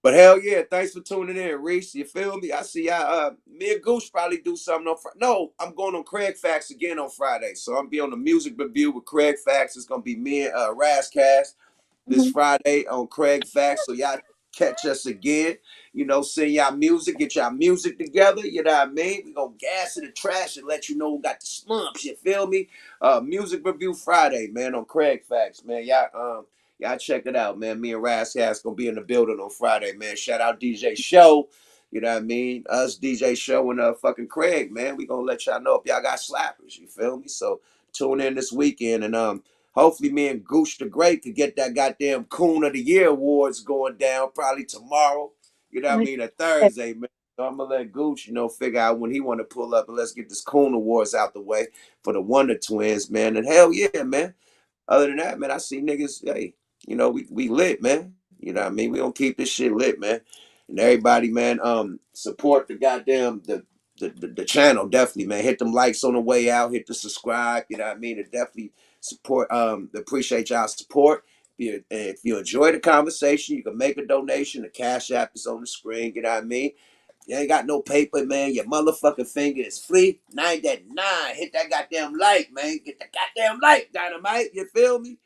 But hell yeah, thanks for tuning in, Reese. You feel me? I see y'all. Me and Goose probably do something on Friday. No, I'm going on Craig Facts again on Friday. So I'm be on the music review with Craig Facts. It's gonna be me and Razcast this Mhm. Friday on Craig Facts. So y'all catch us again. Send y'all music, get y'all music together. You know what I mean? We gonna gas in the trash and let you know we got the slumps. You feel me? Music review Friday, man, on Craig Facts, man. Y'all check it out, man. Me and Rascas gonna be in the building on Friday, man. Shout out DJ Show. You know what I mean? Us, DJ Show, and fucking Craig, man. We gonna let y'all know if y'all got slappers. You feel me? So tune in this weekend and hopefully me and Gooch the Great could get that goddamn Coon of the Year awards going down probably tomorrow. You know what I Like mean? A I said, Thursday, man. So I'm gonna let Gooch, figure out when he wanna pull up and let's get this Coon Awards out the way for the Wonder Twins, man. And hell yeah, man. Other than that, man, I see niggas, hey, we lit, man. You know what I mean? We gonna keep this shit lit, man. And everybody, man, support the goddamn the channel, definitely, man. Hit them likes on the way out, hit the subscribe, you know what I mean? And definitely support appreciate y'all support. If you enjoy the conversation, you can make a donation. The Cash App is on the screen, you know what I mean? You ain't got no paper, man. Your motherfucking finger is free. 9 that 9. Hit that goddamn like, man. Get the goddamn like, dynamite. You feel me?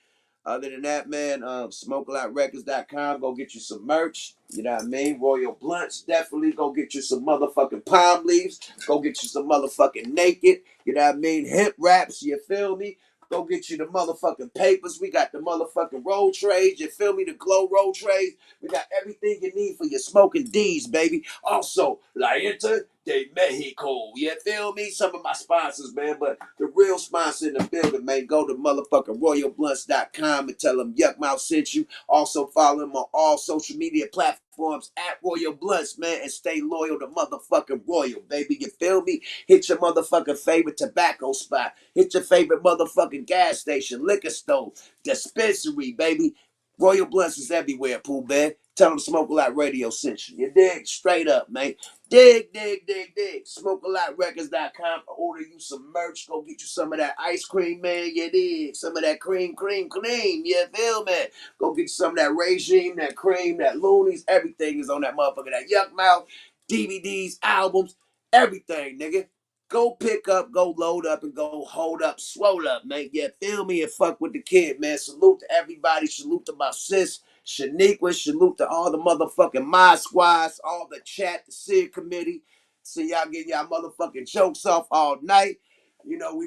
Other than that, man, smokealoutrecords.com. Go get you some merch. You know what I mean? Royal Blunts, definitely. Go get you some motherfucking palm leaves. Go get you some motherfucking naked. You know what I mean? Hemp wraps, you feel me? Go get you the motherfucking papers. We got the motherfucking roll trays. You feel me? The glow roll trays. We got everything you need for your smoking D's, baby. Also, La Inter de Mexico. You feel me? Some of my sponsors, man. But the real sponsor in the building, man, go to motherfucking royalblunts.com and tell them Yuck Mouth sent you. Also follow him on all social media platforms at Royal Blunts, man. And stay loyal to motherfucking Royal, baby. You feel me? Hit your motherfucking favorite tobacco spot. Hit your favorite motherfucking gas station, liquor store, dispensary, baby. Royal Blunts is everywhere, Pooh Bear. Tell them Smoke a Lot Radio sent you. You dig? Straight up, man. Dig, dig, dig, dig. SmokeALotRecords.com. Order you some merch. Go get you some of that ice cream, man. You dig? Some of that cream. You feel me? Go get you some of that regime, that cream, that loonies. Everything is on that motherfucker. That Yuck Mouth, DVDs, albums, everything, nigga. Go pick up, go load up, and go hold up, swole up, man. Yeah, feel me and fuck with the kid, man. Salute to everybody. Salute to my sis, Shaniqua. Salute to all the motherfucking mod squads, all the chat, the SID committee. See y'all getting y'all motherfucking jokes off all night. You know,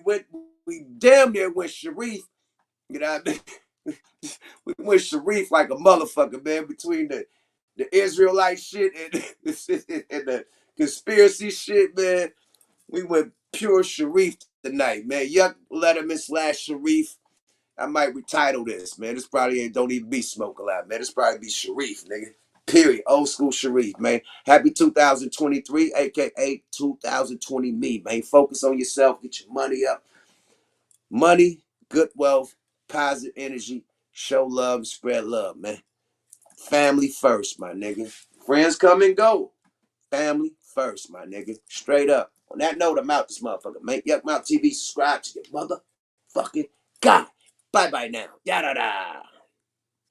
we damn near went Sharif. You know what I mean? We went Sharif like a motherfucker, man, between the Israelite shit and the conspiracy shit, man. We went pure Sharif tonight, man. Yuck Letterman / Sharif. I might retitle this, man. This probably don't even be Smoke a Lot, man. This probably be Sharif, nigga. Period. Old school Sharif, man. Happy 2023, aka 2020 me, man. Focus on yourself, get your money up. Money, good wealth, positive energy, show love, spread love, man. Family first, my nigga. Friends come and go. Family first, my nigga. Straight up. On that note, I'm out this motherfucker. Make Yuck Mouth TV subscribe to your motherfucking God. Bye bye now. Yada da.